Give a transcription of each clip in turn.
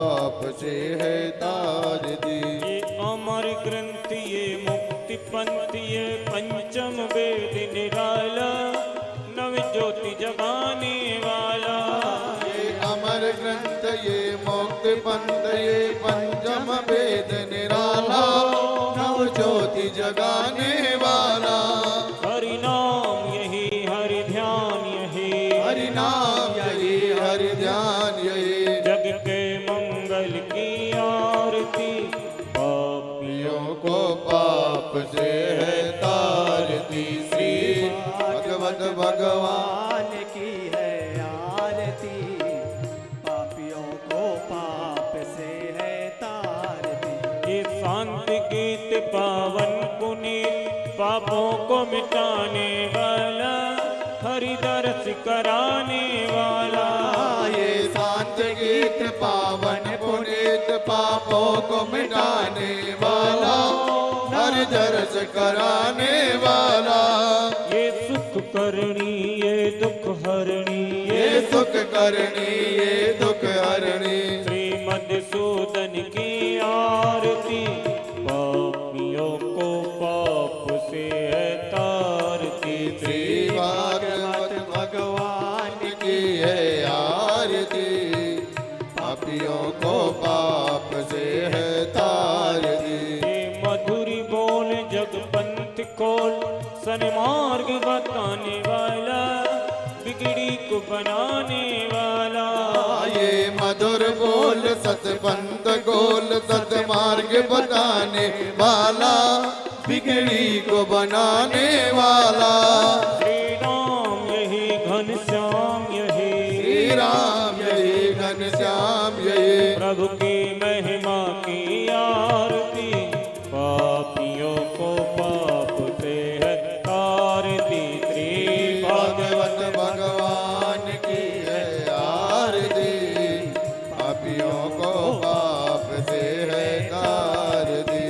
पाप से है तार दी। ये अमर ग्रंथ ये मुक्ति पंथ ये पंचम वेद निराला नव ज्योति जगाने वाला। ये अमर ग्रंथ ये मुक्ति पंथ ये पंचम वेद निराला नव ज्योति जगाने वाला। हरि नाम यही हरि ध्यान यही हरि नाम यही हरि ध्यान यही जग के मंगल की आरती। पापियों को पाप से है तारती। श्री भगवत भगवान की है आरती। पापियों को पाप से है तारती। ये शांति गीत पावन पुनीत पापों को मिटाने वाला हरि दर्श कराने वाला। ये शांत गीत पावन पुनीत पापों को मिटाने वाला हर दर्श कराने वाला। ये सुख करणी ये दुख हरणी ये सुख करनी ये दुख हरणी श्रीमद्सूदन की आरती। पापियों को पाप से है तारती। श्री भागवत भगवान की है आरती। पापियों को पाप से है तारती। ये मधुरी बोल जग पंथ खोल सन्मार्ग बताने वाला बिगड़ी को बनाने वाला। ये मधुर बोल सतपंथ गोल सतमार्ग बताने वाला बिगड़ी को बनाने वाला। श्री राम यही घनश्याम यही श्री राम यही घनश्याम यही प्रभु की महिमा की आरती। पापियों को पाप से है तारती। श्री भागवत भगवान की है आरती। पापियों को पाप से है तारती।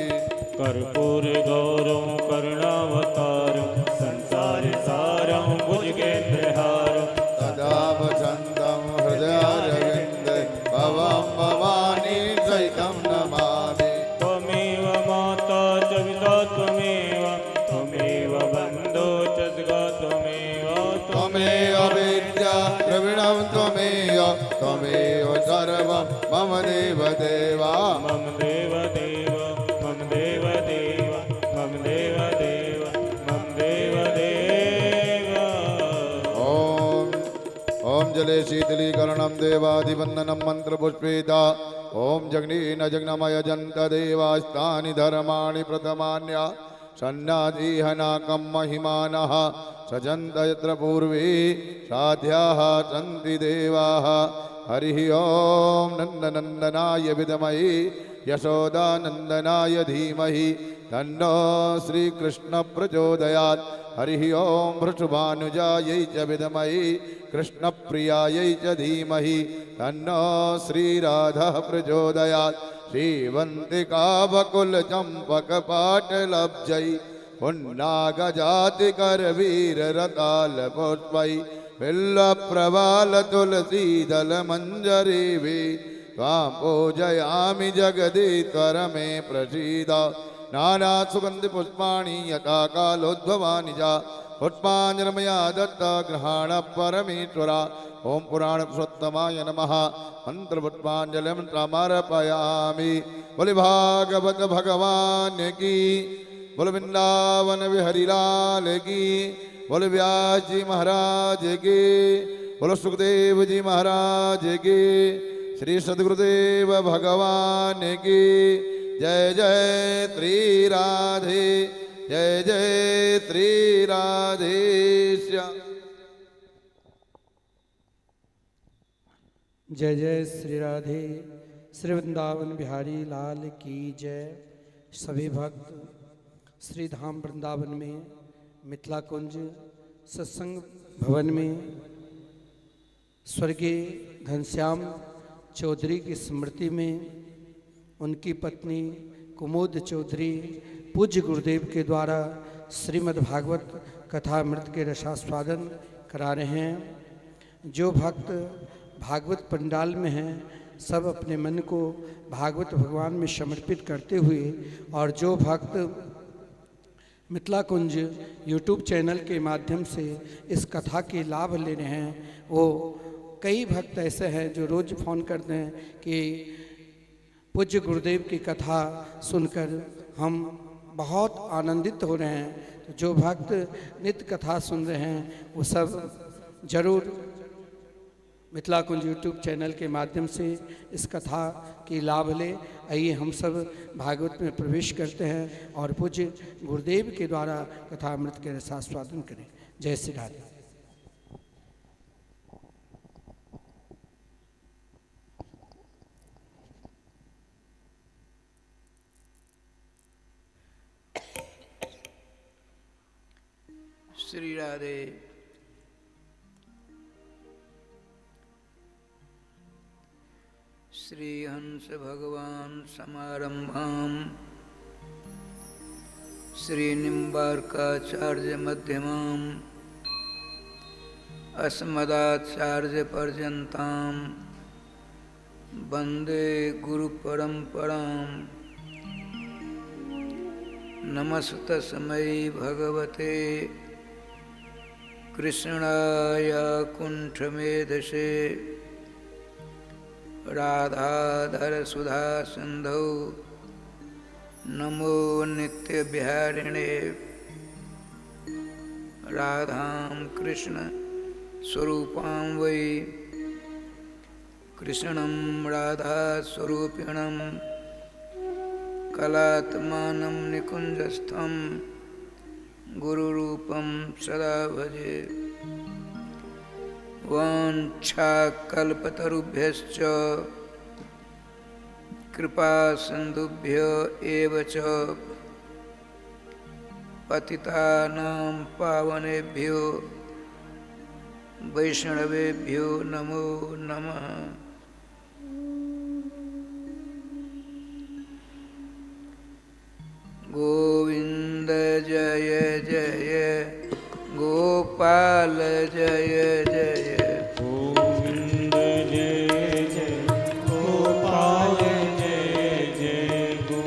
कर्पूर गौरव करुणावतारम संसार सारम भुजगेन्द्रहारम सदा वसन्तं हृदयारविन्द भवं भवानी सहितं नमामि। त्वमेव माता च पिता त्वमेव त्वमेव बन्धो च सखा त्वमेव त्वमेव विद्या द्रविणं त्वमेव त्वमेव सर्वं मम देवदेवा। मम देवदेव मम देवदेव मम देवदेव मम देवदेव। ओम जले शीतलीकरणं देवादिवन्दनं मन्त्रपुष्पेता। ओम जग्नेन जग्नमय जन्त देवास्तानि धर्माणि प्रथमान्या सन्नादीहनाकं महिमानः सजन्त यत्र पूर्वे साध्याः सन्ति देवाः। हरिः ओम नन्दनन्दनाय विद्महे यशोदानन्दनाय धीमहि तन्नो श्रीकृष्ण प्रचोदयात्। हरिः ओम वृषभानुजायै च विद्महे कृष्णप्रियायै च धीमहि तन्नो श्रीराधः प्रचोदयात्। श्रीवन्तिका बकुलचम्पकपाटलब्जै पुन्नागजातिकरवीररतालपुष्पै बिल्वप्रवालतुलसीदलमञ्जरीभिः त्वां पूजयामि जगदीश्वर मे प्रसीद। नानासुगन्धिपुष्पाणि यथा कालोद्भवानि च पुष्पाञ्जलिमया दत्त गृहाण परमेश्वरा। ओम पुराणपुरुषोत्तमाय नमः। मंत्रपुष्पाञ्जलिं समर्पयामि। बोले भागवत भगवान की बोल वृंदावन बिहारी लाल की बोल व्यास जी महाराज की बोलो सुखदेव जी महाराज की श्री सद्गुरुदेव भगवान की जय जय श्री राधे जय जय श्री राधे श्याम। जय जय श्री राधे। श्री वृंदावन बिहारी लाल की जय। सभी भक्त श्री धाम वृंदावन में मिथिला कुंज सत्संग भवन में स्वर्गीय घनश्याम चौधरी की स्मृति में उनकी पत्नी कुमुद चौधरी पूज्य गुरुदेव के द्वारा श्रीमद् भागवत कथामृत के रसास्वादन करा रहे हैं। जो भक्त भागवत पंडाल में हैं सब अपने मन को भागवत भगवान में समर्पित करते हुए और जो भक्त मिथिला कुंज यूट्यूब चैनल के माध्यम से इस कथा के लाभ ले रहे हैं, वो कई भक्त ऐसे हैं जो रोज़ फ़ोन करते हैं कि पूज्य गुरुदेव की कथा सुनकर हम बहुत आनंदित हो रहे हैं। तो जो भक्त नित्य कथा सुन रहे हैं वो सब जरूर मिथिला कुंज यूट्यूब चैनल के माध्यम से इस कथा की लाभ ले। आइए हम सब भागवत में प्रवेश करते हैं और पूज्य गुरुदेव के द्वारा कथा अमृत के रसास्वादन करें। जय श्री राधे। श्री राधे। श्री हंस भगवान समारंभाम श्री निम्बार्काचार्य मध्यमाम अस्मदाचार्य पर्यंताम वंदे गुरु परंपराम। नमस्तस्मै भगवते कृष्णाय कुंठमेधसे राधाधर सुधा सिंधौ नमो नित्य बिहारिणे। राधां कृष्ण स्वरूपां वै कृष्णं राधा स्वरूपिणं कलात्मानं निकुंजस्थं गुरुरूपं सदा भजे। वाञ्छाकल्पतरुभ्यश्च कृपा सिन्धुभ्य एव च पतितानां पावनेभ्यो वैष्णवेभ्यो नमो नमः। गोविंद जय जय गोपाल जय जय। गोविंद जय जय गोपाल जय जय।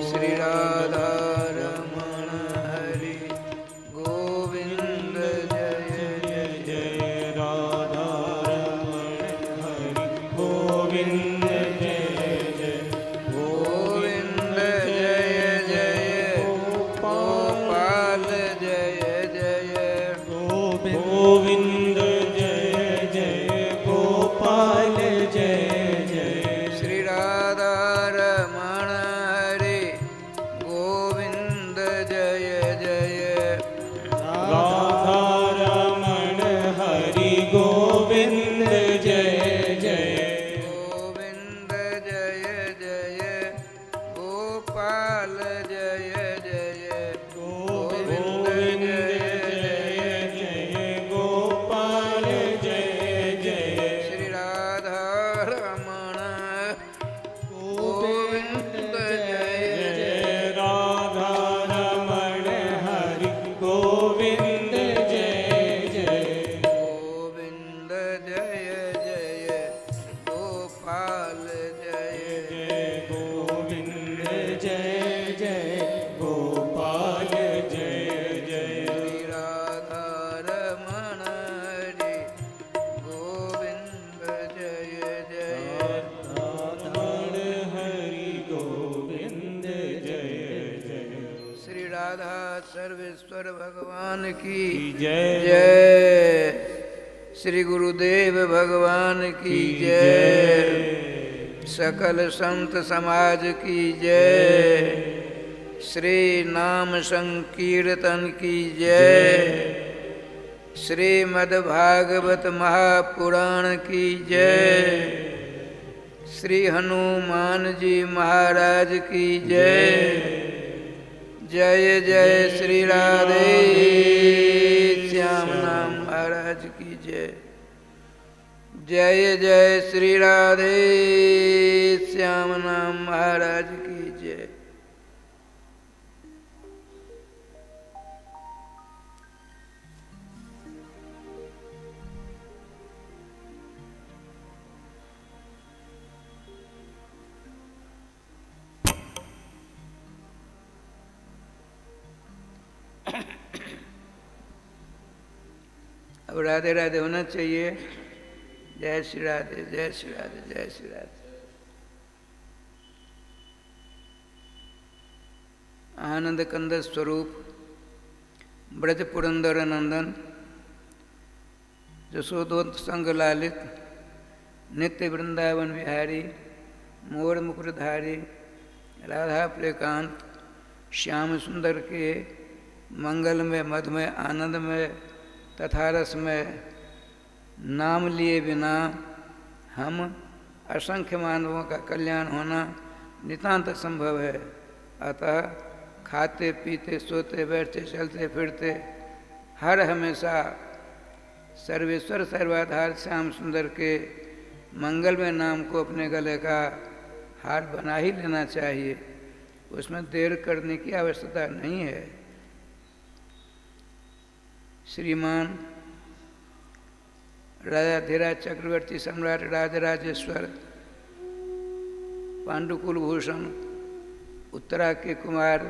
श्री राधा रमण हरि गोविंद जय जय जय राधा रमण हरि गोविंद जय जय गोविंद जय जय गोपाल जय जय। गोविंद जय जय गोपाल जय जय। श्री राधा रमण हरि गोविंद जय जय। राधा रमण हरि गोविंद जय जय। गोविंद जय जय गोपाल जय जय। गोविंद जय जय गोपाल जय जय। श्री राधा रमण गोविंद जय जय। राधा रमण हरि गोविंद जय जय। गोविंद जय जय गोपाल जय जय। गोविंद जय जय गोपाल जय जय। श्री राधा रमण हरि गोविंद जय जय। रमण हरि गोविंद जय जय। श्री राधा सर्वेश्वर भगवान की जय जय। श्री गुरुदेव भगवान की जय। सकल संत समाज की जय। श्री नाम संकीर्तन की जय। श्रीमद्भागवत महापुराण की जय। श्री हनुमान जी महाराज की जय। जय जय श्री राधे श्याम नाम महाराज की जय। जय जय श्री राधे श्याम नाम महाराज की जय। अब राधे राधे होना चाहिए। जय श्री राधे, जय श्री राधे, जय श्री राधे। आनंद कंद स्वरूप ब्रज पुरंदर नंदन, जशोदोत संग लालित, नित्य वृंदावन विहारी, मोर मुकुरधारी, राधा प्रेकांत, श्याम सुंदर के मंगल में मधुमय आनंद में तथा रस में नाम लिए बिना हम असंख्य मानवों का कल्याण होना नितांत संभव है। अतः खाते पीते सोते बैठते चलते फिरते हर हमेशा सर्वेश्वर सर्वाधार श्याम सुंदर के मंगलमय नाम को अपने गले का हार बना ही लेना चाहिए। उसमें देर करने की आवश्यकता नहीं है। श्रीमान राजाधिराज चक्रवर्ती सम्राट राजराजेश्वर पांडुकुल भूषण उत्तरा के कुमार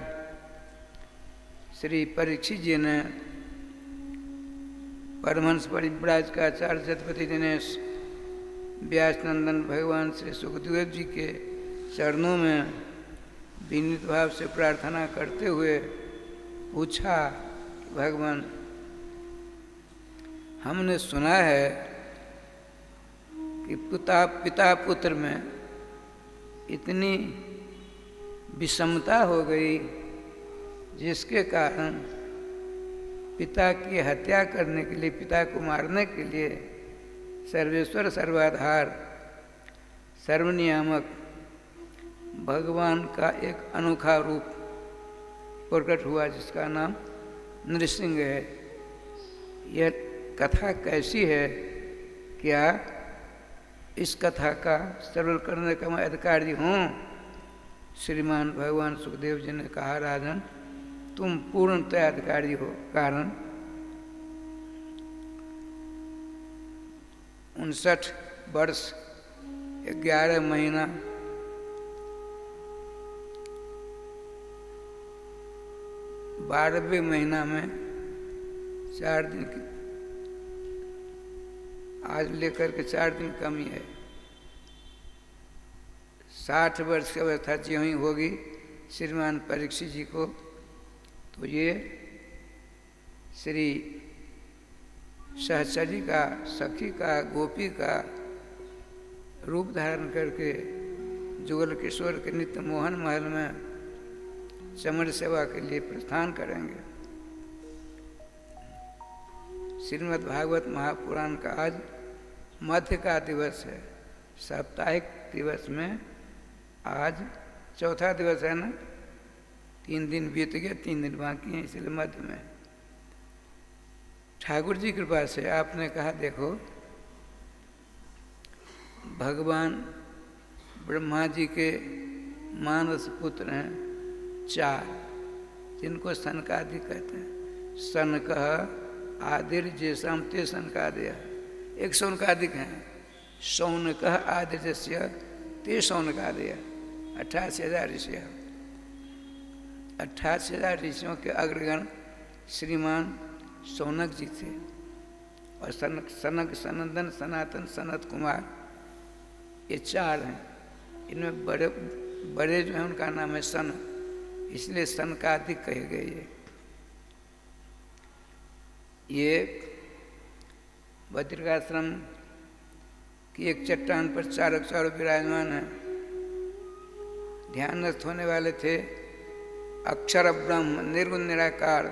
श्री परीक्षित जी ने परमहंस परिव्राज का आचार्य जगपति दिनेश व्यास नंदन भगवान श्री सुखदेव जी के चरणों में विनीत भाव से प्रार्थना करते हुए पूछा, भगवान हमने सुना है कि पिता पुत्र में इतनी विषमता हो गई जिसके कारण पिता की हत्या करने के लिए, पिता को मारने के लिए सर्वेश्वर सर्वाधार सर्वनियामक भगवान का एक अनोखा रूप प्रकट हुआ जिसका नाम नृसिंह है। यह कथा कैसी है? क्या इस कथा का सरल करने का मैं अधिकारी हूँ? श्रीमान भगवान सुखदेव जी ने कहा, राजन तुम पूर्णतः अधिकारी हो। कारण 59 वर्ष 11 महीना 12वें महीना में 4 दिन की, आज लेकर के 4 दिन कमी है। 60 वर्ष की अवस्था जी ही होगी श्रीमान परीक्षित जी को, तो ये श्री सहचरी का, सखी का, गोपी का रूप धारण करके जुगल किशोर के नित्य मोहन महल में चमर सेवा के लिए प्रस्थान करेंगे। श्रीमद् भागवत महापुराण का आज मध्य का दिवस है। साप्ताहिक दिवस में आज चौथा दिवस है ना, 3 दिन बीत गए, 3 दिन बाकी हैं, इसलिए मध्य में। ठाकुर जी कृपा से आपने कहा, देखो भगवान ब्रह्मा जी के मानस पुत्र हैं 4, जिनको सनकादि कहते हैं। सनक आदिर जैसाम ते सनकादय, एक सौनकादिक हैं। सौनक आदिर जैस्य ते सौनकादय, 88,000 ऋषि। 88,000 ऋषियों के अग्रगण श्रीमान सौनक जी थे। और सनक, सनंदन, सनातन, सनत कुमार, ये 4 हैं। इनमें बड़े जो हैं उनका नाम है सन, इसलिए सनकादिक कहे गए। ये बद्रिकाश्रम की एक चट्टान पर चारों विराजमान हैं। ध्यानस्थ होने वाले थे। अक्षर ब्रह्म निर्गुण निराकार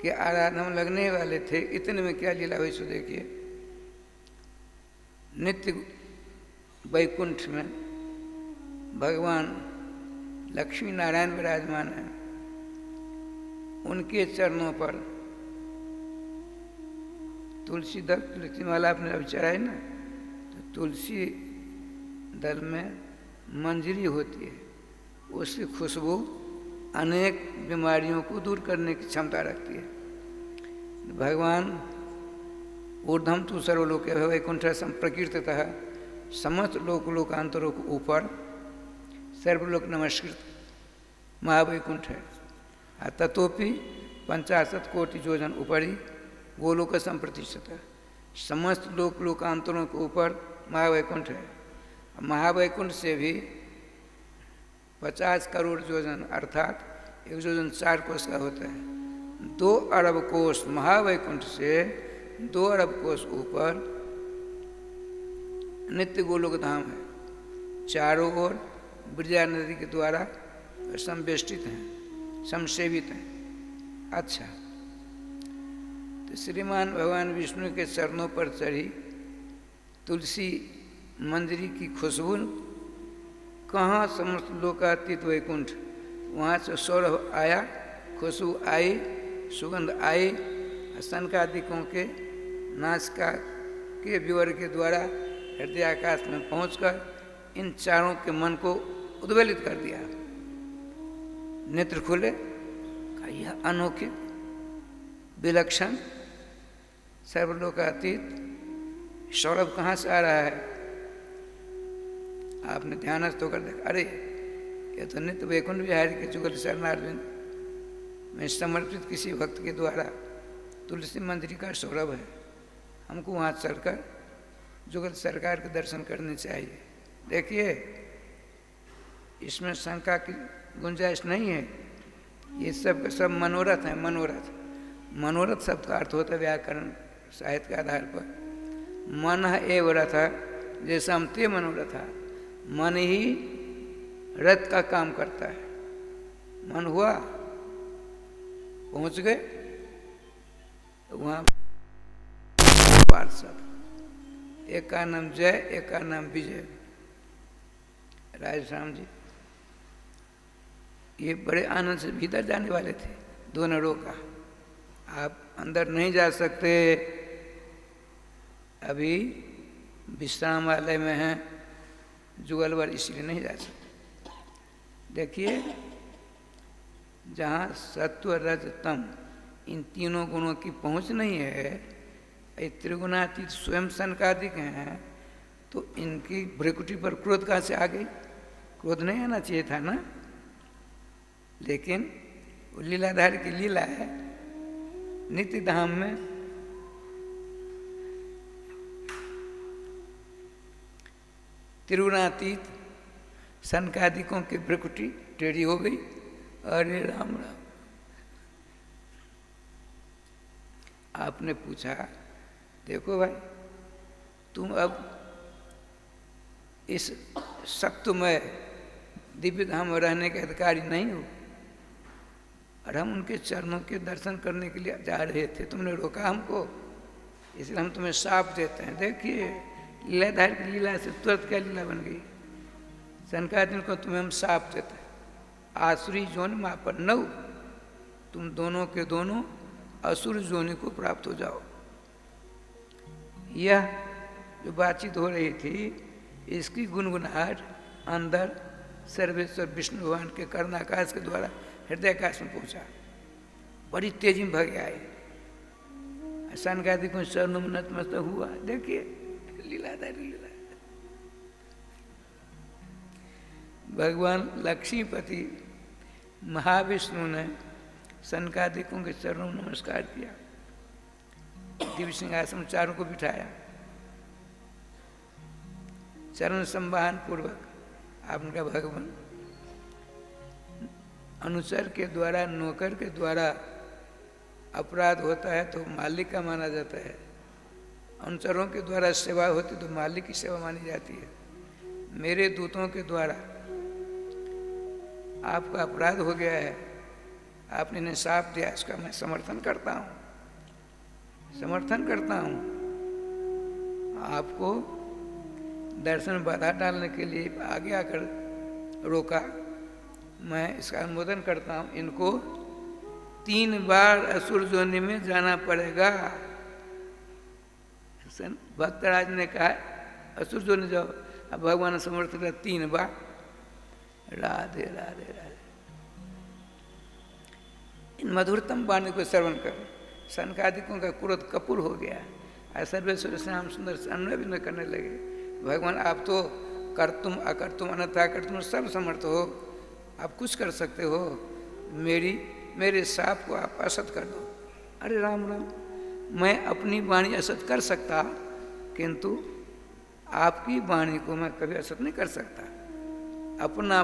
के आराधना में लगने वाले थे। इतने में क्या लीला हुई सो देखिए। नित्य वैकुंठ में भगवान लक्ष्मी नारायण विराजमान हैं। उनके चरणों पर तुलसी दल, तुलसी माला आपने अभी चढ़ाई ना, तो तुलसी दल में मंजरी होती है। उसकी खुशबू अनेक बीमारियों को दूर करने की क्षमता रखती है। भगवान ऊर्ध्वम तु सर्वलोक वैकुंठ प्रकीर्तितः, समस्त लोकांतरों को ऊपर सर्वलोक नमस्कृत महावैकुंठ है। ततोपि 50 कोटि योजन उपरि गोलोक संप्रतिष्ठिता, समस्त लोकांतरों के ऊपर महावैकुंठ है। महावैकुंठ से भी 50 करोड़ योजन अर्थात 1 योजन 4 कोस का होता है। 2 अरब कोस महावैकुंठ से 2 अरब कोस ऊपर नित्य गोलोक धाम है। चारों ओर ब्रजा नदी के द्वारा संवेष्टित हैं, समसेवित हैं। अच्छा, तो श्रीमान भगवान विष्णु के चरणों पर चढ़ी तुलसी मंजरी की खुशबू कहाँ समस्त लोकातीत वैकुंठ, वहाँ से सौरभ आया, खुशबू आई, सुगंध आई। सनकादिकों के नासिका के विवर के द्वारा हृदय आकाश में पहुंचकर इन चारों के मन को उद्वेलित कर दिया। नेत्र खुले, का यह अनोखे विलक्षण सर्वलोकातीत सौरभ कहाँ से आ रहा है। आपने ध्यानस्थ होकर देखा, अरे ये तो नित्य वैकुंठ विहारी के जुगल शरणार्जुन में समर्पित किसी भक्त के द्वारा तुलसी मंजरी का सौरभ है। हमको वहाँ चढ़कर जुगल सरकार के दर्शन करने चाहिए। देखिए, इसमें शंका की गुंजाइश नहीं है। ये सब सब मनोरथ है। मनोरथ शब्द का अर्थ होता है व्याकरण साहित्य के आधार पर मन एव रथ, जैसा हम ते मनोरथ, मन ही रथ का काम करता है। मन हुआ, पहुंच गए, तो वहाँ सब, एक का नाम जय, एक का नाम विजय। राजश्याम जी ये बड़े आनंद से भीतर जाने वाले थे, दोनों रोका, आप अंदर नहीं जा सकते, अभी विश्रामालय में हैं, जुगलवर, इसलिए नहीं जा सकते। देखिए, जहाँ सत्व रज तम इन तीनों गुणों की पहुँच नहीं है, ये त्रिगुणातीत स्वयं सनकादिक हैं, तो इनकी भ्रिकुटी पर क्रोध कहाँ से आ गई। क्रोध नहीं आना चाहिए था ना, लेकिन वो लीलाधारी की लीला है। नित्य धाम में त्रिगुणातीत सनकादिकों की भ्रिकुटी टेढ़ी हो गई। अरे राम राम। आपने पूछा, देखो भाई, तुम अब इस सत्वमय दिव्य धाम में रहने के अधिकारी नहीं हो, और हम उनके चरणों के दर्शन करने के लिए जा रहे थे, तुमने रोका हमको, इसलिए हम तुम्हें शाप देते हैं। देखिए, लीलाधारी की लीला से तुरंत क्या लीला बन गई। सनकादिन को तुम्हें हम शाप देते हैं, आसुरी जोनि मापर नव, तुम दोनों के दोनों असुर जोनि को प्राप्त हो जाओ। यह जो बातचीत हो रही थी, इसकी गुनगुनाहट अंदर सर्वेश्वर विष्णु भगवान के कर्णाकाश के द्वारा हृदयाकाश में पहुंचा, बड़ी तेजी में भग आए। सनकादिकों चरणों में नतमस्तक हुआ। देखिए, लीलाधारी लीला। भगवान लक्ष्मीपति महाविष्णु ने सनकादिकों के चरणों में नमस्कार किया, दिव्य सिंहासन चारों को बिठाया, चरण संवाहन पूर्वक आपने कहा, भगवान, अनुचर के द्वारा, नौकर के द्वारा अपराध होता है तो मालिक का माना जाता है, अनुचरों के द्वारा सेवा होती तो मालिक की सेवा मानी जाती है। मेरे दूतों के द्वारा आपका अपराध हो गया है, आपने इन्हें शाप दिया, इसका मैं समर्थन करता हूँ, समर्थन करता हूँ। आपको दर्शन में बाधा डालने के लिए आगे आकर रोका, मैं इसका अनुमोदन करता हूँ। इनको 3 बार असुर जोनि में जाना पड़ेगा। भक्तराज ने कहा असुर जोनि जाओ, अब भगवान समर्थ कर 3 बार। राधे राधे राधे। इन मधुरतम वाणी को श्रवण कर सनकादिकों का क्रोध कपूर हो गया, और सर्वेश्वर श्याम सुंदर से अन्वय भी न करने लगे। भगवान, आप तो कर्तुम अकर्तुम अनथा कर्तुम सब समर्थ हो, आप कुछ कर सकते हो, मेरे शाप को आप असत कर दो। अरे राम राम, मैं अपनी वाणी असत कर सकता, किंतु आपकी वाणी को मैं कभी असत नहीं कर सकता। अपना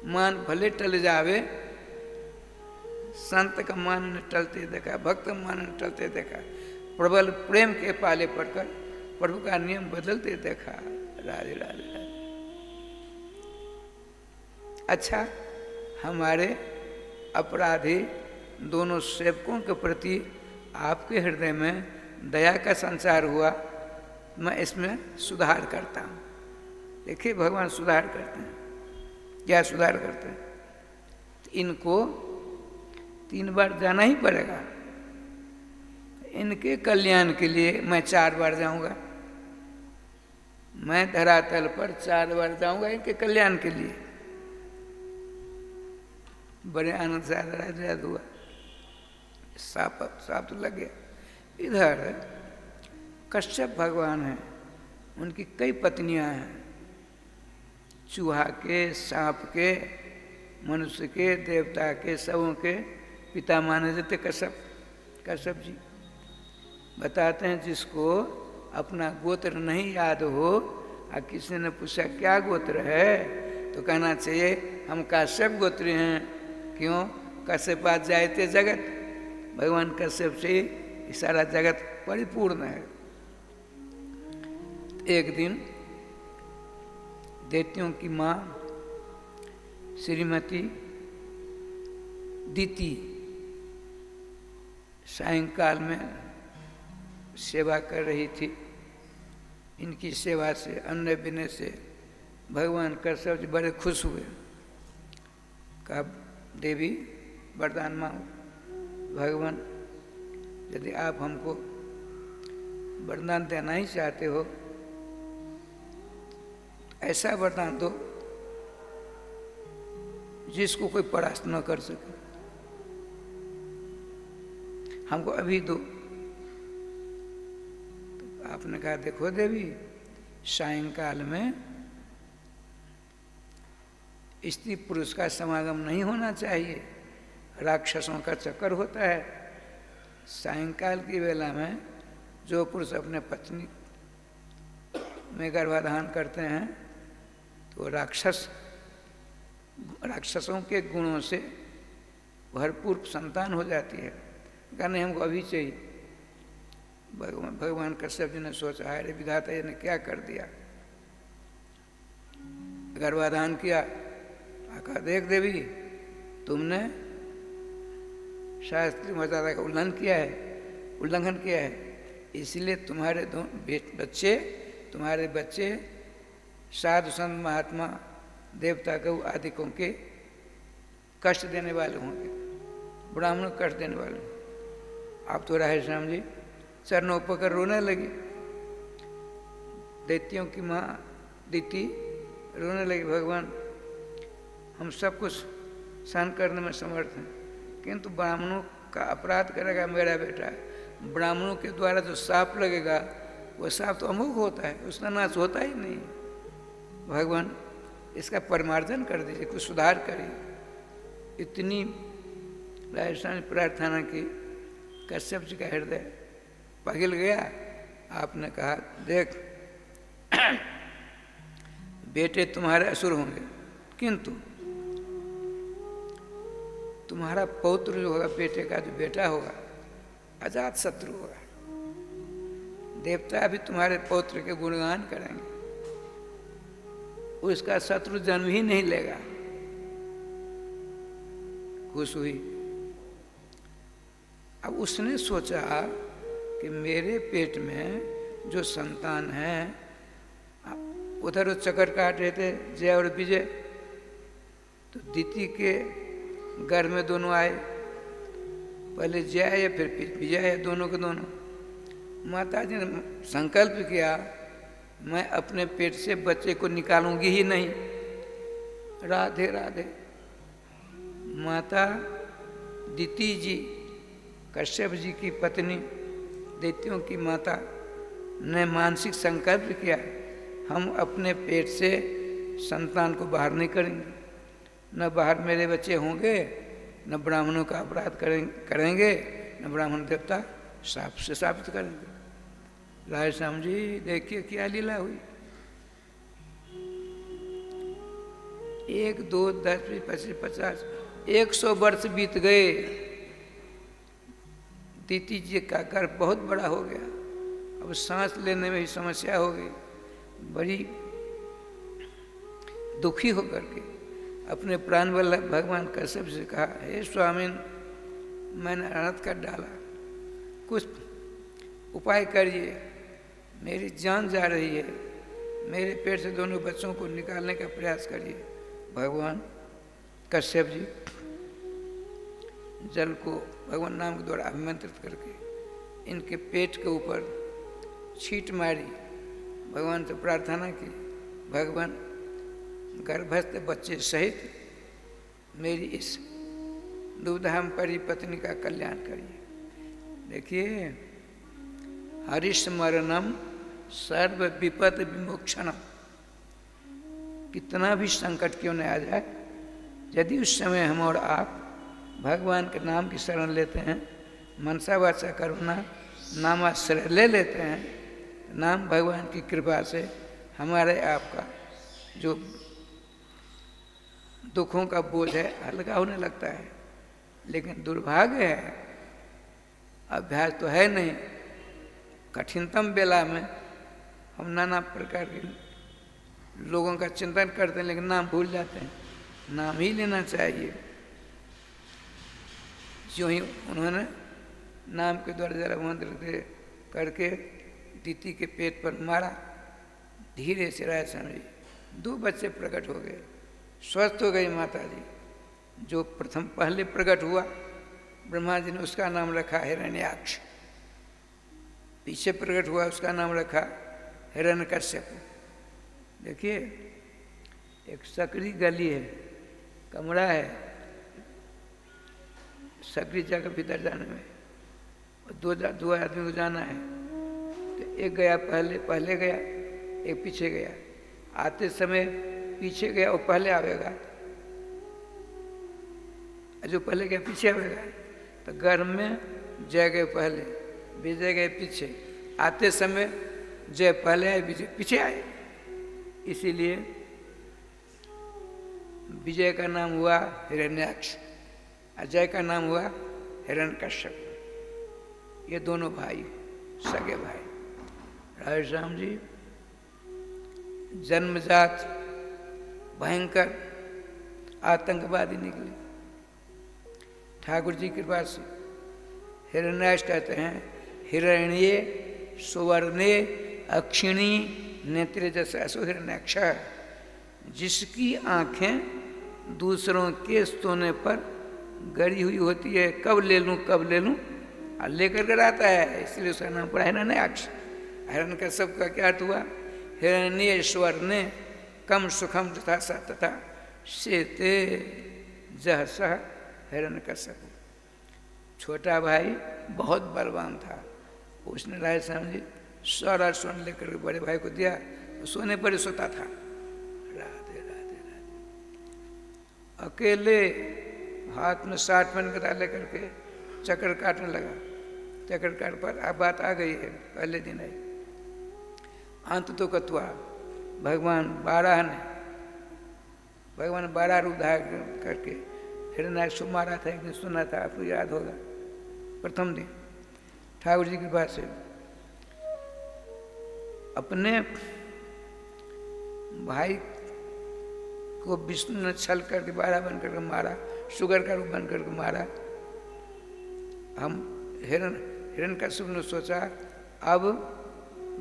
मान भले टल जावे, संत का मान न टलते देखा, भक्त का मान न टलते देखा, प्रबल प्रेम के पाले पड़कर प्रभु का नियम बदलते देखा। राधे राधे राधे। अच्छा, हमारे अपराधी दोनों सेवकों के प्रति आपके हृदय में दया का संचार हुआ, मैं इसमें सुधार करता हूँ। देखिए भगवान सुधार करते हैं। क्या सुधार करते हैं? तो इनको 3 बार जाना ही पड़ेगा। इनके कल्याण के लिए मैं 4 बार जाऊंगा। मैं धरातल पर 4 बार जाऊंगा इनके कल्याण के लिए। बड़े आनंद से आदराज हुआ। साप तो लग गया। इधर कश्यप भगवान हैं, उनकी कई पत्नियां हैं। चूहा के, सांप के, मनुष्य के, देवता के, सबों के पिता माने जाते कश्यप जी। बताते हैं जिसको अपना गोत्र नहीं याद हो और किसी ने पूछा क्या गोत्र है, तो कहना चाहिए हम कश्यप गोत्र हैं। क्यों? कश्यपात जायते जगत, भगवान कश्यप से सारा जगत परिपूर्ण है। एक दिन दैत्यों की माँ श्रीमती दीति सायंकाल में सेवा कर रही थी। इनकी सेवा से, अन्न पीने से भगवान कश्यप जी बड़े खुश हुए। कहा देवी वरदान मांगो, भगवान यदि आप हमको वरदान देना ही चाहते हो, ऐसा वरदान दो जिसको कोई परास्त न कर सके, हमको अभी दो। तो आपने कहा देखो देवी, सायंकाल में स्त्री पुरुष का समागम नहीं होना चाहिए, राक्षसों का चक्कर होता है। सायंकाल की वेला में जो पुरुष अपने पत्नी में गर्भाधान करते हैं तो राक्षसों के गुणों से भरपूर संतान हो जाती है। कहा नहीं हमको अभी चाहिए। भगवान कश्यप जी ने सोचा अरे विधाता जी ने क्या कर दिया, गर्भाधान किया। कहा देख देवी, तुमने शास्त्रीय मर्यादा का उल्लंघन किया है, इसलिए तुम्हारे बच्चे साधु संत महात्मा देवता गौ आदिकों के कष्ट देने वाले होंगे, ब्राह्मणों को कष्ट देने वाले होंगे। आप तो राधे श्याम जी चरणों पकड़ रोने लगी। दैत्यों की माँ दीति रोने लगी, भगवान हम सब कुछ सहन करने में समर्थ हैं, किंतु ब्राह्मणों का अपराध करेगा मेरा बेटा। ब्राह्मणों के द्वारा जो शाप लगेगा वो शाप तो अमोघ होता है, उसका नाश होता ही नहीं। भगवान इसका परिमार्जन कर दीजिए, कुछ सुधार करिए। इतनी राजस्थानी प्रार्थना की, कश्यप जी का हृदय पिघल गया। आपने कहा देख बेटे तुम्हारे असुर होंगे, किंतु तुम्हारा पौत्र जो होगा, बेटे का जो बेटा होगा अजात शत्रु होगा। देवता भी तुम्हारे पौत्र के गुणगान करेंगे, उसका शत्रु जन्म ही नहीं लेगा। खुश हुई। अब उसने सोचा कि मेरे पेट में जो संतान है, उधर वो चक्कर काट रहे थे जय और विजय, तो दीति के घर में दोनों आए, पहले जय आए फिर विजय आए, दोनों के दोनों। माता जी ने संकल्प किया मैं अपने पेट से बच्चे को निकालूंगी ही नहीं। राधे राधे। माता दीति जी कश्यप जी की पत्नी, दैत्यों की माता ने मानसिक संकल्प किया हम अपने पेट से संतान को बाहर नहीं करेंगे, न बाहर मेरे बच्चे होंगे न ब्राह्मणों का अपराध करेंगे, न ब्राह्मण देवता साफ से साबित करेंगे। राय श्याम जी देखिए क्या लीला हुई। 1, 2, 10, 20, 25, 50, 100 वर्ष बीत गए। दीति जी का गर्भ बहुत बड़ा हो गया, अब सांस लेने में भी समस्या हो गई। बड़ी दुखी होकर के अपने प्राण वल्लभ भगवान कश्यप से कहा, हे स्वामीन, मैंने अनर्थ कर डाला, कुछ उपाय करिए, मेरी जान जा रही है, मेरे पेट से दोनों बच्चों को निकालने का प्रयास करिए। भगवान कश्यप जी जल को भगवान नाम के द्वारा अभिमंत्रित करके इनके पेट के ऊपर छींट मारी। भगवान से प्रार्थना की, भगवान गर्भस्थ बच्चे सहित मेरी इस दुविधाम परी पत्नी का कल्याण करिए। देखिए, हरिस्मरणम सर्व विपद विमोक्षणम, कितना भी संकट क्यों न आ जाए, यदि उस समय हम और आप भगवान के नाम की शरण लेते हैं, मनसा वाचा करुणा नामाश्रय ले लेते हैं, नाम भगवान की कृपा से हमारे आपका जो दुखों का बोझ है हल्का होने लगता है। लेकिन दुर्भाग्य है, अभ्यास तो है नहीं, कठिनतम बेला में हम नाना प्रकार के लोगों का चिंतन करते हैं, लेकिन नाम भूल जाते हैं। नाम ही लेना चाहिए। जो ही उन्होंने नाम के द्वारा जरा मंत्र दे करके दीति के पेट पर मारा, धीरे से राय समझी 2 बच्चे प्रकट हो गए, स्वस्थ हो गई माता जी। जो प्रथम पहले प्रकट हुआ ब्रह्मा जी ने उसका नाम रखा हिरण्याक्ष, पीछे प्रकट हुआ उसका नाम रखा हिरण्यकश्यप। देखिए, एक सकरी गली है, कमरा है, सकरी जगह भीतर जाने में, और 2 आदमी को जाना है। तो एक गया पहले गया, एक पीछे गया। आते समय पीछे गया वो पहले आवेगा, जो पहले गया पीछे आवेगा। तो गर्भ में जय गए पहले, विजय गए पीछे, आते समय जय पहले आए, विजय पीछे आए। इसीलिए विजय का नाम हुआ हिरण्याक्ष, अजय का नाम हुआ हिरण्यकश्यप। ये दोनों भाई, सगे भाई। राय श्याम जी जन्मजात भयंकर आतंकवादी निकले। ठाकुर जी की कृपा से हिरण्याक्ष कहते हैं, हिरण्ये सुवर्णे अक्षिणी नेत्र जैसा ऐसो हिरण्याक्ष, जिसकी आंखें दूसरों के सोने पर गड़ी हुई होती है। कब ले लूं और लेकर कर आता है, इसलिए उसका नाम पड़ा हिरण्याक्ष। हिरण्य का सबका क्या अर्थ हुआ? हिरण्ये स्वर्णे कम सुखम तथा सा तथा शेते जह सह हिरण्यकश्यप। छोटा भाई बहुत बलवान था, उसने राय श्याम जी सारा स्वर्ण लेकर बड़े भाई को दिया, तो सोने पर ही सोता था। राधे राधे राधे। अकेले हाथ में 60 मन गदा लेकर के चक्कर काटने लगा। चक्कर काट पर अब बात आ गई है, पहले दिन है। अंत तो कतुआ भगवान 12 रूप धारण करके हिरण्याक्ष को मारा था। एक दिन सुना था, आपको याद होगा। प्रथम दिन ठाकुर जी की कृपा से अपने भाई को विष्णु ने छल करके 12 बन करके मारा, शुगर का रूप बन करके मारा। हम हिरण्यकश्यप ने सोचा अब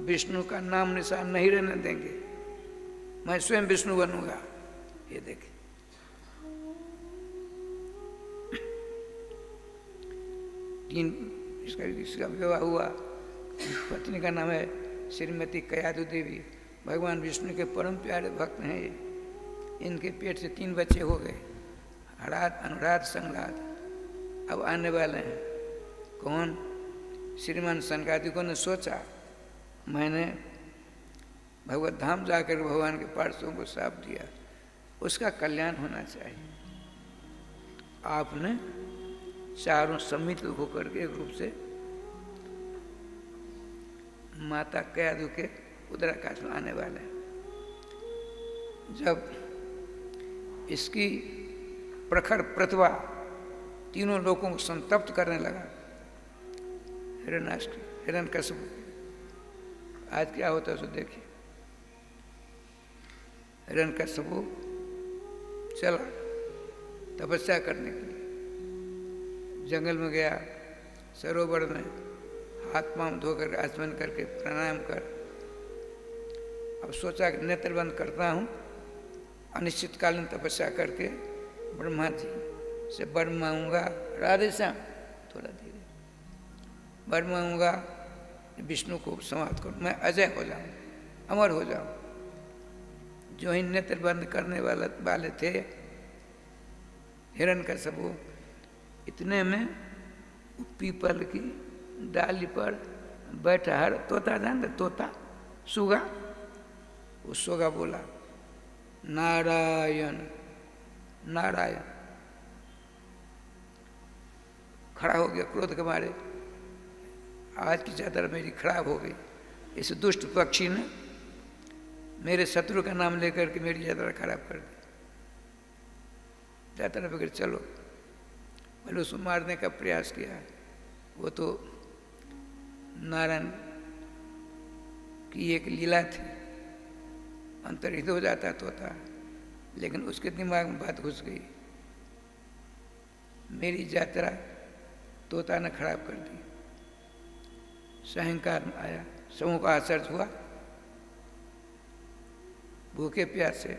विष्णु का नाम निशान नहीं रहने देंगे, मैं स्वयं विष्णु बनूंगा। ये देखिए, इसका विवाह हुआ। पत्नी का नाम है श्रीमती कयादु देवी। भगवान विष्णु के परम प्यारे भक्त हैं ये। इनके पेट से 3 बच्चे हो गए, हराद, अनुराध, संगलाद। अब आने वाले हैं। कौन? श्रीमान सनकादिकों ने सोचा मैंने भगवत धाम जाकर भगवान के पार्षदों को श्राप दिया, उसका कल्याण होना चाहिए। आपने चारों सम्मिलित होकर के एक रूप से माता कैदु के उदराकाश में आने वाले हैं। जब इसकी प्रखर प्रतिभा तीनों लोगों को संतप्त करने लगा, हिरण्यकश्यप, आज क्या होता है उसको देखिए। हिरण्यकश्यप चला तपस्या करने के लिए, जंगल में गया, सरोवर में हाथ पांव धोकर आचमन करके प्राणायाम कर, अब सोचा कि नेत्र बंद करता हूँ, अनिश्चितकालीन तपस्या करके ब्रह्मा जी से वर मांगूंगा, राधे श्याम, थोड़ा धीरे, वर मांगूंगा विष्णु को समाप्त करूँ, मैं अजय हो जाऊँ, अमर हो जाऊँ। जो ही नेत्र बंद करने वाले थे हिरण्यकश्यप, इतने में पीपल की डाली पर बैठा हर तोता, जानते तोता, सुगा, वो सुगा बोला नारायण नारायण। खड़ा हो गया क्रोध के मारे, आज की चादर मेरी खराब हो गई, इस दुष्ट पक्षी ने मेरे शत्रु का नाम लेकर के मेरी यात्रा खराब कर दी। यात्रा पकड़ चलो, पहले उसको मारने का प्रयास किया, वो तो नारायण की एक लीला थी, अंतर्हित हो जाता तोता, लेकिन उसके दिमाग में बात घुस गई, मेरी यात्रा तोता ने खराब कर दी। सायंकाल आया, समूह का आश्चर्य हुआ, भूखे प्यासे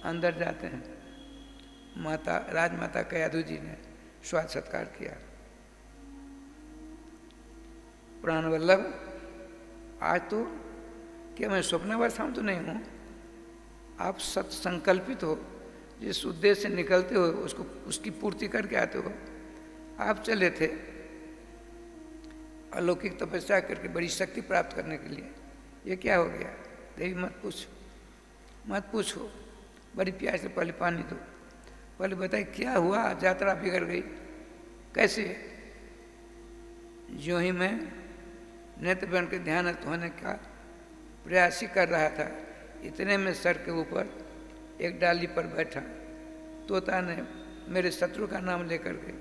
अंदर जाते हैं, माता राजमाता कैदु जी ने स्वागत सत्कार किया। प्राण वल्लभ, आज तो क्या मैं स्वप्नावस्था में तो नहीं हूँ, आप सत संकल्पित हो, जिस उद्देश्य से निकलते हो उसको उसकी पूर्ति करके आते हो। आप चले थे अलौकिक तपस्या करके बड़ी शक्ति प्राप्त करने के लिए, ये क्या हो गया? देवी मत पूछो, मत पूछो, बड़ी प्यास से पहले पानी दो, पहले बताइए क्या हुआ, यात्रा बिगड़ गई कैसे? जो ही मैं नेत्र बन के ध्यान होने का प्रयास ही कर रहा था, इतने में सर के ऊपर एक डाली पर बैठा तोता ने मेरे शत्रु का नाम लेकर के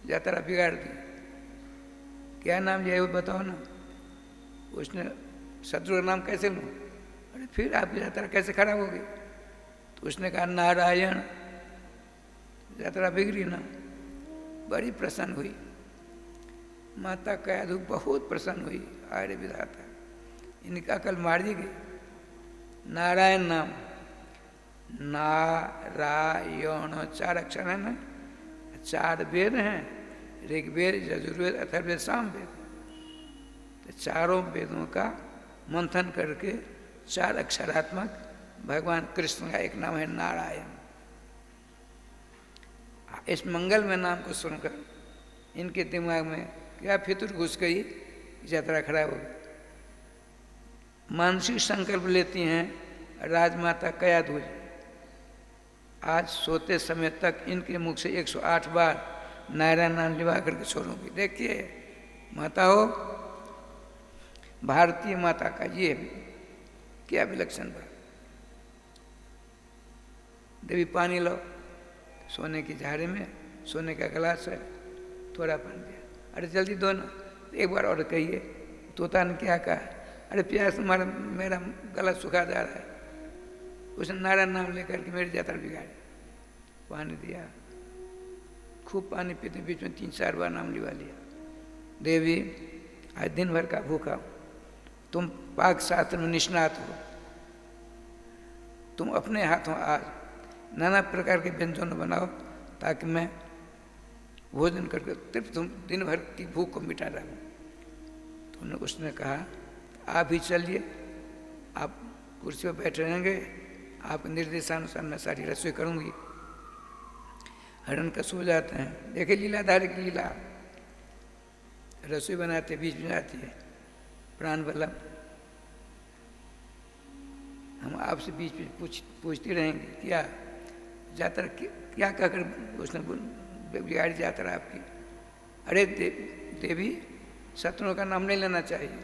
यात्रा बिगाड़ दी। क्या नाम ये बताओ ना? उसने शत्रु का नाम कैसे लूँ? अरे फिर आपकी यात्रा कैसे खराब होगी? तो उसने कहा नारायण, यात्रा बिगड़ी ना। बड़ी प्रसन्न हुई माता कैदु, बहुत प्रसन्न हुई। आर्य विधाता, इनका अकल मार दी गई। नारायण नाम, नारायण 4 अक्षर है ना, 4 वेद हैं, ऋग्वेद, यजुर्वेद, अथर्ववेद, सामवेद। तो चारों वेदों का मंथन करके 4 अक्षरात्मक भगवान कृष्ण का एक नाम है नारायण। इस मंगल में नाम को सुनकर इनके दिमाग में क्या फितूर घुस गई, यात्रा खराब हो गई। मानसिक संकल्प लेती हैं राजमाता कैदु जी। आज सोते समय तक इनके मुख से 108 बार नारायण नाम लिवा करके छोड़ूंगी। देखिए माता हो, भारतीय माता का ये क्या विलक्षण बात। देवी पानी लो, सोने की झाड़ी में सोने का गिलास है, थोड़ा पानी दिया, अरे जल्दी दो ना। एक बार और कहिए। तोता ने क्या कहा? अरे प्यास मारा, मेरा गला सूखा जा रहा है। उसने नारायण नाम लेकर के मेरी यात्रा बिगाड़ी। पानी दिया, खूब पानी पीते, बीच में 3-4 बार नाम लिवा लिया। देवी आज दिन भर का भूखा हूँ, तुम पाक शास्त्र में निष्णात हो, तुम अपने हाथों आज नाना प्रकार के व्यंजन बनाओ ताकि मैं भोजन करके तृप्त दिन भर की भूख को मिटा डालूं। तो उसने कहा आप ही चलिए, आप कुर्सी पर बैठे रहेंगे, आप निर्देशानुसार मैं सारी रसोई करूंगी। हिरण्यकश्यप जाते हैं, देखे लीलाधारी की लीला, रसोई बनाते बीच में जाती है, प्राण वल्लभ हम आपसे बीच में पूछती रहेंगे क्या? यात्रा क्या कहकर उसने बिगाड़ी यात्रा आपकी। अरे देवी, शत्रुओं का नाम नहीं लेना चाहिए।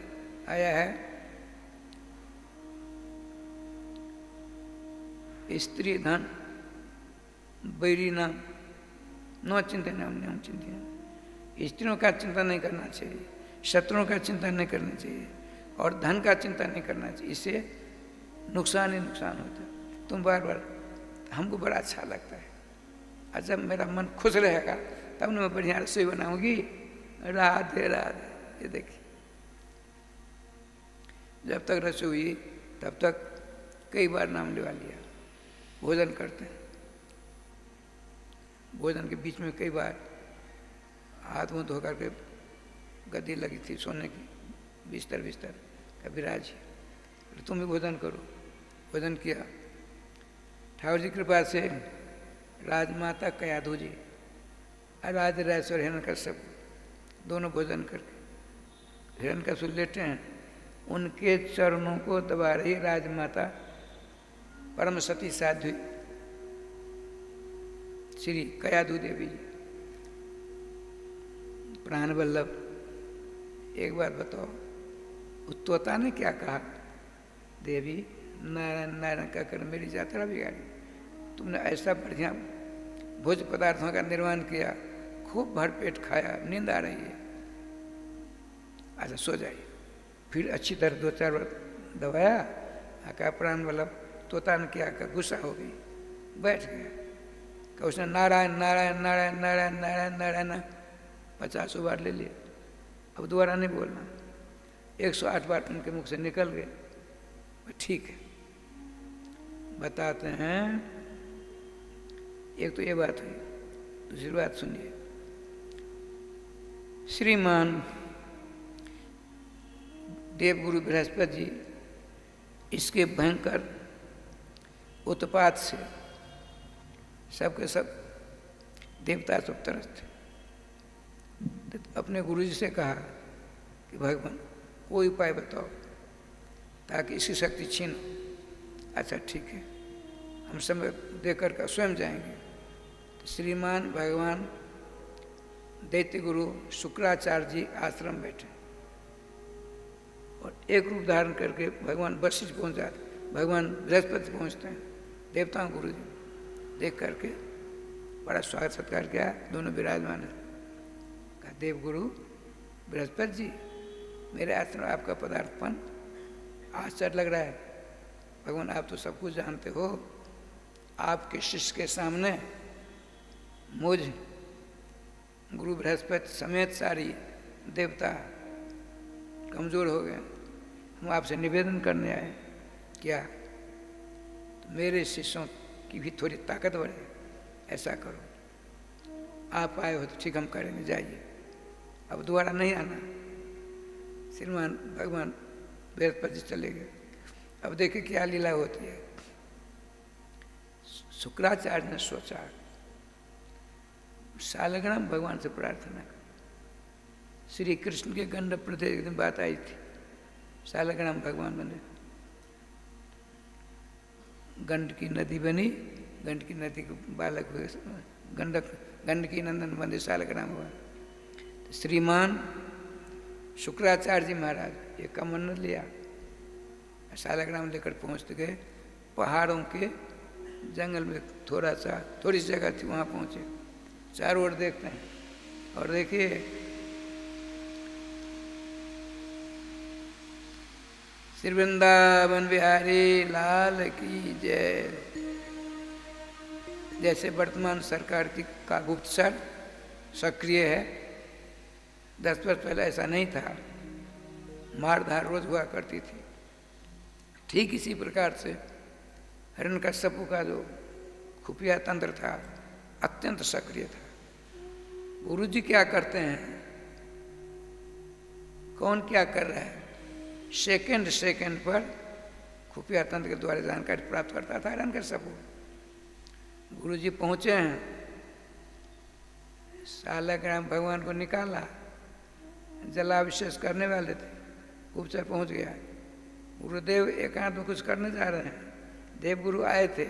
आया है स्त्री धन बैरी नाम न चिंतन नाम चिंतन। स्त्रियों का चिंता नहीं करना चाहिए, शत्रुओं का चिंता नहीं करना चाहिए और धन का चिंता नहीं करना चाहिए। इससे नुकसान ही नुकसान होता है। तुम बार बार, हमको बड़ा अच्छा लगता है। और जब मेरा मन खुश रहेगा तब मैं बढ़िया रसोई बनाऊंगी। राधे राधे। ये देखिए, जब तक रसोई हुई तब तक कई बार नाम लेवा लिया। भोजन करते हैं, भोजन के बीच में कई बार हाथ मुँह धो करके गद्दी लगी थी सोने की, बिस्तर कभी राज तुम भी भोजन करो। भोजन किया। ठाकुर जी कृपा से राजमाता कयाधु जी और राज राजेश्वर हिरण्यकश्यप दोनों भोजन करके हिरण्यकश्यप लेटे हैं, उनके चरणों को दबा रही राजमाता परम सती साध्वी श्री कयाधु देवी जी। प्राण वल्लभ, एक बार बताओ, तोता ने क्या कहा? देवी, नारायण नारायण कहकर मेरी यात्रा बिगाड़ी। तुमने ऐसा बढ़िया भोज पदार्थों का निर्माण किया, खूब भरपेट खाया, नींद आ रही है। अच्छा सो जाइए। फिर अच्छी तरह 2-4 बार दबाया। कहा प्राण वल्लभ, तोता ने क्या कहा? गुस्सा हो गई, बैठ गया। कहा उसने नारायण नारायण नारायण नारायण नारायण नारायण 50 बार ले लिया। अब दोबारा नहीं बोलना। 108 बार उनके मुख से निकल गए। ठीक है, बताते हैं। एक तो ये बात हुई, दूसरी बात सुनिए। श्रीमान देवगुरु बृहस्पति जी इसके भयंकर उत्पात से सबके सब देवता सब तरस थे। अपने गुरु जी से कहा कि भगवान कोई उपाय बताओ ताकि इसकी शक्ति छीन। अच्छा ठीक है, हम समय देकर का स्वयं जाएंगे। तो श्रीमान भगवान दैत्य गुरु शुक्राचार्य जी आश्रम बैठे और एक रूप धारण करके भगवान वशिष्ठ पहुँच जाते, भगवान बृहस्पति पहुँचते हैं। देवताओं गुरु जी देख करके बड़ा स्वागत सत्कार किया। दोनों विराजमान है। कहा देव गुरु बृहस्पति जी, मेरे आश्रम आपका पदार्पण आश्चर्य लग रहा है। भगवान आप तो सब कुछ जानते हो। आपके शिष्य के सामने मुझ गुरु बृहस्पति समेत सारी देवता कमजोर हो गए। हम आपसे निवेदन करने आए। क्या? तो मेरे शिष्यों की भी थोड़ी ताकत बढ़े, ऐसा करो। आप आए हो तो ठीक, हम करेंगे, जाइए, अब दोबारा नहीं आना। श्रीमान भगवान बृहस्पति चले गए। अब देखिए क्या लीला होती है। शुक्राचार्य ने सोचा, सालग्राम भगवान से प्रार्थना कर। श्री कृष्ण के गंड प्रदेश एक दिन बात आई थी। सालग्राम भगवान बने, गंड की नदी बनी, गंड की नदी के बालक हुए, गंड की नंदन बंदे सालग्राम हुआ। तो श्रीमान शुक्राचार्य जी महाराज ये कमंडल लिया, सालग्राम लेकर पहुँचते गए। पहाड़ों के जंगल में थोड़ी सी जगह थी, वहाँ पहुँचे। चारों ओर देखते हैं और देखिए श्री वृंदावन बिहारी लाल की जय। जैसे वर्तमान सरकार का गुप्तचर सक्रिय है, 10 वर्ष पहले ऐसा नहीं था। मारधार रोज हुआ करती थी। ठीक इसी प्रकार से हिरण्यकश्यप का जो खुफिया तंत्र था अत्यंत सक्रिय था। गुरु जी क्या करते हैं, कौन क्या कर रहा है, सेकंड पर खुफिया तंत्र के द्वारा जानकारी प्राप्त करता था हिरण्यकश्यप। गुरु जी पहुँचे हैं, सालग्राम भगवान को निकाला, जलाभिषेक करने वाले थे, गुप्तचर पहुँच गया। गुरुदेव एकांत में कुछ करने जा रहे हैं। देव गुरु आए थे,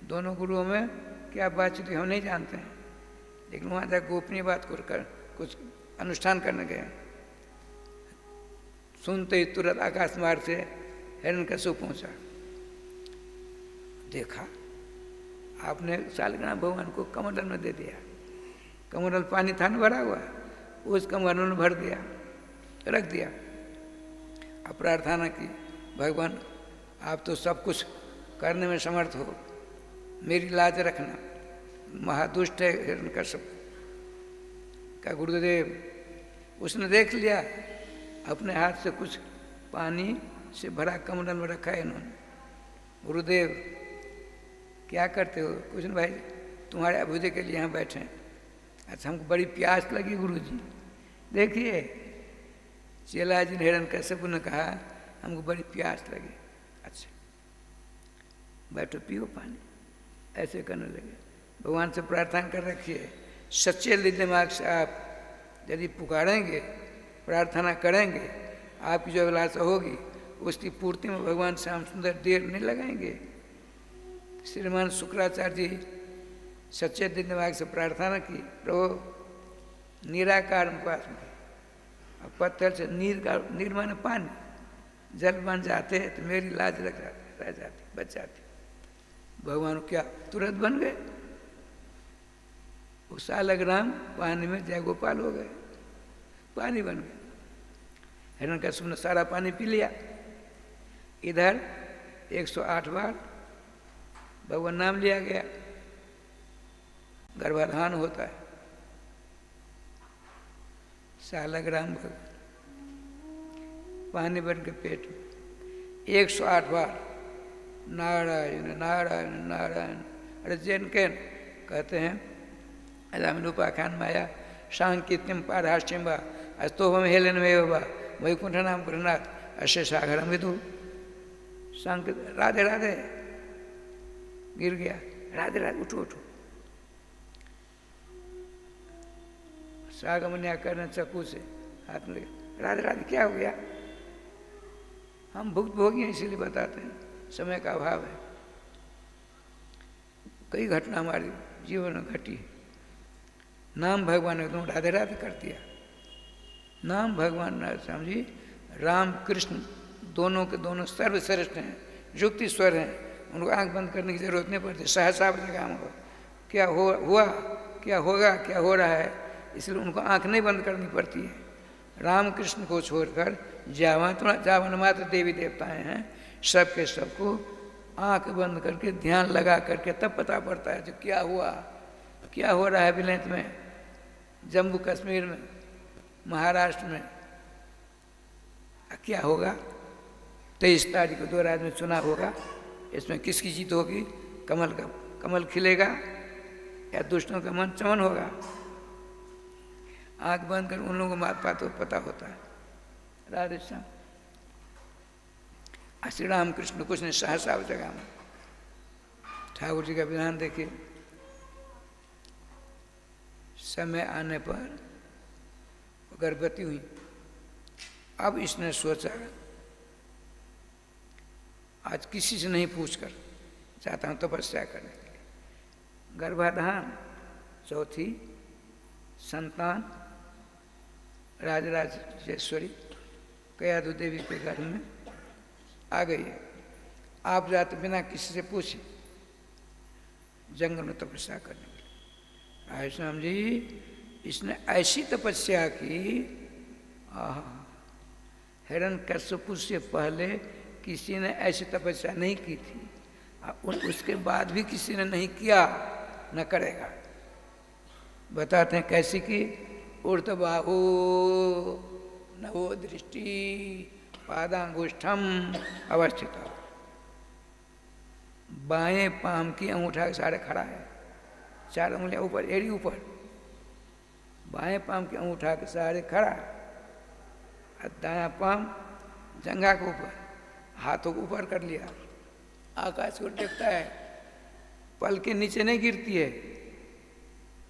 दोनों गुरुओं में क्या बातचीत हम नहीं जानते हैं, लेकिन वहाँ जाकर गोपनीय बात कर कुछ अनुष्ठान करने गए। सुनते ही तुरंत आकाश मार्ग से हिरण्यकश्यप पहुँचा। देखा आपने शालग्राम भगवान को कमंडल में दे दिया। कमंडल पानी था न भरा हुआ, उस कमंडल में भर दिया, रख दिया। अब प्रार्थना की, भगवान आप तो सब कुछ करने में समर्थ हो, मेरी लाज रखना। महादुष्ट है हिरण्यकश्यप का गुरुदेव। उसने देख लिया, अपने हाथ से कुछ पानी से भरा कमंडल में रखा है इन्होंने। गुरुदेव क्या करते हो? कुछ नहीं भाई, तुम्हारे अभ्युदय के लिए यहाँ बैठे हैं। अच्छा हमको बड़ी प्यास लगी गुरुजी। देखिए चेला जी हिरण्यकश्यप ने कहा हमको बड़ी प्यास लगी। अच्छा बैठो पियो पानी, ऐसे करने लगे। भगवान से प्रार्थना कर रखिए, सच्चे दिमाग से आप यदि पुकारेंगे, प्रार्थना करेंगे, आपकी जो अभिलाषा होगी उसकी पूर्ति में भगवान श्याम सुंदर देर नहीं लगाएंगे। श्रीमान शुक्राचार्य जी सच्चे दिमाग से प्रार्थना की, प्रभु निराकार उपास में पत्थर से नीर माने पानी, जल बन जाते तो मेरी लाज रह जाती, बच जाती। भगवान क्या तुरंत बन गए। वो शालग्राम पानी में जय गोपाल हो गए, पानी बन गए। हिरण्यकश्यप ने सारा पानी पी लिया। इधर 108 बार भगवान नाम लिया गया। गर्भाधान होता है, शालग्राम भगवान पानी बन के पेट में 108 बार नारायण नारायण नारायण। अरे जैन के कहते हैं अजामिनोपाख्यान माया सांकीर्त्यम पारहास्यम वा अस्तोभम हेलन में वा वैकुंठ नाम गृहनाथ अश्य सागरम विदु। राधे राधे गिर गया, राधे राधे उठो उठो। सागमन्या करने चक्कू से हाथ में लगे, राधे राधे क्या हो गया? हम भुक्तभोगी हैं इसीलिए बताते हैं, समय का अभाव है। कई घटना हमारे जीवन में घटी। नाम भगवान ने एकदम राधे राधे कर दिया। नाम भगवान ने समझी, राम कृष्ण दोनों के दोनों सर्वश्रेष्ठ हैं, युक्ति स्वर हैं, उनको आंख बंद करने की जरूरत नहीं पड़ती। सहसा लगाम हो, क्या हुआ, क्या होगा, क्या हो रहा है, इसलिए उनको आंख नहीं बंद करनी पड़ती है। राम कृष्ण को छोड़कर जावन मात्र देवी देवताएं हैं, सबके सबको आंख बंद करके ध्यान लगा करके तब पता पड़ता है जो क्या हुआ, क्या हो रहा है विलेंत में, जम्मू कश्मीर में, महाराष्ट्र में क्या होगा। 23 तारीख को 2 राज्य में चुनाव होगा, इसमें किसकी जीत होगी? कमल खिलेगा या दुष्टों का मन चमन होगा। आंख बंद कर उन लोगों को मात पात पता होता है। राधे श्याम। श्री राम कृष्ण कुछ ने सहसा जगह में ठाकुर जी का विधान देखिए, समय आने पर गर्भवती हुई। अब इसने सोचा आज किसी से नहीं पूछकर चाहता हूँ तपस्या करने के लिए। गर्भाधान, चौथी संतान राजराजेश्वरी कयाधु देवी के घर में आ गई है। आप जाते बिना किसी से पूछे जंगल में तपस्या करने के लिए। आय स्वामी जी, इसने ऐसी तपस्या की, हिरण्यकश्यप से पहले किसी ने ऐसी तपस्या नहीं की थी, उसके बाद भी किसी ने नहीं किया, न करेगा। बताते हैं कैसी की। ऊर्ध्वबाहु नवो दृष्टि पादांगुष्ठम अवस्थित। बाएं पाम की अंगूठा के सारे खड़ा है, 4 उंगलियां ऊपर, एड़ी ऊपर, बाएं पाम के अंगूठा के सारे खड़ा, दायां पाम जंघा के ऊपर, हाथों को ऊपर कर लिया, आकाश को देखता है, पल के नीचे नहीं गिरती है।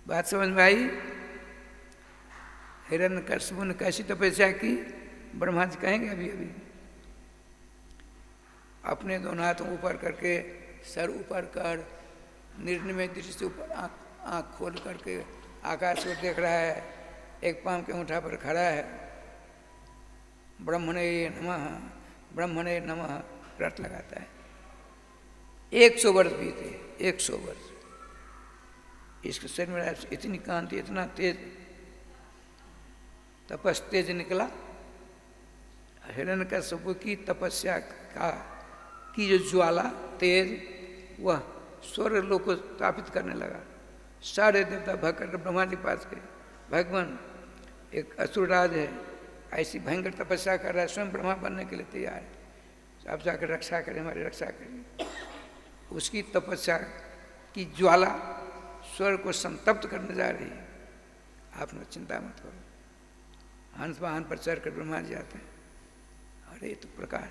बात समझ में आई? हिरण्यकश्यप ने कैसी तपस्या की, ब्रह्मा जी कहेंगे अभी अभी। अपने दोनों हाथों ऊपर करके, सर ऊपर कर, निर्निमेष दृष्टि से ऊपर आँख खोल करके आकाश को देख रहा है, एक पाँव के अंगूठा पर खड़ा है, ब्रह्मणे नमः ब्रह्मणे नमः रट लगाता है। 100 वर्ष बीते, 100 वर्ष। इसके शरीर में इतनी कांति, इतना तेज तपस तेज निकला। हिरण्यकश्यप की तपस्या की जो ज्वाला तेज, वह स्वर्ग लोक को स्थापित करने लगा। सारे देवता भग कर ब्रह्मा जी पास गए। भगवान, एक असुरराज है, ऐसी भयंकर तपस्या कर रहा है, स्वयं ब्रह्मा बनने के लिए तैयार है, आप जाकर रक्षा करें, हमारी रक्षा करें। उसकी तपस्या की ज्वाला स्वर्ग को संतप्त करने जा रही है। आपने चिंता मत करो। हंस वाहन पर चढ़ कर ब्रह्मा जी आते हैं। अरे तो प्रकाश,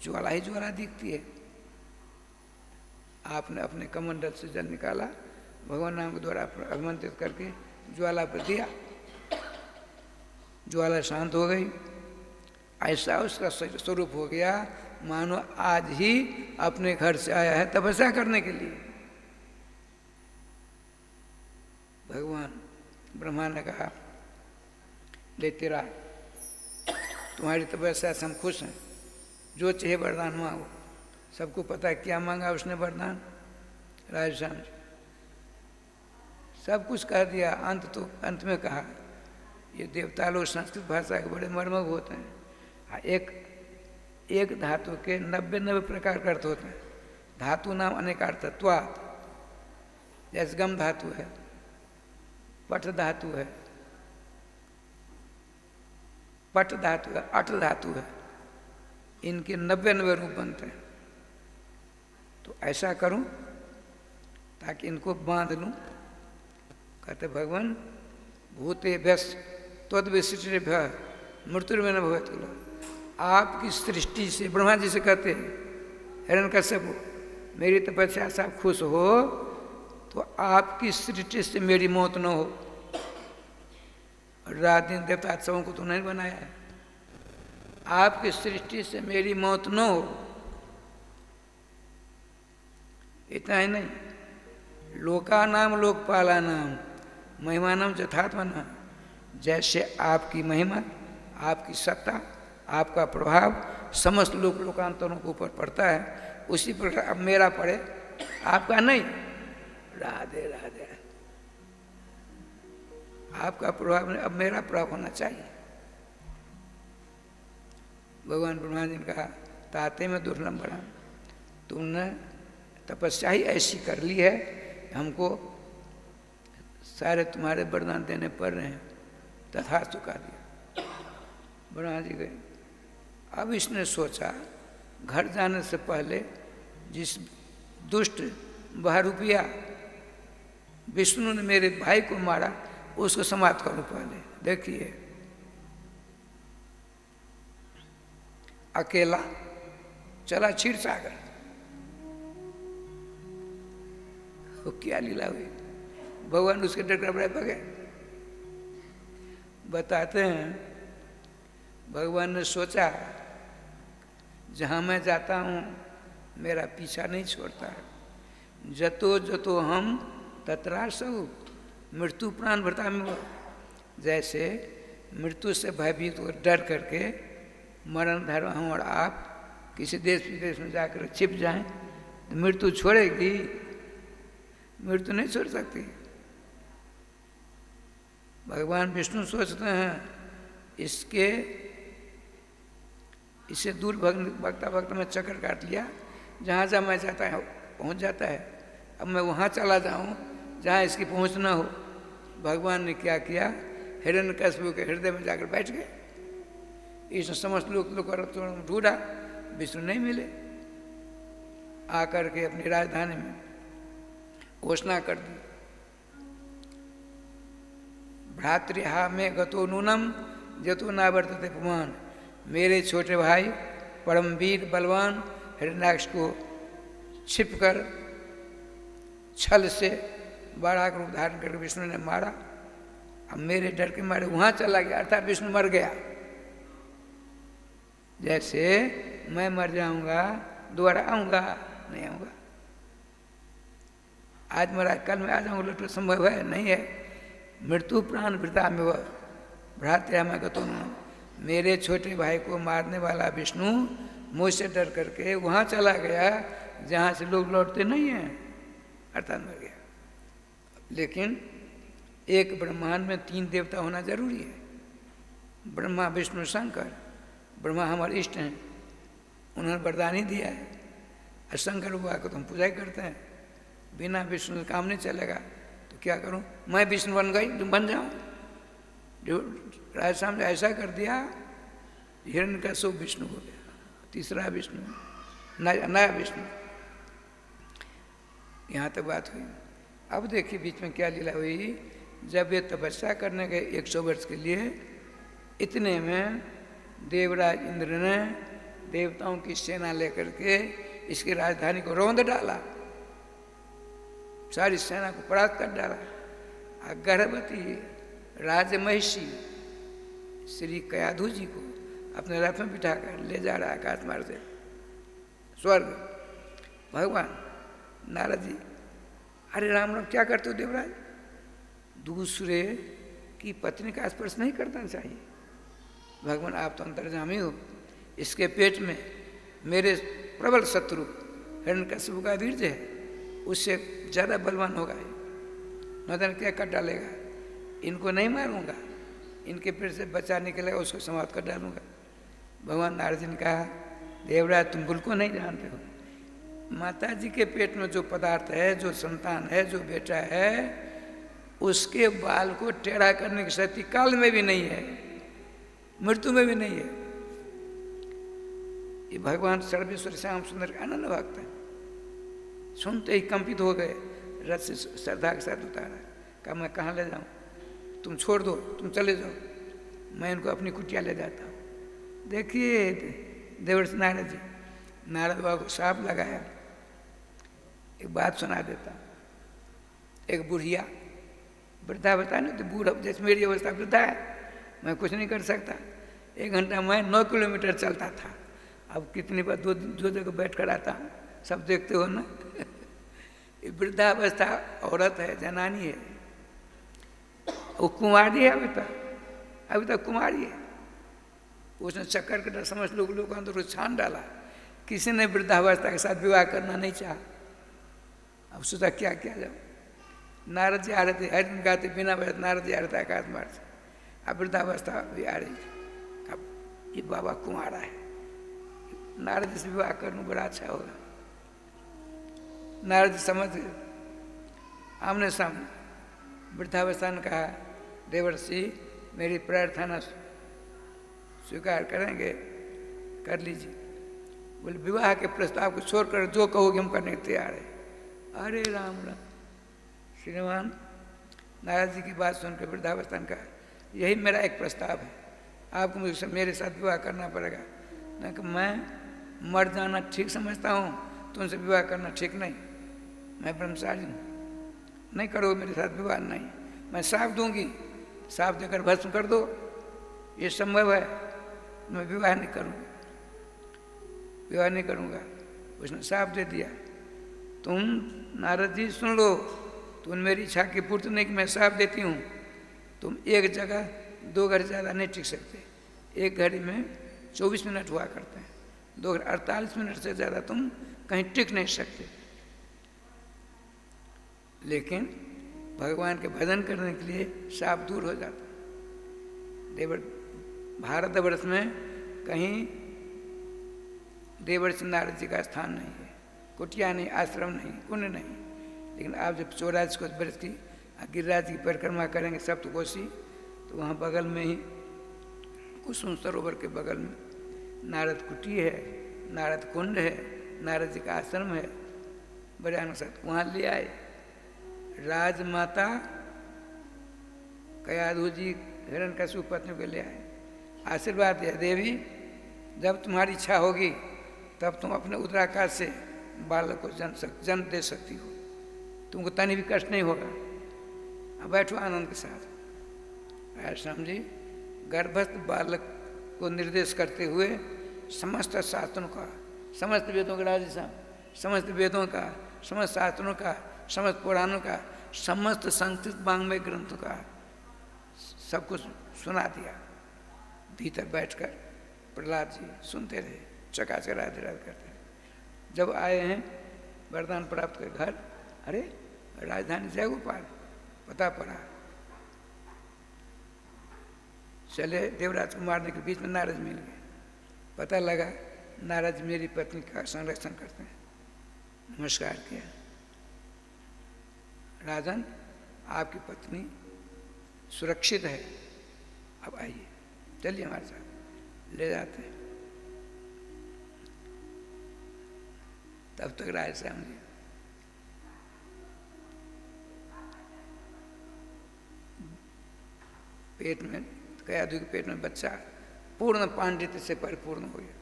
ज्वाला ही ज्वाला दिखती है। आपने अपने कमंडल से जल निकाला, भगवान नाम के द्वारा अभिमंत्रित करके ज्वाला पर दिया, ज्वाला शांत हो गई। ऐसा उसका स्वरूप हो गया मानो आज ही अपने घर से आया है तपस्या करने के लिए। भगवान ब्रह्मा ने कहा, ले तेरा तुम्हारी तपस्या से हम खुश हैं, जो चाहे वरदान मांगो। सबको पता है क्या मांगा उसने वरदान, राजश्याम जी सब कुछ कह दिया। अंत में कहा, ये देवता लोग संस्कृत भाषा के बड़े मर्मज्ञ होते हैं। एक धातु के 90 प्रकार के अर्थ होते हैं। धातु नाम अनेकार्थत्वात्, जैसे गम धातु है, पट धातु है, पट धातु है, अट धातु है, इनके 90 रूप बनते हैं। तो ऐसा करूं ताकि इनको बांध लूं। कहते भगवान, भूते व्यस त्वद्विशिष्टिभ्य मृत्युर्मे न भवेत्। आपकी सृष्टि से, ब्रह्मा जी से कहते हैं, हिरण्यकश्यप मेरी तपस्या से आप खुश हो तो आपकी सृष्टि से मेरी मौत न हो। रात दिन देवता सबों को तो नहीं बनाया है, आपकी सृष्टि से मेरी मौत न हो। इतना ही नहीं, लोका नाम लोकपाला नाम महिमानम यथात्मना। जैसे आपकी महिमा, आपकी सत्ता, आपका प्रभाव समस्त लोकांतरों के ऊपर पड़ता है, उसी प्रकार अब मेरा पड़े, आपका नहीं। राधे राधे। आपका प्रभाव नहीं, अब मेरा प्रभाव होना चाहिए। भगवान ब्रह्मा जी ने कहा, ताते में दुर्लभ बड़ा, तुमने तपस्या ही ऐसी कर ली है, हमको सारे तुम्हारे वरदान देने पड़ रहे हैं। तथास्तु कह दिया। ब्रह्मा जी गए। अब इसने सोचा, घर जाने से पहले जिस दुष्ट बहरूपिया विष्णु ने मेरे भाई को मारा, उसको समाप्त करूं पहले। देखिए, अकेला चला क्षीर सागर। क्या लीला हुई, भगवान उसके डर घबराए भगे। बताते हैं, भगवान ने सोचा, जहाँ मैं जाता हूँ मेरा पीछा नहीं छोड़ता है। जतो जतो हम तत्रासौ मृत्यु प्राण भरता में। जैसे मृत्यु से भयभीत हो डर करके मरण धर्म हम और आप किसी देश विदेश में जाकर छिप जाएं, तो मृत्यु छोड़ेगी? मृत्यु नहीं छोड़ सकती। भगवान विष्णु सोचते हैं, इससे दूर भगता भगता में चक्कर काट लिया, जहाँ जहाँ मैं जाता है पहुँच जाता है। अब मैं वहाँ चला जाऊँ जहाँ इसकी पहुँच ना हो। भगवान ने क्या किया, हिरण्यकश्यप के हृदय में जाकर बैठ गए। इसने समस्त लोग ढूंढा, विष्णु नहीं मिले। आकर के अपनी राजधानी में घोषणा कर दी, भ्रातृहा में गतो नूनम जतो ना वर्तते पुमान। मेरे छोटे भाई परम वीर बलवान हिरण्याक्ष को छिपकर छल से बाड़ा का रूप धारण करके विष्णु ने मारा। अब मेरे डर के मारे वहां चला गया, अर्थात विष्णु मर गया। जैसे मैं मर जाऊंगा, दोबारा आऊंगा नहीं आऊंगा। आज मरा कल मैं आ जाऊँगा, लौट संभव है नहीं है। मृत्यु प्राण वृथा में वह भ्रात्या मैं गतो न। मेरे छोटे भाई को मारने वाला विष्णु मुझसे डर करके वहाँ चला गया जहाँ से लोग लौटते नहीं हैं, अर्थात मर गया। लेकिन एक ब्रह्मांड में 3 देवता होना जरूरी है, ब्रह्मा विष्णु शंकर। ब्रह्मा हमारे इष्ट हैं, उन्होंने वरदान ही दिया है, और शंकर बाबा को तो हम पूजा ही करते हैं। बिना विष्णु से काम नहीं चलेगा, तो क्या करूं, मैं विष्णु बन गई, तुम बन जाओ। जो राजस्थान ने ऐसा कर दिया, हिरण्यकश्यप विष्णु हो गया, तीसरा विष्णु, नया विष्णु। यहाँ तक बात हुई। अब देखिए बीच में क्या लीला हुई। जब ये तपस्या करने गए 100 वर्ष के लिए, इतने में देवराज इंद्र ने देवताओं की सेना लेकर के इसकी राजधानी को रौंद डाला, सारी सेना को परास्त कर डाला। गर्भवती राजमहिषी श्री कयाधु जी को अपने रथ में बिठाकर ले जा रहा आकाश मार्ग से स्वर्ग। भगवान नारद जी, अरे राम राम, क्या करते हो देवराज? दूसरे की पत्नी का स्पर्श नहीं करना चाहिए। भगवान आप तो अंतर्जामी हो, इसके पेट में मेरे प्रबल शत्रु हिरण्यकश्यप का वीर्य है, उससे ज़्यादा बलवान होगा, नदन क्या कर डालेगा। इनको नहीं मारूंगा, इनके पेट से बच्चा निकलेगा, उसको समाप्त कर डालूंगा। भगवान नारद जी ने कहा, देवराज तुम बिल्कुल नहीं जानते हो, माता जी के पेट में जो पदार्थ है, जो संतान है, जो बेटा है, उसके बाल को टेढ़ा करने की शक्ति काल में भी नहीं है, मृत्यु में भी नहीं है। ये भगवान सर्वेश्वर श्याम सुंदर का आनंद भक्त है। सुनते ही कंपित हो गए, रथ से श्रद्धा के साथ उतारा। कहा मैं कहाँ ले जाऊँ, तुम छोड़ दो, तुम चले जाओ, मैं इनको अपनी कुटिया ले जाता हूँ। देखिए देवर्षि नारद जी, नारद बाबा को साफ लगाया। एक बात सुना देता। एक बुढ़िया, वृद्धा बता नहीं तो बूढ़ा, जैसे मेरी अवस्था वृद्धा है, मैं कुछ नहीं कर सकता। 1 घंटा मैं 9 किलोमीटर चलता था, अब कितनी बार दो जगह बैठ कर आता हूँ, सब देखते हो ना। वृद्धावस्था औरत है, जनानी है, वो कुमारी है, अभी तक कुमारी है। उसने चक्कर कटा समझ लोग अंदर को छान डाला। किसी ने वृद्धावस्था के साथ विवाह करना नहीं चाहा। अब सोचा क्या किया जाए। नारद जी आ रहे थे, हर दिन गाते बिना बजे नारद जी आ रहे थे आकाश मार्ग से। अब वृद्धावस्था भी आ रही थी। अब ये बाबा कुमारा है, नारद जी से विवाह करना बड़ा अच्छा होगा। नारद जी समझ गए, आमने सामने वृद्धावस्था ने कहा, देवर्षि मेरी प्रार्थना स्वीकार करेंगे, कर लीजिए। बोले विवाह के प्रस्ताव को छोड़कर जो कहोगे हम करने को तैयार है। अरे राम राम। श्रीमान नारद जी की बात सुनकर वृद्धावस्था ने कहा, यही मेरा एक प्रस्ताव है, आपको मुझसे मेरे साथ विवाह करना पड़ेगा। नहीं कि मैं मर जाना ठीक समझता हूँ, तुमसे विवाह करना ठीक नहीं। मैं ब्रह्मचारी हूँ, नहीं करो मेरे साथ विवाह। नहीं, मैं साफ दूंगी, साफ देकर भस्म कर दो, ये संभव है। मैं विवाह नहीं करूँगा, विवाह नहीं करूँगा। उसने साफ दे दिया। तुम नारद जी सुन लो, तुम मेरी इच्छा की पूर्ति नहीं कि मैं साफ देती हूँ। तुम एक जगह 2 घड़ी ज़्यादा नहीं टिक सकते। एक घड़ी में 24 मिनट हुआ करते हैं, 2 घड़ी 48 मिनट से ज़्यादा तुम कहीं टिक नहीं सकते। लेकिन भगवान के भजन करने के लिए साफ दूर हो जाता। भारतवर्ष में कहीं देवर्षि नारद जी का स्थान नहीं है, कुटिया नहीं, आश्रम नहीं, कुंड नहीं। लेकिन आप जब 84 वर्ष की गिरिराज की परिक्रमा करेंगे सप्तकोशी, तो वहाँ बगल में ही कुसुम सरोवर के बगल में नारद कुटी है, नारद कुंड है, नारद जी का आश्रम है, बड़े आनंद साथ वहाँ ले आए। राजमाता कयाधु जी हिरण्यकश्यप पत्नी को ले आए, आशीर्वाद दिया, देवी जब तुम्हारी इच्छा होगी तब तुम अपने उदराकाश से बालक को जन्म दे सकती हो, तुमको तनी भी कष्ट नहीं होगा। अब बैठो आनंद के साथ। राजश्याम जी गर्भस्थ बालक को निर्देश करते हुए समस्त शास्त्रों का, समस्त वेदों का, राजश्याम समस्त वेदों का, समस्त शास्त्रों का समस्त पुराणों का, समस्त संस्कृत वाङ्मय ग्रंथों का सब कुछ सुना दिया। भीतर बैठकर प्रहलाद जी सुनते रहे, चकाचक राधे राधे करते रहे। जब आए हैं वरदान प्राप्त कर घर, अरे राजधानी जयगोपाल पता पड़ा। चले देवराज को मारने के बीच में नारद मिल गए। पता लगा नारद जी मेरी पत्नी का संरक्षण करते हैं। नमस्कार किया, राजन आपकी पत्नी सुरक्षित है, अब आइए चलिए हमारे साथ। ले जाते हैं। तब तक राय श्याम जी पेट में, कयाधु के पेट में बच्चा पूर्ण पांडित्य से परिपूर्ण हो गया,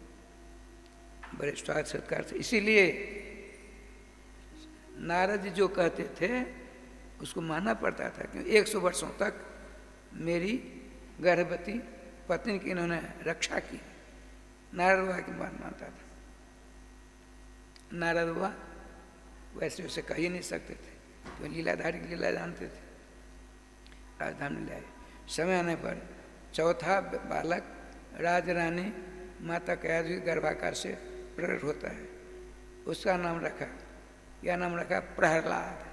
बड़े स्वागत सत्कार से। इसीलिए नारद जी जो कहते थे उसको मानना पड़ता था, क्योंकि 100 वर्षों तक मेरी गर्भवती पत्नी की इन्होंने रक्षा की। नारद बाबा की बात मानता था। नारद बाबा वैसे वैसे कह ही नहीं सकते थे, तो लीलाधारी की लीला जानते थे। राजधानी में लाए, समय आने पर चौथा बालक राज रानी माता कयाधु के गर्भाकार से प्रकट होता है। उसका नाम रखा, क्या नाम रखा? प्रहलाद।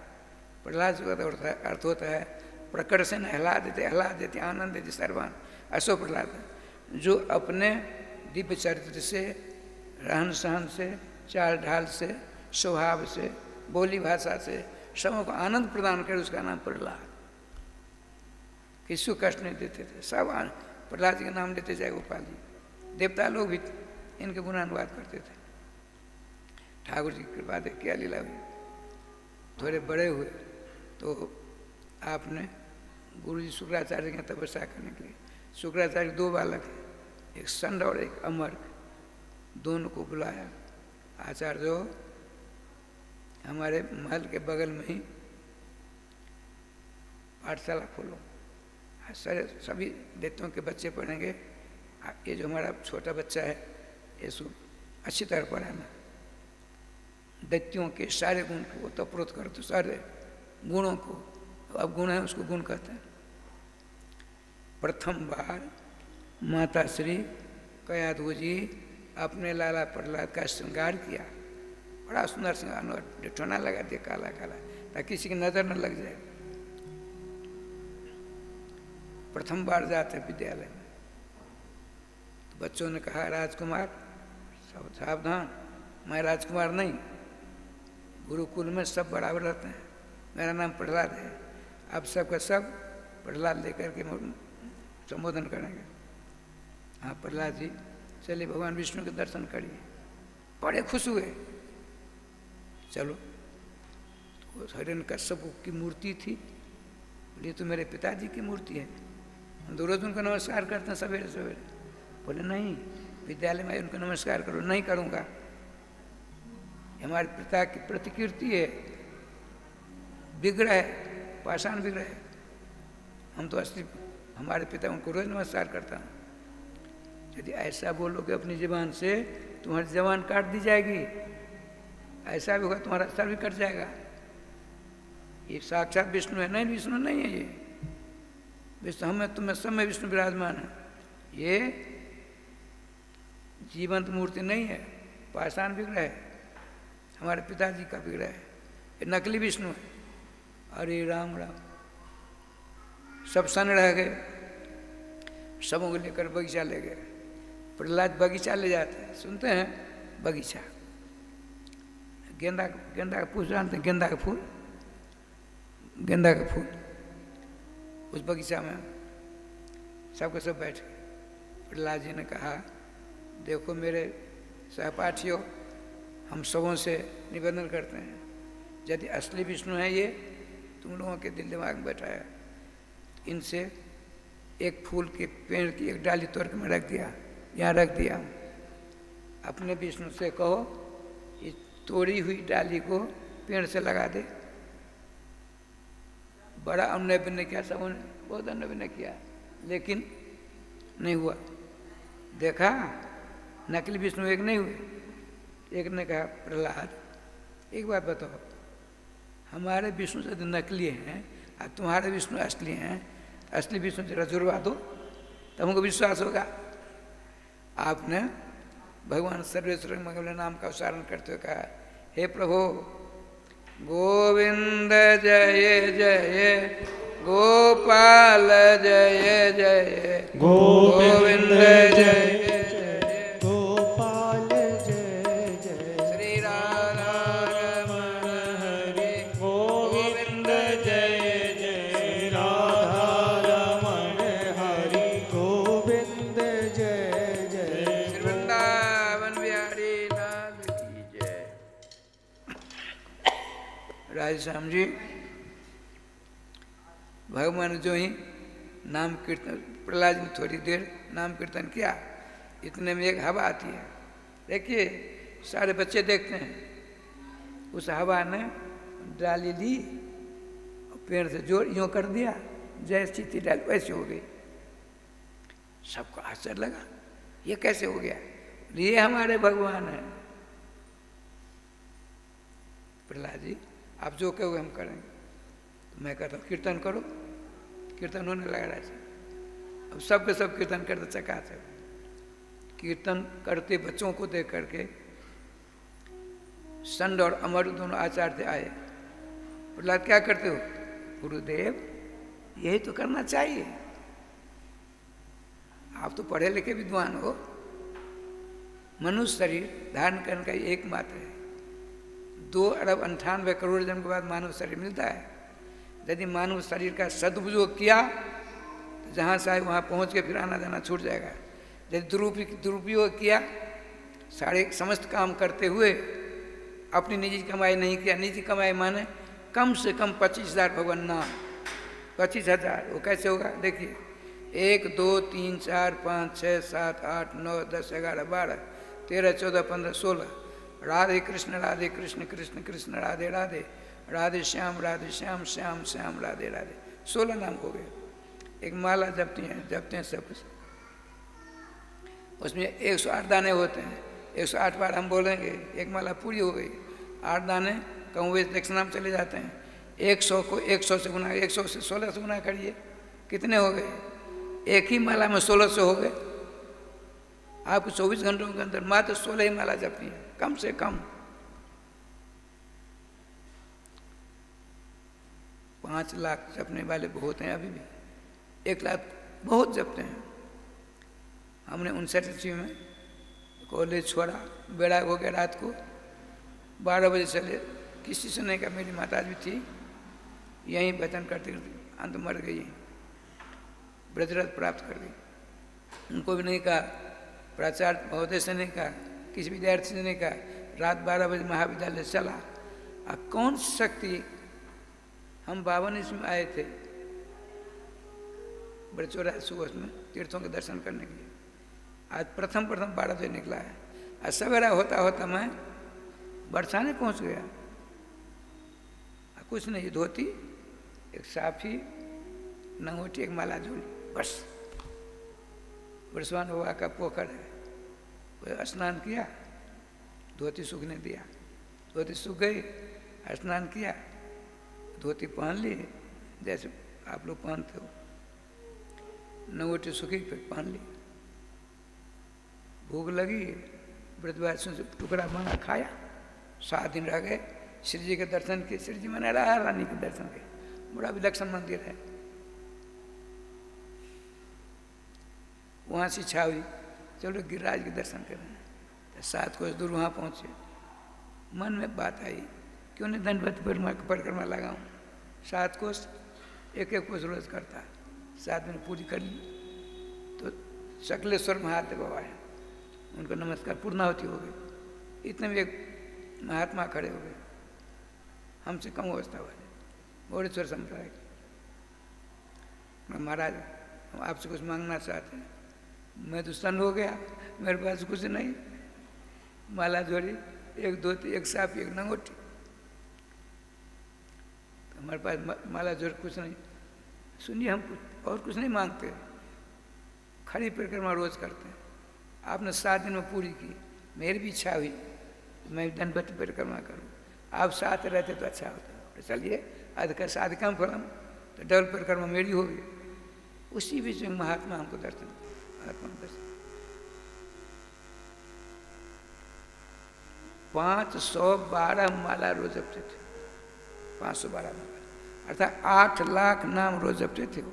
प्रहलाद का अर्थ होता है प्रकट से आह्लाद देते आनंद देते सर्वान, असो प्रहलाद, जो अपने दिव्य चरित्र से, रहन सहन से, चाल ढाल से, स्वभाव से, बोली भाषा से सबों को आनंद प्रदान करे, उसका नाम प्रहलाद। किसी को कष्ट नहीं देते थे, सब प्रहलाद जी का नाम लेते जाए गोपाल जी। देवता लोग भी इनके गुणानुवाद करते थे। ठाकुर जी की कृपा देख क्या लीला हुई। थोड़े बड़े हुए तो आपने गुरु जी शुक्राचार्य के तपस्या करने के लिए, शुक्राचार्य 2 बालक हैं, एक संड और एक अमर, दोनों को बुलाया। आचार्य जो हमारे महल के बगल में ही पाठशाला खोलो, सारे सभी दैत्यों के बच्चे पढ़ेंगे। ये जो हमारा छोटा बच्चा है इसको अच्छी तरह पढ़ाना। दैत्यों के सारे गुण को तप्रोत कर दो, सारे गुणों को। अब गुण है उसको गुण कहते हैं। प्रथम बार माता श्री कयाधु जी अपने लाला प्रहलाद का श्रृंगार किया। बड़ा सुंदर श्रृंगार, डिठोना लगा दिया काला काला, ताकि किसी की नजर न लग जाए। प्रथम बार जाते विद्यालय में तो बच्चों ने कहा राजकुमार सावधान, मैं राजकुमार नहीं, गुरुकुल में सब बराबर रहते हैं, मेरा नाम प्रहलाद है। आप सबका सब प्रहलाद लेकर के संबोधन करेंगे। हाँ प्रहलाद जी चलिए भगवान विष्णु के दर्शन करिए। बड़े खुश हुए। चलो तो हिरण्यकश्यप की मूर्ति थी, बोले तो मेरे पिताजी की मूर्ति है, हम तो रोज उनको नमस्कार करते हैं सवेरे सवेरे। बोले नहीं, विद्यालय में उनको नमस्कार करो। नहीं करूँगा, हमारे पिता की प्रतिकृति है, विग्रह है, पाषाण विग्रह है, हम तो असली हमारे पिता उनको रोज नमस्कार करता हूँ। यदि ऐसा बोलोगे अपनी ज़बान से तुम्हारी ज़बान काट दी जाएगी, ऐसा भी होगा तुम्हारा सर भी कट जाएगा। ये साक्षात विष्णु है। नहीं विष्णु नहीं है, ये विष्णु हमें तुम्हें सब में विष्णु विराजमान है। ये जीवंत मूर्ति नहीं है, पाषाण विग्रह है, हमारे पिताजी का विग्रह है, ये नकली विष्णु है। अरे राम राम, सब सन रह गए, सबों को लेकर बगीचा ले गए। प्रहलाद बगीचा ले जाते हैं, सुनते हैं बगीचा, गेंदा का फूल जानते हैं, गेंदा का फूल, गेंदा का फूल, उस बगीचा में सबके सब बैठ गए। प्रहलाद जी ने कहा देखो मेरे सहपाठियों, हम सबों से निवेदन करते हैं, यदि असली विष्णु है ये तुम लोगों के दिल दिमाग में बैठा है, इनसे एक फूल के पेड़ की एक डाली तोड़ के मैं रख दिया, यहाँ रख दिया। अपने विष्णु से कहो इस तोड़ी हुई डाली को पेड़ से लगा दे। बड़ा अनुनय विनय किया, सबों ने बहुत अनुनय विनय किया, लेकिन नहीं हुआ। देखा नकली विष्णु एक नहीं हुए। एक ने कहा प्रहलाद एक बात बताओ, हमारे विष्णु से नकली हैं और तुम्हारे विष्णु असली हैं, असली विष्णु जरा जुड़वा दो तब हमको विश्वास होगा। आपने भगवान सर्वेश्वर मंगल नाम का उच्चारण करते हुए कहा, हे प्रभु गोविंद जय जय गोपाल जय जय गोविंद जय जय गोपाल जय जय श्री राधा रमण हरि गोविंद जय जय राधा रमण हरि गोविंद जय जय श्री वृंदावन बिहारी लाल की जय। राधे श्याम जी, भगवान जो ही नाम कीर्तन, प्रहलाद ने थोड़ी देर नाम कीर्तन किया, इतने में एक हवा आती है। देखिए सारे बच्चे देखते हैं, उस हवा ने डाली ली और पेड़ से जोड़ यूँ कर दिया, जैसी थी डाल वैसे हो गई। सबको आश्चर्य लगा, ये कैसे हो गया? ये हमारे भगवान हैं। प्रहलाद जी आप जो कहोगे हम करेंगे। तो मैं कहता हूँ कीर्तन करो, कीर्तन होने लगा रहा है। अब सब के सब कीर्तन करते चकाचक, कीर्तन करते बच्चों को देख करके संड और अमर दोनों आचार्य आए। प्रहलाद क्या करते हो? गुरुदेव यही तो करना चाहिए, आप तो पढ़े लिखे विद्वान हो। मनुष्य शरीर धारण करने का एकमात्र है। 2,98 करोड़ जन्म के बाद मानव शरीर मिलता है। यदि मानव शरीर का सदुपयोग किया तो जहाँ से आए वहाँ पहुँच के फिर आना जाना छूट जाएगा। यदि दुरुपयोग किया, सारे समस्त काम करते हुए अपनी निजी कमाई नहीं किया, निजी कमाई माने कम से कम 25,000 भगवान नाम, 25,000। वो कैसे होगा? देखिए 1 2 3 4 5 6 7 8 9 10 11 12 13 14 15 16 राधे कृष्ण कृष्ण कृष्ण राधे राधे, राधे श्याम श्याम श्याम राधे राधे। 16 नाम हो गए। एक माला जपते हैं सब कुछ। उसमें 108 दाने होते हैं। 108 बार हम बोलेंगे, एक माला पूरी हो गई। 8 दाने कहूँ वे दक्षिणाम चले जाते हैं। 100 को 100 से गुना, 100 से 16 से गुना करिए, कितने हो गए? एक ही माला में 1600 हो गए। आपको 24 घंटों के अंदर मात्र 16 ही माला जपनी है, कम से कम। 5 लाख जपने वाले बहुत हैं अभी भी, 1 लाख बहुत जपते हैं। हमने 59 में कॉलेज छोड़ा, बेड़ा हो गया, रात को 12 बजे चले। किसी से नहीं कहा, मेरी माता भी थी यहीं वचन करते करते अंत मर गई, ब्रजरथ प्राप्त कर गई। उनको भी नहीं कहा, प्राचार्य महोदय से नहीं कहा, किसी विद्यार्थी से नहीं कहा। रात 12 बजे महाविद्यालय चला। अब कौन शक्ति, हम 52 में आए थे ब्रजचौरा सुबह में तीर्थों के दर्शन करने के लिए। आज प्रथम 12 बजे निकला है। आज सवेरा होता होता मैं बरसाने पहुंच गया। कुछ नहीं, धोती, एक साफी, नंगोटी, एक माला झोली, बस। बरसवान बाबा का पोखर है, वो स्नान किया, धोती सूखने दिया, धोती सूख गई, स्नान किया, धोती पहन ली जैसे आप लोग पहनते हो, नंगोटी सूखी फिर पहन ली। भूख लगी, ब्रजवासियों से टुकड़ा मांगा, खाया। 7 दिन रह गए। श्री जी के दर्शन किए। श्री जी मैंने राधा रानी के दर्शन किए। बड़ा विलक्षण मंदिर है। वहाँ से इच्छा हुई चलो गिरिराज के दर्शन करें। तो 7 कोस दूर वहाँ पहुँचे। मन में बात आई, क्यों नहीं दंडवत परिक्रमा लगाऊँ। 7 कोस, एक कोस रोज करता। 7 दिन पूरी कर ली तो सकलेश्वर महादेव बाबा है, उनको नमस्कार, पूर्णाहुति हो गई। इतने में एक महात्मा खड़े हो गए, हमसे कम अवस्था वाले, गौड़ेश्वर संप्रदाय के। महाराज हम आपसे कुछ मांगना चाहते हैं। मैं तो स्तन हो गया, मेरे पास कुछ नहीं। माला जोड़ी, एक धोती, एक साफी, एक नंगोटी, तो हमारे पास माला जोड़ कुछ नहीं। सुनिए, हम कुछ और कुछ नहीं मांगते, खड़ी परिक्रमा रोज करते हैं। आपने 7 दिन में पूरी की, मेरी भी इच्छा हुई मैं दंडवत परिक्रमा करूं। आप साथ रहते तो अच्छा होता। चलिए अधिक साधिकम फलम, तो डबल परिक्रमा मेरी होगी। उसी बीच में महात्मा हमको दर्शन, महात्मा दर्शन 512 माला रोज जपते थे, 512 माला, अर्थात 8 लाख नाम रोज जपते थे वो।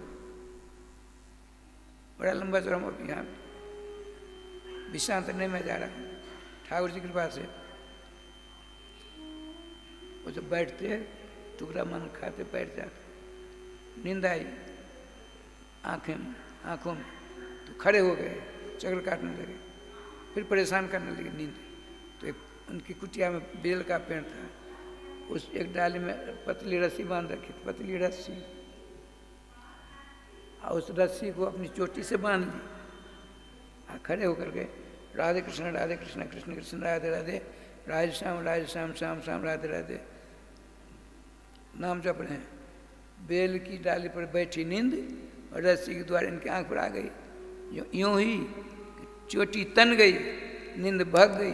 बड़ा लंबा चौड़ा मोड़ यहाँ विश्रांत नहीं मैं जा रहा हूँ, ठाकुर जी की कृपा से वो जब बैठते टुकड़ा मन खाते बैठ जाते, नींद आई आंखों में, तो खड़े हो गए, चक्कर काटने लगे, फिर परेशान करने लगे नींद। तो एक उनकी कुटिया में बेल का पेड़ था, उस एक डाली में पतली रस्सी बांध रखी थी, पतली रस्सी, और उस रस्सी को अपनी चोटी से बांध ली, और खड़े होकर के राधे कृष्ण कृष्ण कृष्ण राधे राधे, राधे श्याम श्याम श्याम राधे राधे नाम जप रहे हैं। बेल की डाली पर बैठी नींद और रस्सी के द्वारा इनकी आंख पर आ गई, यूं ही चोटी तन गई, नींद भग गई,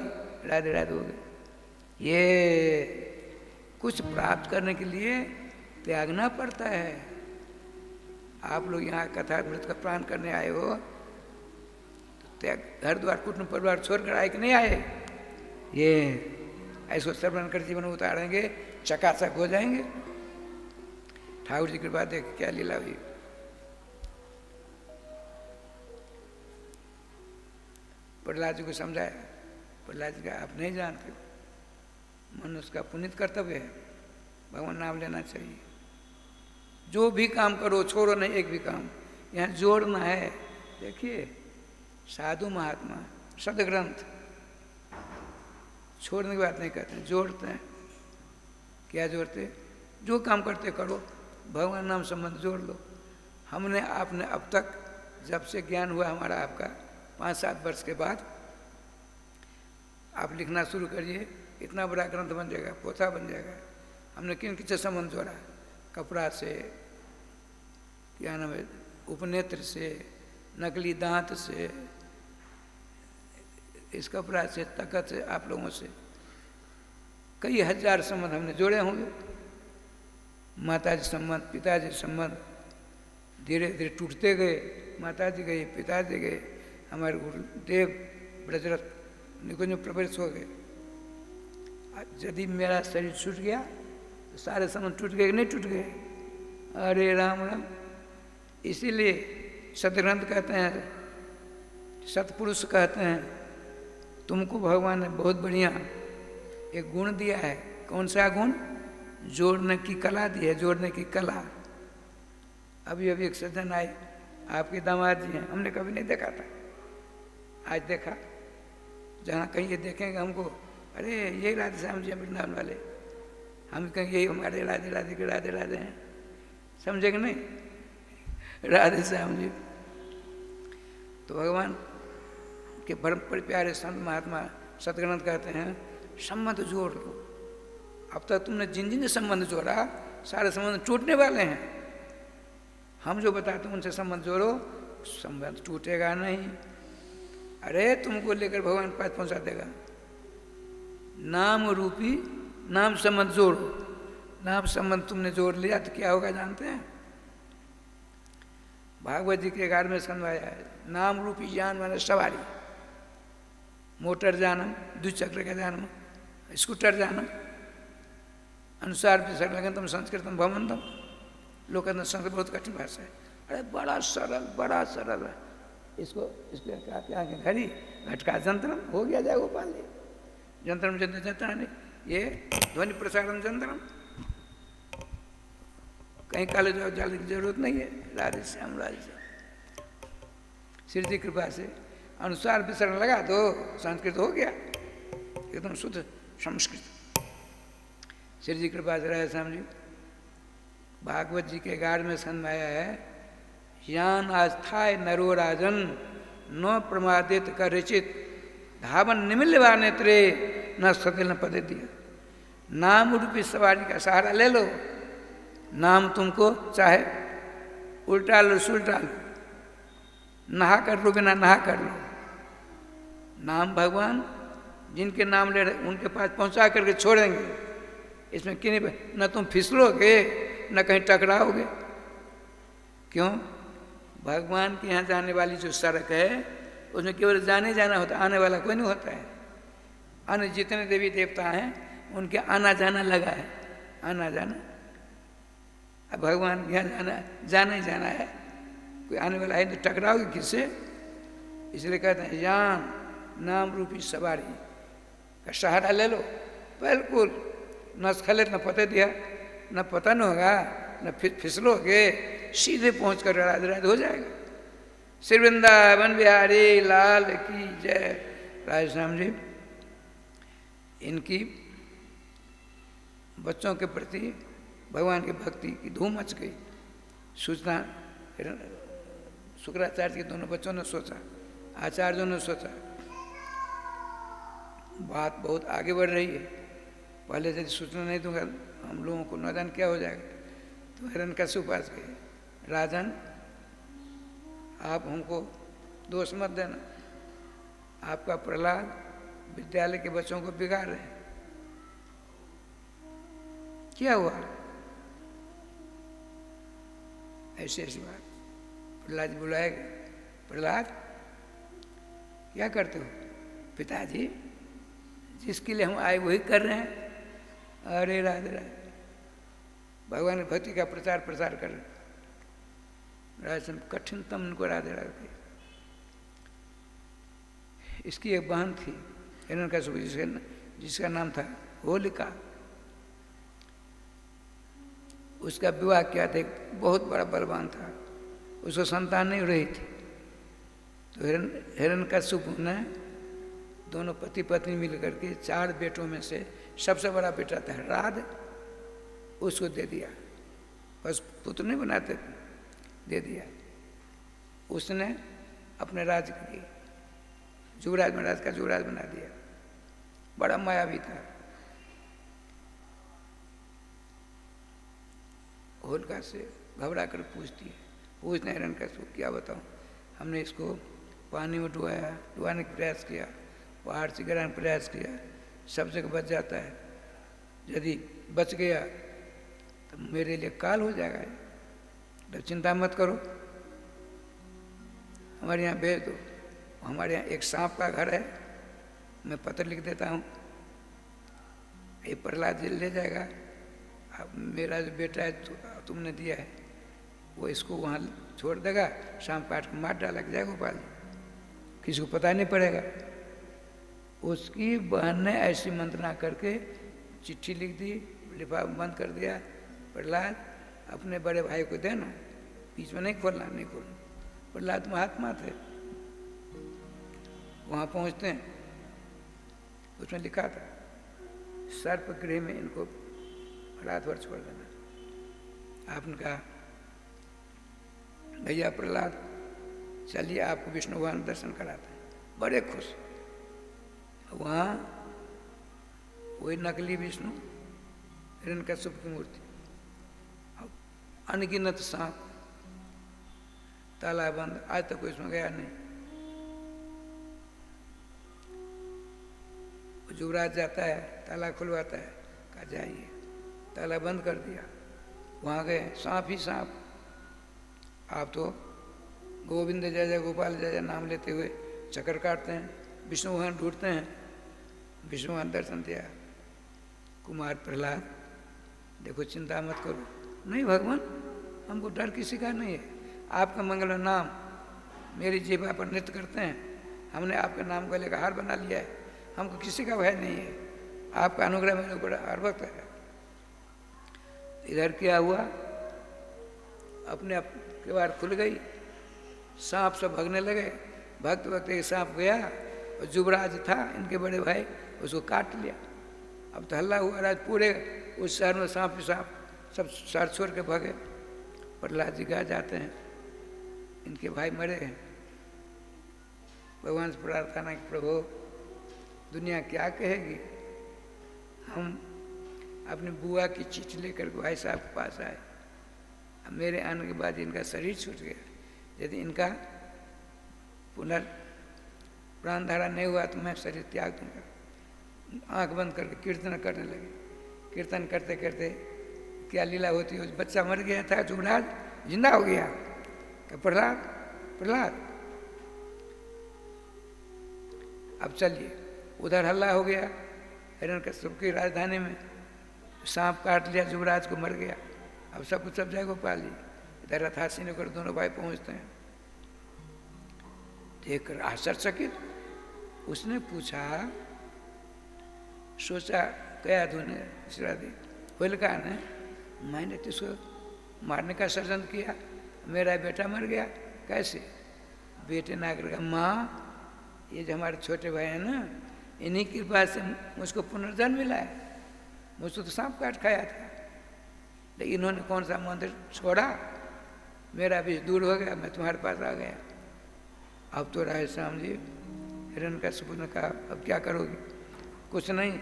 राधे राधे हो गई। ये कुछ प्राप्त करने के लिए त्यागना पड़ता है। आप लोग यहाँ कथा अमृत का प्राण करने आए हो, तो त्याग, घर द्वार कुटुंब परिवार छोड़कर आए कि नहीं आए? ये ऐसो श्रवण कर जीवन उतारेंगे, चकाचक हो जाएंगे। ठाकुर जी की कृपा देख क्या लीला हुई। प्रहलाद जी को समझाया, प्रहलाद जी का आप नहीं जानते हो, मनुष्य का पुनित कर्तव्य है, भगवान नाम लेना चाहिए। जो भी काम करो छोड़ो नहीं एक भी काम, यहाँ जोड़ना है। देखिए साधु महात्मा सदग्रंथ छोड़ने की बात नहीं करते हैं, जोड़ते हैं। क्या जोड़ते? जो काम करते करो, भगवान नाम संबंध जोड़ लो। हमने आपने अब तक जब से ज्ञान हुआ हमारा आपका 5-7 वर्ष के बाद, आप लिखना शुरू करिए, इतना बड़ा ग्रंथ बन जाएगा, पोथा बन जाएगा। हमने किन किससे संबंध जोड़ा? कपड़ा से, क्या नाम है, उपनेत्र से, नकली दांत से, इस कपड़ा से, तखत से, आप लोगों से कई हजार संबंध हमने जोड़े होंगे। माताजी संबंध, पिताजी संबंध धीरे धीरे टूटते गए। माताजी गई, पिताजी गए, हमारे गुरुदेव ब्रजरथ निकुंज में प्रवेश हो गए। यदि मेरा शरीर छूट गया तो सारे संबंध टूट गए कि नहीं टूट गए? अरे राम राम। इसीलिए सदग्रंथ कहते हैं, सतपुरुष कहते हैं, तुमको भगवान ने बहुत बढ़िया एक गुण दिया है। कौन सा गुण? जोड़ने की कला दी है, जोड़ने की कला। अभी अभी एक सज्जन आए, आपके दामाद जी हैं, हमने कभी नहीं देखा था, आज देखा। जहाँ कहीं ये देखेंगे हमको, अरे यही राधे श्याम जी वृंदावन वाले, हम कहेंगे यही हमारे राधे राधे के राधे राधे हैं। समझे कि नहीं? राधे श्याम जी तो भगवान के परम प्यारे संत महात्मा सतग्रंथ कहते हैं, संबंध जोड़ लो। अब तक तुमने जिन जिन संबंध जोड़ा, सारे संबंध टूटने वाले हैं। हम जो बताते हैं उनसे संबंध जोड़ो, संबंध टूटेगा नहीं। अरे तुमको लेकर भगवान पास पहुंचा देगा। नाम रूपी नाम संबंध जोड़ो। नाम संबंध तुमने जोड़ लिया तो क्या होगा जानते हैं? भागवत जी के 11वें स्कंद में आया है, नाम रूपी जान माने सवारी। मोटर जानम, द्विचक्र का जानम, स्कूटर जानम, अनुसार विसर्ग लगनतम संस्कृतम भवंतम। लोग कहते हैं संस्कृत बहुत कठिन भाषा है। अरे बड़ा सरल है। इसको क्या घड़ी घटका जंत्रम हो गया जाए गोपाल जी। जंत्रम जंत्र नहीं, ये ध्वनि प्रसारण जंत्रम, कहीं काले जाने की जरूरत नहीं है। राधे श्याम राधे श्याम। श्री जी कृपा से अनुसार विसर्ग लगा दो, संस्कृत हो गया एकदम शुद्ध संस्कृत। श्री जी कृपा से राधे श्याम जी। भागवत जी के 11वें स्कंद में आया है, यान आस्थाय नरो राजन न प्रमादित कर रचित धावन निमिल्वा नेत्रे न सतिल न पदे दिया। नाम रूपी सवारी का सहारा ले लो। नाम तुमको चाहे उल्टा लो सुलटा लो, नहा कर लो बिना नहा कर लो। नाम भगवान जिनके नाम ले रहे उनके पास पहुंचा करके छोड़ेंगे। इसमें किन्हीं पे न तुम फिसलोगे न कहीं टकराओगे। क्यों? भगवान के यहाँ जाने वाली जो सड़क है उसमें केवल जाने जाना होता है, आने वाला कोई नहीं होता है। अन्य जितने देवी देवता हैं उनके आना जाना लगा है, आना जाना। अब भगवान के यहाँ जाना ही जाना है, कोई आने वाला है तो टकराओगे किससे? इसलिए कहते हैं यान नाम रूपी सवारी का सहारा ले लो, बिल्कुल न स्खलित न पते दिया न पतन होगा न फिसलोगे, सीधे पहुँच कर राध राध हो जाएगा। श्री वृंदावन बिहारी लाल की जय। राधेश्याम जी इनकी बच्चों के प्रति भगवान की भक्ति की धूम मच गई। सूचना शुक्राचार्य के दोनों बच्चों ने सोचा, आचार्यों ने सोचा, बात बहुत आगे बढ़ रही है। पहले यदि सूचना नहीं दूंगा हम लोगों को न जान क्या हो जाएगा। तो हिरण्यकश्यप पास गए, राजन आप हमको दोष मत देना, आपका प्रहलाद विद्यालय के बच्चों को बिगाड़ रहे हैं। क्या हुआ? ऐसी ऐसी बात। प्रहलाद जी बुलाए गए, प्रहलाद क्या करते हो? पिताजी जिसके लिए हम आए वही कर रहे हैं। अरे राधे राधे, भगवान की भक्ति का प्रचार प्रसार कर रहे। राजन कठिनतम उनको राधे राधे। इसकी एक बहन थी हिरण्यकश्यप जिसका नाम था होलिका। उसका विवाह किया था, एक बहुत बड़ा बलवान था, उसको संतान नहीं हो रही थी। तो हिरण्यकश्यप ने दोनों पति पत्नी मिल करके 4 बेटों में से सबसे बड़ा बेटा था राध, उसको दे दिया। बस पुत्र नहीं बनाते थे, दे दिया। उसने अपने राज्य की युवराज महाराज का युवराज बना दिया। बड़ा मायावी था। होलिका से घबरा कर पूछते हिरण्यकश्यप क्या बताऊं, हमने इसको पानी में डुबाने का प्रयास किया, पहाड़ से गिराने का प्रयास किया, सब जगह बच जाता है। यदि बच गया तो मेरे लिए काल हो जाएगा। तो चिंता मत करो, हमारे यहाँ भेज दो। हमारे यहाँ एक सांप का घर है, मैं पत्र लिख देता हूँ, ये प्रहलाद जी ले जाएगा। अब मेरा जो बेटा है तुमने दिया है, वो इसको वहाँ छोड़ देगा, शाम काट को मार डाला के जाएगा गोपाल जी, किसी को पता नहीं पड़ेगा। उसकी बहन ने ऐसी मंत्रणा करके चिट्ठी लिख दी, लिफाफा बंद कर दिया। प्रहलाद अपने बड़े भाई को देना, बीच में नहीं खोलना। प्रहलाद महात्मा थे। वहाँ पहुँचते हैं, उसमें लिखा था सर्प गृह में इनको रात भर छोड़ देना। आपने कहा भैया प्रहलाद चलिए आपको विष्णु भगवान दर्शन कराते हैं। बड़े खुश। वहाँ वही नकली विष्णु हिरण्यकश्यप की मूर्ति, अनगिनत सांप, ताला बंद, आज तक कोई इसमें गया नहीं। युवराज जाता है, ताला खुलवाता है, कहा जाइए, ताला बंद कर दिया। वहाँ गए, सांप ही सांप। आप तो गोविंद जय जय गोपाल जय जय नाम लेते हुए चक्कर काटते हैं, विष्णु भगवान ढूंढते हैं। विष्णु भगवान दर्शन दिया। कुमार प्रहलाद देखो चिंता मत करो। नहीं भगवान, हमको डर किसी का नहीं है। आपका मंगल नाम मेरी जीवा पर नृत्य करते हैं, हमने आपके नाम गले का हार बना लिया है, हमको किसी का भय नहीं है। आपका अनुग्रह मेरे ऊपर हर वक्त है। इधर क्या हुआ, अपने आप किवाड़ खुल गई, सांप सब भागने लगे। भक्त भक्त एक सांप गया और युवराज था इनके बड़े भाई, उसको काट लिया। अब तो हल्ला हुआ, राज पूरे उस शहर में सांप ही सांप, सब शहर छोड़ के भागे। प्रहलाद जी कहा जाते हैं इनके भाई मरे हैं। भगवान से प्रार्थना कि प्रभु दुनिया क्या कहेगी। हम अपनी बुआ की चिट्ठी लेकर भाई साहब के पास आए। अब मेरे आने के बाद इनका शरीर छूट गया। यदि इनका पुनर्प्राण धारा नहीं हुआ तो मैं शरीर त्याग दूंगा। आंख बंद करके कीर्तन करने लगे। कीर्तन करते करते क्या लीला होती है। बच्चा मर गया था, जुगराज जिंदा हो गया। प्रहलाद प्रहलाद अब चलिए, उधर हल्ला हो गया हिरण्यकश्यप की राजधानी में, सांप काट लिया, जुगराज को मर गया। अब सब कुछ सब जय गोपाल जी। इधर रथासी होकर दोनों भाई पहुंचते हैं, देखकर आश्चर्यचकित। उसने पूछा, सोचा क्या तूने दी होलिका ने, मैंने तुझको मारने का षड्यंत्र किया, मेरा बेटा मर गया। कैसे? बेटे ना कर, माँ ये जो हमारे छोटे भाई हैं ना, इन्हीं की कृपा से मुझको पुनर्जन्म मिला है। मुझको तो सांप काट खाया था, लेकिन इन्होंने कौन सा मंदिर छोड़ा, मेरा भी दूर हो गया, मैं तुम्हारे पास आ गया। अब तो राय श्याम जी हिरण्यकश्यप ने कहा, अब क्या करोगे? कुछ नहीं,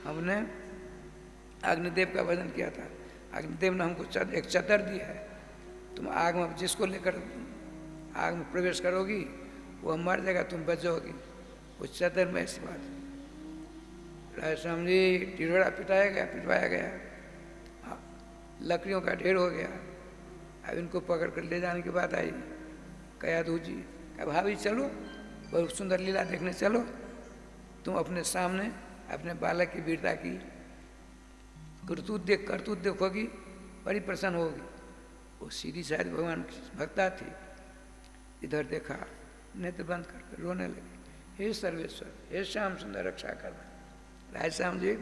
हमने अग्निदेव का भजन किया था, अग्निदेव ने हमको एक चदर दिया है, तुम आग में जिसको लेकर आग में प्रवेश करोगी वो मर जाएगा, तुम बच जाओगी। उस चदर में ऐसी बात। राय श्याम जी टिरोड़ा पिटवाया गया, लकड़ियों का ढेर हो गया। अब इनको पकड़ कर ले जाने की बात आई। कयाधु जी कहा, भाभी चलो, बहुत सुंदर लीला देखने चलो। तुम अपने सामने अपने बालक की वीरता की करतूत देखोगी, बड़ी प्रसन्न होगी। वो सीधी शायद भगवान की भक्ता थी। इधर देखा, नेत्र बंद करके रोने लगे, हे सर्वेश्वर, हे श्याम सुंदर रक्षा करना। राय श्याम जी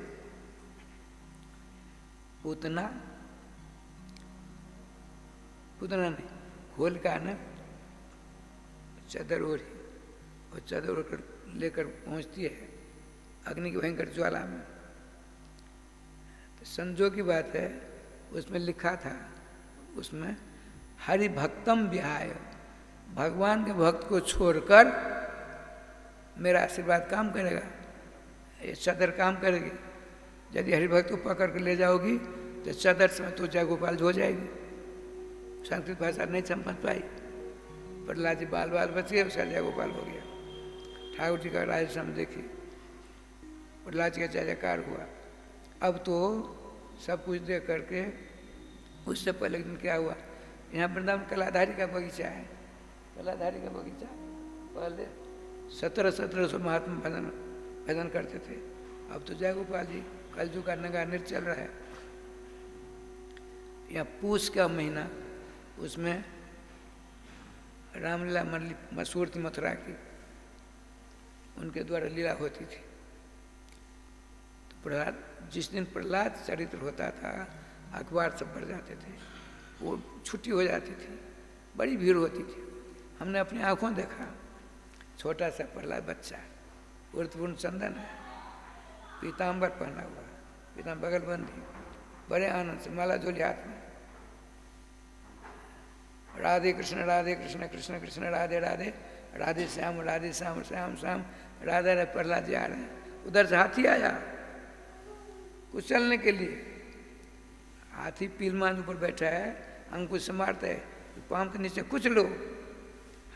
पूतना नहीं, होलिका ने चादर ओढ़ी और चादर ओढ़कर लेकर पहुंचती है अग्नि की भयंकर ज्वाला में। तो संजोग की बात है, उसमें लिखा था, उसमें हरि भक्तम विहाय, भगवान के भक्त को छोड़कर मेरा आशीर्वाद काम करेगा, ये चादर काम करेगी। यदि हरिभक्त को पकड़ कर ले जाओगी तो चादर समय तो जय गोपाल हो जाएगी। संस्कृत भाषा नहीं समझ पाई, प्रहलाद जी बाल बच गए, उसका जय गोपाल हो गया। ठाकुर जी का राज सम देखी, प्रहलाद जी का जय जयकार हुआ। अब तो सब कुछ देख करके, उससे पहले दिन क्या हुआ, यहाँ वृंदावन कलाधारी का बगीचा है, कलाधारी का बगीचा। पहले 1700 महात्मा भजन करते थे, अब तो जय गोपाल जी कलयुग का नगा नृत्य चल रहा है। यहाँ पूस का महीना, उसमें रामलीला मंडली मशहूर थी मथुरा की, उनके द्वारा लीला होती थी। तो प्रहलाद, जिस दिन प्रहलाद चरित्र होता था, अखबार सब बढ़ जाते थे, वो छुट्टी हो जाती थी, बड़ी भीड़ होती थी। हमने अपनी आंखों देखा, छोटा सा प्रहलाद बच्चा, उर्तपूर्ण चंदन है, पीताम्बर पहना हुआ, पीताम्बर बगलबंदी, बड़े आनंद से माला झोली हाथ में, राधे कृष्ण कृष्ण कृष्ण राधे राधे, राधे श्याम श्याम श्याम राधा रे। प्रहलाद जी आ रहे हैं, उधर से हाथी आया कुछ चलने के लिए। हाथी पीलमान ऊपर बैठा है, अंकुश से मारता है, पाम के नीचे कुछ लो।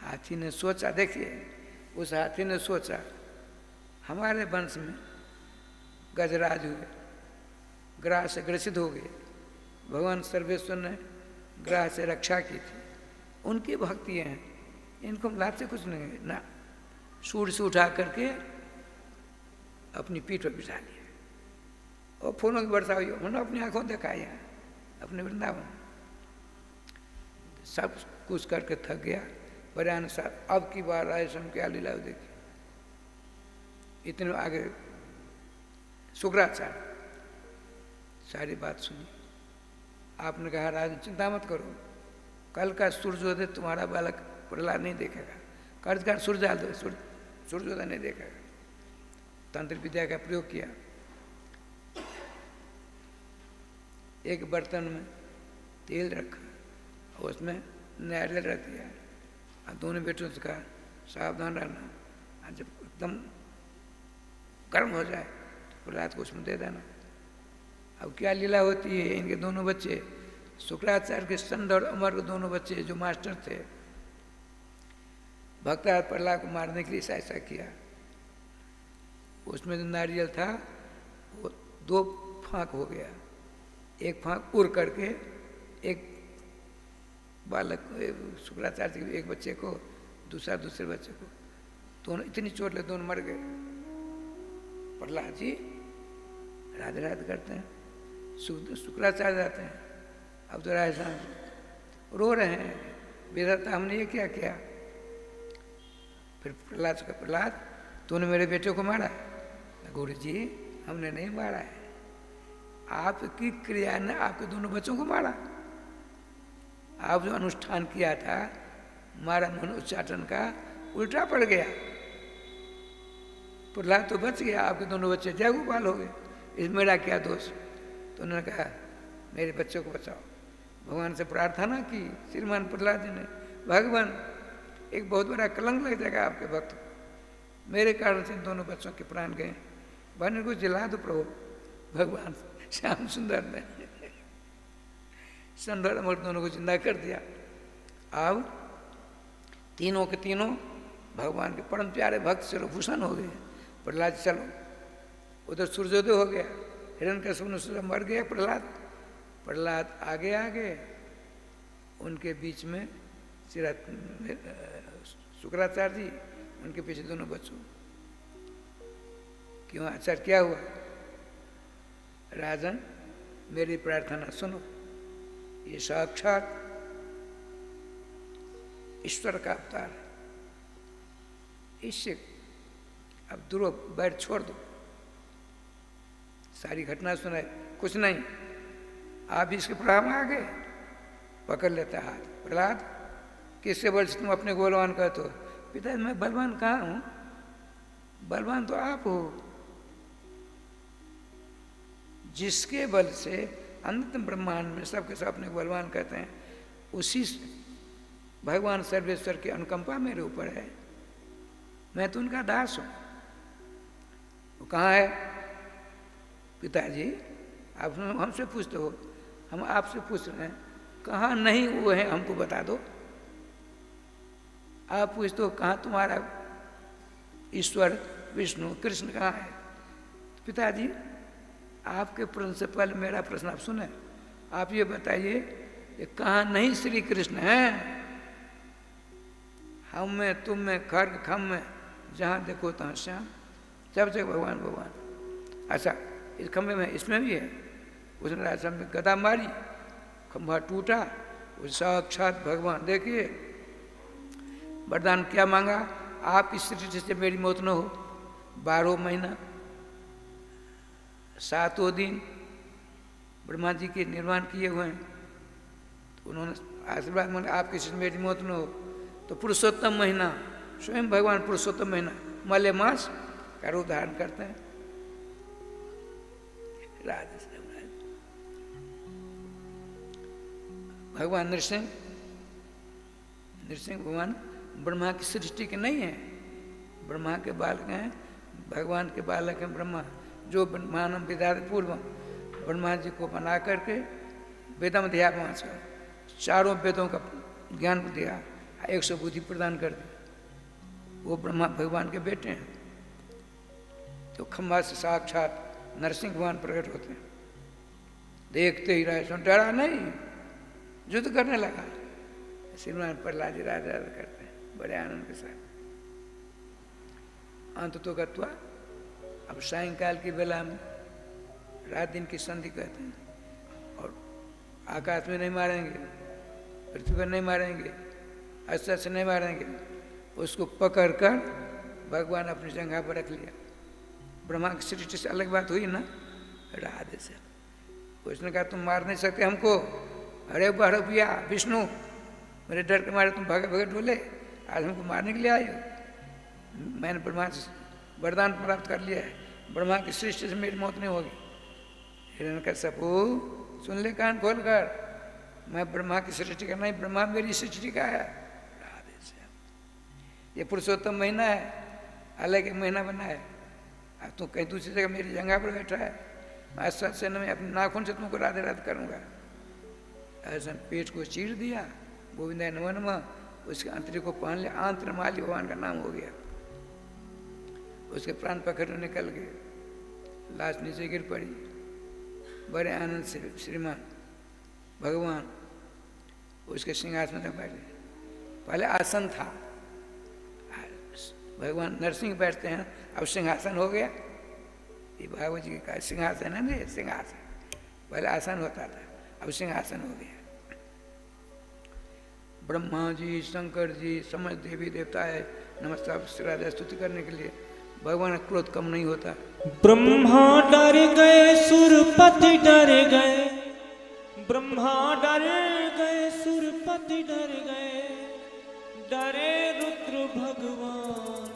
हाथी ने सोचा, देखिए उस हाथी ने सोचा, हमारे वंश में गजराज हुए, ग्राह से ग्रसित हो गए, भगवान सर्वेश्वर ने ग्राह से रक्षा की थी, उनकी भक्ति हैं, इनको लाभ से कुछ नहीं है ना। सूर से उठा करके अपनी पीठ पर बिठा लिया और फूलों की वर्षा हुई। उन्होंने अपनी आंखों देखा यहाँ अपने वृंदावन, सब कुछ करके थक गया बड़े अनुसार। अब की बार आए समय क्या लीला देखी, इतने आगे शुक्राचार्य सारी बात सुनी। आपने कहा, राज चिंता मत करो, कल का सूर्योदय तुम्हारा बालक प्रहलाद नहीं देखेगा, कर्ज का सूर्योदय नहीं देखेगा। तंत्र विद्या का प्रयोग किया, एक बर्तन में तेल रखा और उसमें नारियल रख दिया और दोनों बेटों से कहा, सावधान रहना, और जब एकदम गर्म हो जाए तो प्रहलाद को उसमें दे देना। अब क्या लीला होती है, इनके दोनों बच्चे, शुक्राचार्य के संद और अमर के दोनों बच्चे जो मास्टर थे, भक्तराज प्रहलाद को मारने के लिए ऐसा किया। उसमें जो नारियल था वो 2 फांक हो गया, एक फांक उड़ करके एक बालक शुक्राचार्य के एक बच्चे को, दूसरा दूसरे बच्चे को, दोनों इतनी चोट लगे, दोनों मर गए। प्रहलाद जी राधे राधे करते हैं, शुक्राचार्य जाते हैं, अब तो राय साहब रो रहे हैं, विधाता हमने ये क्या किया। फिर प्रहलाद तूने मेरे बेटे को मारा? गुरु जी हमने नहीं मारा है, आपकी क्रिया ने आपके दोनों बच्चों को मारा। आप जो अनुष्ठान किया था मारा मन उच्चाटन का, उल्टा पड़ गया। प्रहलाद तो बच गया, आपके दोनों बच्चे जय गोपाल हो गए, इस मेरा क्या दोष। तो उन्होंने कहा मेरे बच्चों को बचाओ। भगवान से प्रार्थना की श्रीमान प्रहलाद जी ने, भगवान एक बहुत बड़ा कलंक लग जाएगा आपके भक्त को, मेरे कारण से दोनों बच्चों के प्राण गए, बने को जिला दो प्रभु। भगवान श्याम सुंदर ने सुंदर अमर दोनों को जिंदा कर दिया। अब तीनों के तीनों भगवान के परम प्यारे भक्त सिरोभूषण हो गए। प्रहलाद चलो, उधर सूर्योदय हो गया, हिरण्यकश्यप मर गया, प्रहलाद आगे आगे, उनके बीच में शुक्राचार्य जी, उनके पीछे दोनों बच्चों। क्यों आचार्य क्या हुआ? राजन मेरी प्रार्थना सुनो, ये साक्षात ईश्वर का अवतार है, इससे अब दूर बैठ छोड़ दो, सारी घटना सुनाए, कुछ नहीं, आप इसके प्रणाम आ गए, पकड़ लेता हाथ। प्रहलाद किससे बल से तुम अपने को बलवान कहते हो? पिता मैं बलवान कहाँ हूँ, बलवान तो आप हो, जिसके बल से अनंत ब्रह्मांड में सबके सब अपने को बलवान कहते हैं, उसी भगवान सर्वेश्वर की अनुकंपा मेरे ऊपर है, मैं तो उनका दास हूँ। वो कहाँ है? पिताजी आप हमसे पूछते हो, हम आपसे पूछ रहे हैं, कहाँ नहीं वो है हमको बता दो। आप पूछते हो कहाँ तुम्हारा ईश्वर विष्णु कृष्ण कहाँ है? पिताजी आपके प्रश्न से पहले मेरा प्रश्न आप सुने, आप ये बताइए कि कहाँ नहीं श्री कृष्ण हैं? हम में तुम में खर्ग खम में जहाँ देखो तहाँ श्याम, सब जगह भगवान भगवान। अच्छा इस खम्भे में इसमें भी है, उसने राजा में गदा मारी, खंभा टूटा, वो साक्षात भगवान। देखिए वरदान क्या मांगा, आप इस सृष्टि से मेरी मौत न हो, 12 महीना 7 दिन ब्रह्मा जी के निर्माण किए हुए हैं, तो उन्होंने आशीर्वाद मांगा आपकी सृष्टि में मेरी मौत न हो। तो पुरुषोत्तम महीना, स्वयं भगवान पुरुषोत्तम महीना मलेमास का रूप धारण करते हैं। भगवान नृसिंह भगवान ब्रह्मा की सृष्टि के नहीं है, ब्रह्मा के बालक हैं, भगवान के बालक हैं ब्रह्मा, जो मानव विद्यादि पूर्व ब्रह्मा जी को बना करके वेदम दिया, 5 चारों वेदों का ज्ञान दिया, 100 बुद्धि प्रदान कर दी, वो ब्रह्मा भगवान के बेटे हैं। तो खम्भा से साक्षात नरसिंह भगवान प्रकट होते हैं। देखते ही राय डरा नहीं, युद्ध करने लगा। श्रीमान प्रहलाद जी राधा राधा करते हैं बड़े आनंद के साथ। अंत तो गत्वा, अब सायंकाल की बेला में रात दिन की संधि कहते हैं, और आकाश में नहीं मारेंगे, पृथ्वी पर नहीं मारेंगे, अस्त्र से नहीं मारेंगे, उसको पकड़ कर भगवान अपनी जगह पर रख लिया। ब्रह्मा की सृष्टि से अलग बात हुई ना, राधे से। उसने कहा तुम मार नहीं सकते हमको, अरे भैया विष्णु मेरे डर के मारे तुम भागे भागे डोले, आज हमको मारने के लिए आए हो। मैंने ब्रह्मा से वरदान प्राप्त कर लिया है, ब्रह्मा की सृष्टि से मेरी मौत नहीं होगी। हिरण्यकश्यप सुन ले कान खोल कर, मैं ब्रह्मा की सृष्टि का नहीं, ब्रह्मा मेरी सृष्टि का है। राधे श्याम। ये पुरुषोत्तम महीना है, अलग एक महीना बना है, अब तू कहीं दूसरी जगह मेरी जगह पर बैठा है, मैं सत्य में अपने नाखून से तुमको राधे राधे करूँगा। ऐसा पेट को चीर दिया, गोविंद नमनमा, उसके अंतरी को पहन लिया, आंत्रमाली भगवान का नाम हो गया। उसके प्राण पकड़ निकल गए, लाश नीचे गिर पड़ी। बड़े आनंद से श्रीमान भगवान उसके सिंहासन में बैठे। पहले आसन था, भगवान नरसिंह बैठते हैं, अब सिंहासन हो गया। ये भागवत जी का सिंहासन है ना, सिंहासन। पहले आसन होता था, अब सिंहासन हो गया। ब्रह्मा जी, शंकर जी, समझ देवी देवता है नमस्कार श्री स्तुति करने के लिए। भगवान का क्रोध कम नहीं होता। ब्रह्मा डर गए, सुरपति डर गए, ब्रह्मा डर गए, सुरपति डर गए, डरे रुद्र भगवान,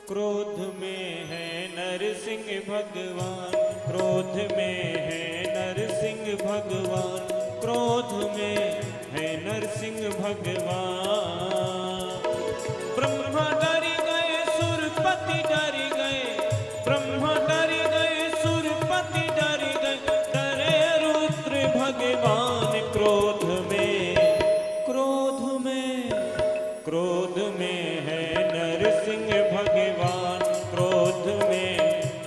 क्रोध में है नरसिंह भगवान, क्रोध में है नरसिंह भगवान, क्रोध में है नरसिंह भगवान। ब्रह्मा डर गए, सुरपति डर गए, ब्रह्मा डर गए, सुरपति डर गए, डरे रुद्र भगवान, क्रोध में, क्रोध में, क्रोध में है नरसिंह भगवान, क्रोध में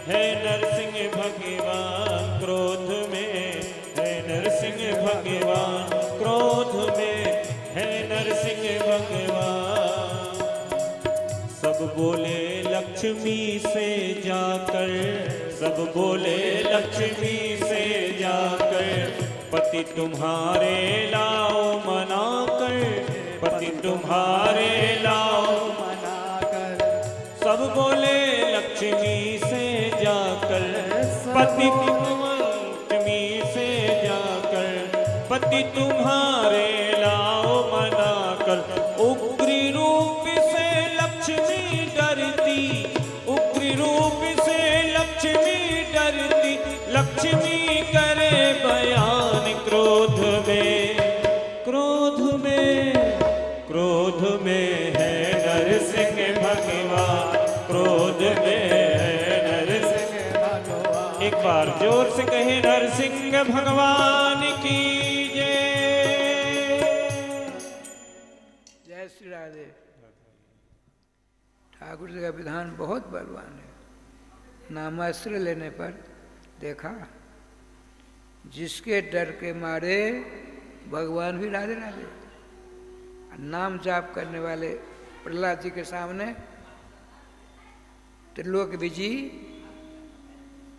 है नरसिंह भगवान, क्रोध में है नरसिंह भगवान, क्रोध में है नरसिंह भगवान। सब बोले लक्ष्मी से जाकर, सब बोले लक्ष्मी से जाकर, पति तुम्हारे लाओ मनाकर, पति तुम्हारे लाओ मनाकर। सब बोले लक्ष्मी से जाकर, पति लक्ष्मी से जाकर, पति तुम्हारे लाओ मनाकर। उग्री रूप से लक्ष्मी डरती, उग्री रूप से लक्ष्मी डरती, लक्ष्मी करे बयान, क्रोध में, क्रोध में, क्रोध में है नरसिंह भगवान, क्रोध में है नरसिंह भगवान। एक बार जोर से कहे नरसिंह भगवान की जय। जय श्री राधे। ठाकुर जी का विधान बहुत बलवान है। नामास्त्र लेने पर देखा, जिसके डर के मारे भगवान भी राधे राधे। नाम जाप करने वाले प्रहलाद जी के सामने त्रिलोक विजयी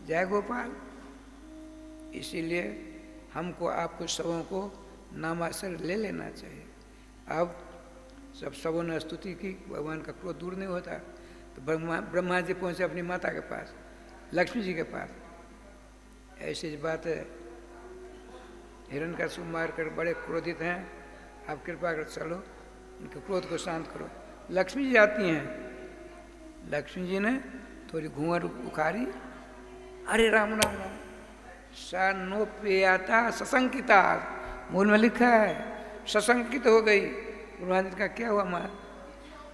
जय गोपाल। इसीलिए हमको आपको सबों को नामास्त्र ले लेना चाहिए। अब सब सबों ने स्तुति की, भगवान का क्रोध दूर नहीं होता। तो ब्रह्मा जी पहुँचे अपनी माता के पास, लक्ष्मी जी के पास। ऐसी बात है, हिरण्यकशिपु मार कर बड़े क्रोधित हैं, आप कृपा कर चलो उनके क्रोध को शांत करो। लक्ष्मी जी आती हैं, लक्ष्मी जी ने थोड़ी घूंघट उखाड़ी, अरे राम राम राम, सानोप्याता सशंकिता, मूल में लिखा है सशंकित हो गई। ब्रह्मा जी का क्या हुआ माँ?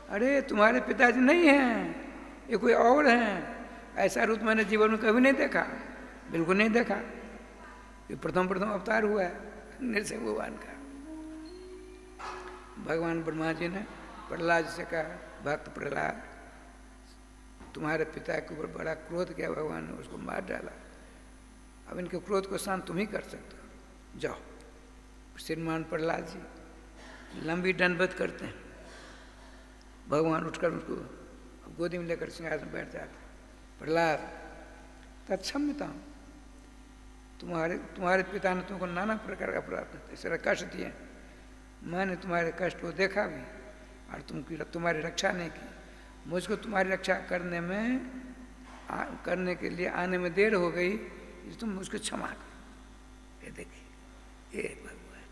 अरे तुम्हारे पिताजी नहीं हैं, ये कोई और हैं। ऐसा रूप मैंने जीवन में कभी नहीं देखा, बिल्कुल नहीं देखा। ये प्रथम अवतार हुआ है नरसिंह भगवान का। भगवान ब्रह्मा जी ने प्रहलाद से कहा, भक्त प्रहलाद, तुम्हारे पिता के ऊपर बड़ा क्रोध किया, भगवान ने उसको मार डाला। अब इनके क्रोध को शांत तुम ही कर सकते हो, जाओ। श्रीमान प्रहलाद जी लंबी दंडवत करते हैं। भगवान उठकर उसको गोदी में लेकर सिंहासन में बैठ जाते। प्रहलाद, तत्क्षम्यता, तुम्हारे पिता ने तुमको नाना प्रकार का अपराध इस तरह कष्ट दिए। मैंने तुम्हारे कष्ट को देखा भी और तुम्हारी रक्षा नहीं की। मुझको तुम्हारी रक्षा करने के लिए आने में देर हो गई, तुम मुझको क्षमा कर। ये देखिए, ये भगवान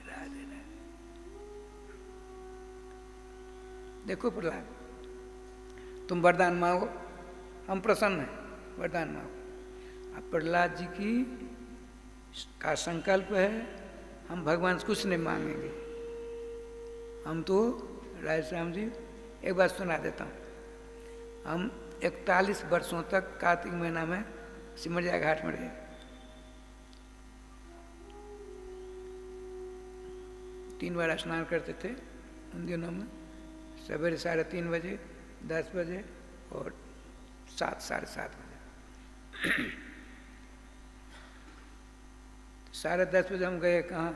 राधे राधे। देखो प्रहलाद, तुम वरदान मांगो, हम प्रसन्न हैं, वरदान मांगो। अब प्रहलाद जी का संकल्प है, हम भगवान से कुछ नहीं मांगेंगे। हम तो राजश्याम जी एक बात सुना देता हूँ। हम 41 वर्षों तक कार्तिक महीना में सिमरिया घाट में रहे। 3 बार स्नान करते थे उन दिनों में, सवेरे 3:30 बजे, 10 बजे और 7, 7:30 बजे। 10:30 बजे हम गए कहाँ,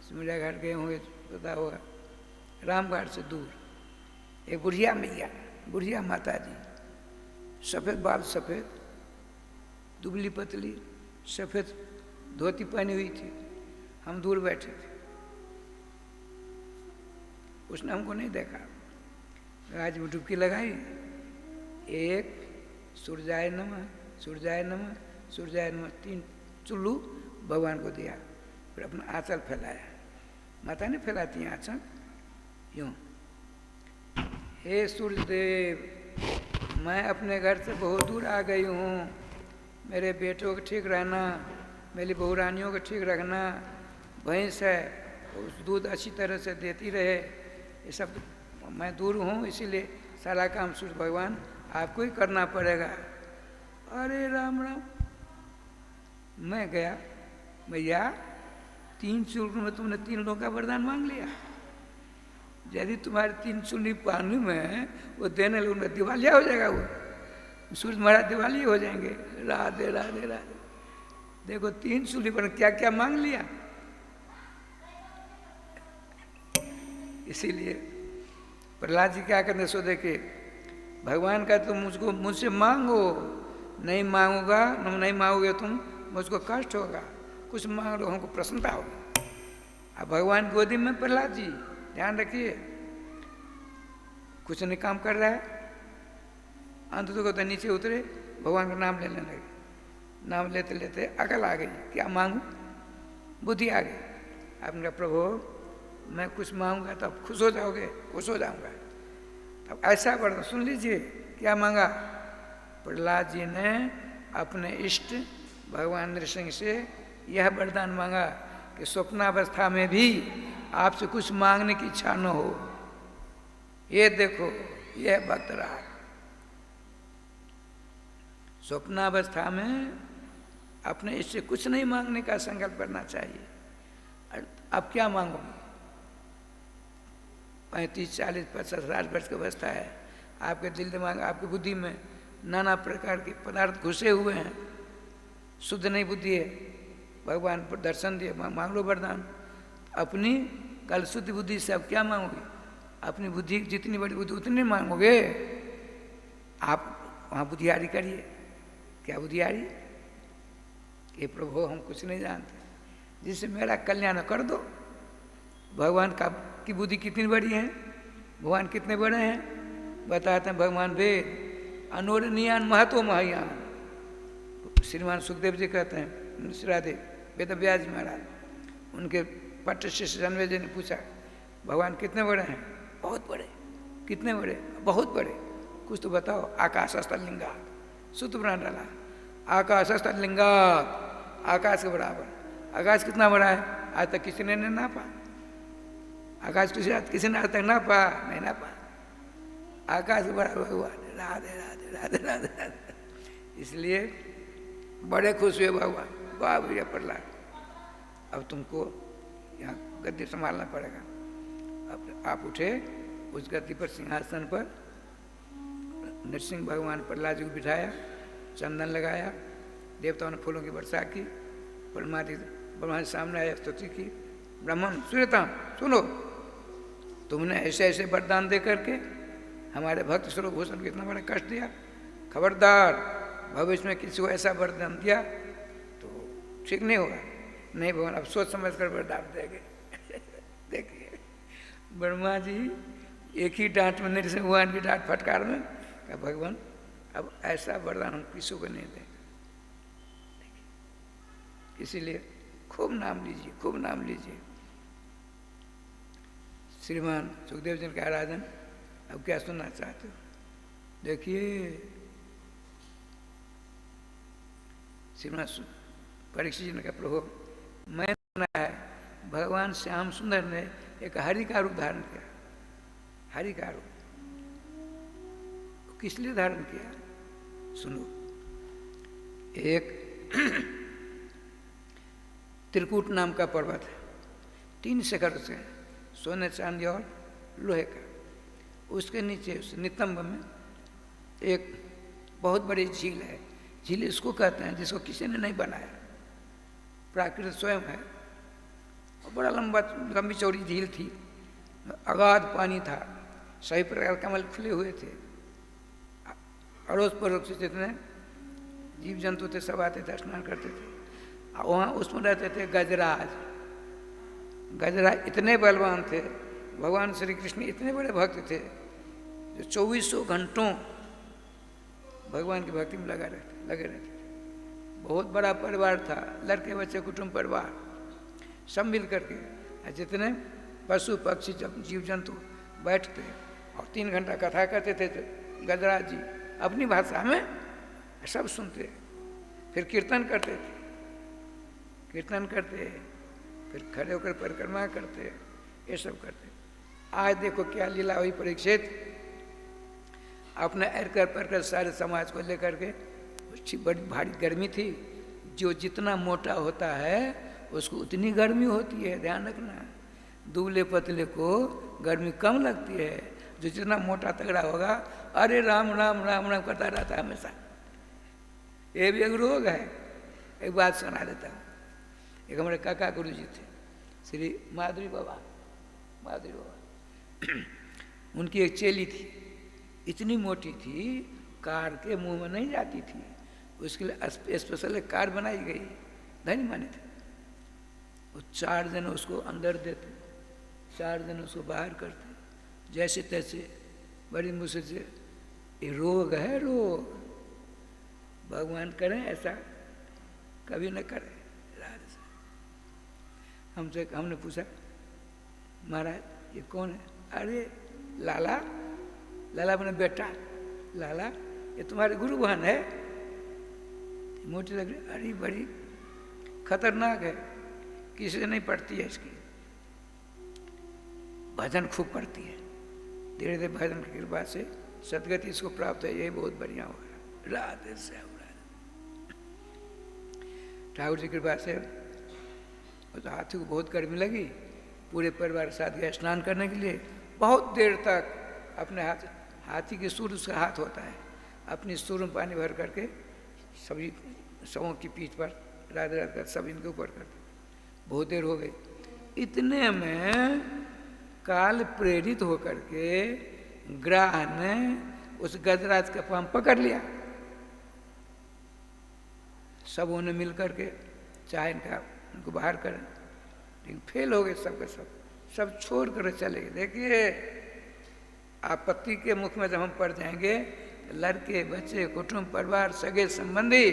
सिमरिया घाट गए होंगे, पता होगा, रामघाट से दूर एक बुढ़िया मैया, बुढ़िया माता जी, सफ़ेद बाल, सफ़ेद दुबली पतली, सफ़ेद धोती पहनी हुई थी। हम दूर बैठे थे, उसने हमको नहीं देखा। आज में डुबकी लगाई, एक सूर्याय नमः, सूर्याय नमः, सूर्याय नमः, 3 चुल्लू भगवान को दिया, फिर अपना आंचल फैलाया। माता नहीं फैलाती हैं आंचल यूँ, हे सूर्यदेव, मैं अपने घर से बहुत दूर आ गई हूँ, मेरे बेटों को ठीक रहना, मेरी बहू रानियों को ठीक रखना, भैंस है उस दूध अच्छी तरह से देती रहे, ये सब मैं दूर हूँ, इसीलिए सारा काम सूर्य भगवान आपको ही करना पड़ेगा। अरे राम राम, मैं गया, भैया 3 चुल्लू में तुमने 3 लोगों का वरदान मांग लिया, यदि तुम्हारे 3 चुल्ली पानी में वो देने लगे, उनका दिवालिया हो जाएगा, वो सूर्य महाराज दिवाली हो जाएंगे। राधे राधे राधे। देखो 3 चुल्ली पर क्या क्या मांग लिया। इसीलिए प्रहलाद जी क्या करने सो देखे, भगवान का तुम मुझको मुझसे मांगो, नहीं मांगोगा, नहीं मांगोगे तुम मुझको कष्ट होगा, कुछ मांग लो हमको प्रसन्नता होगी। अब भगवान गोदी में प्रहलाद जी, ध्यान रखिए, कुछ नहीं काम कर रहा है, अंत तो नीचे उतरे, भगवान का नाम लेने लगे। नाम लेते लेते अकल आ गई, क्या मांगू, बुद्धि आ गई। आपने कहा प्रभु मैं कुछ मांगूंगा तो आप खुश हो जाओगे, खुश हो जाऊंगा। अब ऐसा वरदान सुन लीजिए, क्या मांगा प्रहलाद जी ने, अपने इष्ट भगवान नृसिंह से यह वरदान मांगा कि स्वप्नावस्था में भी आपसे कुछ मांगने की इच्छा न हो। ये देखो, यह भक्त रहा, स्वप्नावस्था में अपने इससे कुछ नहीं मांगने का संकल्प करना चाहिए। अब क्या मांगोगे, 35, 40, 50, 60 वर्ष की अवस्था है, आपके दिल दिमाग, आपकी बुद्धि में नाना प्रकार के पदार्थ घुसे हुए हैं, शुद्ध नहीं बुद्धि है, भगवान पर दर्शन दिए, मांग लो वरदान। अपनी कल शुद्ध बुद्धि से अब क्या मांगोगे, अपनी बुद्धि जितनी बड़ी बुद्धि उतनी मांगोगे। आप वहाँ बुद्धियारी करिए। क्या बुद्धियारी, ये प्रभु हम कुछ नहीं जानते, जिससे मेरा कल्याण कर दो। भगवान का की बुद्धि कितनी बड़ी है, भगवान कितने बड़े हैं, बताते हैं भगवान वेद अनोरणीयान महतो महायान। श्रीमान सुखदेव जी कहते हैं, श्रीराधे वेद व्यास जी महाराज, उनके पट्ट शिष्य जन्मे जी ने पूछा भगवान कितने बड़े हैं, बहुत बड़े। कितने बड़े, बहुत बड़े, कुछ तो बताओ। आकाश स्थल लिंगा, सूत्र बना डाला, आकाश स्थल लिंगा, आकाश के बराबर। आकाश कितना बड़ा है, आज तक किसी ने नापा। आकाश किसी ने आज तक नापा नहीं, नापा। आकाश के बराबर भगवान। राधे राधे राधे राधे राधे। इसलिए बड़े खुश हुए भगवान, वाह भैया प्रहलाद, अब तुमको यहाँ गद्दी संभालना पड़ेगा। अब आप उठे, उस गद्दी पर सिंहासन पर नरसिंह भगवान प्रहलाद जी को बिठाया, चंदन लगाया, देवताओं ने फूलों की वर्षा की, ब्रह्मा जी सामने आया, स्तुति की। ब्राह्मण सूर्यता सुनो, तुमने ऐसे ऐसे वरदान दे करके हमारे भक्त स्वरूपभूषण को इतना बड़ा कष्ट दिया, खबरदार भविष्य में किसी को ऐसा वरदान दिया तो ठीक नहीं होगा। नहीं भगवान अब सोच समझ कर वरदान देंगे। देखिए ब्रह्मा जी एक ही डांट में, नरसिंह भगवान की डांट फटकार में, कहा भगवान अब ऐसा वरदान हम किसी को नहीं देंगे। इसीलिए खूब नाम लीजिए, खूब नाम लीजिए। श्रीमान सुखदेव जी का आराधन अब क्या सुनना चाहते हो, देखिए श्रीमान परीक्षित जी ने कहा प्रभु मैंने सुना है भगवान श्याम सुंदर ने एक हरि का रूप धारण किया। हरि का रूप किस लिए धारण किया, सुनो। एक त्रिकूट नाम का पर्वत है, 3 शिखर से, सोने चांदी और लोहे का। उसके नीचे उस नितंब में एक बहुत बड़ी झील है। झील इसको कहते हैं जिसको किसी ने नहीं बनाया, प्राकृत स्वयं है। और बड़ा लंबी चौड़ी झील थी, अगाध पानी था, सभी प्रकार कमल खुले हुए थे, अड़ोस पड़ोस से जितने जीव जंतु थे सब आते थे, स्नान करते थे। और वहाँ उसमें रहते थे गजराज। गजराज इतने बलवान थे, भगवान श्री कृष्ण इतने बड़े भक्त थे जो 2400 घंटों भगवान की भक्ति में लगे रहते थे। बहुत बड़ा परिवार था, लड़के बच्चे कुटुंब परिवार सब मिल करके, जितने पशु पक्षी जीव जंतु बैठते और 3 घंटा कथा करते थे गजराज जी अपनी भाषा में, सब सुनते, फिर कीर्तन करते थे, कीर्तन करते, फिर खड़े होकर परिक्रमा करते, ये सब करते। आज देखो क्या लीला हुई परीक्षित, अपने एर पर सारे समाज को लेकर के, बड़ी भारी गर्मी थी, जो जितना मोटा होता है उसको उतनी गर्मी होती है, ध्यान रखना। दुबले पतले को गर्मी कम लगती है, जो जितना मोटा तगड़ा होगा अरे राम राम राम राम करता रहता है हमेशा। ये भी एक रोग है। एक बात सुना देता हूँ। एक हमारे काका गुरु जी थे, श्री माधुरी बाबा, उनकी एक चेली थी, इतनी मोटी थी, कार के मुंह में नहीं जाती थी, उसके लिए स्पेशल एक कार बनाई गई, धनी माने थे। वो 4 दिन उसको अंदर देते, 4 दिन उसको बाहर करते, जैसे तैसे, बड़ी मुश्किल से। ये रोग है, रोग। भगवान करें ऐसा कभी न करें। हमने पूछा, महाराज ये कौन है? अरे लाला, लाला अपने बेटा, लाला ये तुम्हारे गुरु बहन है, मोटी लग रही, अरे बड़ी खतरनाक है, किसी से नहीं पड़ती है इसकी, भजन खूब करती है, धीरे धीरे भजन की कृपा से सदगति इसको प्राप्त है, ये बहुत बढ़िया होगा। राधे श्याम। ठाकुर जी की कृपा से तो हाथी को बहुत गर्मी लगी, पूरे परिवार के साथ गया स्नान करने के लिए। बहुत देर तक अपने हाथी के सूर उसका हाथ होता है, अपनी सूर में पानी भर करके सभी सबों की पीठ पर रात रात कर सब इनके ऊपर करते। बहुत देर हो गई, इतने में काल प्रेरित होकर के ग्राह ने उस गजराज का पांव पकड़ लिया। सबों ने मिल करके चाहे उनको बाहर करें, लेकिन फेल हो गए सब के सब छोड़ कर चले गए। देखिए आपत्ति के मुख में जब हम पड़ जाएंगे, लड़के बच्चे कुटुंब परिवार सगे संबंधी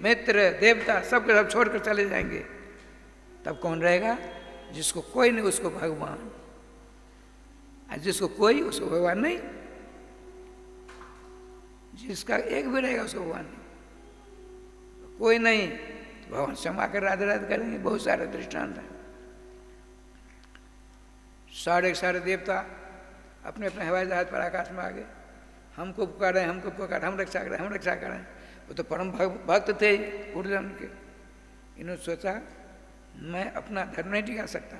मित्र देवता सबके सब छोड़ कर चले जाएंगे, तब कौन रहेगा? जिसको कोई नहीं उसको भगवान, और जिसको कोई उसको भगवान नहीं। जिसका एक भी रहेगा उसको भगवान नहीं, कोई नहीं तो भगवान क्षमा कर राधे राधे करेंगे। बहुत सारे दृष्टांत हैं। सारे देवता अपने अपने हवाई जहाज पर आकाश में आ गए, हमको पुकारें, हमको पुकारें, हम रक्षा करें, हम रक्षा करें। वो तो परम भक्त थे पूर्वजन्म के। इन्होंने सोचा मैं अपना धर्म नहीं टिका सकता,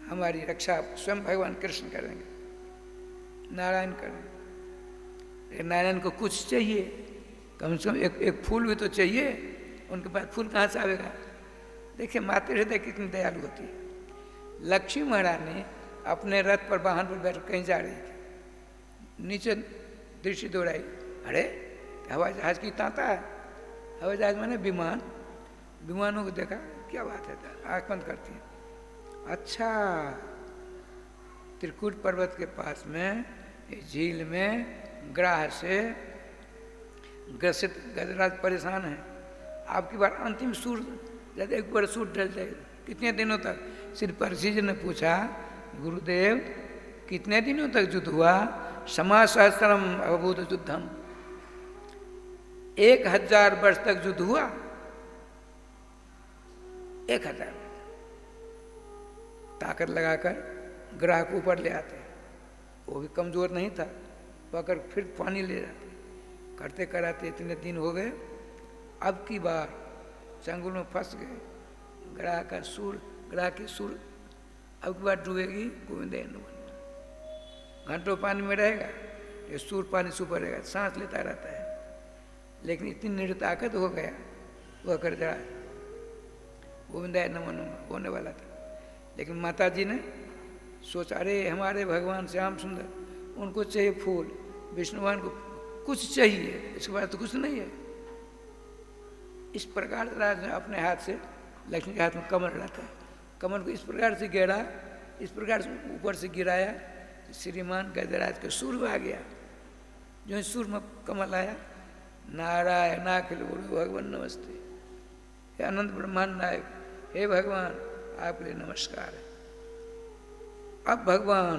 हमारी रक्षा स्वयं भगवान कृष्ण करेंगे, नारायण करेंगे। नारायण को कुछ चाहिए, कम से कम एक फूल भी तो चाहिए, उनके पास फूल कहाँ से आएगा? देखिए माते हृदय कितनी दयालु होती है। लक्ष्मी महारानी अपने रथ पर वाहन पर बैठ कहीं जा रही थी, नीचे दृष्टि दौड़ाई, अरे हवाई जहाज की तांता है। हवाई जहाज मैंने विमान, विमानों को देखा, क्या बात है, आँख बंद करती है। अच्छा, त्रिकूट पर्वत के पास में झील में ग्राह से ग्रसित गजराज परेशान है। आपकी बार अंतिम सूर, जब एक बार सूर ढल जाए कितने दिनों तक? श्री परसी जी ने पूछा, गुरुदेव कितने दिनों तक युद्ध हुआ? समा सहस्त्रम अभूत युद्धम, 1000 वर्ष तक युद्ध हुआ। 1000 ताकत लगाकर ग्राह को ऊपर ले आते, वो भी कमजोर नहीं था, पकड़ फिर पानी ले जाते, करते कराते इतने दिन हो गए। अब की बार चंगुल में फंस गए, ग्राह का सूर, ग्राह की सूर अब की बार डूबेगी गोविंद। घंटों पानी में रहेगा, ये सूर पानी से ऊपर रहेगा, सांस लेता रहता है, लेकिन इतनी निर्ताकत हो गया, वह कर जरा गोविंदाय नमो नमः होने वाला था, लेकिन माता जी ने सोचा अरे हमारे भगवान श्याम सुंदर, उनको चाहिए फूल, विष्णु भगवान को कुछ चाहिए, इसके बाद तो कुछ नहीं है। इस प्रकार राज ने अपने हाथ से, लक्ष्मी के हाथ में कमल रहता है, कमल को इस प्रकार से घेरा, इस प्रकार से ऊपर से गिराया, श्रीमान गजराज के सूर में आ गया। जो सूर में कमल आया, नारायण अखिल गुरु भगवान नमस्ते, हे अनंत ब्रह्मांड नायक, हे भगवान आपके लिए नमस्कार है। अब भगवान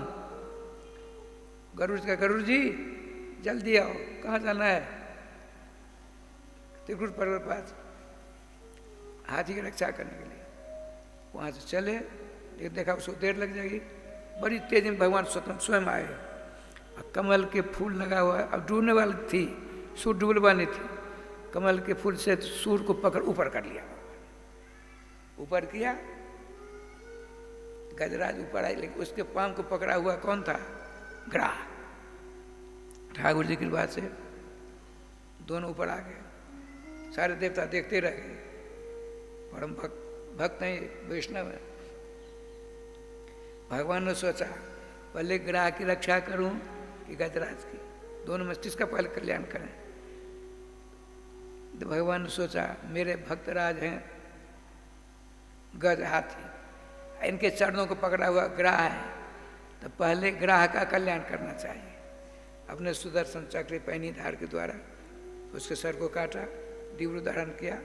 गरुड़ जी जल्दी आओ, कहाँ जाना है? त्रिकुट पर्वत पास हाथी की रक्षा करने के लिए। वहाँ से चले, लेकिन देखा उसको देर लग जाएगी, बड़ी तेजी में भगवान स्वयं आए। और कमल के फूल लगा हुआ है, अब डूबने वाली थी, सूर डूबने वाली थी, कमल के फूल से सूर को पकड़ ऊपर कर लिया, ऊपर किया, गजराज ऊपर आई, लेकिन उसके पांव को पकड़ा हुआ कौन था? ग्राह। ठाकुर जी की बात से दोनों ऊपर आ गए, सारे देवता देखते रह गए। परम भक्त हैं, वैष्णव है। भगवान ने सोचा पहले ग्राह की रक्षा करूं कि गजराज की, दोनों में किसका पहले कल्याण करें? तो भगवान ने सोचा मेरे भक्तराज हैं गज हाथी, इनके चरणों को पकड़ा हुआ ग्राह है, तो पहले ग्राह का कल्याण करना चाहिए। अपने सुदर्शन चक्र पैनी धार के द्वारा उसके सर को काटा, दिव्य धारण किया,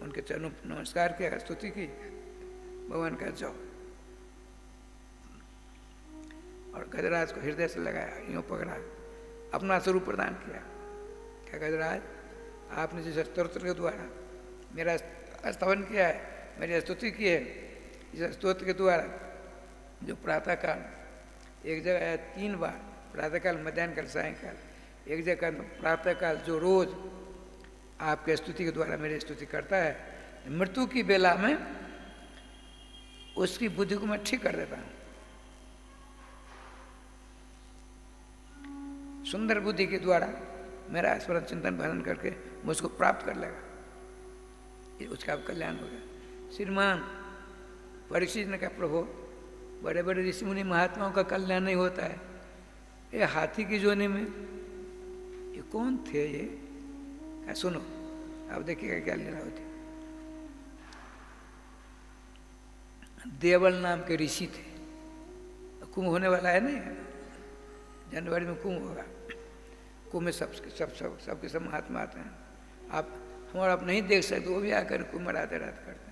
उनके चरणों पर नमस्कार किया, स्तुति की, भगवान का जाओ, और गजराज को हृदय से लगाया, यूँ पकड़ा, अपना स्वरूप प्रदान किया। क्या गजराज, आपने जिस स्तोत्र के द्वारा मेरा स्तवन किया है, मेरी स्तुति की है, इस स्तोत्र के द्वारा जो प्रातःकाल एक जगह है 3 बार, प्रातःकाल, मध्याह्न काल, सायंकाल, एक जगह प्रातःकाल जो रोज आपके स्तुति के द्वारा मेरी स्तुति करता है, मृत्यु की बेला में उसकी बुद्धि को मैं ठीक कर देता हूँ। सुंदर बुद्धि के द्वारा मेरा स्मरण चिंतन भजन करके मुझको प्राप्त कर लेगा, ये उसका कल्याण होगा। श्रीमान परीक्षित ने कहा प्रभु, बड़े बड़े ऋषि मुनि महात्माओं का कल्याण नहीं होता है, ये हाथी की जोनी में ये कौन थे? ये क्या सुनो, अब देखिएगा क्या लीला होती। देवल नाम के ऋषि थे, कुंभ होने वाला है नहीं, जनवरी में कुंभ होगा, कुंभ में सबके सब महात्मा आते हैं। आप हमारा आप नहीं देख सकते, वो भी आकर कुंभ में रात करते हैं।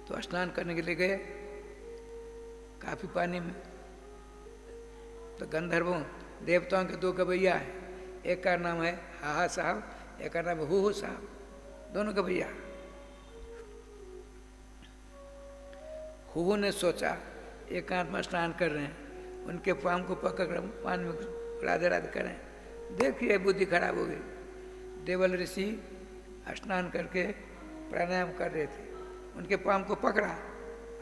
तो स्नान करने के लिए गए काफी पानी में, तो गंधर्वों देवताओं के 2 गवैया हैं, एक का नाम है हाहा साहब, एक का नाम है हु साहब, दोनों गवैया। हु ने सोचा एकांत में स्नान कर रहे हैं, उनके पाँव को पकड़ पानी में राधे राधे करें, देखिए बुद्धि खराब हो गई। देवल ऋषि स्नान करके प्राणायाम कर रहे थे, उनके पाँव को पकड़ा,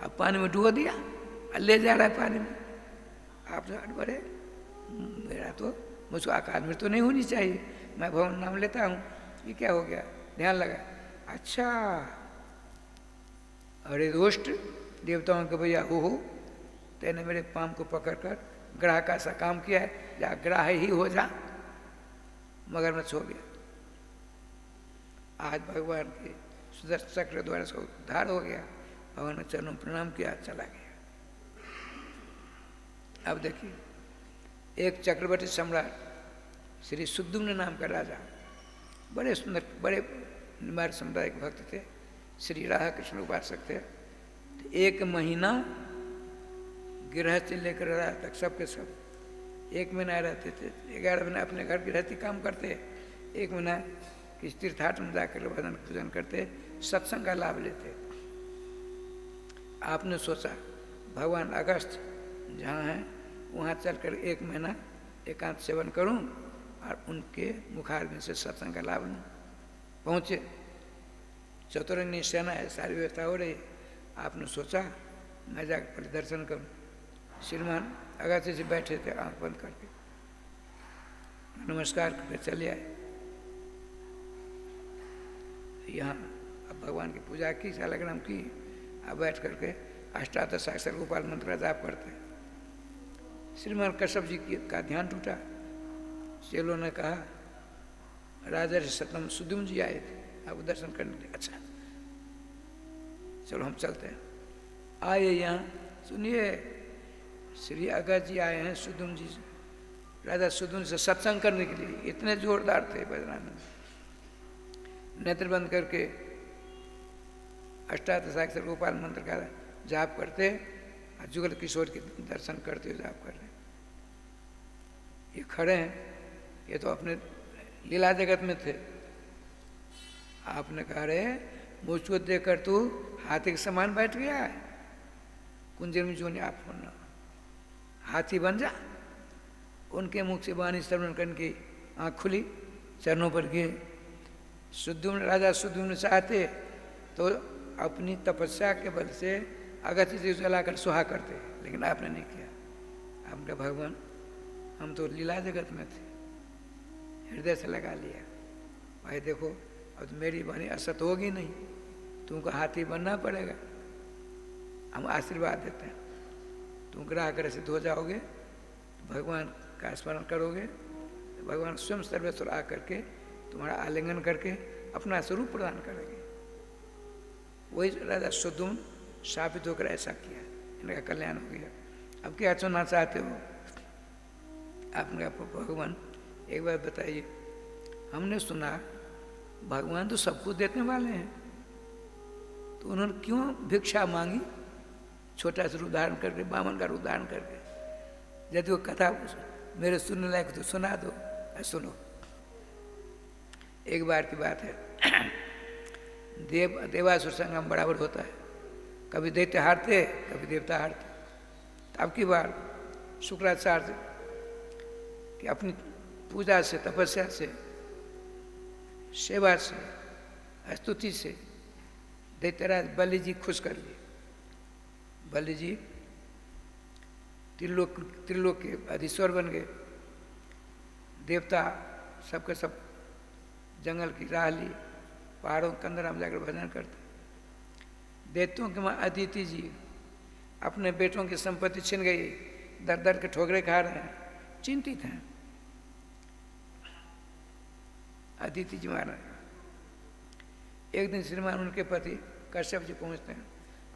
अब पानी में डुबो दिया, ले जा रहा है पानी में। आप बड़े, मेरा तो मुझको अकाल मृत्यु नहीं होनी चाहिए, मैं भगवान नाम लेता हूँ, ये क्या हो गया? ध्यान लगा, अच्छा अरे दोस्त देवताओं के भैया हो, तेने मेरे पाँव को पकड़कर ग्राह का ऐसा काम किया है, या ग्राह ही हो जा, मगरमच्छ हो गया। आज भगवान के सुदर्शन चक्र द्वारा उसका उद्धार हो गया, भगवान ने चरणों प्रणाम किया, चला गया। अब देखिए, एक चक्रवर्ती सम्राट श्री सुद्युम्न नाम का राजा, बड़े सुंदर, बड़े निमार समुदाय के भक्त थे, श्री राधा कृष्ण उपासक थे। तो 1 महीना गृहस्थी लेकर रहा तक सबके सब 1 महीना रहते थे, 11 महीना अपने घर गृहस्थी काम करते, 1 महीना किस तीर्थाट में जाकर भजन पूजन करते, सत्संग का लाभ लेते। आपने सोचा भगवान अगस्त जहाँ हैं वहाँ चलकर 1 महीना एकांत सेवन करूं और उनके मुखारबिंद से सत्संग का लाभ लूँ। पहुँचे, चतुरंगी सेना है, सारी व्यवस्था हो रही। आपने सोचा मैं जाकर पहले दर्शन करूं। श्रीमान अगस्त्य से बैठे थे आंख बंद करके, नमस्कार करके चले आए। यहाँ अब भगवान की पूजा की, शालग्राम की, अब बैठ करके अष्टादशाक्षर गोपाल मंत्र का जाप करते हैं। श्रीमान कश्यप जी का ध्यान टूटा। चेलों ने कहा राजा सतम सुद्युम्न जी आए थे आपको दर्शन करने के लिए। अच्छा चलो हम चलते हैं। आए यहाँ सुनिए, श्री अगस्त जी आए हैं सुद्युम्न जी से, राजा सुद्युम्न से सत्संग करने के लिए। इतने जोरदार थे बजरानंद। नेत्र बंद करके अष्टादशाक्षर गोपाल मंत्र का जाप करते और जुगल किशोर के दर्शन करते हुए जाप कर रहे हैं। ये खड़े हैं, ये तो अपने लीला जगत में थे। आपने कहा रे मुझको देखकर तू हाथी के समान बैठ गया है, कुंजर में जो नहीं आप होना हाथी बन जा। उनके मुख से वाणी श्रवण करने की आँख खुली, चरणों पर गिरे। सुद्युम्न राजा सुद्युम्न चाहते तो अपनी तपस्या के बल से अगस्त्य जी जलाकर सुहा करते, लेकिन आपने नहीं किया। आपने भगवान हम तो लीला जगत में थे, हृदय से लगा लिया। भाई देखो अब तो मेरी वाणी असत होगी नहीं, तुमको हाथी बनना पड़ेगा। हम आशीर्वाद देते हैं, तुम ग्रह ग्रह सिद्ध हो जाओगे, तो भगवान का स्मरण करोगे, तो भगवान स्वयं सर्वेश्वर आकर के तुम्हारा आलिंगन करके अपना स्वरूप प्रदान करेंगे। वही राजा सुद्युम्न शापित होकर ऐसा किया, इनका कल्याण हो गया। अब क्या चुनना चाहते हो? आपने कहा भगवान एक बार बताइए, हमने सुना भगवान तो सबको देने वाले हैं, तो उन्होंने क्यों भिक्षा मांगी? छोटा सा उदाहरण करके, बामन का उदाहरण करके, यदि वो कथा मेरे सुनने लायक तो सुना दो। सुनो, एक बार की बात है, देवासुर संगम बराबर होता है, कभी दैत्य हारते कभी देवता हारते। तो अब की बार शुक्राचार्य कि अपनी पूजा से, तपस्या से, सेवा से, स्तुति से दैत्यराज बलि जी खुश कर लिए। बलि जी त्रिलोक के अधीश्वर बन गए। देवता सबके सब जंगल की राह ली, पहाड़ों कंदरा में जाकर भजन करते। दैत्यों के माँ अदिति जी अपने बेटों की संपत्ति छिन गई, दर दर के ठोकरे खा रहे हैं, चिंतित हैं। अदिति जी महाराज एक दिन श्रीमान उनके पति कश्यप जी पहुंचते हैं,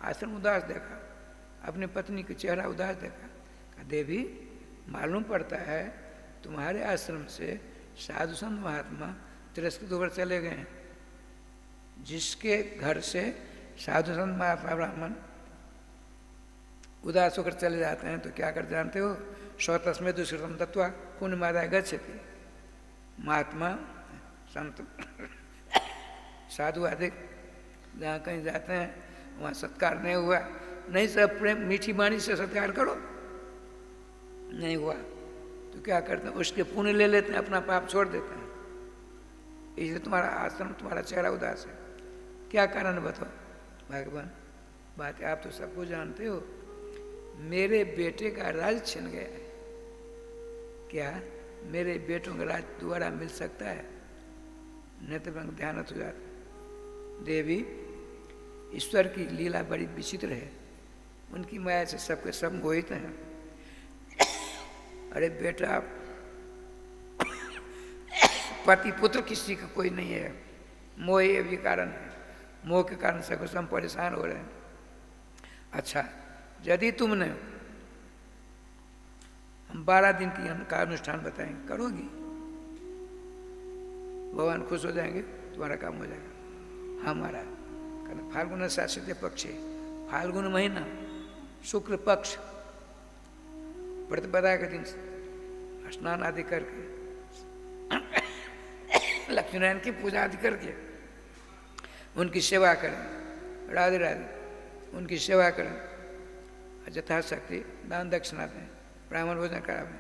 आश्रम उदास देखा, अपनी पत्नी का चेहरा उदास देखा। कहा देवी मालूम पड़ता है तुम्हारे आश्रम से साधु संत महात्मा तिरस्कृत होकर चले गए हैं। जिसके घर से साधु संत महात्मा ब्राह्मण उदास होकर चले जाते हैं तो क्या कर जानते हो? स्वतस्मै दुष्कृतम दत्वा पुण्यमादाय गच्छति। महात्मा संत साधु आदि जहाँ कहीं जाते हैं वहाँ सत्कार नहीं हुआ, नहीं सब प्रेम मीठी वाणी से सत्कार करो, नहीं हुआ तो क्या करते हैं? उसके पुण्य ले लेते हैं, अपना पाप छोड़ देते हैं। इसलिए तुम्हारा आश्रम, तुम्हारा चेहरा उदास है। क्या कारण बताओ? भगवान बात आप तो सबको जानते हो, मेरे बेटे का राज छिन गया है। क्या मेरे बेटों का राज दोबारा मिल सकता है? नेत्रभंग ध्यान हो जाता। देवी ईश्वर की लीला बड़ी विचित्र है, उनकी माया से सबके सब मोहित हैं। अरे बेटा, पति पुत्र किसी का कोई नहीं है, मोह ये भी कारण है, मोह के कारण सबको सब परेशान हो रहे हैं। अच्छा, यदि तुमने हम 12 दिन की का अनुष्ठान बताएंगे, करोगी? भगवान खुश हो जाएंगे, तुम्हारा काम हो जाएगा। हमारा कारण फाल्गुन शासित पक्ष है, फाल्गुन महीना शुक्ल पक्ष प्रतिपदा के दिन स्नान आदि करके लक्ष्मी नारायण की पूजा आदि करके उनकी सेवा करें, राधे राधे, उनकी सेवा करें, यथाशक्ति दान दक्षिणा दें, ब्राह्मण भोजन करावें।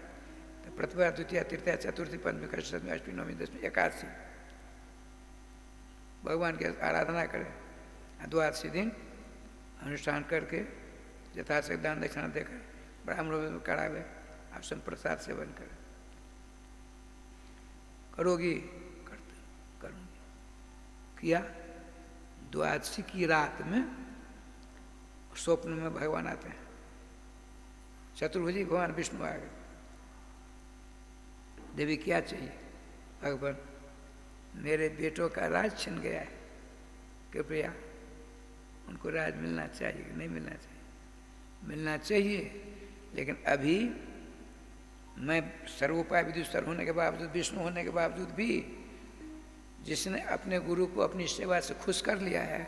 तो प्रतिपदा, द्वितीय, तृतीय, चतुर्थी, पंचमी, षष्ठी, अष्टमी, नवमी, दशमी, एकादशी भगवान की आराधना करें। द्वादशी दिन अनुष्ठान करके यथाशक्ति दान दक्षिणा देकर ब्राह्मण भोजन करावे, आप सब प्रसाद सेवन करें। करोगी? करूँगी। किया द्वादशी की रात में स्वप्न में भगवान आते हैं, चतुर्भुजी भगवान विष्णु आ गए। देवी क्या चाहिए? भगवान मेरे बेटों का राज छिन गया है, कृपया उनको राज मिलना चाहिए कि नहीं मिलना चाहिए? मिलना चाहिए, लेकिन अभी मैं सर्वोपाय विदुषर होने के बावजूद, विष्णु होने के बावजूद भी जिसने अपने गुरु को अपनी सेवा से खुश कर लिया है,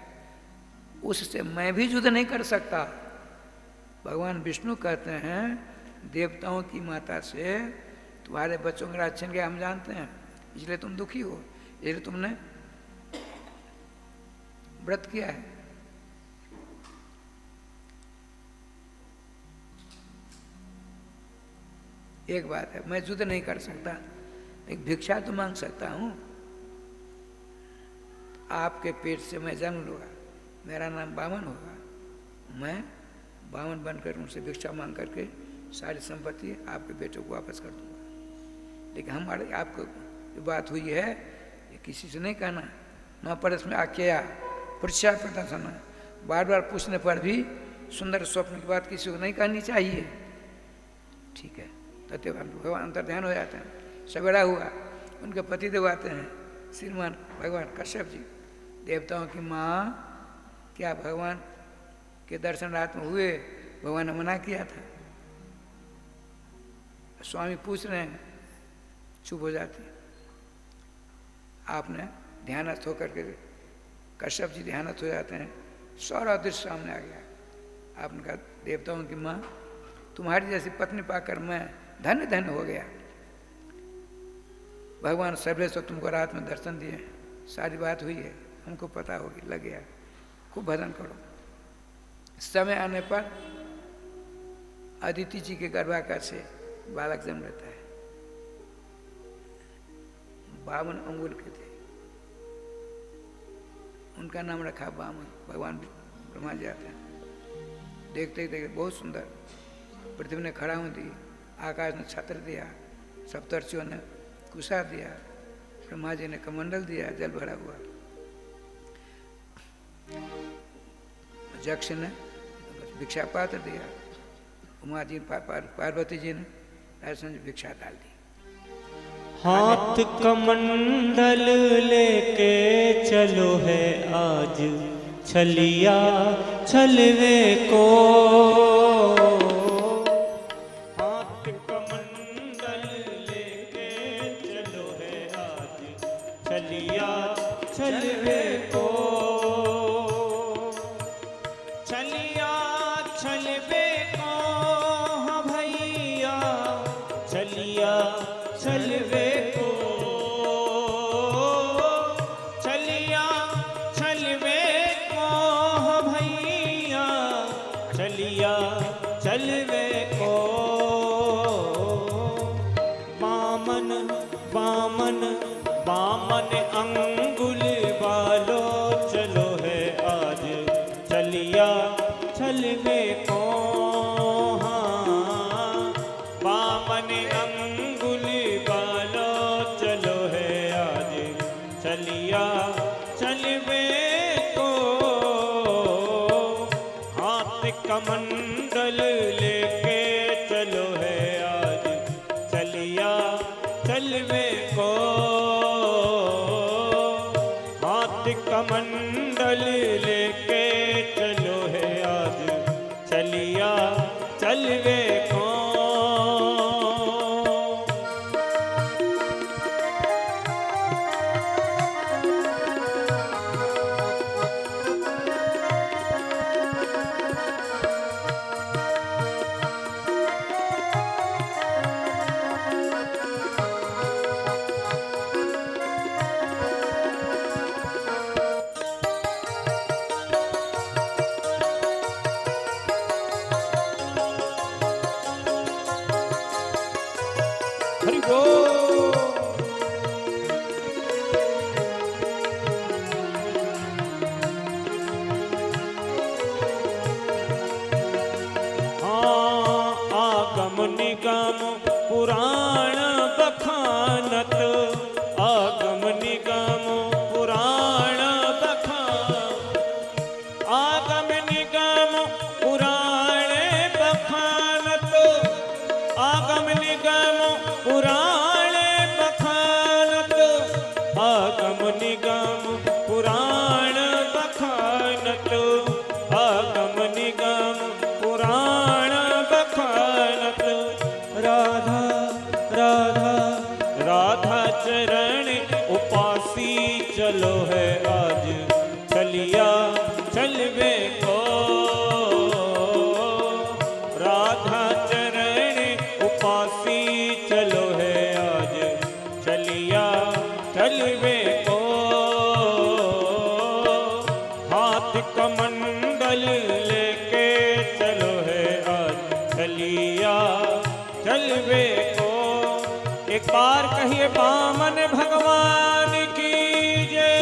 उससे मैं भी युद्ध नहीं कर सकता। भगवान विष्णु कहते हैं देवताओं की माता से तुम्हारे बच्चों का राज छिन गया, हम जानते हैं, इसलिए तुम दुखी हो, इसलिए तुमने व्रत किया है। एक बात है, मैं युद्ध नहीं कर सकता, एक भिक्षा तो मांग सकता हूं। आपके पेट से मैं जन्म लूंगा, मेरा नाम वामन होगा, मैं वामन बनकर उनसे भिक्षा मांग करके सारी संपत्ति आपके बेटों को वापस कर दूंगा। लेकिन हमारे आपको जो बात हुई है ये किसी से नहीं कहना। न परस में आख्या पुरुषा प्रदर्शन, बार बार पूछने पर भी सुंदर स्वप्न की बात किसी को नहीं कहनी चाहिए। ठीक है, तथ्य भगवान अंतर ध्यान हो जाते हैं। सवेरा हुआ, उनके पतिदेव आते हैं, श्रीमान भगवान कश्यप जी, देवताओं की माँ, क्या भगवान के दर्शन रात में हुए? भगवान ने मना किया था। स्वामी पूछ रहे हैं, चुप हो जाती। आपने ध्यानस्थ होकर के, कश्यप जी ध्यानस्थ हो जाते हैं, सारा दृश्य सामने आ गया। आपने कहा देवताओं की माँ, तुम्हारी जैसी पत्नी पाकर मैं धन्य धन्य हो गया। भगवान सर्वेश्वर तुमको रात में दर्शन दिए, सारी बात हुई है, हमको पता होगी, लग गया, खूब भजन करो। समय आने पर अदिति जी के गर्भाकार से बालक जन्म लेता है, 52 अंगुल के थे, उनका नाम रखा वामन। भगवान ब्रह्मा जी आते हैं, देखते ही देखते बहुत सुंदर, पृथ्वी ने खड़ा हो दी, आकाश ने छत्र दिया, सप्तर्षियों ने कुशा दिया, ब्रह्मा जी ने कमंडल दिया, जल भरा हुआ, यक्ष ने भिक्षा पात्र दिया, उमा जी पार्वती जी ने ऐसा भिक्षा डाल दी। हाथ कमंडल लेके चलो है आज छलिया छलवे को, हाथ कमंडल लेके चलो है आज छलिया छलवे को, छलिया छलवे को, हाँ भैया छलिया छलवे को, छलिया छलवे को, हाँ भैया छलिया छलवे को। बामन बामन बामन अंगुल बालो चलो है आज छलिया छलवे को, हाँ बामन अंगुल बालो चलो है आज छलिया छलवे को, हाथ कमंडल लेके चलो है आज छलिया छलवे को, हाथ कमंडल लेके चलो है आज छलिया छलवे को। हरि बोल। हाँ आगम निगम पुराण बखानत, आगम निगम पुराण बखानत, निगम पुराण बखानत, आगम निगम पुराण बखानत, आगम निगम पुराण बखानत। राधा राधा राधा चरण उपासी चलो है आज चलिया चलवे को। राधा चरण उपासी चलो है आज चलिया चलवे को। हाथ कमंडल लेके चलो है आज चलिया चलवे को। एक बार कहिए वामन भगवान की जय।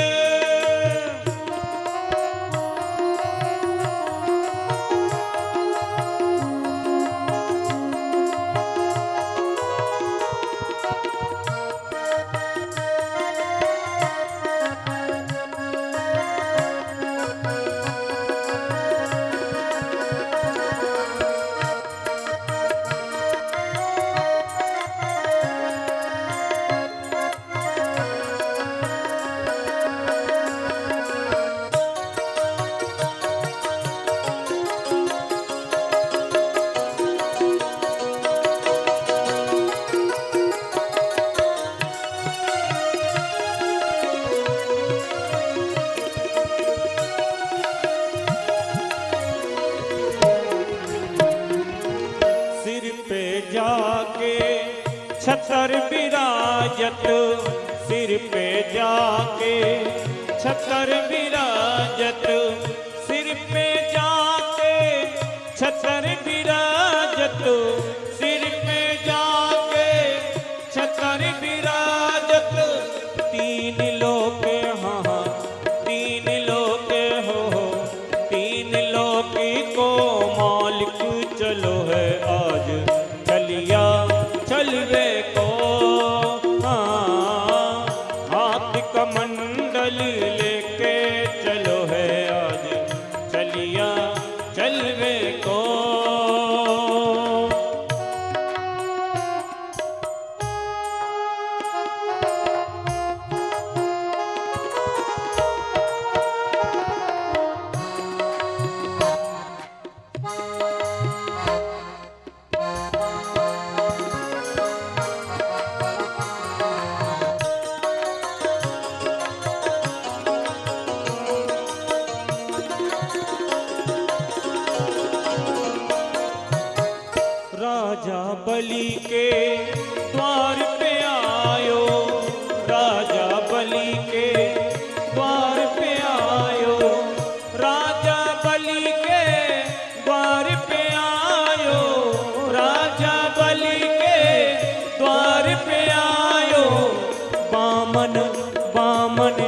छतर विराजत, सिर पे जाके छतर विराजत, सिर पे जाके छतर विराजत, सिर पे जाके छतर विराजत। तीन लोक हाँ तीन लोक हो, तीन लोक को मालिक चलो है आज चलिया चलवे को। हाँ हाथ कमंडल लेके चलो है आज चलिया चलवे को। राजा बलि के द्वार पे आयो, राजा बलि के द्वार पे आयो, राजा बलि के द्वार पे आयो, राजा बलि के द्वार पे आयो। बामन बामन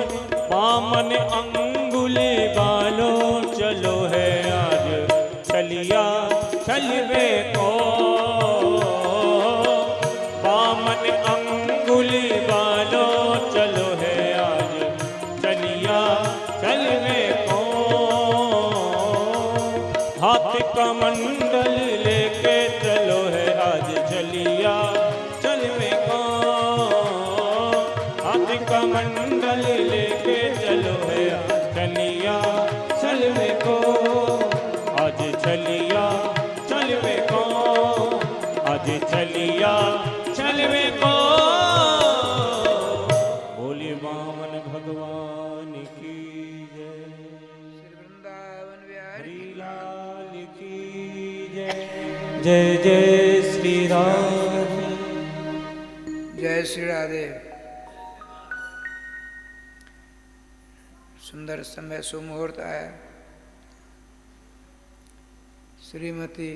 बामन अंगुली बालो चलो है आज चलिया चलवे को। बामन अंगुली बालो चलो है आज चलिया चलवे को। हाथ कमंडल लेके चलो है आज चलिया चलवे को। हाथ कमंडल लेके चलो है चलिया चलवे को। आज चलिया चलवे को, आज चलिया चलवे को। बोले वामन भगवान की जय, श्री वृंदावन बिहारी हरि लाल की जय। जय जय श्री राधे। जय श्री राधे। सुंदर समय सुमुहूर्त आया। श्रीमती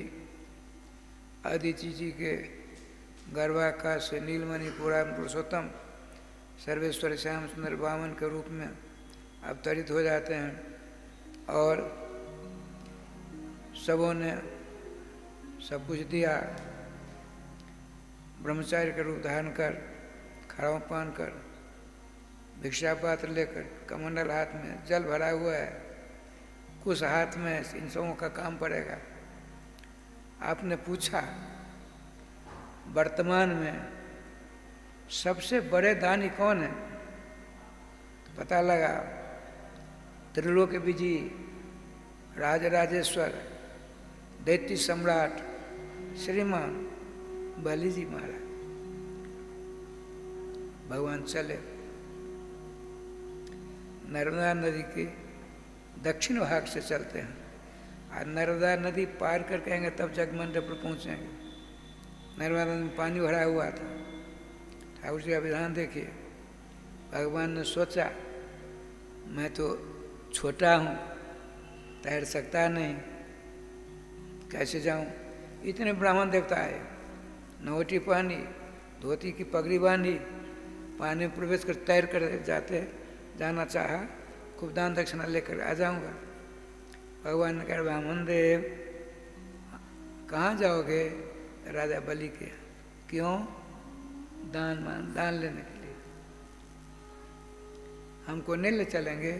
अदिति जी के गर्भाकाश से नीलमणि पुराण पुरुषोत्तम सर्वेश्वर श्याम सुंदर वामन के रूप में अवतरित हो जाते हैं और सबों ने सब कुछ दिया। ब्रह्मचारी का रूप धारण कर, खड़ाऊ पान कर, भिक्षा पात्र लेकर, कमंडल हाथ में, जल भरा हुआ है, कुछ हाथ में इन सबों का काम पड़ेगा। आपने पूछा वर्तमान में सबसे बड़े दानी कौन है? तो पता लगा त्रिलोक विजयी राजराजेश्वर दैत्य सम्राट श्रीमान बलि जी महाराज। भगवान चले नर्मदा नदी के दक्षिण भाग से चलते हैं, और नर्मदा नदी पार कर कहेंगे तब जगमंडप पर पहुँचेंगे। नर्मदा नदी में पानी भरा हुआ था। ठाकुर जी का विधान देखिए, भगवान ने सोचा मैं तो छोटा हूँ, तैर सकता नहीं, कैसे जाऊँ? इतने ब्राह्मण देवता आए, नौटी पहनी, धोती की पगड़ी बांधी, पानी में प्रवेश कर तैर कर जाना चाहा, खूब दान दक्षिणा लेकर आ जाऊँगा। भगवान ने कहा ब्राह्मण देव कहाँ जाओगे? राजा बलि के। क्यों? दान लेने के लिए। हमको नहीं ले चलेंगे?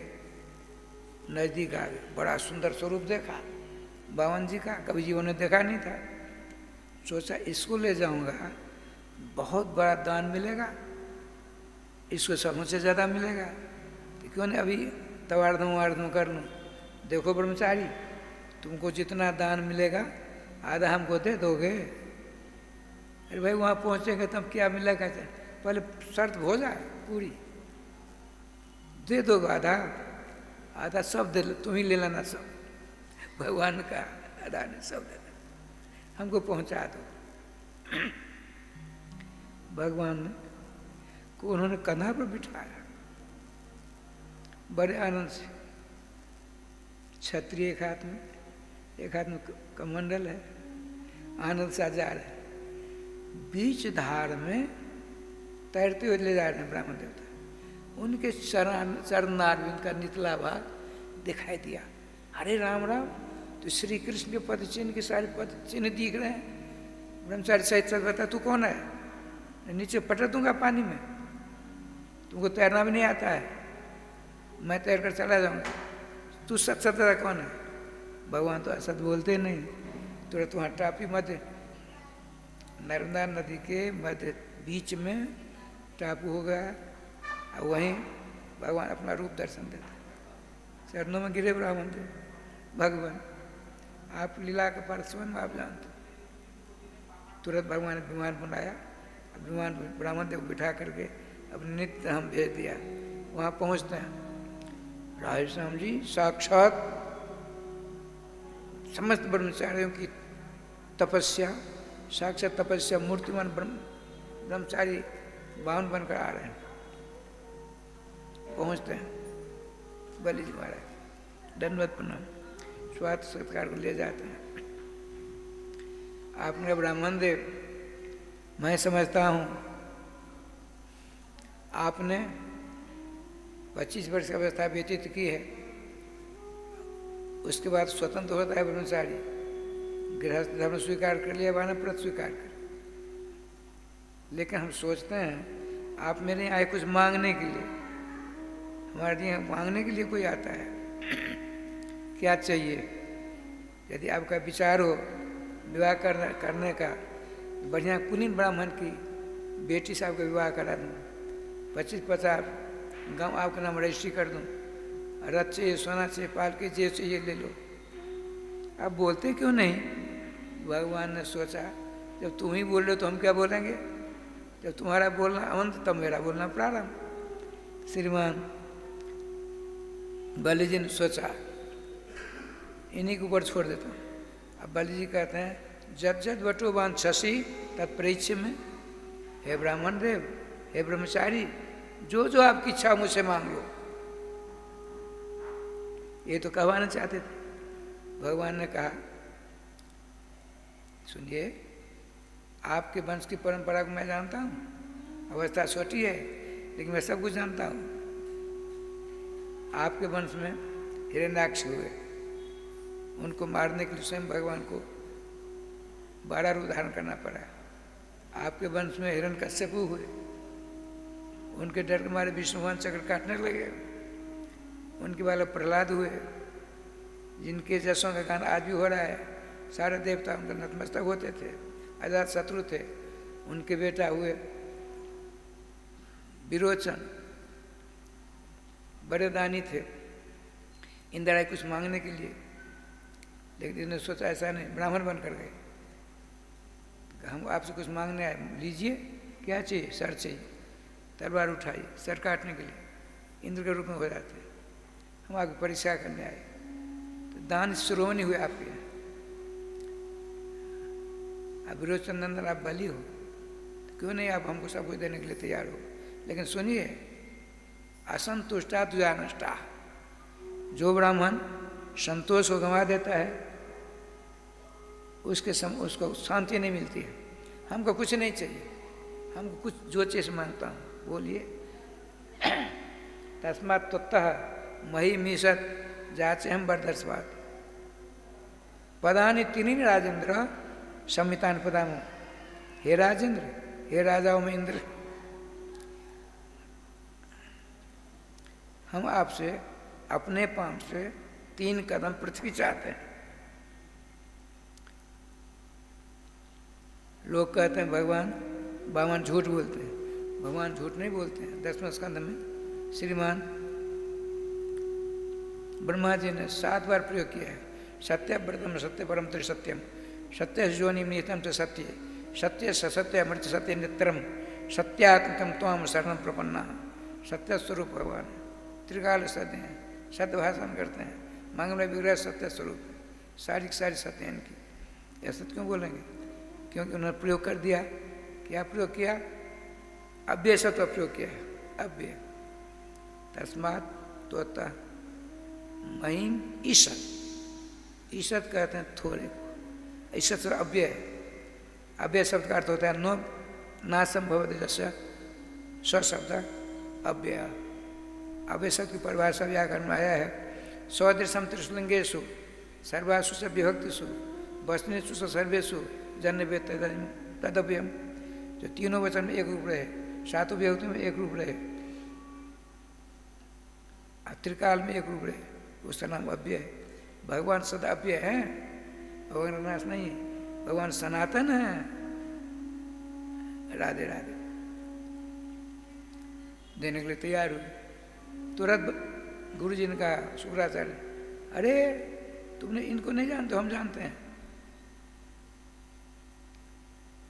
नजदीक आ गए, बड़ा सुंदर स्वरूप देखा बावन जी का, कभी जीवन में देखा नहीं था। सोचा इसको ले जाऊंगा, बहुत बड़ा दान मिलेगा, इसको सबों से ज़्यादा मिलेगा, तो क्यों नहीं अभी तवार्धम कर लूँ। देखो ब्रह्मचारी, तुमको जितना दान मिलेगा आधा हमको दे दोगे? अरे भाई वहाँ पहुँचेंगे तब क्या मिलेगा? पहले शर्त हो जाए पूरी, दे दोगे आधा सब दे, तुम ही ले लेना सब। भगवान का आधा ने सब दे देना, हमको पहुँचा दो। भगवान ने को उन्होंने कंधा पर बिठाया, बड़े आनंद से। छतरी एक हाथ में कमंडल है, आनंद सा जा रहे, बीच धार में तैरते हुए ले जा रहे हैं ब्राह्मण देवता। उनके चरणारविंद का निचला भाग दिखाई दिया। अरे राम राम, तो श्री कृष्ण के पद चिन्ह के सारे पद चिन्ह दिख रहे हैं। ब्रह्मचारी सहित सच बता, तू कौन है? नीचे पटक दूंगा पानी में, तुमको तैरना भी नहीं आता है, मैं तैर कर चला जाऊंगा। तू सच बता कौन है? भगवान तो असत बोलते नहीं। तुरंत वहाँ टापी मध्य नर्मदा नदी के मध्य बीच में टापू हो गया, और वहीं भगवान अपना रूप दर्शन देते। चरणों में गिरे ब्राह्मण थे, भगवान आप लीला के परस्वन आप जानते। तुरंत भगवान ने विमान बनाया, विमान ब्राह्मण देव बिठा करके अपने नित्य हम भेज दिया। वहाँ पहुँचते हैं, राधे श्याम जी साक्षात समस्त ब्रह्मचारियों की तपस्या, साक्षात तपस्या मूर्तिमान ब्रह्मचारी बावन बनकर आ रहे हैं। पहुँचते हैं, बलि जी महाराज दंडवत प्रणाम, स्वागत सत्कार को ले जाते हैं। आपने ब्राह्मण देव, मैं समझता हूँ आपने 25 वर्ष की अवस्था व्यतीत की है, उसके बाद स्वतंत्र होता है ब्रह्मचारी, गृहस्थ धर्म स्वीकार कर लिया, वानप्रस्थ स्वीकार कर। लेकिन हम सोचते हैं आप मेरे यहाँ आए कुछ मांगने के लिए, हमारे यहाँ मांगने के लिए कोई आता है, क्या चाहिए? यदि आपका विचार हो विवाह करने का, बढ़िया कुलीन ब्राह्मण की बेटी से आपका विवाह करा दूँ, 25-50 गाँव आपका नाम रजिस्ट्री कर दूँ, रथ चाहिए, सोना चाहिए, पालकी जे चाहिए ले लो। आप बोलते क्यों नहीं? भगवान ने सोचा जब तुम ही बोल रहे हो तो हम क्या बोलेंगे? जब तुम्हारा बोलना अंत तब मेरा बोलना प्रारंभ। श्रीमान बलि जी ने सोचा इन्हीं के ऊपर छोड़ देता हूँ। अब बलि जी कहते हैं जद जद वटो बांध शशि तत्परीक्ष में, हे ब्राह्मण देव, हे ब्रह्मचारी, जो जो आपकी इच्छा मुझसे मांग लो। ये तो कहवाना चाहते थे। भगवान ने कहा सुनिए, आपके वंश की परंपरा को मैं जानता हूँ, अवस्था छोटी है लेकिन मैं सब कुछ जानता हूँ। आपके वंश में हिरण्याक्ष हुए, उनको मारने के लिए स्वयं भगवान को 12 रूप धारण करना पड़ा। आपके वंश में हिरण्यकश्यप हुए, उनके डर के मारे विष्णु भगवान चक्र काटने लगे। उनके वाले प्रहलाद हुए, जिनके जसों का गान आज भी हो रहा है। सारे देवता उनके नतमस्तक होते थे, अजात शत्रु थे, उनके बेटा हुए विरोचन, बड़े दानी थे, इंदिरा आई कुछ मांगने के लिए, लेकिन इन्होंने सोचा ऐसा नहीं, ब्राह्मण बनकर गए। हम आपसे कुछ मांगने आए, लीजिए, क्या चाहिए? सर चाहिए। तलवार उठाई, सर काटने के लिए इंद्र के रूप में हो जाते हैं। हम आपकी परीक्षा करने आए, तो दान श्रोमणी हुए आपके यहाँ। अब विरोचन नंदन आप बली हो, तो क्यों नहीं आप हमको सब कुछ देने के लिए तैयार हो? लेकिन सुनिए, असंतुष्टा तुझा नष्टा, जो ब्राह्मण संतोष को गंवा देता है उसको शांति नहीं मिलती है। हमको कुछ नहीं चाहिए, हमको कुछ जो चीज मांगता हूँ बोलिए। तस्मात् त्वत्तः मही मीसत जाचे हम बरदर्शवाद पदानि तीनी राजेंद्र संहितान पदामो। हे राजेंद्र, हे राजाओं में इंद्र, हम आपसे अपने पांव से 3 कदम पृथ्वी चाहते हैं। लोग कहते हैं भगवान झूठ बोलते हैं। भगवान झूठ नहीं बोलते हैं। 10वें स्कंद में श्रीमान ब्रह्मा जी ने 7 बार प्रयोग किया है। सत्यव्रतम सत्य परम त्रिसत्यम, सत्य जोनि निहितम च सत्य, सत्य सत्य अमृत सत्य नित्यम, सत्यात्मकम त्वाम शरण प्रपन्ना। सत्य स्वरूप भगवान त्रिकाल सत्य हैं, सत्य भाषण करते हैं, मंगल विग्रह सत्य स्वरूप है, सारी सत्य हैं इनकी। ऐसा क्यों बोलेंगे? क्योंकि उन्होंने प्रयोग कर दिया। क्या प्रयोग किया? अव्यय सत्व प्रयोग किया है, अव्यय। तस्मात् त्वत्तः महीम ईशत, ईशत कहते हैं थोड़े को, ईशत से अव्यय। अव्यय शब्द का अर्थ होता है नो नाशम भवति जस्य स्वशब्द अव्यय। अव्यय शब्द की परिभाषा व्याकरण में आया है, सदृशम त्रिशलिंगेषु सर्वासु च विभक्तिषु वचनेषु च सर्वेषु जन्य तदव्ययम। जो तीनों वचन में एक रूप रहे, 7 विभक्ति में एक रूप रहे, त्रिकाल में एक रूप रहे, उसका नाम अव्यय है। भगवान सदा अव्यय है, भगवान नाश नहीं है, भगवान सनातन है। राधे राधे। देने के लिए तैयार हुए। तुरंत गुरु जी ने कहा, शुक्राचार्य, अरे तुमने इनको नहीं जानते, हम जानते हैं।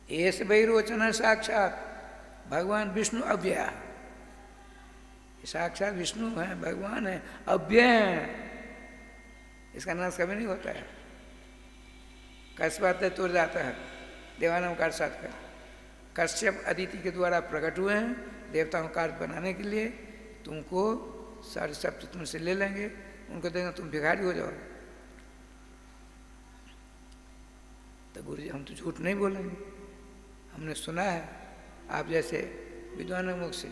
ऐसे वैरोचन है साक्षात भगवान विष्णु अव्यय, साक्षात विष्णु है, भगवान है, अव्यय है, इसका नाश कभी नहीं होता है। कश्यप तुर जाता है, देवानाम कार्य साथ कर। कश्यप अदिति के द्वारा प्रकट हुए हैं देवताओं का कार्य बनाने के लिए। तुमको सारे शब्द तुमसे ले लेंगे, उनको देंगे, तुम भिखारी हो जाओगे। तो गुरु जी, हम तो झूठ नहीं बोलेंगे, हमने सुना है आप जैसे विद्वानों मुख से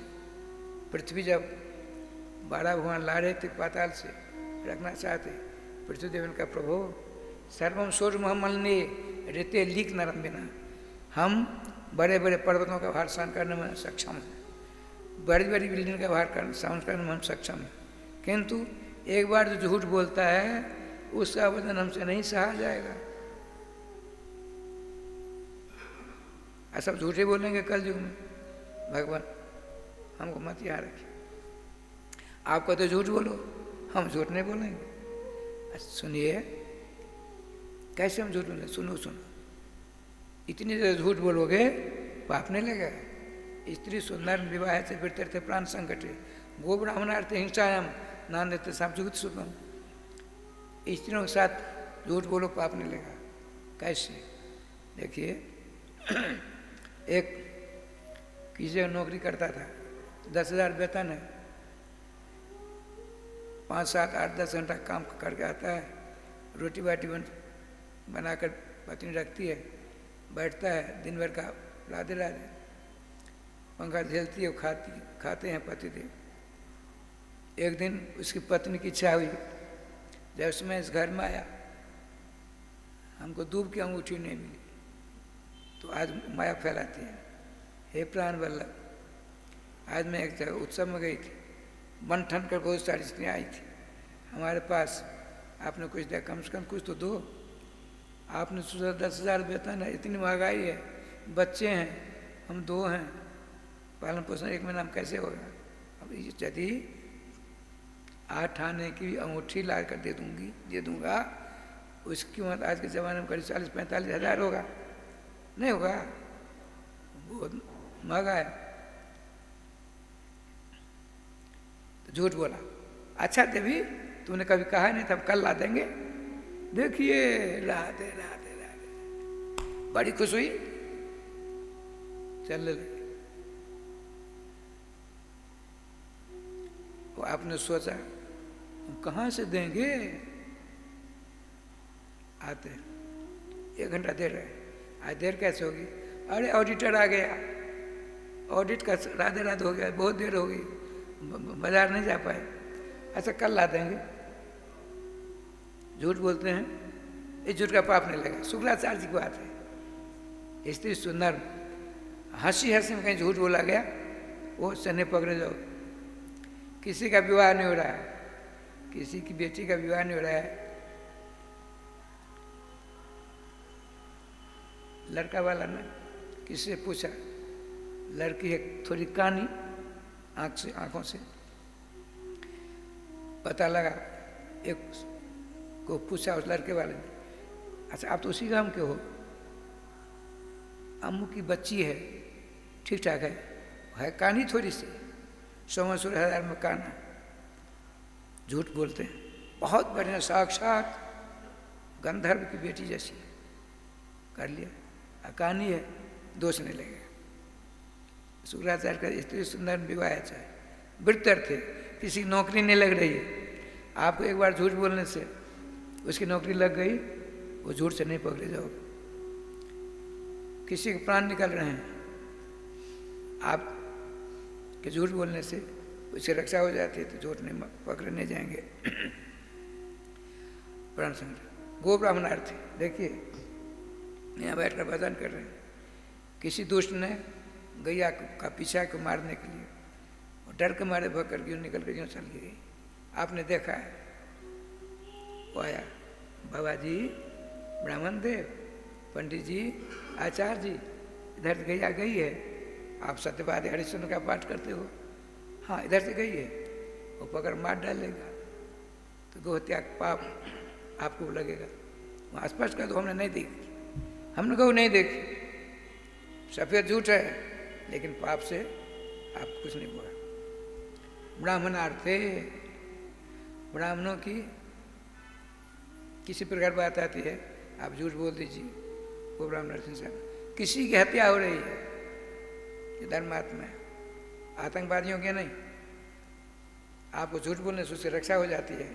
पृथ्वी जब 12 भगवान ला रहे थे पाताल से रखना चाहते, पृथ्वी देवन का प्रभु सर्वम सूर्य मोहम्मलने रेते लीक नरम बिना, हम बड़े बड़े पर्वतों का भार सहन करने में सक्षम हैं, बड़ी बड़ी बिल्डिंग का भार सहन करने में हम सक्षम हैं, किंतु एक बार जो झूठ बोलता है उसका वजन हमसे नहीं सहा जाएगा। सब झूठे बोलेंगे कल युग में। भगवान हमको मत याद रखिए। आप कहते झूठ बोलो, हम झूठ नहीं बोलेंगे। सुनिए कैसे हम झूठ बोलेंगे, सुनो सुनो। इतनी देर झूठ बोलोगे पाप नहीं लगेगा। स्त्री सुंदर विवाह से फिरते प्राण संकटे गो ब्राह्मणार्थ हिंसायाम नान देते साम जुगत सुखम। स्त्रियों के साथ झूठ बोलो पाप नहीं लगेगा। कैसे? देखिए, एक किसी नौकरी करता था, 10,000 वेतन है, 5, 7, 8, 10 घंटा काम करके आता है, रोटी बाटी बनाकर पत्नी रखती है, बैठता है दिन भर का राधे राधे, पंखा झेलती है, खाते हैं पतिदेव। एक दिन उसकी पत्नी की इच्छा हुई, जब उसमें इस घर में आया, हमको दूब की अंगूठी नहीं मिली, तो आज माया फैलाती है। हे प्राण वल्लभ, आज मैं एक जगह उत्सव में गई थी, बन ठन कर बहुत सारी स्त्रियाँ आई थी हमारे पास, आपने कुछ दिया, कम से कम कुछ तो दो। आपने सोचा 10,000 वेतन है, इतनी महंगाई है, बच्चे हैं, हम दो हैं, पालन पोषण एक में नाम कैसे होगा? अब यदि 8 आने की अंगूठी ला कर दे दूंगा, उसकी कीमत आज के ज़माने में करीब 40-45 हज़ार होगा, नहीं होगा? बहुत महंगा है। तो झूठ बोला। अच्छा देवी, तूने कभी कहा नहीं था, हम कल ला देंगे। देखिए राधे राधे राधे, बड़ी खुश हुई, चलने लगे। वो आपने सोचा हम कहाँ से देंगे? आते 1 घंटा देर है। आज देर कैसे होगी? अरे ऑडिटर आ गया, ऑडिट का राधे राधे हो गया, बहुत देर हो गई, बाजार नहीं जा पाए। अच्छा कल ला देंगे। झूठ बोलते हैं, इस झूठ का पाप नहीं लगा। शुक्राचार्य जी की बात है। स्त्री सुंदर, हंसी हंसी में कहीं झूठ बोला गया, वो सने पकड़े जाओ। किसी का विवाह नहीं हो रहा है, किसी की बेटी का विवाह नहीं हो रहा है, लड़का वाला ने किसी से पूछा, लड़की है थोड़ी कानी आंखों से, पता लगा। एक को पूछा उस लड़के वाले ने, अच्छा आप तो उसी गांव के हो? अम्मू की बच्ची है, ठीक ठाक है कानी थोड़ी सी, 100-100 में काना। झूठ बोलते हैं। बहुत बढ़िया, साक्षात गंधर्व की बेटी जैसी है, कर लिया। अकानी है, दोष नहीं लगेगा। शुक्राचार्य का स्त्री सुंदर विवाह है, चाहे वृत्तर थे, किसी नौकरी नहीं लग रही है, आपको एक बार झूठ बोलने से उसकी नौकरी लग गई, वो झूठ से नहीं पकड़े जाओगे। किसी के प्राण निकल रहे हैं, आप के झूठ बोलने से उसकी रक्षा हो जाती है, तो झूठ नहीं पकड़ने जाएंगे। प्राण संग्रह। गो ब्राह्मणार्थी, देखिए यहाँ बैठकर भजन कर रहे हैं। किसी दुष्ट ने गैया का पीछा को मारने के लिए, और डर के मारे भगकर यूँ निकल कर यूँ चल गई। आपने देखा है, वो आया, बाबा जी, ब्राह्मण देव, पंडित जी, आचार्य जी, इधर गैया गई है, आप सत्यवादी हरिश्चंद्र का पाठ करते हो? हाँ इधर से गई है। वो पकड़ मार डालेगा तो गोहत्या पाप आपको लगेगा। वहाँ स्पष्ट कर दो, हमने नहीं देखी, हमने गौ नहीं देखी, सफ़ेद झूठ है, लेकिन पाप से आपको कुछ नहीं हुआ। ब्राह्मणार्थे, ब्राह्मणों की किसी प्रकार बात आती है, आप झूठ बोल दीजिए, वो ब्राह्मणार्थी से किसी की हत्या हो रही है, ये धर्मात्मा है, आतंकवादियों के नहीं। आपको झूठ बोलने से उससे रक्षा हो जाती है,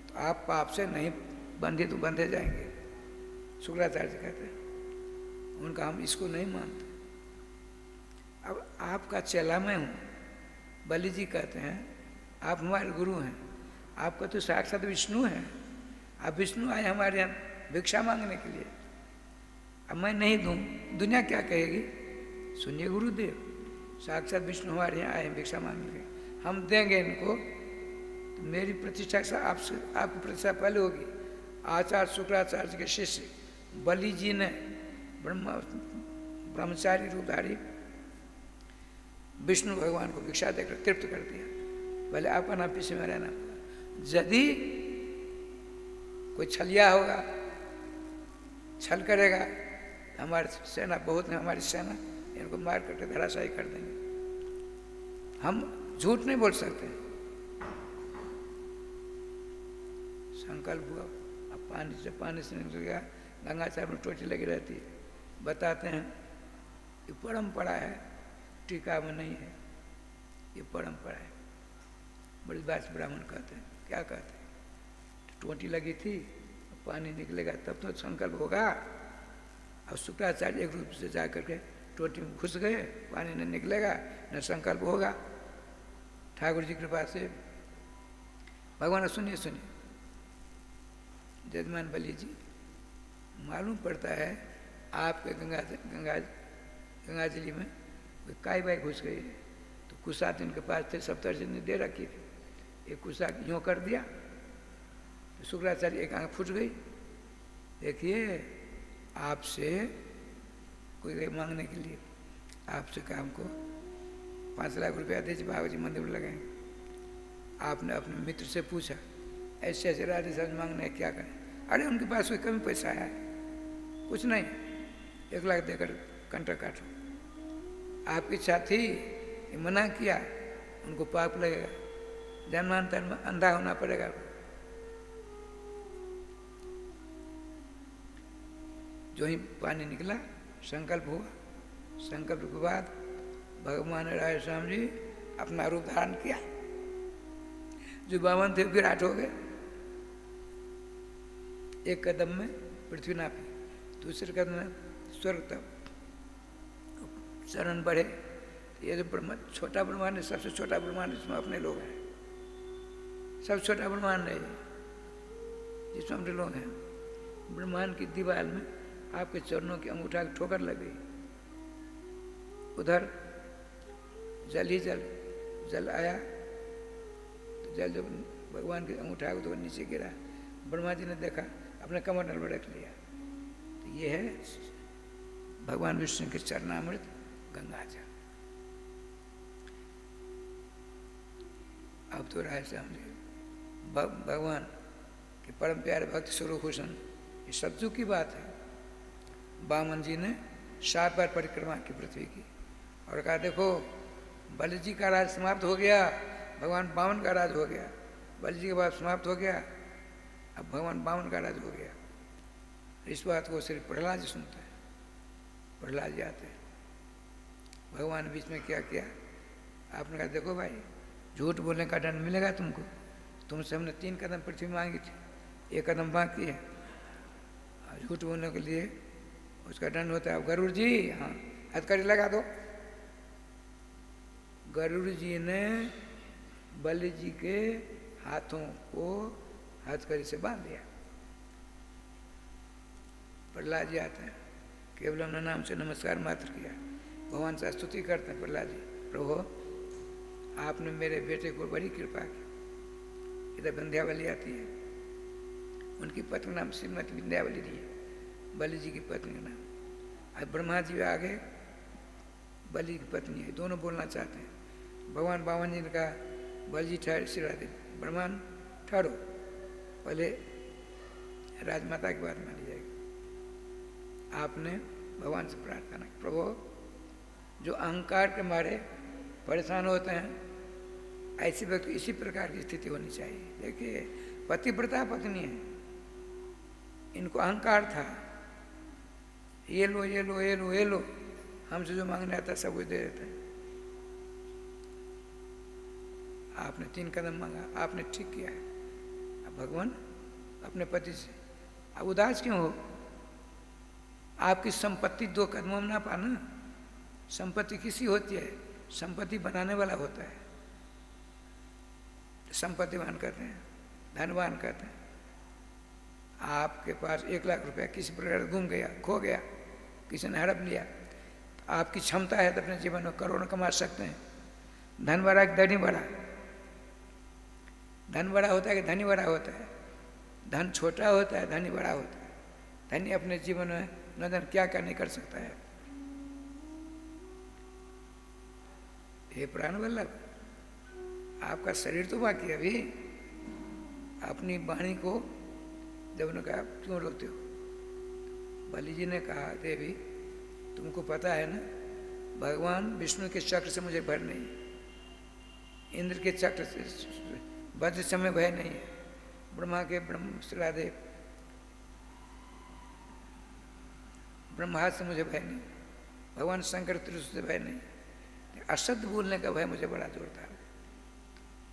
तो आप पाप से नहीं बंधे तो बंधे जाएंगे। शुक्राचार्य जी कहते हैं, उनका हम इसको नहीं मानते। अब आपका चेला मैं हूँ, बलि जी कहते हैं आप हमारे गुरु हैं, आपका तो साक्षात विष्णु है, आप विष्णु आए हमारे यहाँ भिक्षा मांगने के लिए, अब मैं नहीं दूँ, दुनिया क्या कहेगी? सुनिए गुरुदेव, साक्षात विष्णु हमारे यहाँ आए भिक्षा मांगने के, हम देंगे इनको तो मेरी प्रतिष्ठा से आपसे, आपकी प्रतिष्ठा पहले होगी। आचार्य शुक्राचार्य जी के शिष्य बलि जी ने ब्रह्मचारी रूपधारी विष्णु भगवान को भिक्षा देकर तृप्त कर दिया। पहले आपका नाम पीछे में रहना। यदि कोई छलिया होगा, छल करेगा, हमारी सेना बहुत है, हमारी सेना इनको मार करके धराशायी कर देंगे। हम झूठ नहीं बोल सकते। संकल्प हुआ, अब पानी से निकल गया, गंगा साहब में टोटी लगी रहती है, बताते हैं ये परंपरा है, टीका में नहीं है, ये परंपरा है। बड़ी बात ब्राह्मण कहते हैं, क्या कहते हैं? टोटी लगी थी, पानी निकलेगा तब तो संकल्प होगा। और शुक्राचार्य एक रूप से जा करके टोटी में घुस गए, पानी नहीं निकलेगा, न संकल्प होगा। ठाकुर जी कृपा से भगवान, सुनिए सुनिए जजमान बलि जी, मालूम पड़ता है आपके गंगाजली में काय बाई घुस गई है। तो कुसा इनके पास थे, सप्तर्षि ने दे रखी थी, एक कुसा यूँ कर दिया तो शुक्राचार्य एक आंख फूट गई। देखिए आपसे कोई मांगने के लिए आपसे कहा हमको 5 लाख रुपया दीजिए, बाबा जी मंदिर में लगाएंगे। आपने अपने मित्र से पूछा ऐसे ऐसे राधे साहब मांगने हैं, क्या करें? अरे उनके पास कोई कमी पैसा है? कुछ नहीं, 1 लाख देकर कंट्रा काटो। आपकी इच्छा थी, ये मना किया, उनको पाप लगेगा, जन्मांतर में अंधा होना पड़ेगा। जो ही पानी निकला, संकल्प हुआ, संकल्प के बाद भगवान राय स्वामी जी अपना रूप धारण किया। जो 52 थे विराट हो गए। एक कदम में पृथ्वी नापी, दूसरे कदम में स्वर्ग तक शरण बढ़े। ये जो ब्रह्मांड, छोटा ब्रह्मांड है, सबसे छोटा ब्रह्मांड, जिसमें अपने लोग हैं। सब छोटा ब्रह्मांड है जिसमें अपने लोग हैं। ब्रह्मांड की दीवार में आपके चरणों की अंगूठा की ठोकर लग गई। उधर जल ही जल, जल आया तो जल जब भगवान के अंगूठा को तो नीचे गिरा, ब्रह्मा जी ने देखा, अपने कमंडल में रख लिया। तो ये है भगवान विष्णु के चरणामृत गंगा जल। अब तो राय से समझे भगवान के परम प्यारे भक्त स्वरूप भूषण, ये सत्युग की बात है। वामन जी ने 7 बार परिक्रमा की पृथ्वी की और कहा देखो बलि जी का राज समाप्त हो गया, भगवान वामन का राज हो गया। बलि जी का बाद समाप्त हो गया, अब भगवान वामन का राज हो गया। इस बात को सिर्फ प्रहलाद जी सुनते हैं। प्रहलाद जी आते हैं, भगवान बीच में क्या किया? आपने कहा देखो भाई, झूठ बोलने का दंड मिलेगा तुमको। तुमसे हमने 3 कदम पृथ्वी मांगी थी, 1 कदम बाकी है। झूठ बोलने के लिए उसका दंड होता है। अब गरुड़ जी, हाँ हथकड़ी लगा दो। गरुड़ जी ने बलि जी के हाथों को हथकड़ी से बांध दिया। प्रहलाद जी आते हैं, केवल हमने नाम से नमस्कार मात्र किया। भगवान से स्तुति करते हैं प्रहलाद जी, प्रभु आपने मेरे बेटे को बड़ी कृपा की। इधर विंध्यावली आती है, उनकी पत्नी नाम श्रीमती विंध्यावली दी है, बलि जी की पत्नी का नाम। अब ब्रह्मा जी आगे बलि की पत्नी है, दोनों बोलना चाहते हैं। भगवान बावन जी ने कहा बलि जी ठहर, श्री राधे ब्रह्मांड ठहरो, पहले राजमाता की बात मानी जाएगी। आपने भगवान से प्रार्थना की, प्रभु जो अहंकार के मारे परेशान होते हैं, ऐसे व्यक्ति इसी प्रकार की स्थिति होनी चाहिए। देखिए पतिव्रता पत्नी है, इनको अहंकार था, ये लो ये लो ये लो ये लो, हमसे जो मांगने आता सब कुछ दे देते हैं। आपने 3 कदम मांगा, आपने ठीक किया है। अब भगवान अपने पति से अब उदास क्यों हो? आपकी संपत्ति 2 कदमों में ना पाना। संपत्ति किसी होती है? संपत्ति बनाने वाला होता है। संपत्तिवान कहते हैं, धनवान कहते हैं। आपके पास 1 लाख रुपया किसी प्रकार गुम गया, खो गया, किसी ने हड़प लिया, तो आपकी क्षमता है तो अपने जीवन में करोड़ों कमा सकते हैं। धन बड़ा कि धनी बड़ा? धन बड़ा होता है कि धनी बड़ा होता है? धन छोटा होता है, धनी बड़ा होता है। धनी अपने जीवन में न जाने क्या क्या नहीं कर सकता है। हे प्राण वल्लभ, आपका शरीर तो बाकी है अभी। अपनी वाणी को जब उन्होंने कहा क्यों रोते हो? बलि जी ने कहा देवी तुमको पता है ना, भगवान विष्णु के चक्र से मुझे भय नहीं, इंद्र के चक्र से वज्र से में भय नहीं है, ब्रह्मा के ब्रह्मशिलादेव ब्रह्मास्त्र से मुझे भय नहीं, भगवान शंकर त्रिशूल से भय नहीं, अशब्द बोलने का भय मुझे बड़ा जोड़ता है।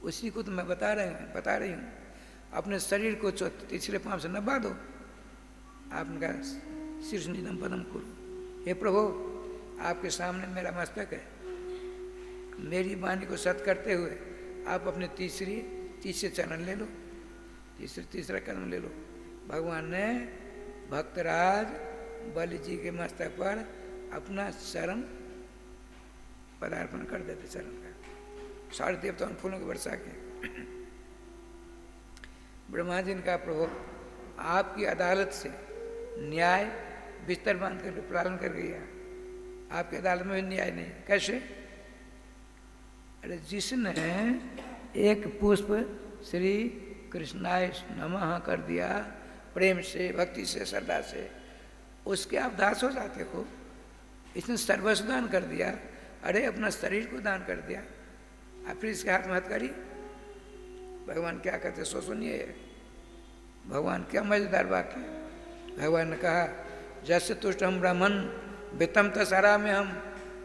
उसी को तो मैं बता रही हूँ। अपने शरीर को तीसरे पांव से नबा दो। आपने कहा शीर्ष निधम पदम कुरु। हे प्रभु आपके सामने मेरा मस्तक है, मेरी वाणी को सत करते हुए आप अपने तीसरे चरण ले लो, तीसरा कदम ले लो। भगवान ने भक्तराज बलि जी के मस्तक पर अपना चरण पदार्पण कर देते, चरण का। सारे देवताओं फूलों की वर्षा की। ब्रह्मा जी ने कहा प्रभु आपकी अदालत से न्याय बिस्तर बांध कर पालन कर गया, आपके अदालत में भी न्याय नहीं। कैसे? अरे जिसने एक पुष्प श्री कृष्णाय नमः कर दिया प्रेम से, भक्ति से, श्रद्धा से, उसके आप दास हो जाते हो। इसने सर्वस्व दान कर दिया, अरे अपना शरीर को दान कर दिया, आप फिर इसके हाथ में हथकड़ी। भगवान क्या कहते सो सुनिए। भगवान क्या मजेदार वाक्य है। भगवान ने कहा जैसे तुष्ट हम ब्राह्मण वितम तसारा में हम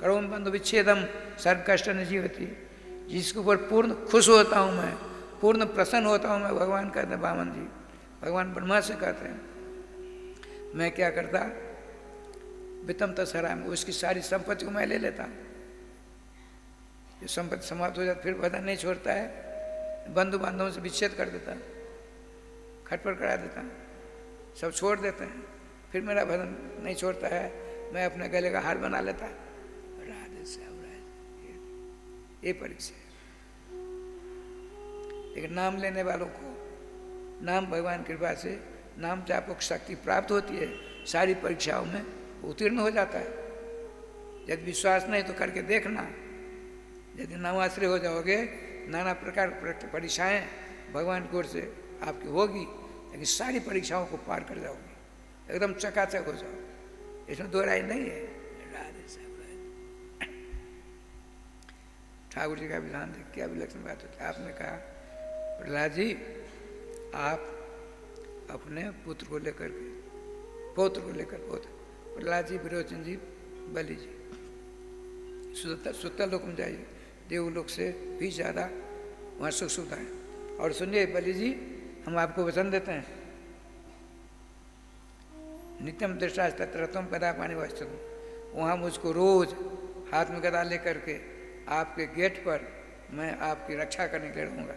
करोम बंधु विच्छेदम सर्व कष्ट न जीवती। जिसके ऊपर पूर्ण खुश होता हूँ मैं, पूर्ण प्रसन्न होता हूँ मैं, भगवान कहते हैं बामन जी, भगवान ब्रह्मा से कहते हैं, मैं क्या करता, वितम तसारा में उसकी सारी संपत्ति को मैं ले लेता। जो संपत्ति समाप्त हो जाती फिर बदन नहीं छोड़ता है, बंधु बांधवों से विच्छेद कर देता, खटपट करा देता, सब छोड़ देते हैं, फिर मेरा बदन नहीं छोड़ता है, मैं अपने गले का हार बना लेता। राधे श्याम राधे, ये परीक्षा है। लेकिन नाम लेने वालों को, नाम भगवान की कृपा से नाम से आपको शक्ति प्राप्त होती है, सारी परीक्षाओं में उत्तीर्ण हो जाता है। यदि विश्वास नहीं तो करके देखना। यदि नामाश्रय हो जाओगे, नाना प्रकार की परीक्षाएं भगवान की ओर से आपकी होगी, लेकिन सारी परीक्षाओं को पार कर जाओगे, एकदम चकाचक हो जाओगे, इसमें दो राय नहीं है। राधे श्याम राधे। ठाकुर जी का विधान देख क्या विलक्षण बात होती है। आपने कहा प्रहलाद जी आप अपने पुत्र को लेकर के, पौत्र को लेकर, पौत्र प्रहलाद जी, विरोचन जी, बलि जी सुतल लोक में जाइए, देवलोक से भी ज़्यादा वहाँ सुख सुविधा है। और सुनिए बलि जी, हम आपको वचन देते हैं, नित्यम दृष्टा तत्रतम गदा पानी वस्तु, वहाँ मुझको रोज हाथ में गदा लेकर के आपके गेट पर मैं आपकी रक्षा करने के लिए रहूँगा।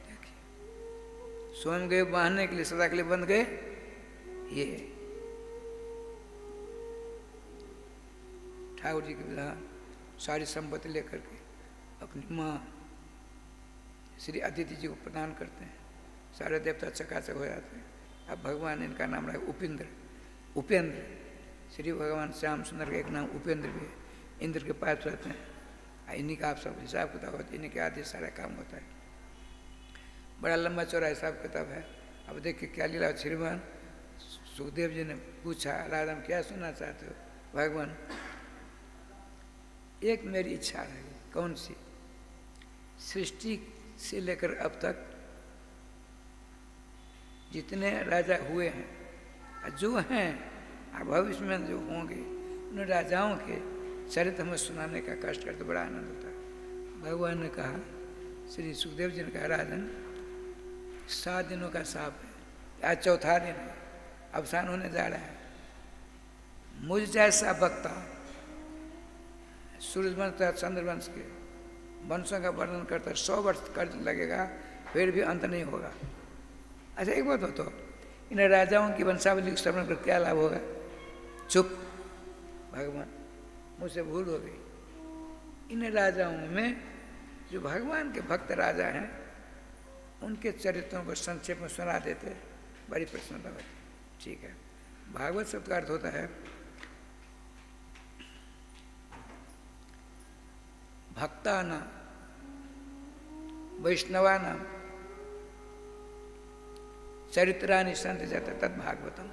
देखिए, स्वयं गए बांधने के लिए, सदा के लिए बंध गए। ये ठाकुर जी के विधान, सारी संपत्ति लेकर के अपनी माँ श्री अदिति जी को प्रदान करते हैं, सारे देवता चकाचक हो जाते हैं। अब भगवान, इनका नाम रहा उपेंद्र, उपेंद्र, श्री भगवान श्याम सुंदर का एक नाम उपेंद्र भी है। इंद्र के पास रहते हैं, इन्हीं का आप सब हिसाब किताब होता है, इन्हीं के आदि सारा काम होता है। बड़ा लंबा चौड़ा हिसाब किताब है। अब देखिए क्या लीला। श्रीमान सुखदेव जी ने पूछा, राधा में क्या सुनना चाहते हो? भगवान एक मेरी इच्छा है। कौन सी? सृष्टि से लेकर अब तक जितने राजा हुए हैं, जो हैं, भविष्य में जो होंगे, उन राजाओं के चरित्र हमें सुनाने का कष्ट करते बड़ा आनंद होता है। भगवान ने कहा, श्री सुखदेव जी ने कहा, राजन 7 दिनों का साप है, आज चौथा दिन है, अवसान होने जा रहा है। मुझ जैसा वक्ता सूर्यवंश तथा चंद्रवंश के वंशों का वर्णन करता 100 वर्ष कर लगेगा, फिर भी अंत नहीं होगा। अच्छा एक बात बताओ, इन राजाओं की वंशावली को श्रवण कर क्या लाभ होगा? चुप भगवान, मुझसे भूल हो गई। इन राजाओं में जो भगवान के भक्त राजा हैं, उनके चरित्रों को संक्षेप में सुना देते, बड़ी प्रसन्नता होती। ठीक है। भागवत शब्द का अर्थ होता है भक्तानां वैष्णवानां चरित्राणि सन्ति जाता तद भागवतम।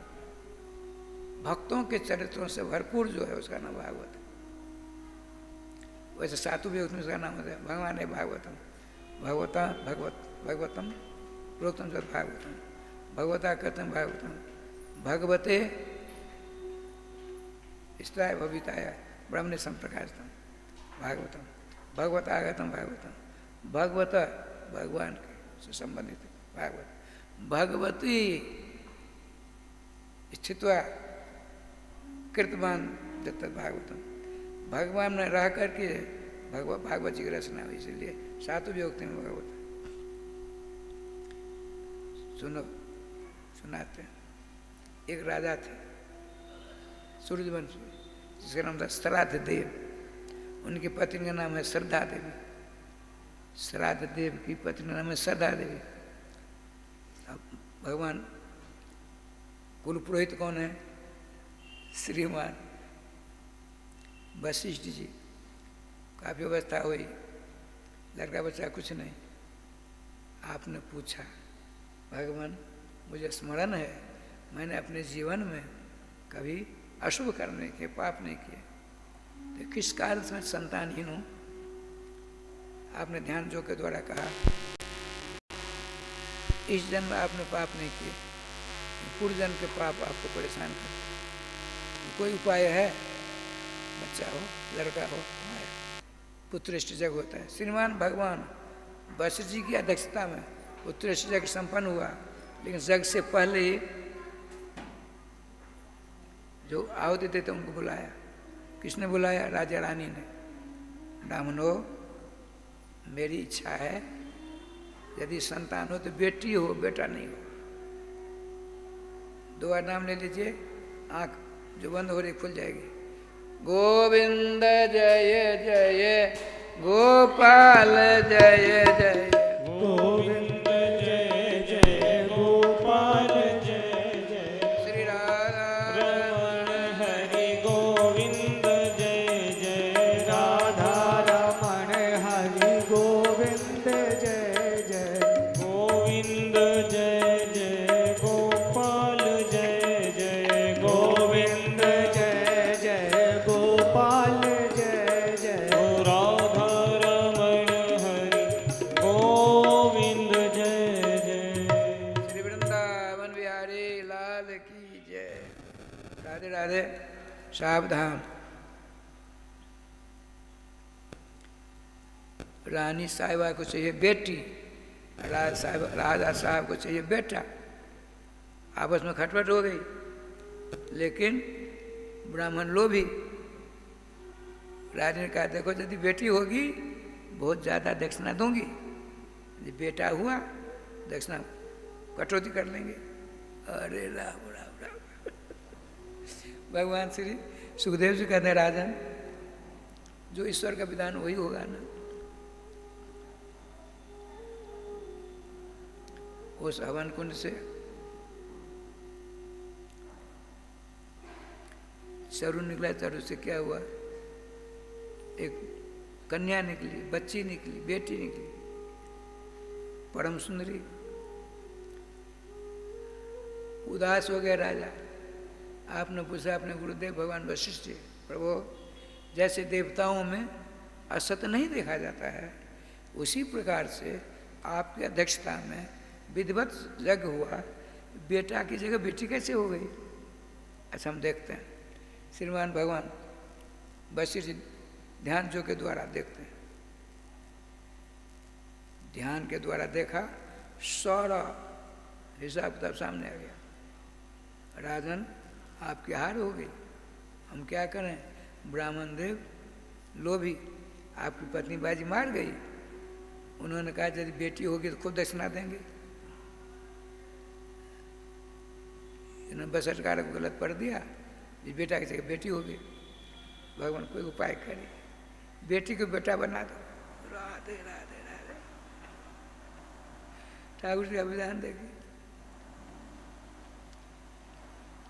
भक्तों के चरित्रों से भरपूर जो है उसका नाम भागवत है। वैसे सातु भी उसमें उसका नाम होता है भगवान है भागवतम, भगवता भगवतम प्रोक्तम सद भागवतम, भगवता कथम भागवतम, भगवते स्त्राय भविताय ब्रह्मणे संप्रकाशतम भागवतम, भगवत आगतम भागवतम, भगवत भगवान के से संबंधित भागवत, भगवती स्थित्वा कृतवान दत्त भागवतम, भगवान में रह करके भागवत जी की रचना हुई, इसलिए सातों विभक्ति में भागवत। सुनो, सुनाते हैं। एक राजा थे सूर्यवंश, जिसका नाम था श्राद्ध देव। उनकी पत्नी का नाम है श्रद्धा देवी। श्राद्ध देव की पत्नी का नाम है श्रद्धा देवी। अब भगवान कुल पुरोहित कौन है? श्रीमान वशिष्ठ जी काफ़ी अवस्था हुई, लड़का बच्चा कुछ नहीं। आपने पूछा, भगवान मुझे स्मरण है मैंने अपने जीवन में कभी अशुभ कर्म नहीं किए, पाप नहीं किए, तो किस कारण से मैं संतानहीन हूँ? आपने ध्यान जो के द्वारा कहा, इस जन्म में आपने पाप नहीं किए, पूर्व जन्म के पाप आपको परेशान कर। कोई उपाय है? बच्चा हो, लड़का हो, पुत्रेष्ट जग होता है। श्रीमान भगवान वशिष्ठ जी की अध्यक्षता में पुत्रेष्ट जग संपन्न हुआ, लेकिन जग से पहले ही जो आहुति देते उनको बुलाया। किसने बुलाया? राजा रानी ने। ब्राह्मणों, मेरी इच्छा है यदि संतान हो तो बेटी हो, बेटा नहीं हो। दो बार नाम ले लीजिए, आंख जो बंद हो रही खुल जाएगी। गोविंद जय जय गोपाल जय जय, गोविंद जय जय गोपाल जय जय, श्री राधा रमण हरि गोविंद जय जय, राधा रमण हरि गोविंद जय जय, गोविंद जय जय गोपाल जय जय, गोविंद जय जय गोपाल जय जय, राधा रमण हरि गोविंद जय जय। श्री वृंदावन बिहारी लाल की जय। राधे राधे। सावधान, रानी साहिबा को चाहिए बेटी, राजा साहब को चाहिए बेटा। आपस में खटपट हो गई, लेकिन ब्राह्मण लोभी। राजा ने कहा, देखो यदि बेटी होगी बहुत ज़्यादा दक्षिणा दूंगी, यदि बेटा हुआ दक्षिणा कटौती कर लेंगे। अरे राम राम राम। भगवान श्री सुखदेव जी कहते हैं, राजन जो ईश्वर का विधान वही होगा ना। उस हवन कुंड से चरु निकला, चरु से क्या हुआ? एक कन्या निकली, बच्ची निकली, बेटी निकली, परम सुंदरी। उदास हो गया राजा। आपने पूछा अपने गुरुदेव भगवान वशिष्ठ जी, प्रभु जैसे देवताओं में असत नहीं देखा जाता है, उसी प्रकार से आपकी अध्यक्षता में विधिवत यज्ञ हुआ, बेटा की जगह बेटी कैसे हो गई? अच्छा हम देखते हैं। श्रीमान भगवान वशिष्ठ जी ध्यान जो के द्वारा देखते हैं। ध्यान के द्वारा देखा, सारा हिसाब किताब सामने आ गया। राजन आपकी हार हो गई, हम क्या करें? ब्राह्मण देव लोभी, आपकी पत्नी बाजी मार गई। उन्होंने कहा यदि बेटी होगी तो खुद दक्षिणा देंगे। इन्होंने बस सरकार को गलत पढ़ दिया, इस बेटा की जगह बेटी हो गई। भगवान कोई उपाय करे, बेटी को बेटा बना दो। राधे राधे राधे। ठाकुर जी का विधान देखिए।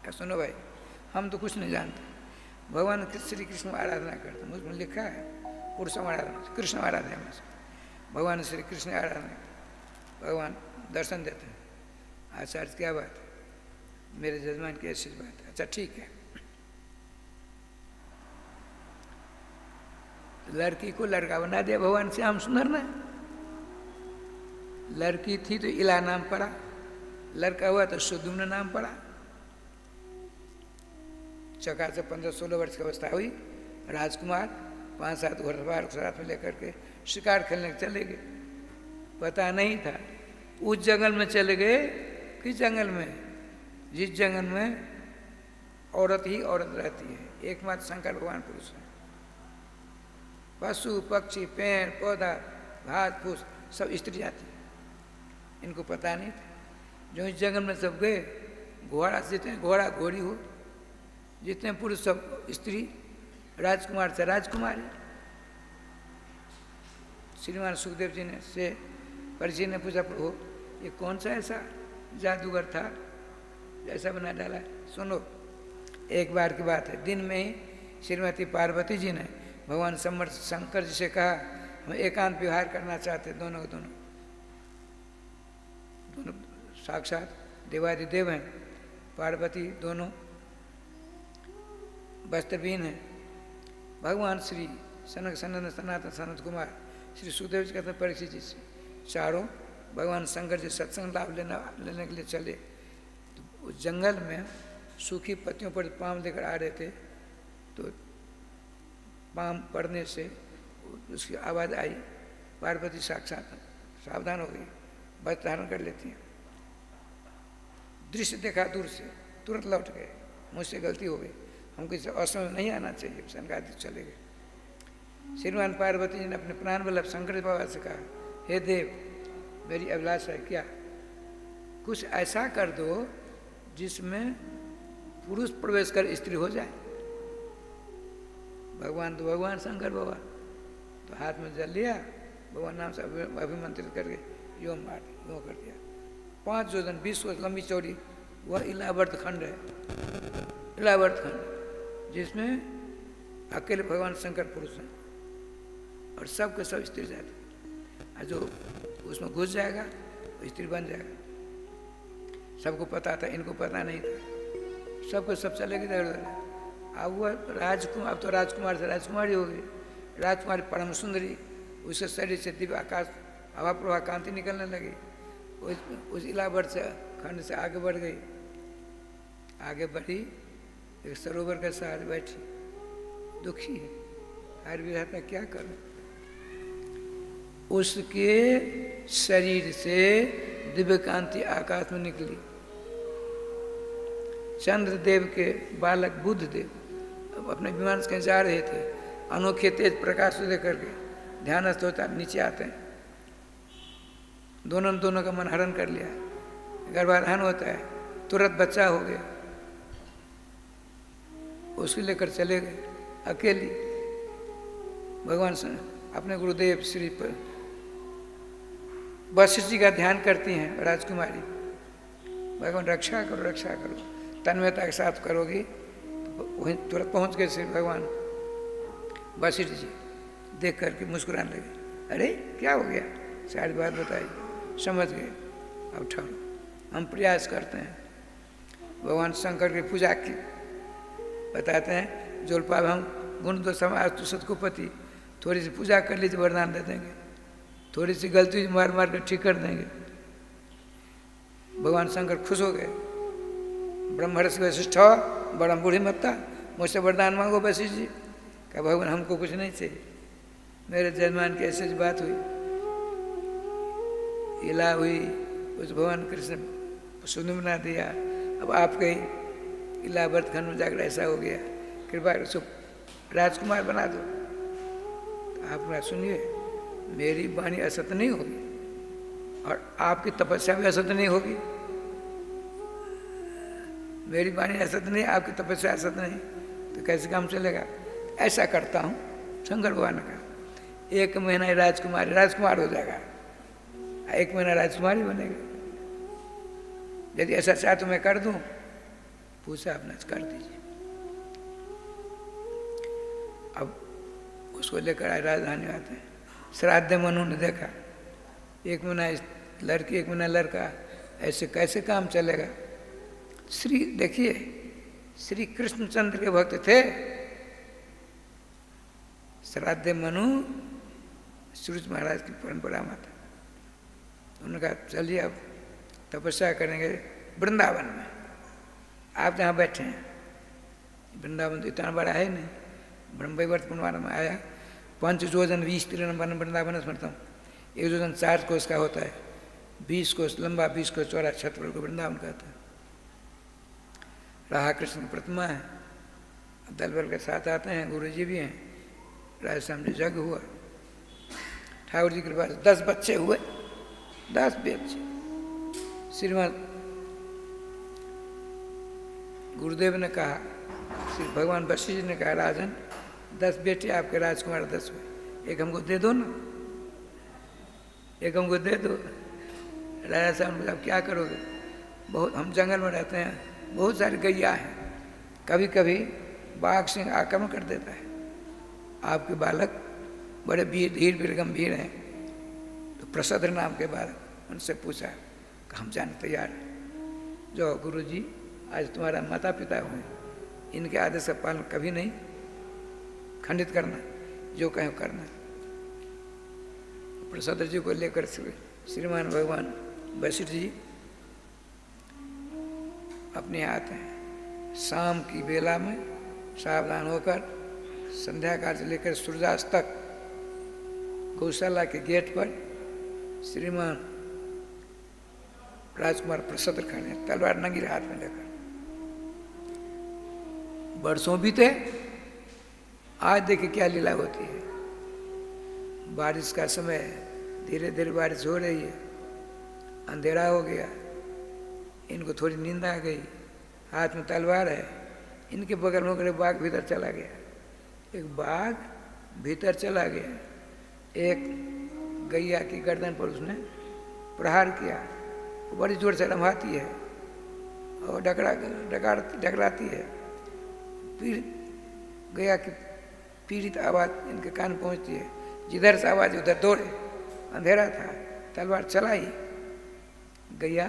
सुनो भाई, हम तो कुछ नहीं जानते। भगवान श्री कृष्ण आराधना करते हैं, मुझमें लिखा है पुरुषम आराधना, कृष्ण आराधना है। भगवान श्री कृष्ण आराधना, भगवान दर्शन देते हैं। आचार्य क्या बात है? मेरे जजमान की ऐसी बात है। अच्छा ठीक है। लड़की को लड़का बना दिया भगवान श्याम सुंदर ने। लड़की थी तो इला नाम पड़ा, लड़का हुआ तो सुदुम्न नाम पड़ा। चकार से 15-16 वर्ष की अवस्था हुई। राजकुमार 5-7 घोड़सवार को साथ में लेकर के शिकार खेलने चले गए। पता नहीं था उस जंगल में चले गए, किस जंगल में? जिस जंगल में औरत ही औरत रहती है, एकमात्र शंकर भगवान पुरुष है। पशु पक्षी पेड़ पौधा घास फूस सब स्त्री जाति, इनको पता नहीं था। जो इस जंगल में सब गए, घोड़ा जितने घोड़ा घोड़ी हो, जितने पुरुष सब स्त्री, राजकुमार से राजकुमारी। श्रीमान सुखदेव जी ने से परिचय ने पूछा, प्रभु ये कौन सा ऐसा जादूगर था जैसा बना डाला? सुनो, एक बार की बात है, दिन में ही श्रीमती पार्वती जी ने भगवान समर्थ शंकर जी से कहा हम एकांत विहार करना चाहते, दोनों के दोनों दोनों साक्षात देवादिदेव हैं। पार्वती दोनों वस्त्रहीन हैं। भगवान श्री सनक सनंदन सनातन सनत कुमार श्री सुखदेव जी कहते हैं परीक्षित जी से चारों भगवान शंकर जी सत्संग लाभ लेने के लिए चले, तो उस जंगल में सूखी पत्तियों पर पाम लेकर आ रहे थे, तो पाम पड़ने से उसकी आवाज़ आई। पार्वती साक्षात सावधान हो गई, वस्त्र धारण कर लेती हैं। दृश्य देखा दूर से, तुरंत लौट गए, मुझसे गलती हो गई, हमको इस असमय नहीं आना चाहिए, शंकर चले गए। श्रीमान पार्वती जी ने अपने प्राण वल्लभ शंकर बाबा से कहा, हे देव मेरी अभिलाषा है क्या, कुछ ऐसा कर दो जिसमें पुरुष प्रवेश कर स्त्री हो जाए। भगवान तो भगवान शंकर बाबा तो हाथ में जल लिया, भगवान नाम से अभिमंत्रित करके यो मार यो कर दिया। 5 योजन 20 कोस लंबी चौड़ी वह इलावर्त खंड है, इलावर्त खंड जिसमें अकेले भगवान शंकर पुरुष हैं और सबके सब स्त्री जाते, और जो उसमें घुस जाएगा वो स्त्री बन जाएगा। सबको पता था, इनको पता नहीं था, सबको सब चलेगी इधर उधर। अब वह राजकुमार, अब तो राजकुमार से राजकुमारी हो गई, राजकुमारी परम सुंदरी, उसके शरीर से दिव्य आकाश हवा प्रभा कांति निकलने लगी। उस इलावर्त से खंड से आगे बढ़ गई, आगे बढ़ी, एक सरोवर के सहारे बैठी, दुखी है, हर विधाता क्या करूं। उसके शरीर से दिव्य कांति आकाश में निकली। चंद्रदेव के बालक बुध देव अब अपने विमान से कहीं जा रहे थे, अनोखे तेज प्रकाश लेकर के ध्यानस्थ होता नीचे आते हैं। दोनों का मन हरण कर लिया, गर्भाधान होता है, तुरंत बच्चा हो गया, उसको लेकर चले गए अकेली। भगवान अपने गुरुदेव श्री पर वशिष्ठ जी का ध्यान करती हैं राजकुमारी, भगवान रक्षा करो रक्षा करो, तन्मयता के साथ करोगी तो वहीं तुरंत पहुंच गए श्री भगवान। वशिष्ठ जी देख करके मुस्कुराने लगे, अरे क्या हो गया, सारी बात बताई, समझ गए। अब ठहरो, हम प्रयास करते हैं। भगवान शंकर की पूजा की बताते हैं, जोलपाल हम गुण दो समाज तो सतकुपति, थोड़ी सी पूजा कर लीजिए वरदान दे देंगे, थोड़ी सी गलती मार मार कर ठीक कर देंगे। भगवान शंकर खुश हो गए। ब्रह्मर्षि वशिष्ठ बड़ा बूढ़ी मत्ता, मुझसे वरदान मांगो वशिष्ठ जी। कहा भगवान हमको कुछ नहीं चाहिए, मेरे जजमान की ऐसी बात हुई, इला हुई, उस भगवान कृष्ण सुन बना दिया, अब आपके इलावर्त खंड में जाकर ऐसा हो गया, कृपा कर राजकुमार बना दो। तो आप बात सुनिए, मेरी वाणी असत नहीं होगी और आपकी तपस्या भी असत नहीं होगी। मेरी वाणी असत नहीं, आपकी तपस्या असत नहीं, तो कैसे काम चलेगा। ऐसा करता हूँ, शंकर भगवान ने कहा 1 महीना राजकुमार हो जाएगा, 1 महीना राजकुमारी बनेगा। यदि ऐसा चाहे तो मैं कर दूं। पूछा आपने, कर दीजिए। अब उसको लेकर आए, राजधानी आते हैं। श्राद्ध मनु ने देखा 1 महीना लड़की 1 महीना लड़का, ऐसे कैसे काम चलेगा। श्री देखिए, श्री कृष्णचंद्र के भक्त थे। श्राद्ध मनु सूरज महाराज की परंपरा में था। उन्होंने कहा चलिए अब तपस्या करेंगे वृंदावन में। आप जहाँ बैठे हैं, वृंदावन तो इतना बड़ा है नहीं, ब्रह्मवैवर्त पुनवान में आया 5 योजन 20 तिरुवन वृंदावन स्मृतम। 1 योजन 4 कोस का होता है, 20 कोस लंबा 20 कोस चौड़ा, छतवर को वृंदावन कहता है। राधा कृष्ण की प्रतिमा है, दल बल के साथ आते हैं, गुरु जी भी हैं। राजश्याम जी जग हुआ, ठाकुर जी के पास 10 बच्चे हुए, 10 बच्चे। श्रीमद गुरुदेव ने कहा, श्री भगवान वशिष्ठ जी ने कहा, राजन 10 बेटे आपके राजकुमार 10 हुए, एक हमको दे दो ना, एक हमको दे दो। राजा साहब ने, आप क्या करोगे, बहुत हम जंगल में रहते हैं, बहुत सारी गैया हैं, कभी कभी बाघ सिंह आक्रमण कर देता है। आपके बालक बड़े धीर वीर गंभीर हैं। तो प्रसद्र नाम के बालक उनसे पूछा कि हम जाने तैयार हैं। जो गुरुजी, आज तुम्हारा माता पिता हुए, इनके आदेश का पालन कभी नहीं खंडित करना, जो कहें करना। प्रसद्र जी को लेकर श्रीमान भगवान वशिष्ठ जी अपने आते हैं। शाम की बेला में सावधान होकर संध्या काल से लेकर सूर्यास्त तक गौशाला के गेट पर श्रीमान राजकुमार प्रसद्र खड़े, तलवार नंगी हाथ में लेकर। बरसों बीते, आज देखिए क्या लीला होती है। बारिश का समय, धीरे धीरे बारिश हो रही है, अंधेरा हो गया, इनको थोड़ी नींद आ गई, हाथ में तलवार है, इनके बगल में गए बाघ भीतर चला गया। एक बाघ भीतर चला गया, एक गैया की गर्दन पर उसने प्रहार किया। वो बड़ी जोर से रमाती है और डकराती है। फिर गैया की पीड़ित आवाज़ इनके कान पहुंचती है। जिधर से आवाज़ उधर दौड़े, अंधेरा था, तलवार चलाई, गैया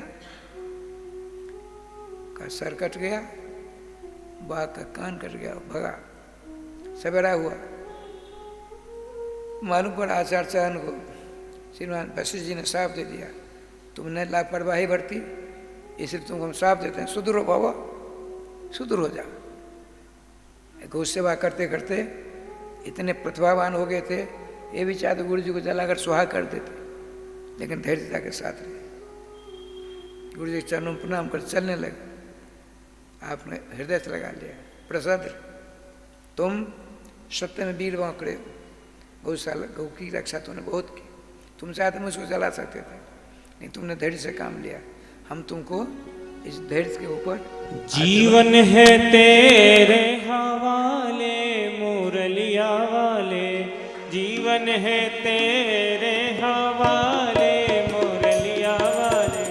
का सर कट गया, बाघ का कान कट गया, भगा। सवेरा हुआ, मालूम पड़ा आचार्य चरण को श्रीमान वशिष्ठ जी ने श्राप दे दिया, तुमने लापरवाही बरती, इसलिए तुमको हम श्राप देते हैं, सुधर हो बाबा, सुधर हो जाओ। गौ सेवा करते करते इतने प्रतिभावान हो गए थे, ये भी चाहते गुरु जी को जलाकर सुहाग कर देते, लेकिन धैर्यता के साथ रहे। गुरु जी चरणों में प्रणाम कर चलने लगे। आपने हृदय से लगा लिया, प्रसद्र तुम सत्य में वीर बांकड़े हो, गौशाला गौ की रक्षा तुमने बहुत की, तुम चाहते मुझको जला सकते थे, नहीं तुमने धैर्य से काम लिया। हम तुमको इस धैर्य के ऊपर जीवन है तेरे हवाले मुरलिया वाले, जीवन है तेरे हवाले मुरलिया वाले,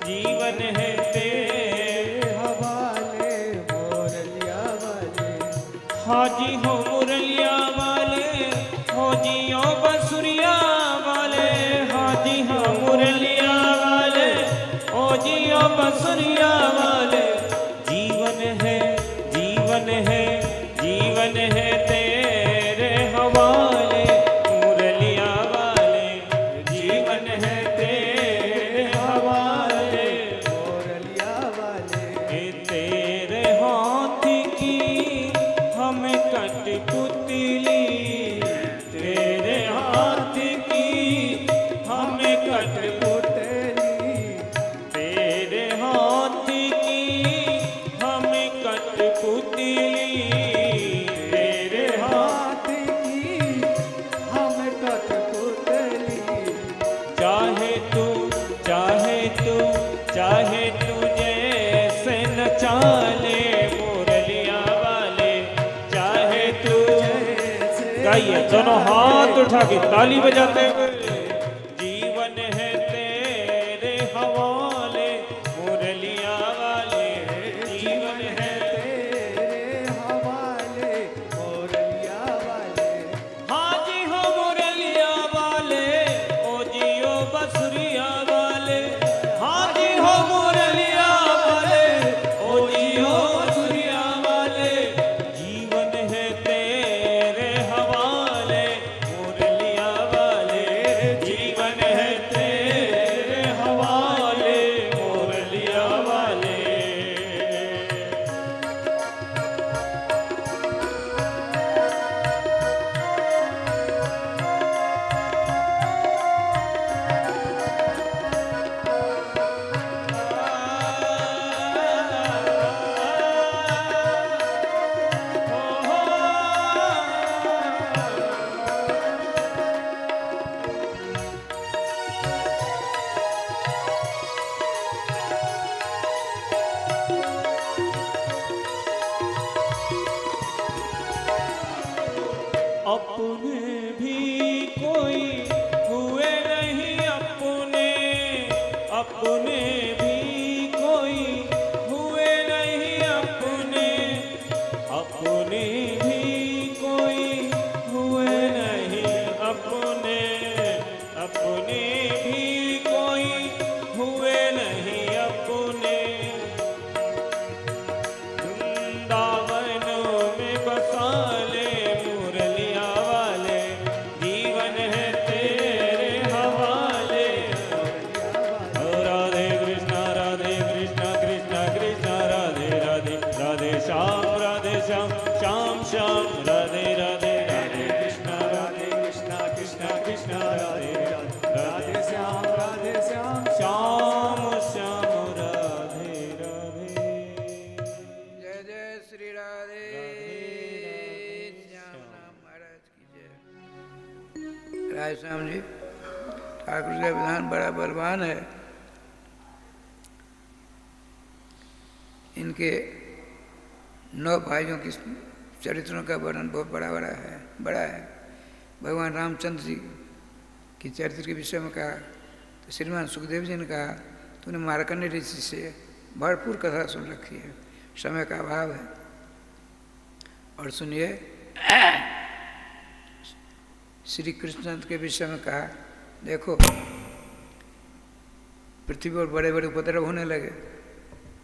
जीवन है तेरे हवाले मुरलिया वाले। हाजी हो मुरलिया वाले, हो जियो बसुरिया वाले, हाजी हो मुरलिया वाले, हो जियो बसुरिया वाले। जीवन है, जीवन है, जीवन है तेरे हवाले मुरलिया वाले, जीवन है तेरे हवाले मुरलिया वाले। ए तेरे हाथ की हमें कठपुतली, तेरे हाथ की हमें कठपुतली, तेरे हाथ की हमें कठपुतली, तेरे हाथ की हमें कठपुतली। चाहे तू, चाहे तू, चाहे तू जैसे न चाले मुरलिया वाले, चाहे तू गाइए दोनों हाथ उठा के ताली बजाते हुए। जीवन है तेरे हवाले मुरलिया वाले, जीवन है तेरे हवाले मुरलिया वाले। हाजी हो मुरलिया वाले, ओ जियो बसुरिया वाले, हाजी हो मुरलिया वाले, ओ जियो बसुरिया वाले। जीवन है तेरे हवाले मुरलिया वाले, जीवन है तेरे हवाले मुरलिया वाले। अपने भी कोई हुए नहीं अपने, अपने भी कोई हुए नहीं अपने, अपने अपने भी कोई हुए नहीं अपने, अपने भी कोई हुए नहीं अपने। वृंदावन में बसा ले मुरलिया वाले, जीवन है तेरे हवाले। राधे कृष्णा कृष्णा कृष्णा राधे राधे, राधे श्याम श्याम श्याम राधे राधे, राधे कृष्णा कृष्णा कृष्णा राधे राधे श्याम श्याम श्याम राधे राधे। जय जय श्री राधे श्याम राम महाराज की जय। राय श्याम जी ठाकुर जी का विधान बड़ा बलवान है। इनके 9 भाइयों की चरित्रों का वर्णन बहुत बड़ा है। भगवान रामचंद्र जी की चरित्र के विषय में कहा तो श्रीमान सुखदेव जी ने कहा तूने मार्कंडेय ऋषि से भरपूर कथा सुन रखी है, समय का अभाव है। और सुनिए श्री कृष्ण के विषय में कहा देखो पृथ्वी पर बड़े बड़े उपद्रव होने लगे।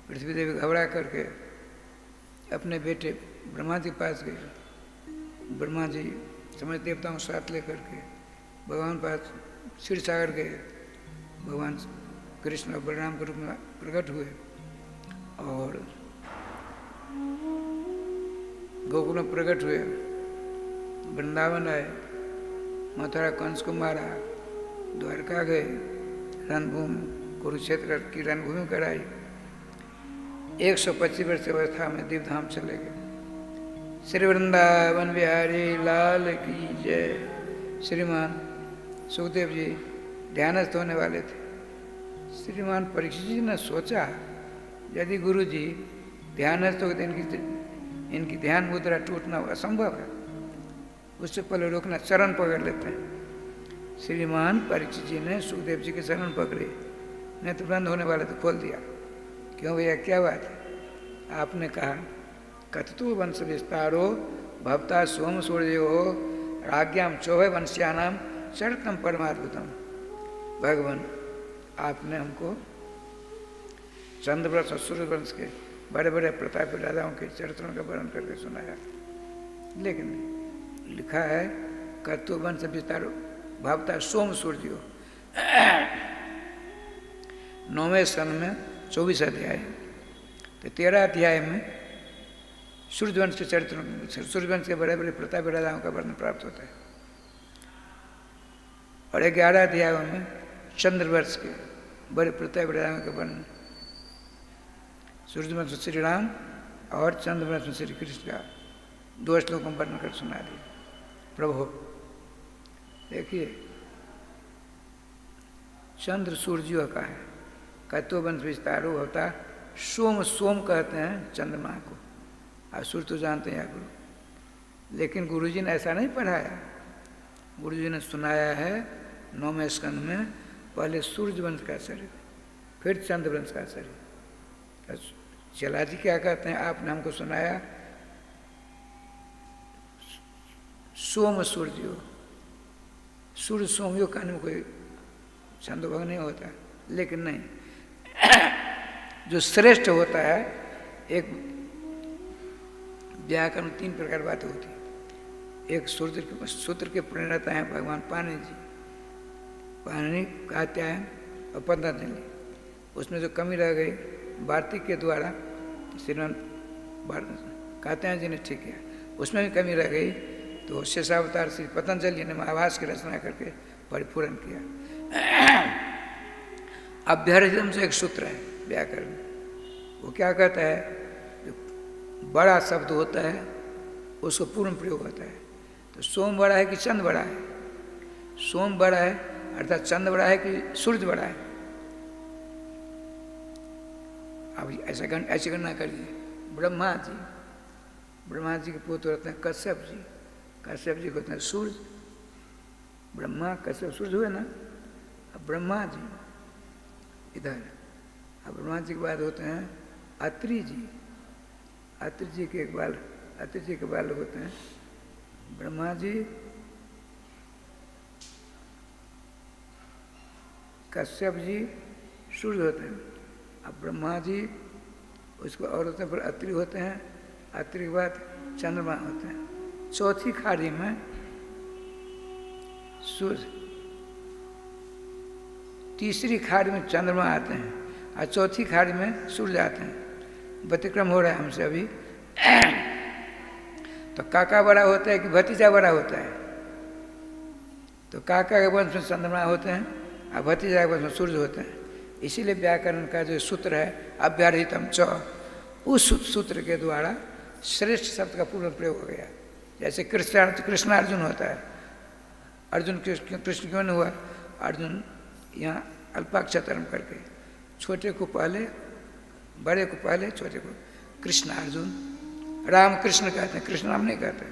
पृथ्वी देवी घबरा करके अपने बेटे ब्रह्मा जी के पास गए। ब्रह्मा जी समझ देवताओं को साथ लेकर के भगवान पास क्षीर सागर गए। भगवान कृष्ण और बलराम के रूप में प्रकट हुए और गोकुल में प्रकट हुए, वृंदावन आए, मथुरा कंस को मारा, द्वारका गए, रणभूमि कुरुक्षेत्र की रणभूमि कराई। 125 वर्ष अवस्था में दीपधाम चले गए। श्री वृंदावन बिहारी लाल की जय। श्रीमान सुखदेव जी ध्यानस्थ होने वाले थे। श्रीमान परीक्षित जी ने सोचा यदि गुरु जी ध्यानस्थ हो तो इनकी ध्यान मुद्रा टूटना असंभव है, उससे पहले रोकना, चरण पकड़ लेते हैं। श्रीमान परीक्षित जी ने सुखदेव जी के चरण पकड़े, नहीं तो बंद होने वाले तो खोल दिया। क्यों भैया क्या बात है? आपने कहा कथतु वंश विस्तारो भवता सोम सूर्यो राज्ञाम चौहे वंश्यानाम चरितम परमाद्भुतम। भगवान आपने हमको चंद्रवंश और सूर्यवंश के बड़े बड़े प्रतापी राजाओं के चरित्रों का वर्णन करके सुनाया, लेकिन लिखा है कथतु वंश विस्तारो भवता सोम सूर्यो। 9वें स्कंद में 24 अध्याय, तो 13 अध्याय में सूर्यवंश के चरित्रों में सूर्यवंश के बड़े बड़े प्रतापी राजाओं का वर्णन प्राप्त होता है। और 11 अध्यायों में चंद्रवंश के बड़े प्रतापी राजाओं का वर्णन, सूर्यवंश में श्री राम और चंद्रवंश में श्री कृष्ण का 2 श्लोकों में वर्णन कर सुना दिया। प्रभु देखिए चंद्र सूर्यों का है, कतो वंश विस्तारो होता, सोम सोम कहते हैं चंद्रमा को, और सूर्य तो जानते हैं गुरु। लेकिन गुरुजी ने ऐसा नहीं पढ़ाया। गुरुजी ने सुनाया है 9वें स्कंद में पहले सूर्य वंश का चरित्र, फिर चंद्र वंश का चरित्र। चला जी क्या कहते हैं, आपने हमको सुनाया सोम सूर्यो, सूर्य सोमयो कहने में कोई छंदोभंग नहीं होता, लेकिन नहीं जो श्रेष्ठ होता है, एक व्याकरण 3 प्रकार बातें होती है। एक सूत्र के प्रणेता हैं भगवान पाणिनि जी, पाणिनि कात्यायन और पतंजलि। उसमें जो कमी रह गई वार्तिक के द्वारा श्रीमान कात्यायन जी ने ठीक किया, उसमें भी कमी रह गई तो शेषावतार श्री पतंजलि ने महाभाष्य की रचना करके परिपूर्ण किया। अभ्यर्जम से एक सूत्र है व्याकरण, वो क्या कहता है, जो बड़ा शब्द होता है उसको पूर्ण प्रयोग होता है। तो सोम बड़ा है कि चंद बड़ा है? सोम बड़ा है अर्थात चंद बड़ा है कि सूर्य बड़ा है? अब ऐसी गणना करिए। ब्रह्मा जी के पुत्र होते हैं कश्यप जी, कश्यप जी को होते हैं सूर्य। ब्रह्मा कश्यप सूर्य हुए ना। अब ब्रह्मा जी इधर, अब ब्रह्मा जी के बाद होते हैं अत्रि जी। अत्रि जी के एक बार अतिथि के बालक होते हैं। ब्रह्मा जी, कश्यप जी सूर्य होते हैं। अब ब्रह्मा जी उसको और होते हैं, फिर अत्रि होते हैं, अत्रि के बाद चंद्रमा होते हैं। चौथी खाड़ी में सूर्य, तीसरी खाड़ी में चंद्रमा आते हैं और चौथी खाड़ी में सूर्य आते हैं। व्यतिक्रम हो रहा है हमसे अभी। तो काका बड़ा होता है कि भतीजा बड़ा होता है? तो काका के वंश में चंद्रमा होते हैं और भतीजा के वंश में सूर्य होते हैं। इसीलिए व्याकरण का जो सूत्र है अव्याहृतम च, उस सूत्र के द्वारा श्रेष्ठ शब्द का पूर्ण प्रयोग हो गया। जैसे कृष्णार्जुन होता है। अर्जुन कृष्ण क्यों नहीं हुआ? अर्जुन यहाँ अल्पाक्षरम करके छोटे को पहले, बड़े को पहले, छोटे को कृष्णार्जुन। राम कृष्ण कहते हैं, कृष्ण नाम नहीं कहते।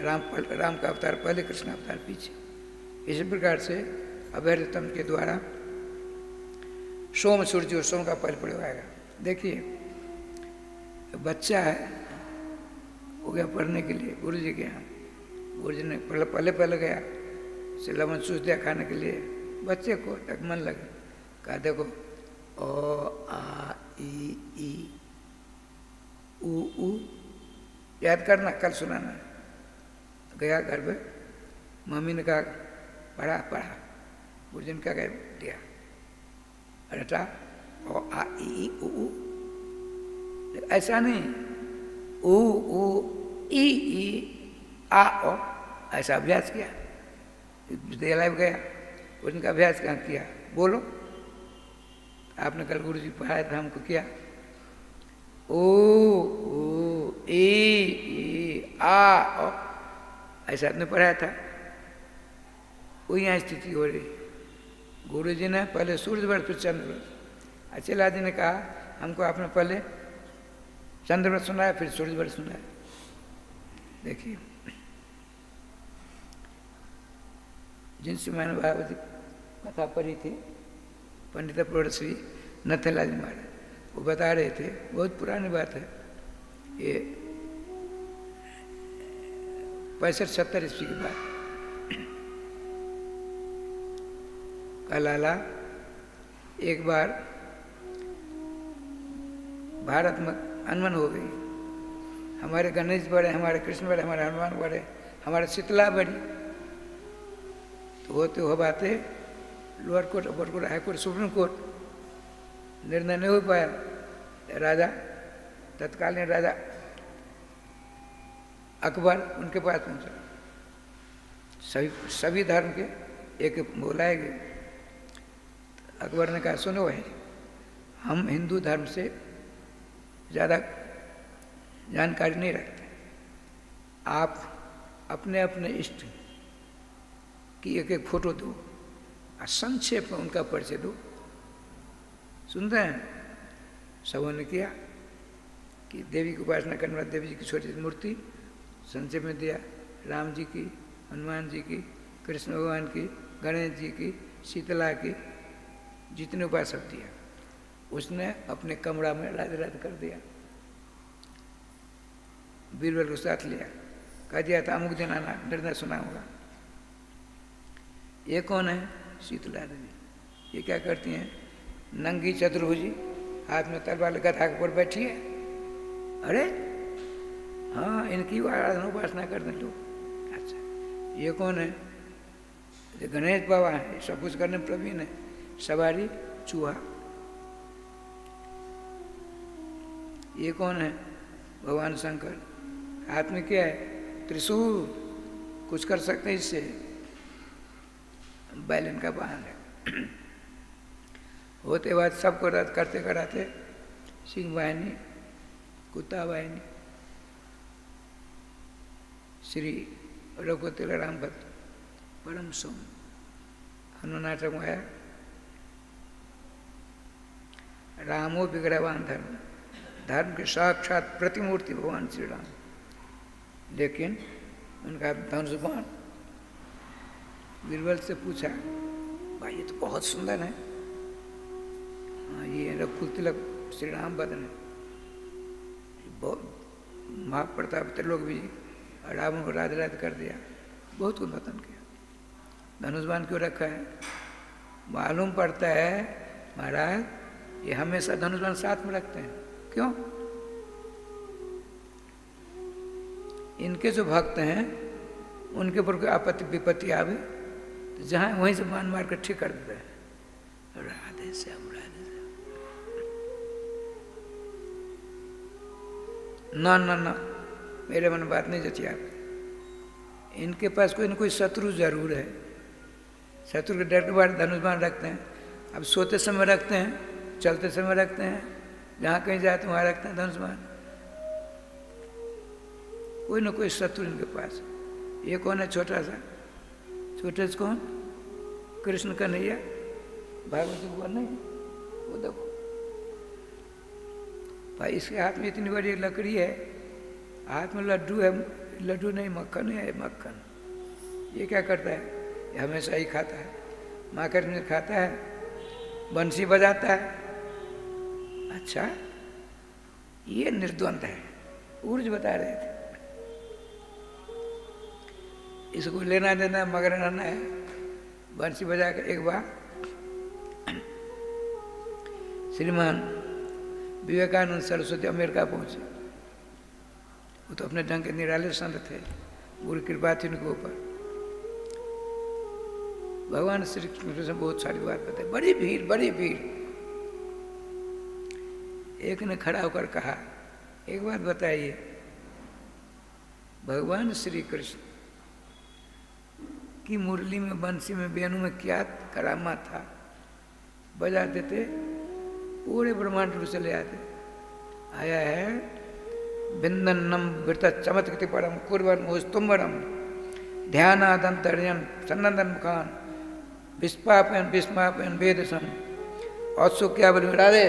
राम का अवतार पहले, कृष्ण अवतार पीछे। इसी प्रकार से अव्याहृतम के द्वारा सोम सूर्य और सोम का पहले प्रयोग आएगा। देखिए बच्चा है, हो गया पढ़ने के लिए गुरु जी के यहाँ। गुरु जी ने पहले गया, उसे लवन चूस दिया खाने के लिए। बच्चे को तक मन लगे, कहा देखो ओ आ ई ऊ याद करना, कल सुनाना। गया घर पे, मम्मी ने कहा पढ़ा। गुरु जी ने क्या कह दिया? रटा ओ आ ई ऊ। ऐसा नहीं, ऊ ई आ ओ, ऐसा अभ्यास किया। विद्यालय में गया, उनका अभ्यास कहाँ किया? बोलो, आपने कल गुरु जी पढ़ाया था हमको, किया ओ ई आ ओ, ऐसा आपने पढ़ाया था। वो यहाँ स्थिति हो रही। गुरु जी ने पहले सूर्य व्रत फिर चंद्र व्रत। अचला जी ने कहा हमको आपने पहले चंद्र व्रत सुनाया फिर सूर्य व्रत सुनाया। देखिए जिनसे मैंने भागवती कथा पढ़ी थी, पंडित प्रौढ़ श्री नथनलाल जी महाराज, वो बता रहे थे, बहुत पुरानी बात है ये, 65-70 ईस्वी की बात। कलाला एक बार भारत में अनबन हो गई। हमारे गणेश बड़े, हमारे कृष्ण बड़े, हमारे हनुमान बड़े, हमारे शीतला बड़ी। तो होते हो बातें लोअर कोर्ट, अपर court, high court, supreme court, निर्णय नहीं हो पाया। राजा, तत्कालीन राजा अकबर उनके पास पहुंचा। सभी धर्म के एक बुलाए गए। अकबर ने कहा सुनो भाई, हम हिंदू धर्म से ज़्यादा जानकारी नहीं रखते। आप अपने अपने इष्ट की एक एक फोटो दो और संक्षेप में उनका परिचय दो। सुनते हैं? सबों ने किया कि देवी की उपासना करने वाले देवी जी की छोटी सी मूर्ति संक्षेप में दिया। राम जी की, हनुमान जी की, कृष्ण भगवान की, गणेश जी की, शीतला की, जितने उपासक दिया। उसने अपने कमरा में राधे राधे कर दिया। बीरबल को साथ लिया, कह दिया था अमुक दिन आना, निर्णय सुनाऊंगा। ये कौन है? शीतला देवी। ये क्या करती हैं? नंगी चतुर्भुजी, हाथ में तलवार गधा के ऊपर बैठी है। अरे हाँ, इनकी आराधना उपासना कर दें लोग। अच्छा, ये कौन है? ये गणेश बाबा है, सब कुछ करने में प्रवीण है। सवारी चूहा। ये कौन है? भगवान शंकर। हाथ में क्या है? त्रिशूल। कुछ कर सकते हैं इससे? बैलन का वाहन है। होते बाद सबको रद्द करते कराते सिंह वाहिनी, कुत्ता वाहिनी, श्री रघुवती राम भक्त परम सोम हनुमान नाटक में आया। रामो विग्रहवान धर्म, धर्म के साक्षात प्रतिमूर्ति भगवान श्री राम। लेकिन उनका धनुष बाण। बीरबल से पूछा, भाई ये तो बहुत सुंदर है। हाँ, ये रघुकुल तिलक श्री राम बदन है, बहुत महाप्रताप त्रिलोक भी रावण को राज राज कर दिया, बहुत कुछ पतन किया। धनुष्बाण क्यों रखा है? मालूम पड़ता है महाराज ये हमेशा धनुष्बाण साथ में रखते हैं। क्यों? इनके जो भक्त हैं उनके ऊपर कोई आपत्ति विपत्ति आवे तो जहाँ वहीं से बाण मार कर ठीक कर देते हैं। राधे श्याम राधे श्याम। ना ना ना, मेरे मन बात नहीं जची आप। इनके पास कोई ना कोई शत्रु जरूर है। शत्रु के डर के बाद धनुष्बाण रखते हैं। अब सोते समय रखते हैं, चलते समय रखते हैं, जहाँ कहीं जाते वहाँ रखते हैं धनुष्बाण। कोई ना कोई शत्रु इनके पास। ये कौन है छोटा सा? छोटे से कौन? कृष्ण कन्हैया, भागवत भगवान नहीं, वो देखो भाई, इसके हाथ में इतनी बड़ी लकड़ी है, हाथ में लड्डू है, लड्डू नहीं मक्खन है, मक्खन। ये क्या करता है? ये हमेशा ही खाता है, मार्केट में खाता है, बंसी बजाता है। अच्छा, ये निर्द्वंद है। ऊर्ज बता रहे थे, इसको लेना देना मगर रहना है। बंसी बजा कर एक बार श्रीमान विवेकानंद सरस्वती अमेरिका पहुंचे। वो तो अपने ढंग के निराले संत थे, गुरु कृपा थी उनके ऊपर। भगवान श्री कृष्ण से बहुत सारी बात बताई। बड़ी भीड़, बड़ी भीड़। एक ने खड़ा होकर कहा, एक बात बताइए, भगवान श्री कृष्ण की मुरली में, बंसी में, वेणु में क्या करामा था? बजा देते, पूरे ब्रह्मांड में चले आते। आया है बिंदन्नम वृत चमत्कृति परम कुर्वन मुस्तुम्बरम ध्यानादंतर्यन सन्नंदन मुखान विस्पापन विस्मापन वेदसम औत्सु क्या बल राधे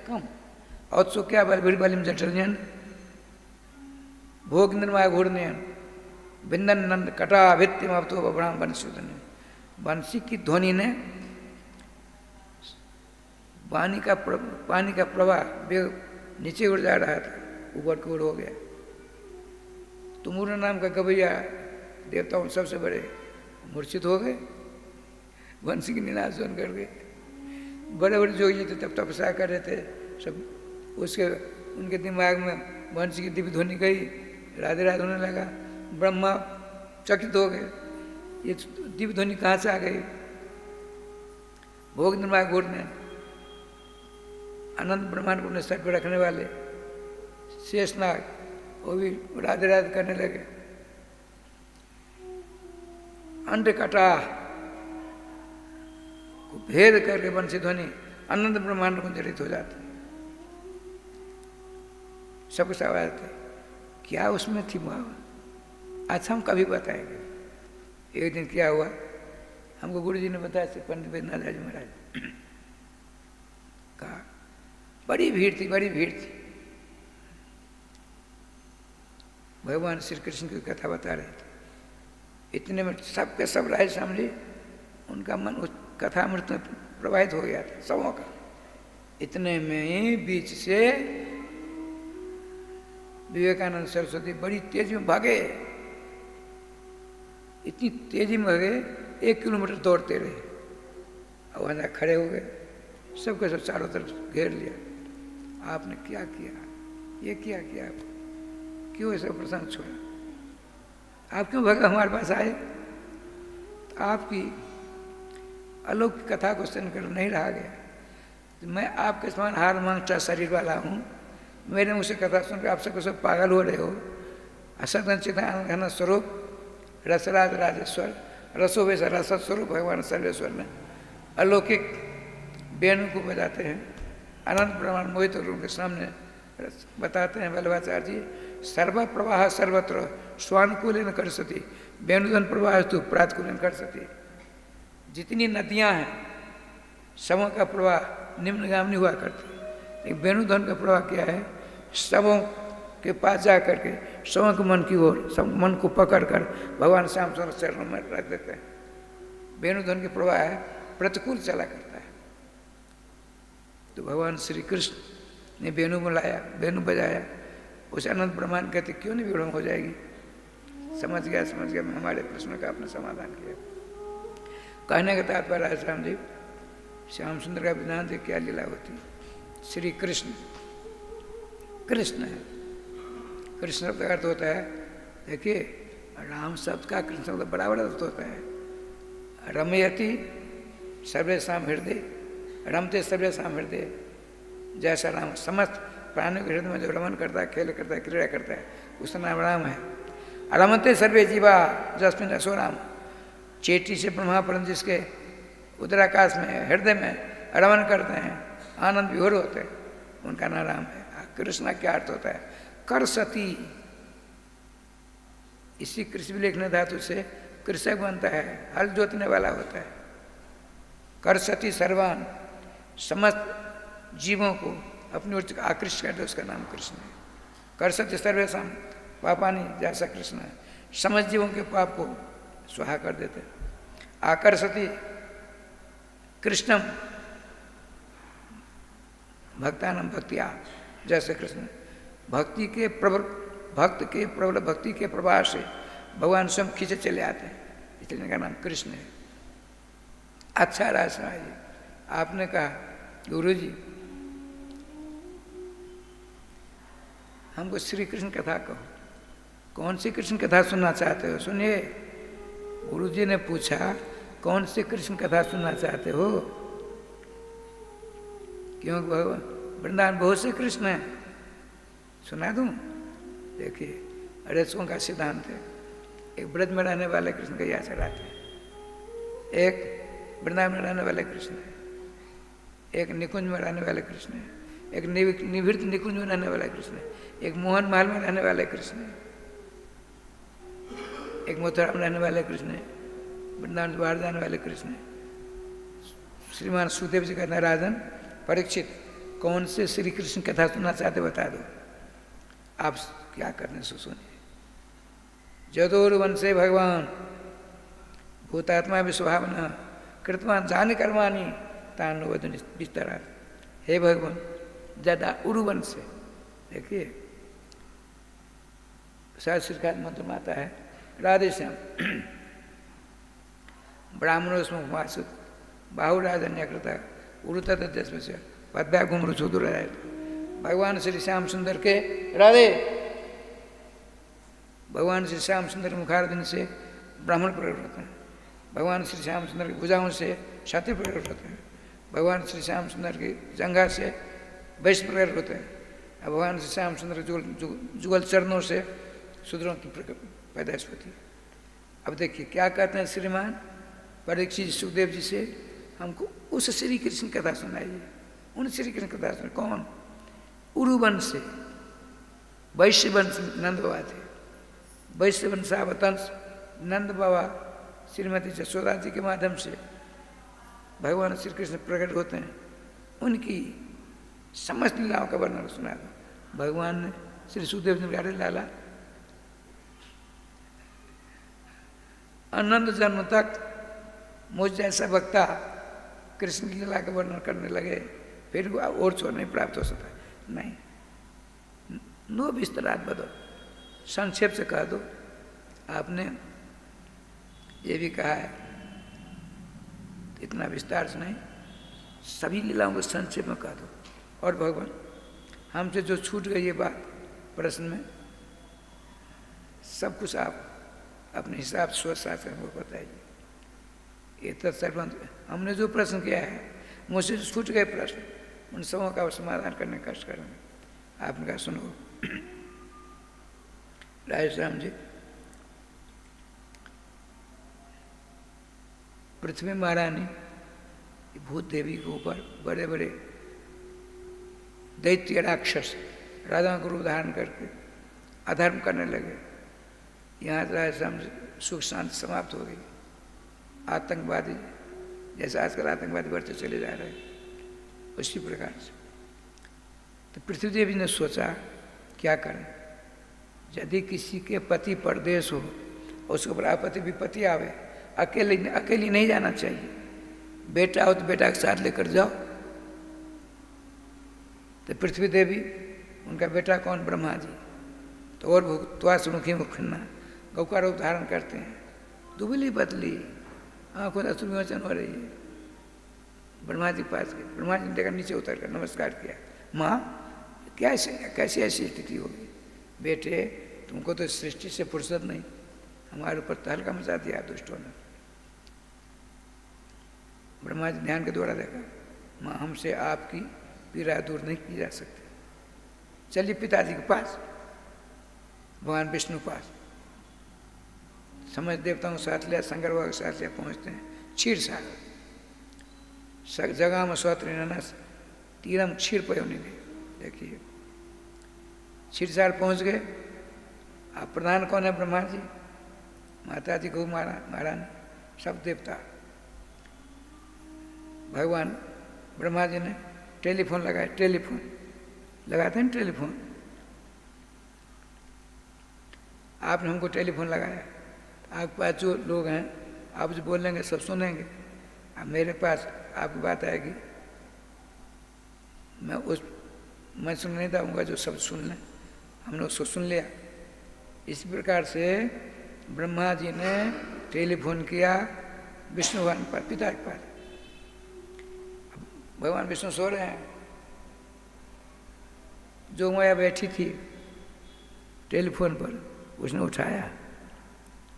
कम औत्सु क्या बल बलिम जठरजन भोग निर्मा घूर्णयन बिंदन नंद कटा भित्तिम अब तो ब्रह्म बंसी की ध्वनि ने पानी का प्रवाह नीचे उड़ जा रहा था, ऊपर की ओर हो गया। तुमुर नाम का गवैया देवताओं सबसे बड़े मूर्छित हो गए, बंसी की निनाद सुन करके। बड़े बड़े जोगी थे, तब तपस्या कर रहे थे सब, उसके उनके दिमाग में बंसी की दिव्य ध्वनि गई, राधे राधे होने लगा। ब्रह्मा चकित हो गए, ये दिव्य ध्वनि कहाँ से आ गई? भोग निर्मा घूरने अनंत ब्रह्मांड को अपने सर पर रखने वाले शेषनाग, वो भी राधे राधे करने लगे। अंड कटा को भेद करके बंसी ध्वनि अनंत ब्रह्मांड को जड़ित हो जाते, सब कुछ आवाज थे। क्या उसमें थी भाव? अच्छा, हम कभी बताएंगे। एक दिन क्या हुआ, हमको गुरु जी ने बताया, पंडित वैद्यनाथ जी महाराज कहा, बड़ी भीड़ थी, बड़ी भीड़ थी। भगवान श्री कृष्ण की कथा बता रहे थे। इतने में सबके सब राय समझे, उनका मन उस कथा अमृत में प्रवाहित हो गया था सबों का। इतने में बीच से विवेकानंद सरस्वती बड़ी तेजी में भागे, इतनी तेजी में भागे 1 किलोमीटर दौड़ते रहे। अब वहाँ खड़े हो गए, सबके सब चारों तरफ घेर लिया। आपने क्या किया? ये क्या किया? आप क्यों ऐसा प्रसंग छोड़ा? आप क्यों भगा हमारे पास आए? तो आपकी अलौकिक कथा को सुनकर नहीं रहा गया। तो मैं आपके समान हार मांगता शरीर वाला हूँ, मेरे मुझसे कथा सुनकर आप सबको सब पागल हो रहे हो। असत चिदानंद स्वरूप रसराज राजेश्वर रसो वैसा रस स्वरूप भगवान सर्वेश्वर ने अलौकिक वेणु को बजाते हैं, अनंत ब्रह्मांड मोहित रूप के सामने बताते हैं वल्लभाचार्य जी। सर्व प्रवाह सर्वत्र स्वानुकूल कर सती वेणुधन प्रवाह तो प्रातकूल कर सती। जितनी नदियां हैं सबों का प्रवाह निम्नगामी हुआ करती, लेकिन वेणुधन का प्रवाह क्या है? सबों के पास जा करके सबों के मन की ओर, सब मन को पकड़ कर भगवान श्याम सुंदर चरणों में रख देते हैं। वेणुधन के प्रवाह है, प्रतिकूल चला करता है। तो भगवान श्री कृष्ण ने वेणु बुलाया, वेणु बजाया, उस अनंत ब्रह्मांड कहते क्यों नहीं विड़ंब हो जाएगी? समझ गया मैं हमारे प्रश्न का अपना समाधान किया। कहने का तात्पर्य है राम जी, श्याम सुंदर का विधान से क्या लीला होती है? श्री कृष्ण कृष्ण है। कृष्ण शब्द का अर्थ होता है, देखिए राम शब्द का कृष्ण शब्द बड़ा बड़ा अर्थ होता है। रमयति सर्वेषां हृदय, रमते सर्वेषां हृदय, जैसा राम समस्त प्राणियों के हृदय में जो रमन करता है, खेल करता है, क्रीड़ा करता है, उसका नाम राम है। रमते सर्वे जीवा जस्मिन असो राम, चेटी से ब्रह्मा पर्यंत जिसके उदराकाश में हृदय में रमन करते हैं, आनंद विभोर होते हैं, उनका नाम राम है। कृष्ण क्या अर्थ होता है? कर सती, इसी कृषि विलेखन धातु से कृषक बनता है, हल जोतने वाला होता है। कर सती सर्वान, समस्त जीवों को अपनी ओर आकृष्ट करते, उसका नाम कृष्ण है। कर सती सर्वेषां पापानि, जैसा कृष्ण है समस्त जीवों के पाप को स्वाहा कर देते। आकर्षति कृष्णम भक्तानां भक्तिया, जैसे कृष्ण भक्ति के प्रबल भक्त के प्रबल भक्ति के प्रवाह से भगवान स्वयं खींचे चले आते हैं, इसलिए इनका नाम कृष्ण है। अच्छा राजा जी, आपने कहा गुरु जी हमको श्री कृष्ण कथा कहो, कौन सी कृष्ण कथा सुनना चाहते हो? सुनिए, गुरु जी ने पूछा कौन सी कृष्ण कथा सुनना चाहते हो? क्योंकि भगवान वृंदावन बहुत से कृष्ण हैं, सुना दूं? देखिए रसों का सिद्धांत है, एक ब्रज में रहने वाले कृष्ण का याद चढ़ाते हैं, एक वृंदावन में रहने वाले कृष्ण है, एक निकुंज में रहने वाले कृष्ण है, एक निवृत्त निकुंज में रहने वाला कृष्ण है, एक मोहन महल में रहने वाले कृष्ण है, एक मथुरा में रहने वाले कृष्ण है, वृंदावन से बाहर जाने वाले कृष्ण है। श्रीमान सुखदेव जी कहते हैं राजन परीक्षित कौन से श्री कृष्ण कथा सुनना चाहते बता दो। आप क्या करने सो सुनिए। जदोर्वंशे भगवान भूतात्मा विस्वभावना कृतवान जान कर्माणी तान वदन विस्तरा। हे भगवान जदा उरुवंश से, देखिए शास्त्र का मंत्र माता है राधे श्याम ब्राह्मणोस्म वासुत बाहुराजन्य कृता उरुतत जस्म से पद्या घुमरु सुदूर। भगवान श्री श्याम सुंदर के राधे, भगवान श्री श्याम सुंदर मुखारदिन से ब्राह्मण प्रकट होते हैं, भगवान श्री श्याम सुंदर की भुजाओं से क्षत्रिय प्रकट होते हैं, भगवान श्री श्याम सुंदर की जंघा से वैश्य प्रकट होते हैं, भगवान श्री श्याम सुंदर जुगल चरणों से शूद्रों की पैदाइश होती है। अब देखिए क्या कहते हैं श्रीमान परीक्षित जी सुखदेव जी से, हमको उस श्री कृष्ण कथा सुनाइए। उन श्री कृष्ण कथा सुनाइए। कौन? उरुवंश से, वैश्य वंश नंद बाबा थे, वैश्य वंशावतंश नंद बाबा श्रीमती यशोदा जी के माध्यम से भगवान श्री कृष्ण प्रकट होते हैं, उनकी समस्त लीलाओं का वर्णन सुना दो। भगवान ने श्री सुखदेव जी ने लाला अनंत जन्म तक मुझ जैसा वक्ता कृष्ण की लीला का वर्णन करने लगे, फिर और छोड़ नहीं प्राप्त हो सकता। नहीं, नो विस्तरात बदो, संक्षेप से कह दो। आपने ये भी कहा है, इतना विस्तार से नहीं, सभी लीलाओं को संक्षेप में कह दो। और भगवान हमसे जो छूट गई ये बात प्रश्न में, सब कुछ आप अपने हिसाब स्वशासन को बताइए। ये तत्सर्वंत हमने जो प्रश्न किया है, मुझसे छूट गए प्रश्न, उन सबों का समाधान करने का कष्ट करेंगे। आपने कहा सुनो राजेश्याम जी, पृथ्वी महारानी भूत देवी के ऊपर बड़े बड़े दैत्य राक्षस राजा को रूप धारण करके अधर्म करने लगे। यहाँ राजेश्याम सुख शांति समाप्त हो गई। आतंकवादी जैसे आजकल आतंकवादी बढ़ते चले जा रहे हैं, उसी प्रकार से तो पृथ्वी देवी ने सोचा क्या करें, यदि किसी के पति परदेश हो, उसके ऊपर आपत्ति विपत्ति आवे, अकेली नहीं जाना चाहिए। बेटा हो तो बेटा के साथ लेकर जाओ। तो पृथ्वी देवी, उनका बेटा कौन? ब्रह्मा जी, तो और भुक्त्वा सुमुखी मुखन्ना गौ का रूप धारण करते हैं। दुबली पतली आंखों से अश्रु विमोचन हो रही है। ब्रह्मा जी पास गए, ब्रह्मा जी ने देखा, नीचे उतर कर नमस्कार किया। माँ कैसी ऐसी स्थिति होगी? बेटे तुमको तो सृष्टि से फुर्सत नहीं, हमारे ऊपर तहलका मचा दिया दुष्टों ने। ब्रह्मा जी ध्यान के द्वारा देखा, माँ हमसे आपकी पीड़ा दूर नहीं की जा सकती, चलिए पिताजी के पास, भगवान विष्णु पास। समझ देवताओं के साथ लिया, शंकर बाबा के साथ लिया, पहुँचते हैं क्षीर सागर जगह में स्वत्र ननस तीरम क्षीर पयोनी गए। देखिए क्षीर सागर पहुँच गए। आप प्रधान कौन है? ब्रह्मा जी, माता जी गौ महारानी, सब देवता। भगवान ब्रह्मा जी ने टेलीफोन लगाया, टेलीफोन लगाते हैं टेलीफोन, आपने हमको टेलीफोन लगाया, आपके पास जो लोग हैं आप जो बोलेंगे सब सुनेंगे। अब मेरे पास आपकी बात आएगी, मैं सुन नहीं दूँगा, जो सब सुन लें। हमने उसको सुन लिया। इस प्रकार से ब्रह्मा जी ने टेलीफोन किया विष्णु भगवान पर, पिता के पास। भगवान विष्णु सो रहे हैं, जो माया बैठी थी टेलीफोन पर, उसने उठाया।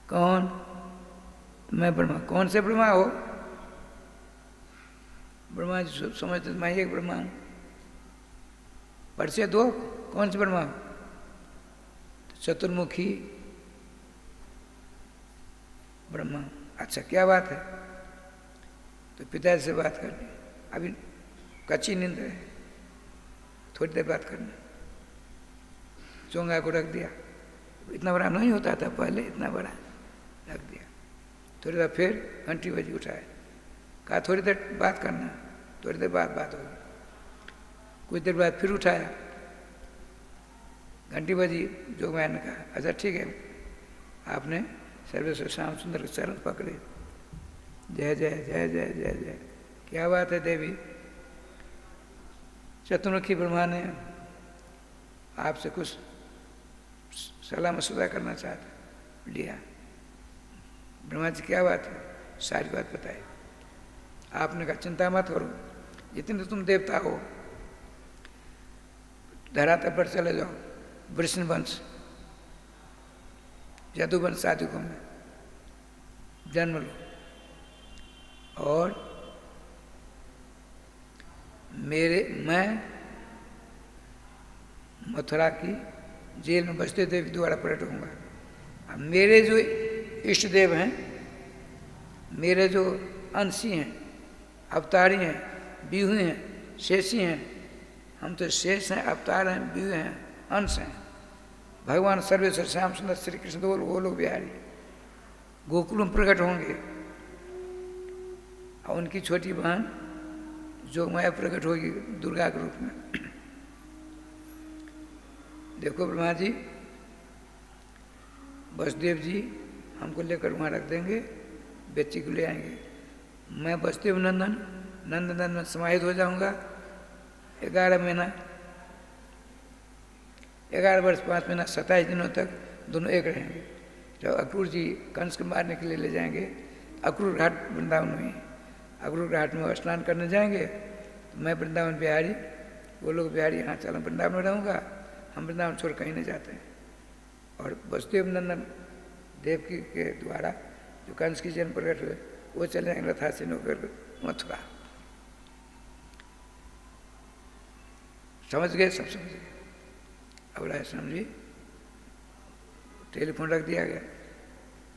कौन? मैं ब्रह्मा। कौन से ब्रह्मा हो? ब्रह्मा जी समझते मैं एक ब्रह्मा हूँ। परिचय दो, कौन से ब्रह्मा हो? चतुर्मुखी ब्रह्मा। अच्छा क्या बात है? तो पिताजी से बात करनी, अभी कच्ची नींद है, थोड़ी देर बात करना। चोंगा को रख दिया, इतना बड़ा नहीं होता था पहले, इतना बड़ा रख दिया। थोड़ी देर फिर घंटी बजी, उठाए, कहा थोड़ी देर बात करना, थोड़ी देर बाद बात होगी। कुछ देर बाद फिर उठाया, घंटी बजी, जो मैंने कहा अच्छा ठीक है। आपने सर्वेश्वर श्याम सुंदर के चरण पकड़े, जय जय जय जय जय जय। क्या बात है देवी? चतुर्मुखी ब्रह्मा ने आपसे कुछ सलाह मशवरा करना चाहता, लिया। ब्रह्मा जी क्या बात है? सारी बात बताई। आपने कहा चिंता मत करो, जितने तुम देवता हो धरातल पर चले जाओ, वृषण वंश यदुवंश आदिकों में जन्म लो, और मैं मथुरा की जेल में बसते देवी द्वारा प्रकट होऊंगा। अब मेरे जो इष्ट देव हैं, मेरे जो अंशी हैं, अवतारी हैं, व्यूह हैं, शेषी हैं, हम तो शेष हैं, अवतार हैं, व्यूह हैं, अंश हैं। भगवान सर्वेश्वर श्याम सुंदर श्री कृष्ण वो लोग बिहारी गोकुल में प्रकट होंगे, और उनकी छोटी बहन जो माया प्रकट होगी दुर्गा के रूप में। देखो ब्रह्मा जी, वसुदेव जी हमको लेकर वहाँ रख देंगे, बच्ची को ले आएंगे। मैं वसुदेव नंदन में समाहित हो जाऊंगा 11 महीना, 11 वर्ष 5 महीना 27 दिनों तक दोनों एक रहेंगे। जब अक्रूर जी कंस को मारने के लिए ले जाएंगे अक्रूर घाट वृंदावन में, अक्रूर घाट में स्नान करने जाएंगे, तो मैं वृंदावन बिहारी, वो लोग बिहारी, यहाँ चलो वृंदावन में रहूँगा, हम वृंदावन छोड़ कहीं नहीं जाते हैं। और वसुदेव नंदन देवकी के द्वारा जो कंस की जन्म प्रकट हुए, वो चले जाएंगे रथासीन होकर मथुरा। समझ गए? सब समझ गए। अब राय समझी, टेलीफोन रख दिया गया।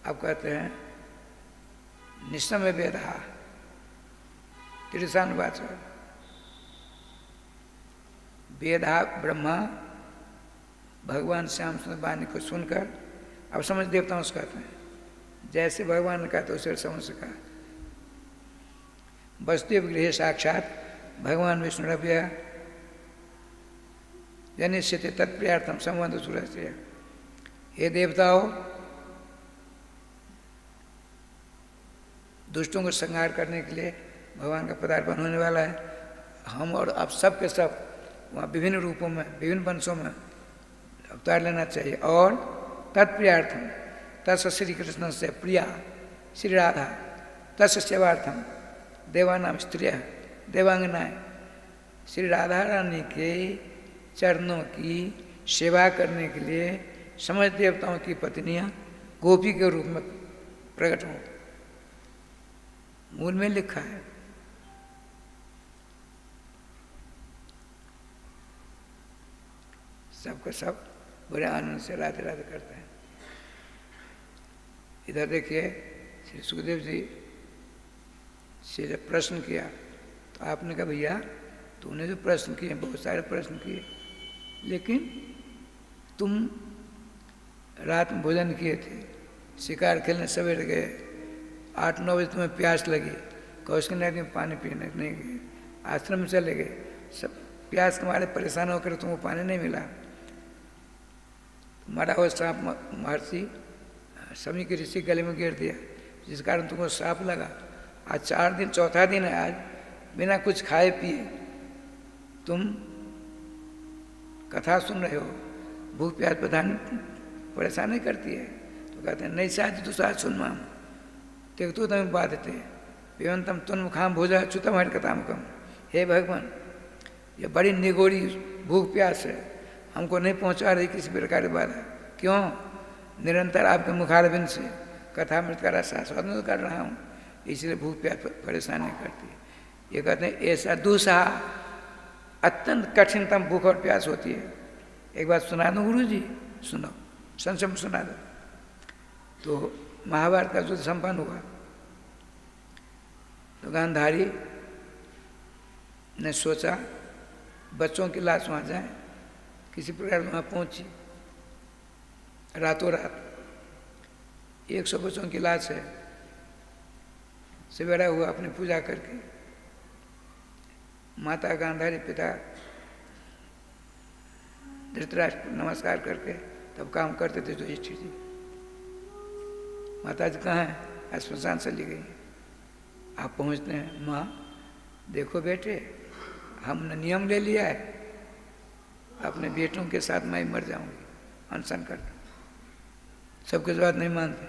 अब कहते हैं निश्चय वेदा तिरसानुवाच, वेदा ब्रह्मा भगवान श्याम सुंदर वाणी को सुनकर, अब समझ देवताओं से कहते हैं, जैसे भगवान ने कहा तो उसे समझ सका। वसुदेव गृह साक्षात भगवान विष्णुरभ्य जनिष्यते तत्प्रियार्थम संबंध सुरस्य। हे देवताओं, दुष्टों को संहार करने के लिए भगवान का पदार्पण होने वाला है। हम और आप सब के सब वहाँ विभिन्न रूपों में, विभिन्न वंशों में अवतार लेना चाहिए। और तत्प्रियार्थम तस् श्री कृष्ण से प्रिया श्री राधा तस् सेवार्थम देवानाम स्त्रिय देवांगनाएं श्री राधा रानी के चरणों की सेवा करने के लिए समस्त देवताओं की पत्नियां गोपी के रूप में प्रकट हों। मूल में लिखा है। सबका सब बड़े आनंद से राधे राधे करते हैं। इधर देखिए श्री सुखदेव जी से जब प्रश्न किया तो आपने कहा भैया तूने जो प्रश्न किए बहुत सारे प्रश्न किए, लेकिन तुम रात में भोजन किए थे, शिकार खेलने सवेरे गए, 8-9 बजे तुम्हें प्यास लगी, कौशल नदी में पानी पीने नहीं गए, आश्रम में चले गए, सब प्यास के मारे परेशान होकर तुमको पानी नहीं मिला, मरा हुआ सांप महर्षि समी के ऋषि गले में गिर दिया, जिस कारण तुमको सांप लगा। आज 4 दिन, चौथा दिन है आज, बिना कुछ खाए पिए तुम कथा सुन रहे हो, भूख प्यास प्रधान परेशान नहीं करती है। तो कहते हैं नहीं साज तो साज सुन माम तेग तो तम बाधते पिवंतम तुम खाम भोजा अच्युतम हर कथाम कम। हे भगवान, ये बड़ी निगोड़ी भूख प्यास है, हमको नहीं पहुंचा रही किसी प्रकार की बाधा। क्यों? निरंतर आपके मुखारबिंद से कथा मृत का रस आस्वादन कर रहा हूँ, इसलिए भूख प्यास परेशान नहीं करती। ये कहते हैं ऐसा दूसरा अत्यंत कठिनतम भूख और प्यास होती है। एक बात सुना दूँ गुरु जी, सुनो, संक्षेप सुना दो। तो महाभारत का युद्ध संपन्न हुआ तो गांधारी ने सोचा बच्चों की लाश वहाँ जाए, किसी प्रकार वहाँ पहुँची, रातों रात 100 बच्चों की लाश है। सवेरा हुआ, अपनी पूजा करके माता गांधारी, पिता धृतराष्ट्र नमस्कार करके तब काम करते थे। तो युधिष्ठिर जी, माता जी कहाँ हैं? श्मशान से ली गई। आप पहुँचते हैं, माँ देखो बेटे, हमने नियम ले लिया है, अपने बेटों के साथ मैं मर जाऊंगी अनशन कर। सबके बात नहीं मानते।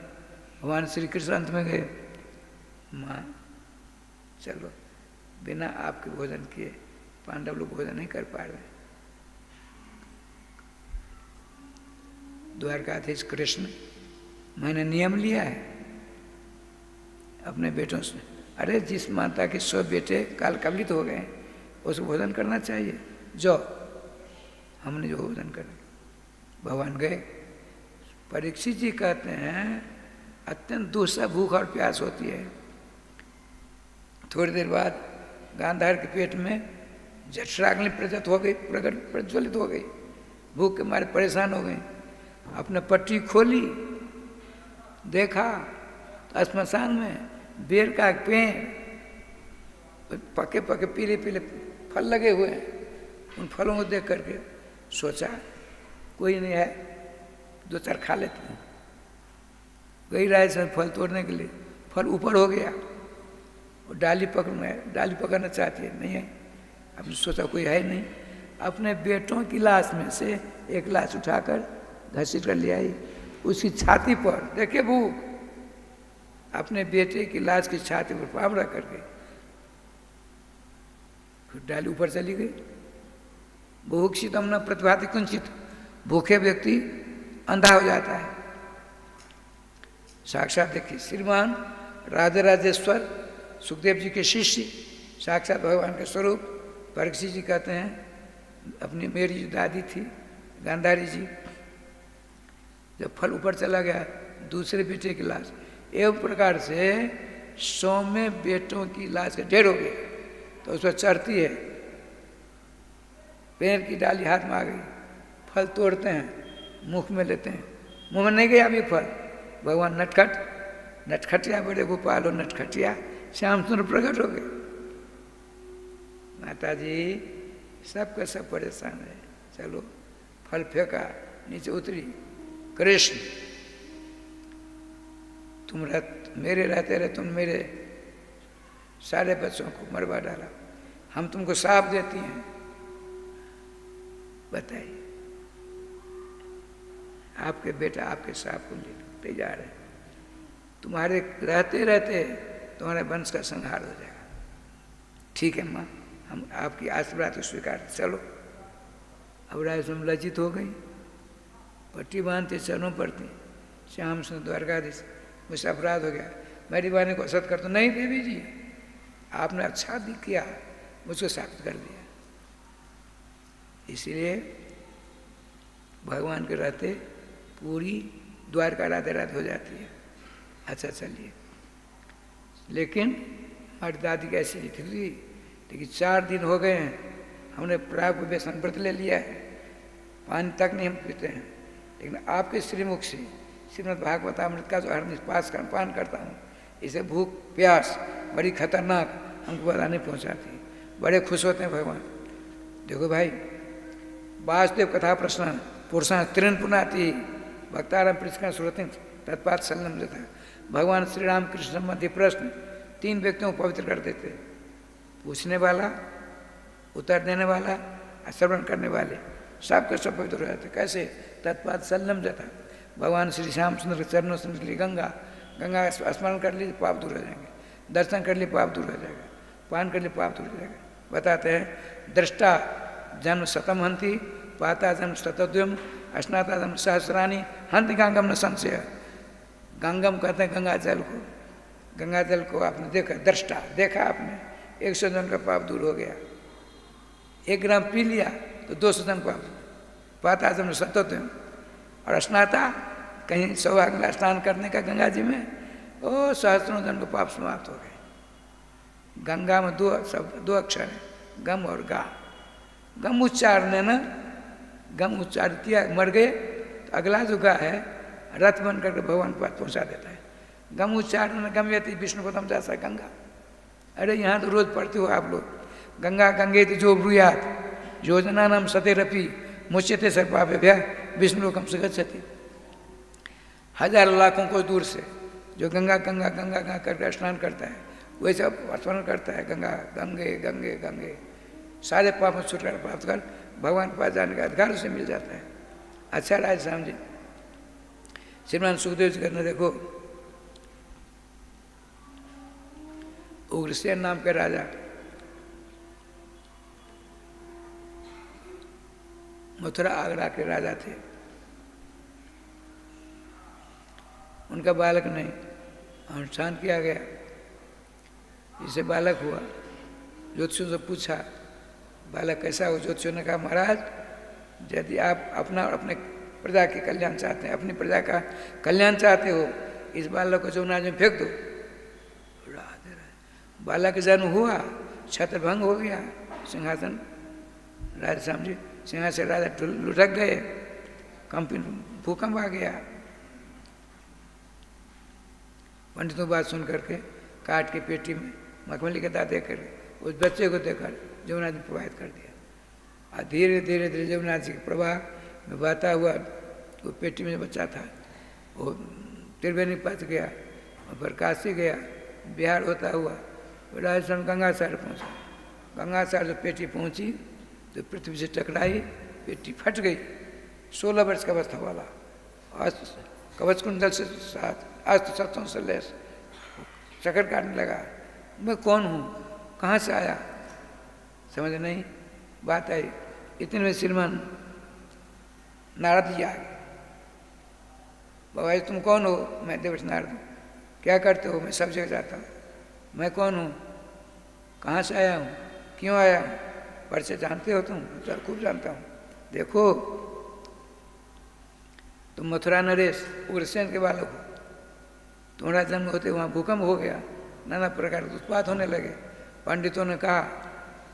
भगवान श्री कृष्ण अंत में गए, माँ चलो, बिना आपके भोजन किए पांडव लोग भोजन नहीं कर पा रहे। द्वारकाधीश कृष्ण, मैंने नियम लिया है अपने बेटों से। अरे जिस माता के 100 बेटे काल कवलित हो गए उसको भोजन करना चाहिए, जो हमने जो भोजन कर। भगवान गए। परीक्षित जी कहते हैं अत्यंत दूसरा भूख और प्यास होती है। थोड़ी देर बाद गांधार के पेट में जठराग्नि प्रज्वलित हो गई, भूख के मारे परेशान हो गई। अपने पट्टी खोली, देखा तो श्मशान में बेर का पेड़, पके पके पीले पीले फल लगे हुए हैं। उन फलों को देख करके सोचा कोई नहीं है, 2-4 खा लेते हैं। गई राय से फल तोड़ने के लिए, फल ऊपर हो गया, और डाली पकड़ना चाहती है, नहीं है। आपने सोचा कोई है नहीं, अपने बेटों की लाश में से एक लाश उठाकर घसीट कर ले आई, उसकी छाती पर देखे भूख, अपने बेटे की लाश की छाती पर पाम रख करके फिर डाली ऊपर चली गई। बुभुक्षितम न प्रतिभाति कुंचित, भूखे व्यक्ति अंधा हो जाता है। साक्षात देखिए श्रीमान राजराजेश्वर सुखदेव जी के शिष्य, साक्षात भगवान के स्वरूप परीक्षित जी कहते हैं अपनी मेरी जो दादी थी गांधारी जी, जब फल ऊपर चला गया, दूसरे बेटे की लाश, एवं प्रकार से 100 बेटों की लाश ढेर हो गई। तो उस पर चढ़ती है, पेड़ की डाली हाथ में आ गई, फल तोड़ते हैं, मुख में लेते हैं, मुंह में नहीं गया अभी फल। भगवान नटखटिया बड़े गोपाल और नटखटिया श्याम सुंदर प्रकट हो गए। माता जी सबका सब परेशान है, चलो फल फेंका, नीचे उतरी। कृष्ण तुम मेरे रहते रहे, तुम मेरे सारे बच्चों को मरवा डाला, हम तुमको साफ देती हैं, बताइए। आपके बेटा आपके साप को लेते जा रहे, तुम्हारे रहते रहते तुम्हारे वंश का संहार हो जाएगा। ठीक है माँ, हम आपकी आशीर्वाद स्वीकार, चलो। अब राय स्वयं लज्जित हो गई, पट्टी बांधते चरणों पड़ती, श्याम सुंदर द्वारकाधीश मुझसे अपराध हो गया, मेरी वाणी को असत कर, तो नहीं देवी जी आपने अच्छा भी किया, मुझको साबित कर दिया। इसलिए भगवान के रहते पूरी द्वारका राधे राधे हो जाती है। अच्छा चलिए, लेकिन हमारी दादी की ऐसी थी, लेकिन 4 दिन हो गए हैं, हमने प्राग व्यसन व्रत ले लिया है, पानी तक नहीं हम पीते हैं, लेकिन आपके श्रीमुख से श्रीमद् भागवतामृत का जो हर पान करता हूँ, इसे भूख प्यास बड़ी खतरनाक हमको पता नहीं पहुँचाती, बड़े खुश होते हैं भगवान। देखो भाई, वासुदेव कथा प्रश्न पुरुषा त्रिन पुनाति भक्ताराम पृष्ठा सुरति तत्पात संगम देता। भगवान श्री राम कृष्ण संबंधी प्रश्न 3 व्यक्तियों को पवित्र कर देते, पूछने वाला, उत्तर देने वाला और श्रवण करने वाले, सबके सब पवित्र हो जाते। कैसे? तत्पात संगम देता। भगवान श्री श्याम सुंदर के चरणों से निकली गंगा, गंगा स्मरण कर लीजिए पाप दूर हो जाएंगे, दर्शन कर लिए पाप दूर हो जाएगा, पान कर लिए पाप दूर हो जाएगा। बताते हैं दृष्टा जन्म शतम हंति, पाता जन्म शतद्वयम, स्नाता जन्म सहस्रानी, हंति गंगम न संशय। गंगम कहते हैं गंगा जल को, गंगा जल को आपने देखा, दृष्टा देखा आपने, 100 जन का पाप दूर हो गया। 1 ग्राम पी लिया तो 200 जन पाप। पाता जन्म शतद्वयम, और स्नाता कहीं सौभाग्य स्नान करने का गंगा जी में, ओ सहस्रों जन को पाप समाप्त हो गए। गंगा में 2 अक्षर है, गम और गा। गम उच्चारने न, गम उच्चारित किया, मर गए तो अगला जो गा है रथ बन करके भगवान के पास पहुँचा देता है। गम उच्चारण गम यति विष्णु पदम जैसा गंगा। अरे यहाँ तो रोज पढ़ते हो आप लोग, गंगा गंगे जो ब्रूयात योजना नाम सतेरपी मुच्यते सर्पापे भ्या विष्णु कम से गच्छति। हजारों लाखों को दूर से जो गंगा गंगा गंगा गंगा करके स्नान करता है, वही सब स्मरण करता है गंगा गंगे गंगे गंगे, सारे पापों से छुटकारा प्राप्त कर भगवान के पास जाने का अधिकार उसे मिल जाता है। अच्छा राज श्याम जी, श्रीमान सुखदेव जी करने देखो, उग्रसेन नाम के राजा मथुरा आगरा के राजा थे। उनका बालक नहीं, अनुष्ठान किया गया, जिसे बालक हुआ, ज्योतिषियों से पूछा बालक कैसा हो। ज्योतिषियों ने कहा महाराज यदि आप अपना और अपने प्रजा के कल्याण चाहते हैं, अपनी प्रजा का कल्याण चाहते हो, इस बालक को जमुना में फेंक दो। बालक जन्म हुआ, छत्रभंग हो गया, सिंहासन राजा श्याम जी सिंहासन राजा लुढ़क गए, कंपन भूकंप आ गया। पंडितों बात सुन करके काट के पेटी में मखमली के दाँत देकर उस बच्चे को देकर जमुना जी प्रवाहित कर दिया। और धीरे धीरे धीरे जमुना जी के प्रवाह में बहता हुआ वो पेटी में बच्चा था, वो त्रिवेणी पथ गया और फिर काशी गया, बिहार होता हुआ राजस्थान गंगा सागर पहुँचा। गंगा सागर जब पेटी पहुँची तो पृथ्वी से टकराई, पेटी फट गई। 16 वर्ष का अवस्था वाला, कवच कुंडल से साथ अस्त्र शस्त्रों से लैस चक्कर काटने लगा। मैं कौन हूँ, कहाँ से आया, समझ नहीं बात आई। इतने में श्रीमान नारद जी आ गए। बाबा जी तुम कौन हो? मैं देवर्ष नारद हूँ। क्या करते हो? मैं सब जगह जाता हूँ। मैं कौन हूँ, कहाँ से आया हूँ, क्यों आया हूँ? परिचय जानते हो तुम? सर खूब जानता हूँ। देखो तुम मथुरा नरेश उग्रसेन के बालक हो, तुम्हारा जन्म होते वहाँ भूकंप हो गया, नाना प्रकार के उत्पात होने लगे। पंडितों ने कहा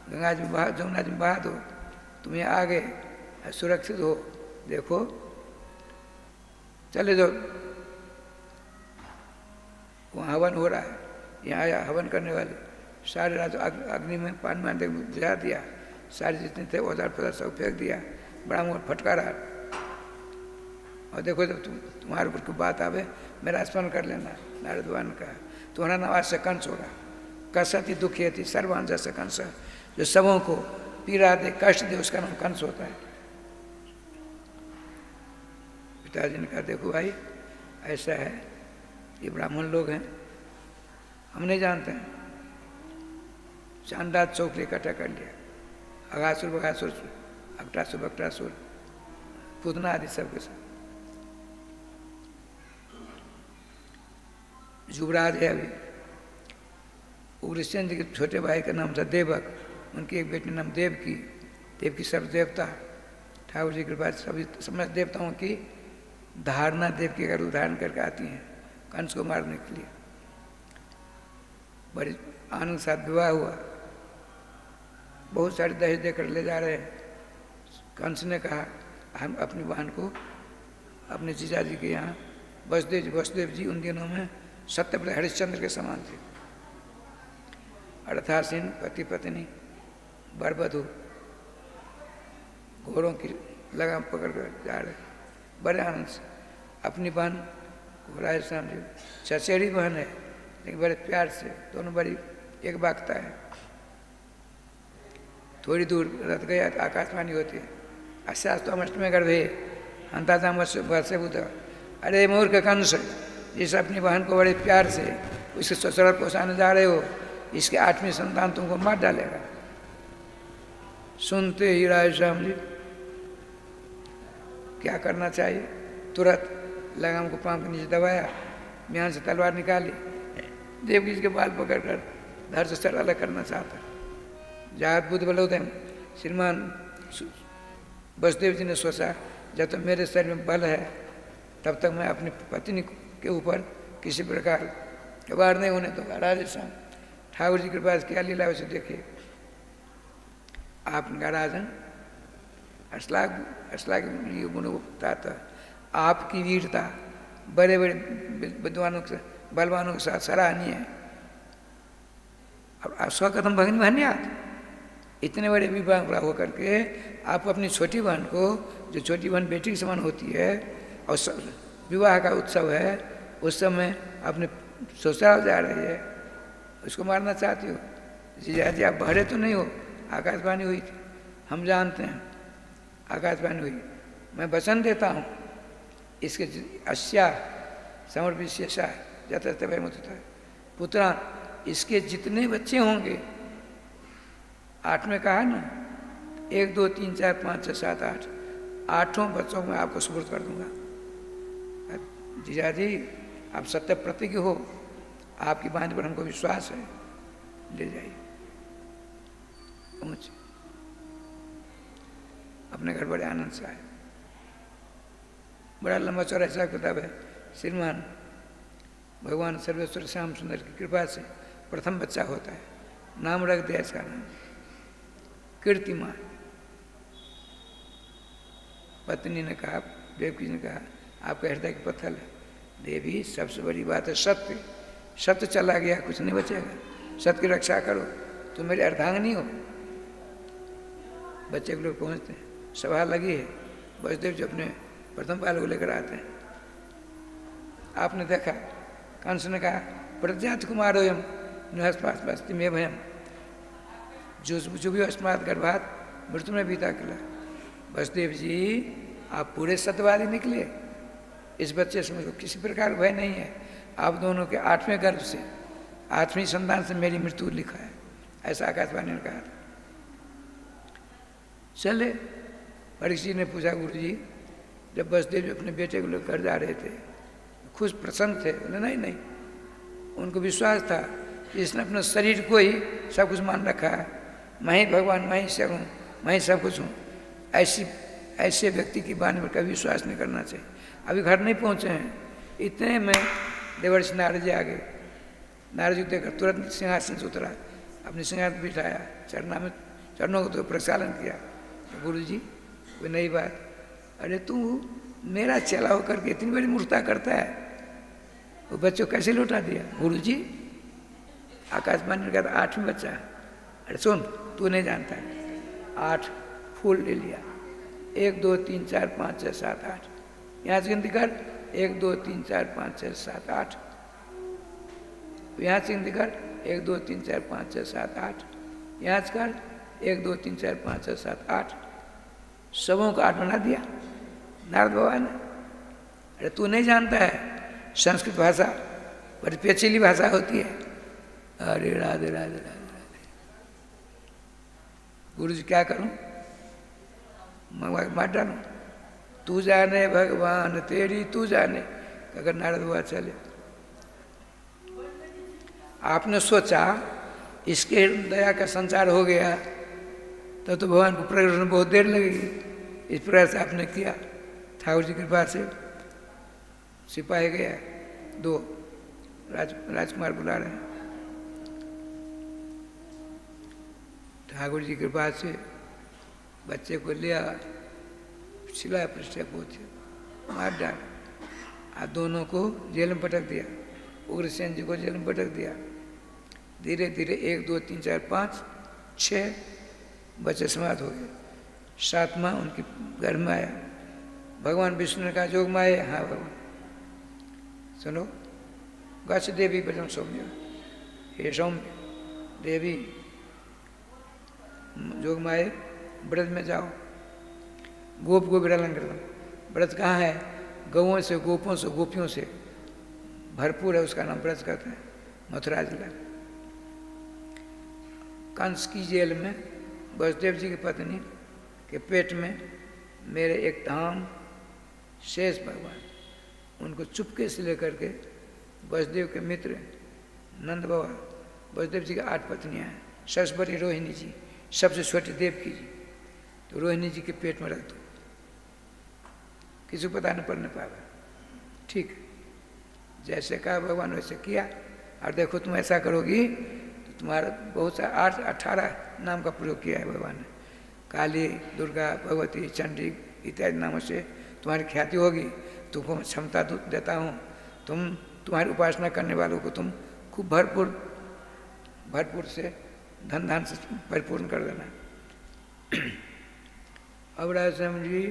गंगा जी जमुना जी बहा दो, तुम यहाँ आ गए, सुरक्षित हो। देखो चले जाओ, वहाँ हवन हो रहा है, यहाँ आया हवन करने वाले सारे रात अग्नि में पानी में बुझा दिया, सारे जितने थे औजार पदार्थ सब फेंक दिया, बड़ा मोटा फटकारा। और देखो जब तुम्हारे ऊपर की बात आवे मेरा स्मरण कर लेना। नारद भगवान ने कहा तुम्हारा नाम आज से कंस होगा। कसती दुखी थी सर्वान जैसे कंस, जो सबों को पीड़ा दे कष्ट दे उसका नाम कंस होता है। पिताजी ने कहा देखो भाई ऐसा है, ये ब्राह्मण लोग हैं, हम नहीं जानते हैं। शानदार चौक इकट्ठा कर लिया, अगासुर बगासुर, अकटासुर बकटासुर, पूतना आदि सबके साथ। युवराज है अभी, उग्रसेन जी के छोटे भाई का नाम था देवक, उनकी एक बेटी नाम देवकी। देवकी सब देवता, ठाकुर जी के पास सभी समस्त देवताओं की धारणा देवकी का रूप धारण करके आती हैं कंस को मारने के लिए। बड़ी आनंद के साथ विवाह हुआ, बहुत सारे दहेज देकर ले जा रहे हैं। कंस ने कहा हम अपनी बहन को अपने जीजा जी के यहाँ, वसुदेव जी उन दिनों में सत्यव्रत हरिश्चंद्र के समान थे, अर्थासीन पति पत्नी बरबधु घोड़ों की लगाम पकड़ कर जा रहे, बड़े आनंद से। अपनी बहन को राज श्याम जी चचेरी बहन है, लेकिन बड़े प्यार से, दोनों बड़ी एक बागता है। थोड़ी दूर रथ गया तो आकाशवाणी होती है, अशास्त्र अष्टमे गर्भे अंताजाम वर्षे बुद्ध। अरे मूर्ख कंस, जिस अपनी बहन को बड़े प्यार से उसके ससुराल पहुँचाने जा रहे हो, इसके 8वीं संतान तुमको मार डालेगा। सुनते ही राय श्याम जी क्या करना चाहिए, तुरंत लगाम को पांव के नीचे दबाया, म्यान से तलवार निकाली, देवकी जी के बाल पकड़कर धड़ से सर अलग करना चाहता। जात बुद्ध बलोदय श्रीमान वसुदेव जी ने सोचा जब तक मेरे शरीर में बल है तब तक मैं अपनी पत्नी के ऊपर किसी प्रकार वार नहीं होने दूंगा। राधे श्याम ठाकुर जी के पास क्या लीला उसे देखिए। आपने कहा राजन अश्लाघ गुण बताता, आपकी वीरता बड़े बड़े विद्वानों के बलवानों के साथ सराहनीय है। अब आप 100 कदम भगनी बहनियात, इतने बड़े विवाह पूरा होकर के आप अपनी छोटी बहन को, जो छोटी बहन बेटी के समान होती है, और विवाह का उत्सव है, उस समय अपने ससुराल जा रही है, उसको मारना चाहती हो। जी आप बहरे तो नहीं हो, आकाशवाणी हुई थी, हम जानते हैं आकाशवाणी हुई। मैं वचन देता हूँ इसके अस्या समर्पित शेषा जतस्ते भय मत पुत्रा, इसके जितने बच्चे होंगे, 8 में कहा ना, 1 2 3 4 5 6 7 8, 8 बच्चों में आपको सुपुर्द कर दूंगा। जीजा जी आप सत्य प्रतिज्ञ हो, आपकी बात पर हमको विश्वास है, ले जाइए। पहुँचे अपने घर, बड़े आनंद से आए। बड़ा लंबा चौड़ा हिसाब किताब है। श्रीमान भगवान सर्वेश्वर श्याम सुंदर की कृपा से प्रथम बच्चा होता है, नाम रख दिया इसका नाम कीर्तिमान। पत्नी ने कहा, देवकी ने कहा आपका हृदय की पत्थर है। देवी सबसे बड़ी बात है सत्य, सत्य चला गया कुछ नहीं बचेगा, सत्य की रक्षा करो, तुम मेरी अर्धांगिनी हो। बच्चे के लोग पहुँचते हैं, सभा लगी है, वसुदेव जी अपने प्रथम बाल को लेकर आते हैं। आपने देखा, कंस ने कहा प्रजात कुमारो यम नहस्पास्ति में भयम, जो भी अस्मात् गर्भात मृत्यु में बीता किला। वसुदेव जी आप पूरे सत्यवादी निकले, इस बच्चे से मुझको किसी प्रकार भय नहीं है। आप दोनों के 8वें गर्भ से, 8वीं संतान से मेरी मृत्यु लिखा है, ऐसा आकाशवाणी ने कहा था। चले, परीक्षित ने पूछा गुरु जी, जब वसुदेव जी अपने बेटे को लेकर घर जा रहे थे, खुश प्रसन्न थे? बोले नहीं नहीं, उनको विश्वास था कि इसने अपने शरीर को ही सब कुछ मान रखा है, मैं ही भगवान, मैं ही सब हूँ, मैं ही सब कुछ हूँ। ऐसे व्यक्ति की बात में कभी विश्वास नहीं करना चाहिए। अभी घर नहीं पहुँचे हैं, इतने में देवर्षि नारद जी आ गए। नारद जी देखकर तुरंत सिंहासन से उतरा, अपने सिंहासन बिठाया, चरणों को तो प्रक्षालन किया। तो गुरु जी कोई नई बात, अरे तू मेरा चेला होकर के इतनी बड़ी मूर्खता करता है, वो बच्चों को कैसे लौटा दिया? गुरु जी आकाशवाणी ने कहा 8वीं बच्चा है। अरे सुन, तू नहीं जानता है, 8 फूल ले लिया, 1 2 3 4 5 6 7 8, यहाँ से गिनती कर, 1 2 3 4 5 6 7 8, यहाँ से गिनती कर, 1 2 3 4 5 6 7 8, यहाँ से कर 1 2 3 4 5 6 7 8, सबों को 8 बना दिया नारद बाबा ने। अरे तू नहीं जानता है, संस्कृत भाषा बड़ी पेचीली भाषा होती है। अरे राधे राधे राधे राधे। गुरु जी क्या करूं, मैं मार डालूं? तू जाने भगवान तेरी तू जाने, अगर नारद हुआ चले। आपने सोचा इसके दया का संचार हो गया तो भगवान को प्रकट होने बहुत देर लगेगी। इस प्रकार से आपने किया। ठाकुर जी की कृपा से सिपाही गया, 2 राजकुमार बुला रहे हैं। ठाकुर जी की कृपा से बच्चे को लिया, सिला पृष्ठ पहुंचे, मार डाल, और दोनों को जेल में पटक दिया। उग्रसेन जी को जेल में पटक दिया। धीरे धीरे 1 2 3 4 5 6 बच्चे समाप्त हो गए। 7वां उनके घर में आया। भगवान विष्णु ने कहा जोग माए, हाँ भगवान सुनो। गच्छ देवी भजन सौम्य, हे सौम्य देवी जोग माए व्रत में जाओ। गोप को विरलन कर, व्रत कहाँ है? गौओं से, गोपों से, गोपियों से भरपूर है, उसका नाम व्रत कहते हैं। मथुरा जिला कंस की जेल में वसुदेव जी की पत्नी के पेट में मेरे एक धाम शेष भगवान, उनको चुपके से लेकर के वसुदेव के मित्र नंद बाबा, वसुदेव जी की 8 पत्नियां हैं। सबसे बड़ी रोहिणी जी, सबसे छोटी देवकी जी, तो रोहिणी जी के पेट में रख दो, किसी को पता नहीं पड़ने पाएगा। ठीक जैसे कहा भगवान वैसे किया। और देखो तुम ऐसा करोगी तो तुम्हारा बहुत सा 18 नाम का प्रयोग किया है भगवान ने। काली, दुर्गा, भगवती, चंडी इत्यादि नामों से तुम्हारी ख्याति होगी। तुमको मैं क्षमता देता हूँ, तुम्हारी उपासना करने वालों को तुम खूब भरपूर से धन धान से परिपूर्ण कर देना। अब राजस्वामी जी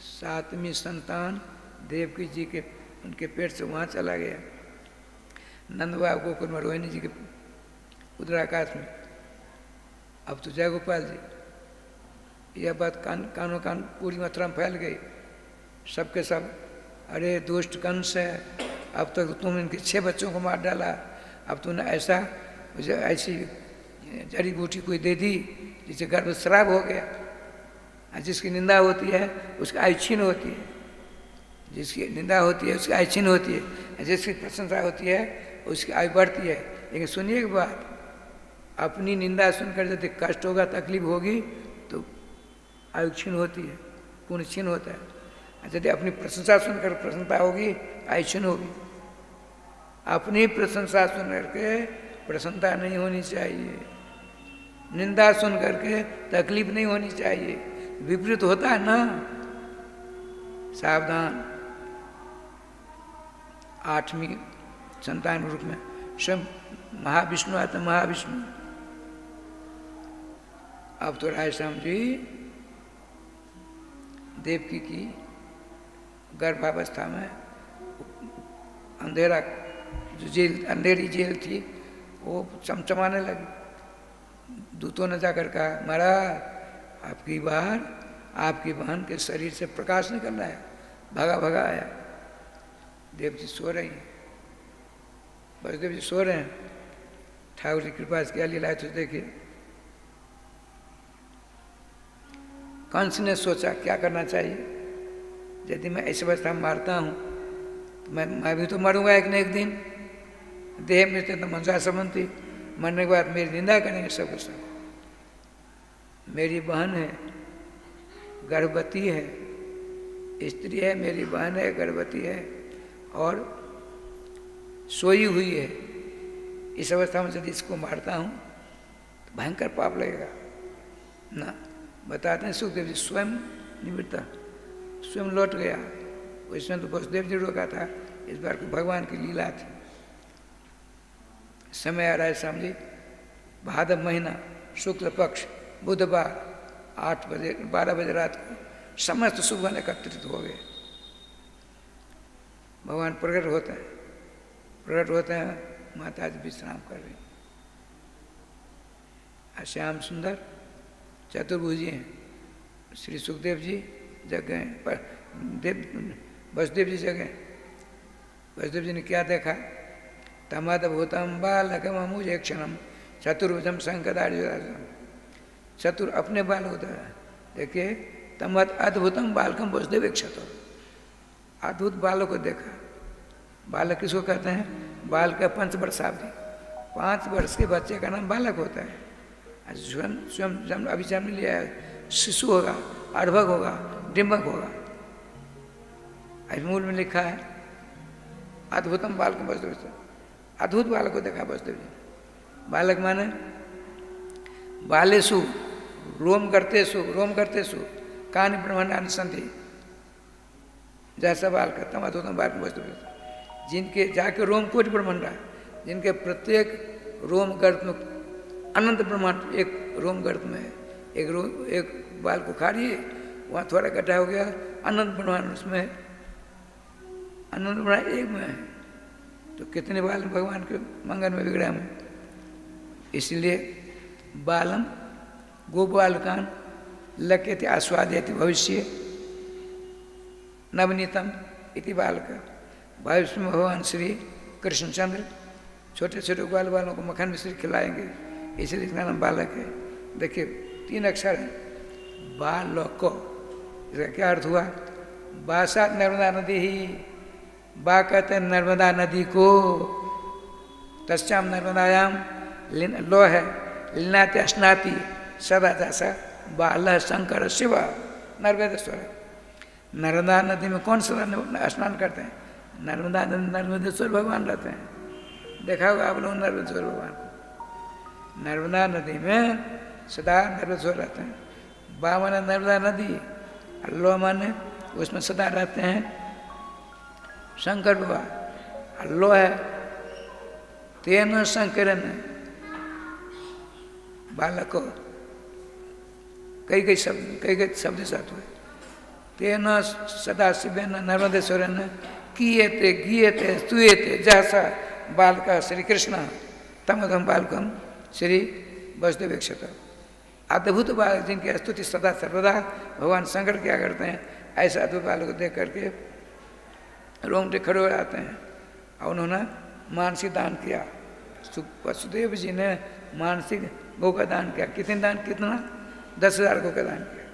7वीं संतान देवकी जी के उनके पेट से वहाँ चला गया। नंद बाबा गोकुल में, रोहिणी जी के उदराकाश में। अब तो जय गोपाल जी, यह बात कानों कान पूरी मात्रा में फैल गई। सबके सब, अरे दुष्ट कंस है, अब तक तो तुम इनके 6 बच्चों को मार डाला, अब तूने ऐसी जड़ी बूटी कोई दे दी जिससे गर्भ श्राप हो गया। जिसकी निंदा होती है उसकी आयु छीन होती है, जिसकी निंदा होती है उसकी आयु छीन होती है, जिसकी प्रशंसा होती है उसकी आयु बढ़ती है। लेकिन सुनिए एक बात, अपनी निंदा सुनकर यदि कष्ट होगा, तकलीफ होगी तो आयु छीन होती है, पुण्य छीन होता है। यदि अपनी प्रशंसा सुनकर प्रसन्नता होगी, आयु छीन होगी। अपनी प्रशंसा सुन करके प्रसन्नता नहीं होनी चाहिए, निंदा सुन करके तकलीफ नहीं होनी चाहिए, विपरीत होता है ना। सावधान। 8वीं संतान रूप में स्वयं महाविष्णु आते, महाविष्णु। अब तो रायश्याम जी देवकी की गर्भावस्था में अंधेरा, जो जेल, अंधेरी जेल थी, वो चमचमाने लगी। दूतों ने जाकर कहा, महाराज आपकी बार आपकी बहन के शरीर से प्रकाश निकल रहा है। भगा भगा आया। देव जी सो रही हैं, वसुदेव जी सो रहे हैं। ठाकुर जी कृपा से क्या लीला है तो देखिए। कंस ने सोचा क्या करना चाहिए, यदि मैं ऐसी अवस्था में मारता हूँ तो मैं भी तो मरूंगा एक न एक दिन। देह में तो मनसा संबंधी, मरने के बाद मेरी निंदा करेंगे सब सब। मेरी बहन है, गर्भवती है, स्त्री है, मेरी बहन है, गर्भवती है और सोई हुई है। इस अवस्था में यदि इसको मारता हूँ तो भयंकर पाप लगेगा ना। बताते हैं सुखदेव जी स्वयं निवृत्त, स्वयं लौट गया। उसमें तो वसुदेव जी रोका था, इस बार को भगवान की लीला थी। समय आ रहा है समझी, भादव महीना शुक्ल पक्ष बुधवार 8 बजे 12 बजे रात को समस्त शुभगण एकत्रित हो गए। भगवान प्रकट होते हैं, माता जी विश्राम कर रही। श्याम सुंदर चतुर्भुजी हैं। श्री सुखदेव जी जग गए, पर वसुदेव जी जगह, वसुदेव जी ने क्या देखा? तमद भूतम बालकम अमुजे क्षणम चतुर्भुजम शंकरार्जुन। चतुर अपने बाल होता है। देखिए, तमद अद्भुतम बालकम वसुदेव क्षतो, अद्भुत बालों को देखा। बालक किसको कहते हैं? बाल का 5 वर्षावधि, 5 वर्ष के बच्चे का नाम बालक होता है। स्वयं अभी जन्म लिया है, शिशु होगा, अर्भक होगा, डिम्बक होगा। मूल में लिखा है अद्भुतम बालकम वसुदेव, अद्भुत बालक को देखा वसुदेव जी। बालक माने बालेसु रोम करते सु कानि ब्रह्मांड संधि, जैसा बालक तम अद्भुतम बालकम वसुदेव, जिनके जाके रोम कोटि ब्रह्मांड, जिनके प्रत्येक रोम गर्भ में अनंत ब्रह्मांड एक रोम गर्भ में है। एक बाल को उखाड़िए, वहाँ थोड़ा गड्ढा हो गया, अनंत ब्रह्मांड उसमें है, अनंत ब्रह्मांड एक में है। तो कितने बाल भगवान के मंगल में बिगड़ा में। इसलिए बालम गोपालकान लक्यते आस्वादयति भविष्य नवनीतम इति बालक। भविष्य में भगवान श्री कृष्णचंद्र छोटे छोटे ग्वाल वालों को मक्खन मिश्री खिलाएंगे, इसलिए इसका नाम बालक है। देखिए 3 अक्षर है बालको, इसका क्या अर्थ हुआ? बासा नर्मदा नदी ही, बा कहते हैं नर्मदा नदी को, तस्याम नर्मदायाम लो है लीनाते स्नाति सदा जैसा बाल शंकर शिव नर्मदेश्वर। नर्मदा नदी में कौन सदा स्नान करते हैं? नर्मदा नदी नर्मदेश्वर भगवान रहते हैं। देखा होगा आप लोग नर्मदेश्वर भगवान को। नर्मदा नदी में सदा नर्मदेश्वर रहते हैं। बा माने नर्मदा नदी, लो माने उसमें सदा रहते हैं शंकर बाबा। लो है तेन शंकरन बालको, कई शब्द साथ हुए। तेन सदा शिवेन नर्मदेश्वरन कीयते गीयते स्तूयते जैसा बालका श्री कृष्ण तमदम बालकम श्री वसुदेव क्षत। अद्भुत बालक जिनकी स्तुति सदा सर्वदा भगवान शंकर क्या करते हैं, ऐसे अद्भुत बालक को देख करके रोंगटे खड़े हो जाते हैं। और उन्होंने मानसिक दान किया। वसुदेव जी ने मानसिक गौ का दान किया। कितना 10,000 गौ का दान किया।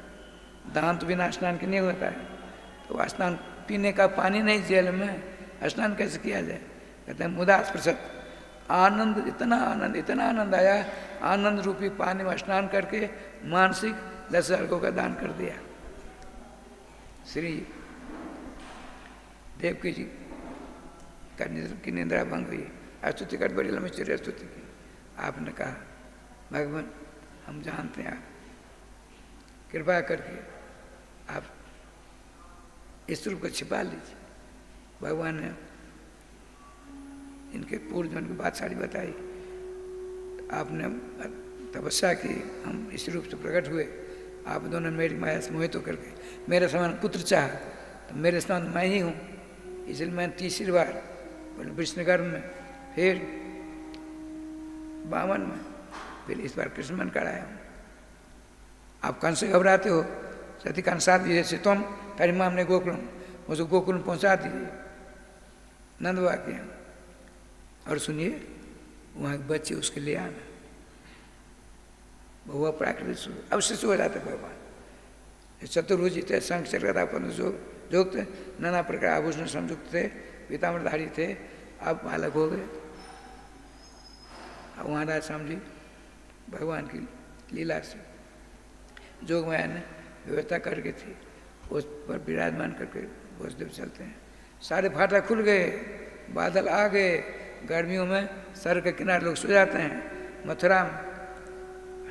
दान तो बिना स्नान के नहीं होता है। तो स्नान पीने का पानी नहीं जेल में, स्नान कैसे किया जाए? कहते हैं मुदास प्रसत आनंद, इतना आनंद आया, आनंद रूपी पानी में स्नान करके मानसिक 10,000 गौ का दान कर दिया। श्री देवकी जी की निंद्रा भंग हुई। स्तुति कर बड़ी लंबी चौड़ी स्तुति की। आपने कहा भगवान हम जानते हैं, आप कृपा करके आप इस रूप को छिपा लीजिए। भगवान ने इनके पूर्व जन्म की बात सारी बताई। आपने तपस्या की, हम इस रूप से प्रकट हुए। आप दोनों मेरी माया से मोहित होकर के मेरे समान पुत्र चाह, तो मेरे समान मैं ही हूँ। इसलिए मैं 30 बार बोले विष्णुगर्भ में, फिर 52 में, फिर इस बार कृष्ण मन कराया हूँ। आप कंस से घबराते हो, सती कंसा दीजिए से तुम परिमाम ने गोकुलम, मुझे गोकुलम पहुँचा दीजिए नंद वाक्य। और सुनिए वहाँ बच्चे उसके लिए आना, बहुआ प्राकृतिक शुरू अब शिशु हो जाते भगवान। चतुर्भुज थे, शंख चक्रधा जोग थे, नाना प्रकार आभूषण संयुक्त थे, पीताम्बरधारी थे। अब बालक हो गए। अब वहाँ राज श्याम जी भगवान की लीला से जोग माया ने व्यवस्था करके थी, उस पर विराजमान करके वसुदेव चलते हैं। सारे फाटक खुल गए, बादल आ गए। गर्मियों में सड़क के किनारे लोग सो जाते हैं। मथुरा में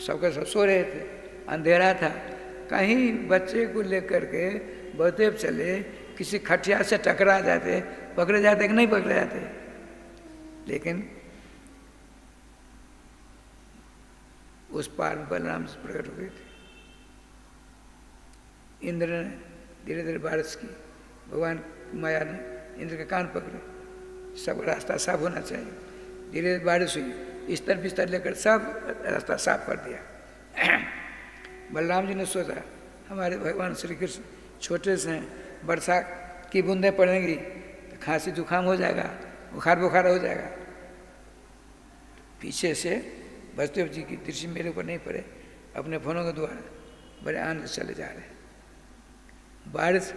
सबके सब सो रहे थे, अंधेरा था। कहीं बच्चे को लेकर के बलदेव चले, किसी खटिया से टकरा जाते, पकड़े जाते कि नहीं पकड़े जाते। लेकिन उस पार में बलराम से प्रकट हो गए थे। इंद्र ने धीरे धीरे बारिश की, भगवान माया ने इंद्र के कान पकड़े, सब रास्ता साफ होना चाहिए। धीरे धीरे बारिश हुई, इस्तर बिस्तर लेकर सब रास्ता साफ कर दिया। बलराम जी ने सोचा हमारे भगवान श्री कृष्ण छोटे से हैं, वर्षा की बूंदें पड़ेंगी तो खांसी जुकाम हो जाएगा, बुखार बुखार हो जाएगा। पीछे से वसुदेव जी की दृष्टि मेरे ऊपर नहीं पड़े, अपने फोनों के द्वारा बड़े आनंद से चले जा रहे हैं। बारिश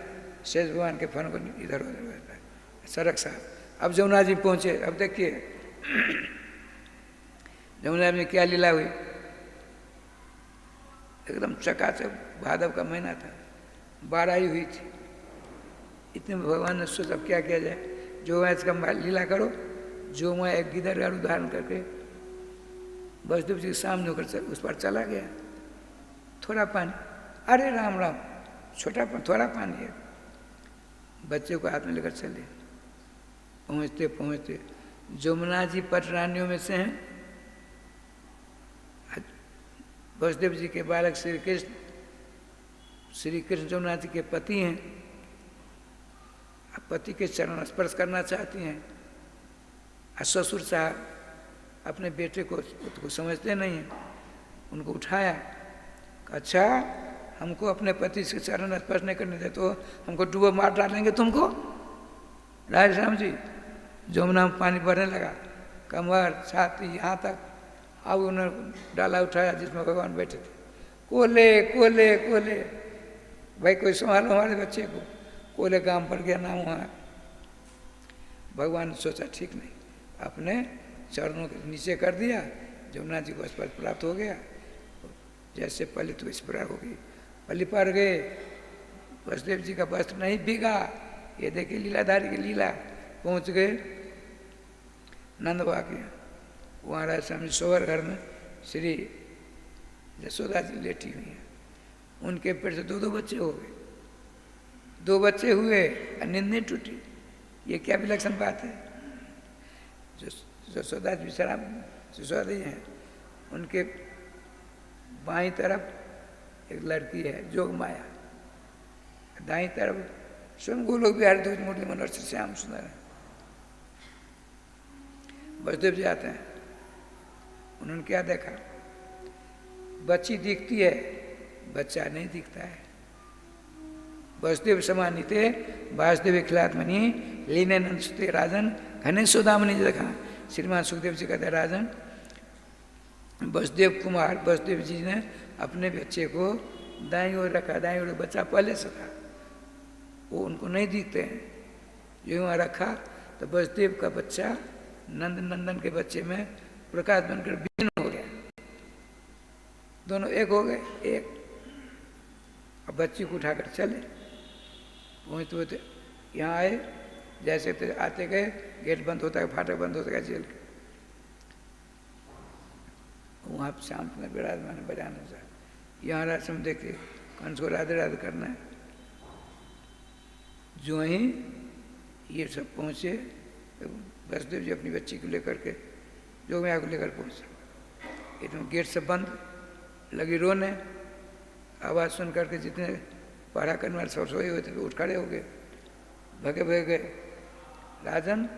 शेष भगवान के फोनों को इधर उधर रहता है सड़क साहब। अब जमुना जी पहुँचे, अब देखिए जमुना में क्या लीला हुई। एकदम चकाचक भादव का महीना था, बाढ़ आई हुई थी। इतने में भगवान ने सोचा अब क्या किया जाए, जो है इसका लीला करो। जो मैं एक गिदर का रूप धारण करके वसुदेव जी के सामने होकर उस पर चला गया। थोड़ा पानी, अरे राम राम, छोटा थोड़ा पानी है। बच्चे को हाथ में लेकर चले, पहुँचते पहुँचते जमुना जी पटरानियों में से हैं। वसुदेव जी के बालक श्री कृष्ण जमुना जी के पति हैं। अब पति के चरण स्पर्श करना चाहती हैं। ससुर साहब अपने बेटे को समझते नहीं हैं, उनको उठाया। अच्छा, हमको अपने पति से चरण स्पर्श नहीं करने दे तो हमको डूबो मार डालेंगे तुमको। राधे श्याम जी, जमुना में पानी भरने लगा, कमर छाती यहाँ तक। अब उन्होंने डाला उठाया जिसमें भगवान बैठे थे। कोले कोले कोले, भाई कोई संभालो हमारे बच्चे को। कोले काम पड़ गया नाम वहाँ। भगवान ने सोचा ठीक नहीं, अपने चरणों के नीचे कर दिया। जमुना जी को स्पर्श प्राप्त हो गया। जैसे पल्ली तो इस प्रकार होगी, पल्ली पर गए। वसुदेव जी का वस्त्र नहीं भीगा। ये देखिए लीलाधारी की लीला। पहुँच गए नंद बाबा के। वहाँ राजस्वामी सोहर घर में श्री यशोदा जी लेटी हुई हैं। उनके पेट से दो बच्चे हो गए। 2 बच्चे हुए और नींद नहीं टूटी। ये क्या विलक्षण बात है। यशोदा जी शराब यशोदा जी हैं, उनके बाईं तरफ एक लड़की है जोग माया, दाईं तरफ स्वयं गोलोक बिहारी दूध मुरली मनोहर श्री श्याम सुंदर है। वसुदेव जी आते हैं। उन्होंने क्या देखा, बच्ची दिखती है, बच्चा नहीं दिखता है। वसुदेव समानिते वासुदेव खिलात्मनि लीने नंदसुते राजन घने सुदामनि देखा। श्रीमान सुखदेव जी कहते राजन, वसुदेव कुमार वसुदेव जी ने अपने बच्चे को दाईं ओर रखा। दाईं ओर बच्चा पहले से था, वो उनको नहीं दिखते हैं। जो वहाँ रखा तो वसुदेव का बच्चा नंद नंदन के बच्चे में प्रकाश बनकर विलीन हो गया। दोनों एक हो गए, एक। अब बच्ची को उठाकर चले। पहुँचते होते यहाँ आए, जैसे थे आते गए। गेट बंद होता है, फाटक बंद होता है जेल के। वहाँ पर शाम में विराजमान बजाना था। यहाँ रस्म देखे कंस को राधे राधे करना है। जो ही ये सब पहुँचे, वसुदेव जी अपनी बच्ची को लेकर के जोग माया को लेकर पहुँचे। इतना गेट से बंद, लगी रोने। आवाज़ सुन करके जितने पढ़ा करने वाले सब सोए हुए थे उठ खड़े हो गए, भगे भगे गए। राजन,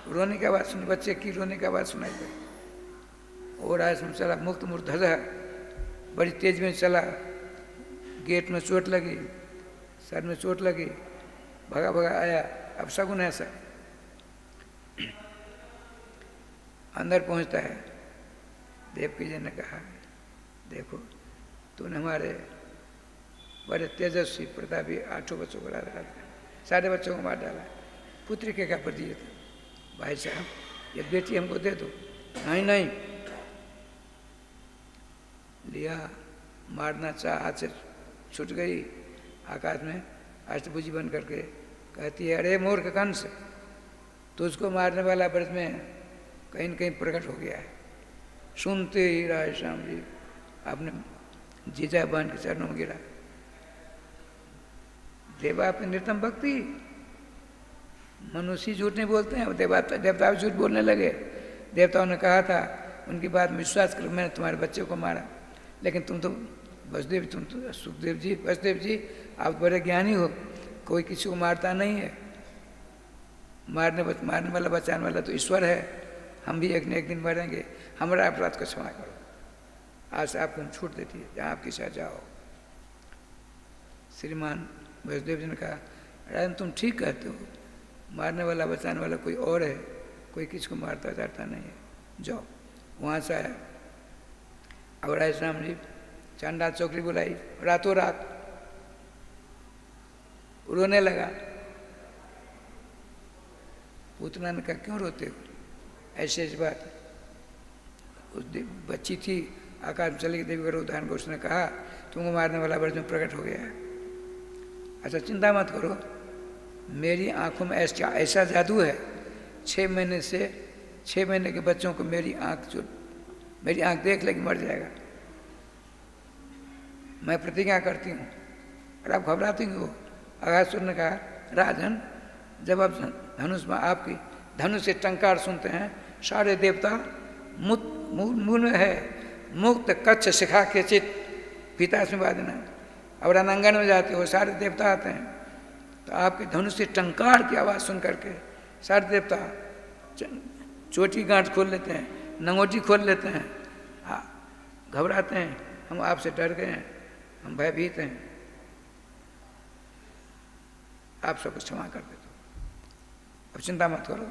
रोने की आवाज़ सुनी, बच्चे की रोने की आवाज़ सुनाई पड़ी। और राजन चला मुक्त मुक्त धजा, बड़ी तेज में चला। गेट में चोट लगी, सर में चोट लगी, भगा भगा आया। अब शगुन है सर। अंदर पहुंचता है। देवकी जी ने कहा, देखो तूने हमारे बड़े तेजस्वी प्रतापी 8 बच्चों को राधा राधा, सारे बच्चों को मार डाला। पुत्री के क्या प्रति था? भाई साहब, ये बेटी हमको दे दो। नहीं नहीं, लिया, मारना चाह, हाथ से छूट गई। आकाश में अष्टभुजी बन करके कहती है, अरे मूर्ख कंस, तुझको मारने वाला व्रत में कहीं न कहीं प्रकट हो गया है। सुनते ही राय श्याम जी आपने जीजा बहन के चरणों में गिरा। देवा पे निर्तम भक्ति, मनुष्य झूठ नहीं बोलते हैं, देवता झूठ बोलने लगे। देवताओं ने कहा था, उनकी बात में विश्वास करो, मैंने तुम्हारे बच्चे को मारा। लेकिन तुम तो वसुदेव, तुम तो सुखदेव जी, वसुदेव जी आप बड़े ज्ञानी हो, कोई किसी को मारता नहीं है। मारने वाला बचाने वाला तो ईश्वर है। हम भी एक न एक दिन मरेंगे, हमारा अपराध को क्षमा करो। आज से आपको छूट देती है, जहाँ आपकी इच्छा जाओ। श्रीमान वसुदेव जी ने कहा राजन तुम ठीक कहते हो, मारने वाला बचाने वाला कोई और है, कोई किसको मारता जाता नहीं है, जाओ। वहाँ से आया। अब राज राम जी चांडाल चौकड़ी बुलाई, रातों रात रोने लगा। पूतना ने कहा क्यों रोते हो, ऐसे बात। उस बच्ची थी आकाश में चली गई देवी गर्भधारण को, उसने कहा तुमको मारने वाला वर्ष में प्रकट हो गया है। अच्छा चिंता मत करो, मेरी आंखों में ऐसा जादू है, 6 महीने के बच्चों को मेरी आंख देख लेगी मर जाएगा। मैं प्रतिज्ञा करती हूँ और आप घबराती हो। अगासुर ने कहा राजन जब आप धनुष में आपकी धनुष से टंकार सुनते हैं सारे देवता मूल में है मुक्त कच्छ शिखा के चित पिता से वादना। और रणांगन में जाते हो सारे देवता आते हैं तो आपके धनुष से टंकार की आवाज़ सुन करके सारे देवता चोटी गांठ खोल लेते हैं, नंगोटी खोल लेते हैं, घबराते हैं, हम आपसे डर गए हैं, हम भयभीत हैं, आप सबको क्षमा कर देते हो, अब चिंता मत करो।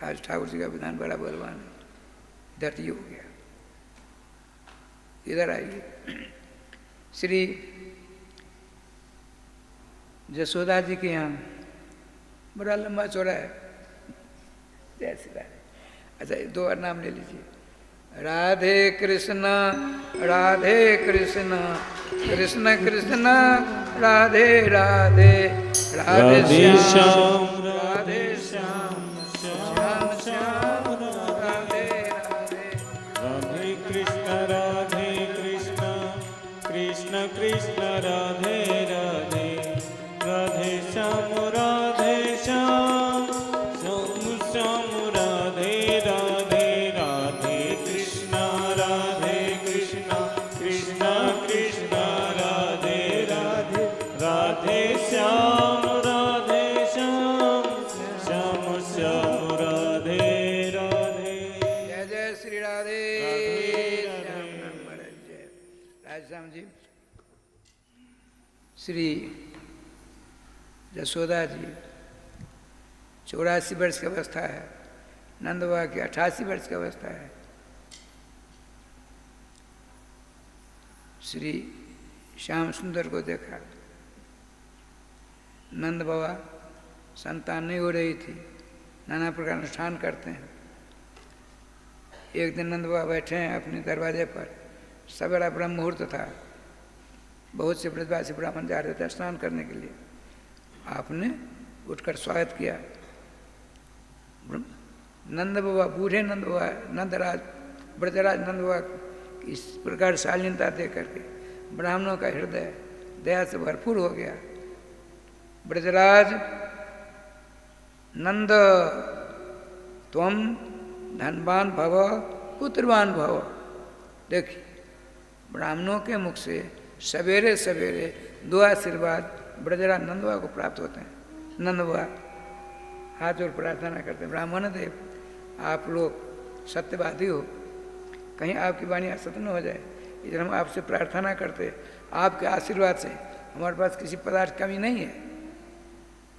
राज ठाकुर जी का विधान बड़ा बलवान है, इधर ये हो गया। इधर आइए, श्री जसोदा जी के यहाँ बड़ा लंबा चौड़ा है। जय श्री राधे। अच्छा 2 और नाम ले लीजिए, राधे कृष्ण राधे कृष्ण कृष्ण कृष्ण राधे राधे राधे श्याम राधे श्याम श्याम श्याम राधे राधे राधे कृष्ण कृष्ण कृष्ण राधे राधे राधे श्याम श्याम श्याम राधे राधे राधे कृष्ण कृष्ण कृष्ण राधे राधे राधे श्याम श्याम श्याम राधे राधे। जय जय श्री राधे श्याम नंबर जय। राजश्याम जी श्री जसोदा जी 84 वर्ष की अवस्था है, नंद बाबा की 88 वर्ष की अवस्था है। श्री श्याम सुंदर को देखा, नंद बाबा संतान नहीं हो रही थी, नाना प्रकार अनुष्ठान करते हैं। एक दिन नंद बाबा बैठे हैं अपने दरवाजे पर, सवेरा ब्रह्म मुहूर्त था, बहुत से ब्रजवासी ब्राह्मण जा रहे थे स्नान करने के लिए। आपने उठकर स्वागत किया। नंद बाबा बूढ़े नंद बाबा नंदराज ब्रजराज नंद बाबा इस प्रकार शालीनता दे करके ब्राह्मणों का हृदय दया से भरपूर हो गया। ब्रजराज नंद त्वम धनवान भव पुत्रवान भव। देखिए ब्राह्मणों के मुख से सवेरे सवेरे 2 आशीर्वाद ब्रजराज नंद बाबा को प्राप्त होते हैं। नंद बाबा हाथ जोड़ प्रार्थना करते हैं, ब्राह्मण देव आप लोग सत्यवादी हो, कहीं आपकी वाणी असत्य न हो जाए, इधर हम आपसे प्रार्थना करते, आपके आशीर्वाद से हमारे पास किसी पदार्थ कमी नहीं है।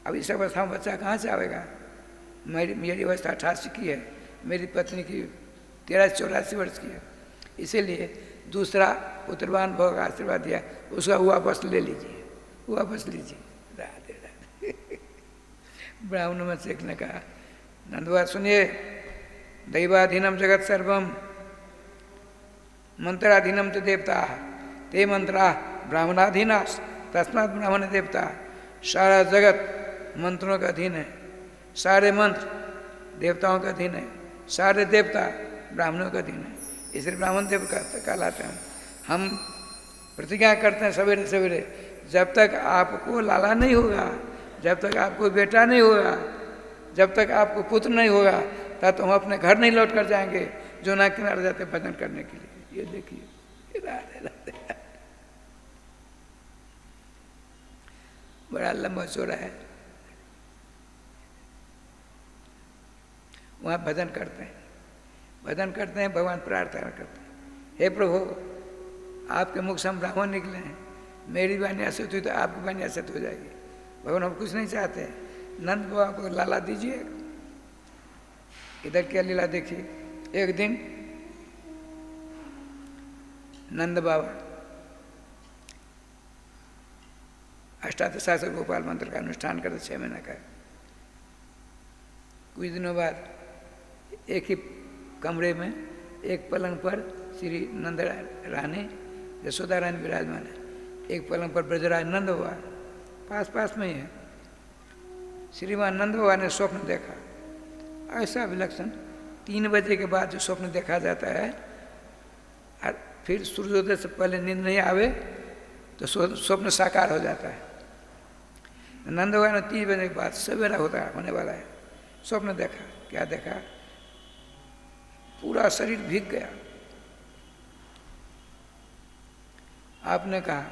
अब इस अवस्था में बच्चा कहाँ से आएगा? मेरी अवस्था 88 की है, मेरी पत्नी की 83-84 वर्ष की है, इसीलिए दूसरा पुत्रवान भव का आशीर्वाद दिया, उसका वापस ले लीजिए, वापस लीजिए। राधे राधे। ब्राह्मण में से एक ने कहा नंदवा सुनिए, दैवाधीनम जगत सर्वम मंत्राधीनम तो देवता ते मंत्रा ब्राह्मणाधीना तस्मात् ब्राह्मण देवता। सारा जगत मंत्रों का अधीन है, सारे मंत्र देवताओं का अधीन है, सारे देवता ब्राह्मणों का अधीन है, इसलिए ब्राह्मण देव कहलाते हैं। हम प्रतिज्ञा करते हैं सवेरे सवेरे, जब तक आपको लाला नहीं होगा, जब तक आपको बेटा नहीं होगा, जब तक आपको पुत्र नहीं होगा, तब तो हम अपने घर नहीं लौट कर जाएंगे जो ना किनारे जाते भजन करने के लिए। ये देखिए राधे राधे, बड़ा लंबा चौड़ा है। वहाँ भजन करते हैं, भजन करते हैं, भगवान प्रार्थना करते हैं, हे प्रभु आपके मुख से हम ब्राह्मण निकले हैं, मेरी वाणी असत हुई तो आपकी वाणी असत हो जाएगी। भगवान हम कुछ नहीं चाहते हैं, नंद बाबा को लाला दीजिए। इधर क्या लीला देखिए। एक दिन नंद बाबा अष्टादशास्त्र गोपाल मंत्र का अनुष्ठान करते 6 महीने का। कुछ दिनों बाद एक ही कमरे में एक पलंग पर श्री नंद रानी यशोदा रानी विराजमान है, एक पलंग पर ब्रजराज नंद बाबा पास पास में ही है। श्रीमान नंद बाबा ने स्वप्न देखा, ऐसा विलक्षण 3 बजे के बाद जो स्वप्न देखा जाता है और फिर सूर्योदय से पहले नींद नहीं आवे तो स्वप्न साकार हो जाता है। नंद बाबा ने 3 बजे के बाद सवेरा होने वाला है, स्वप्न देखा। क्या देखा? पूरा शरीर भीग गया। आपने कहा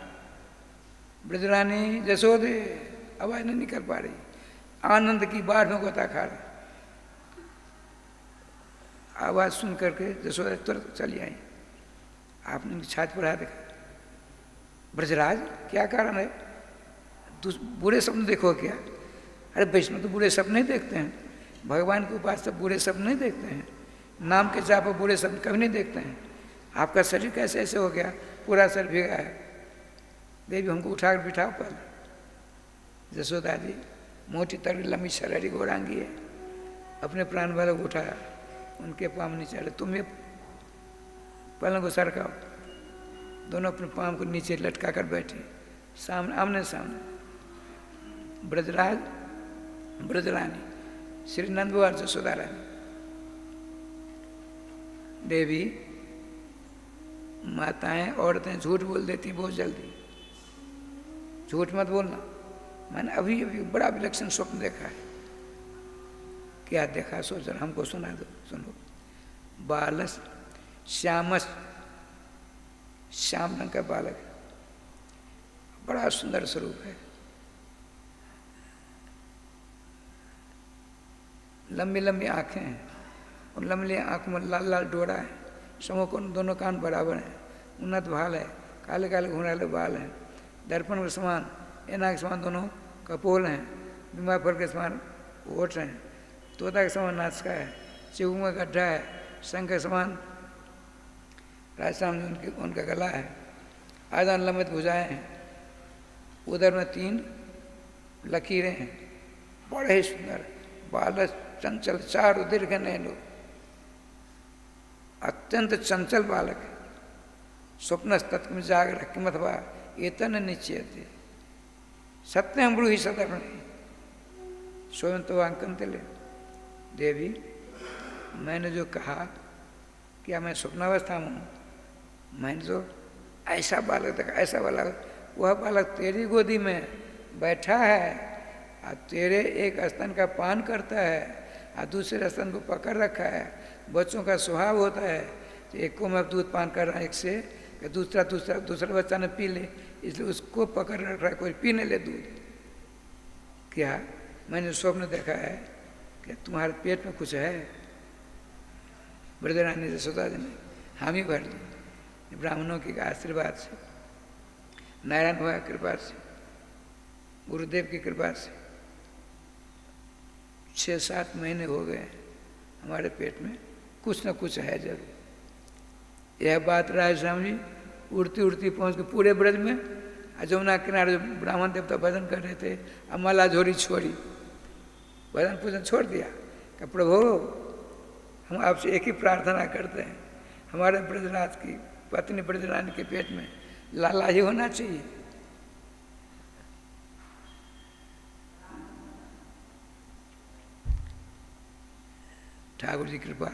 ब्रजरानी जसोदे, आवाज नहीं निकल पा रही, आनंद की बाढ़ में गोता खा रही। आवाज सुन करके जसोदा तुरंत चली आई। आपने उनकी छाती पर हाथ देखा, ब्रजराज क्या कारण है? बुरे सपने देखो क्या? अरे वैष्णव तो बुरे सपने नहीं देखते हैं, भगवान के उपास सब बुरे सपने नहीं देखते हैं, नाम के जाप पर बुरे सपने कभी नहीं देखते हैं। आपका शरीर कैसे ऐसे हो गया? पूरा शरीर भीगा है। देवी हमको उठाकर बिठाओ पहले। जसोदा जी मोटी तगड़ी लंबी शरारी घोड़ांगी है, अपने प्राण वाले को उठाया, उनके पाँव नीचे चढ़े। तुम ये पलंग को सरकाओ। दोनों अपने पाँव को नीचे लटका कर बैठे, सामने आमने सामने। ब्रजराज ब्रजरानी श्री नंद बाबा जसोदा रानी। देवी माताएं औरतें झूठ बोल देती बहुत जल्दी, झूठ मत बोलना। मैंने अभी अभी बड़ा विलक्षण स्वप्न देखा है। क्या देखा? सोच रहा, हमको सुना दो। सुनो। बालस श्यामस, श्याम रंग का बालक, बड़ा सुंदर स्वरूप है, लंबी लंबी आंखें हैं, और लंबी आंखों में लाल लाल डोरा है, समों को दोनों कान बराबर हैं, उन्नत भाल है, काले काले घुंघराले बाल हैं, दर्पण के समान एना के समान दोनों कपोल हैं, बीमा फल के समान ओठ हैं, तोता के समान नाचका है, चिबू में गड्ढा है, शंख के समान राजस्थान में उनका गला है, आदान लंबित भुजाएं हैं, उधर में 3 लकीरें हैं, बड़े ही सुंदर। बालस चंचल चारु दीर्घ नैनो, अत्यंत चंचल बालक है। स्वप्न तत्व में जाग रख अथवा एतन निश्चय सत्यम ब्रूहि सदर्पणे स्वयं तो अंकन तिले। देवी मैंने जो कहा, क्या मैं स्वप्नावस्था में हूँ? मैंने जो ऐसा बालक देखा, ऐसा बालक, वह बालक तेरी गोदी में बैठा है और तेरे एक स्तन का पान करता है और दूसरे स्तन को पकड़ रखा है। बच्चों का स्वभाव होता है तो एक को मैं दूध पान कर रहा है, एक से कि दूसरा बच्चा ने पी ले, इसलिए उसको पकड़ रख रहा है, कोई पीने ले दूध। क्या मैंने स्वप्न देखा है कि तुम्हारे पेट में कुछ है? ब्रजरानी जसोदा जी ने हामी भर दी। ब्राह्मणों के आशीर्वाद से, नारायण भगवान की कृपा से, गुरुदेव की कृपा से 6-7 महीने हो गए हमारे पेट में कुछ न कुछ है जरूर। यह बात राजश्याम जी उड़ती उड़ती पहुँच के पूरे ब्रज में, जमुना किनारे जो ब्राह्मण देवता भजन कर रहे थे, अमला झोरी छोड़ी, भजन पूजन छोड़ दिया कि प्रभु हम आपसे एक ही प्रार्थना करते हैं, हमारे ब्रजराज की पत्नी ब्रजरानी के पेट में लाला ही होना चाहिए। ठाकुर जी कृपा।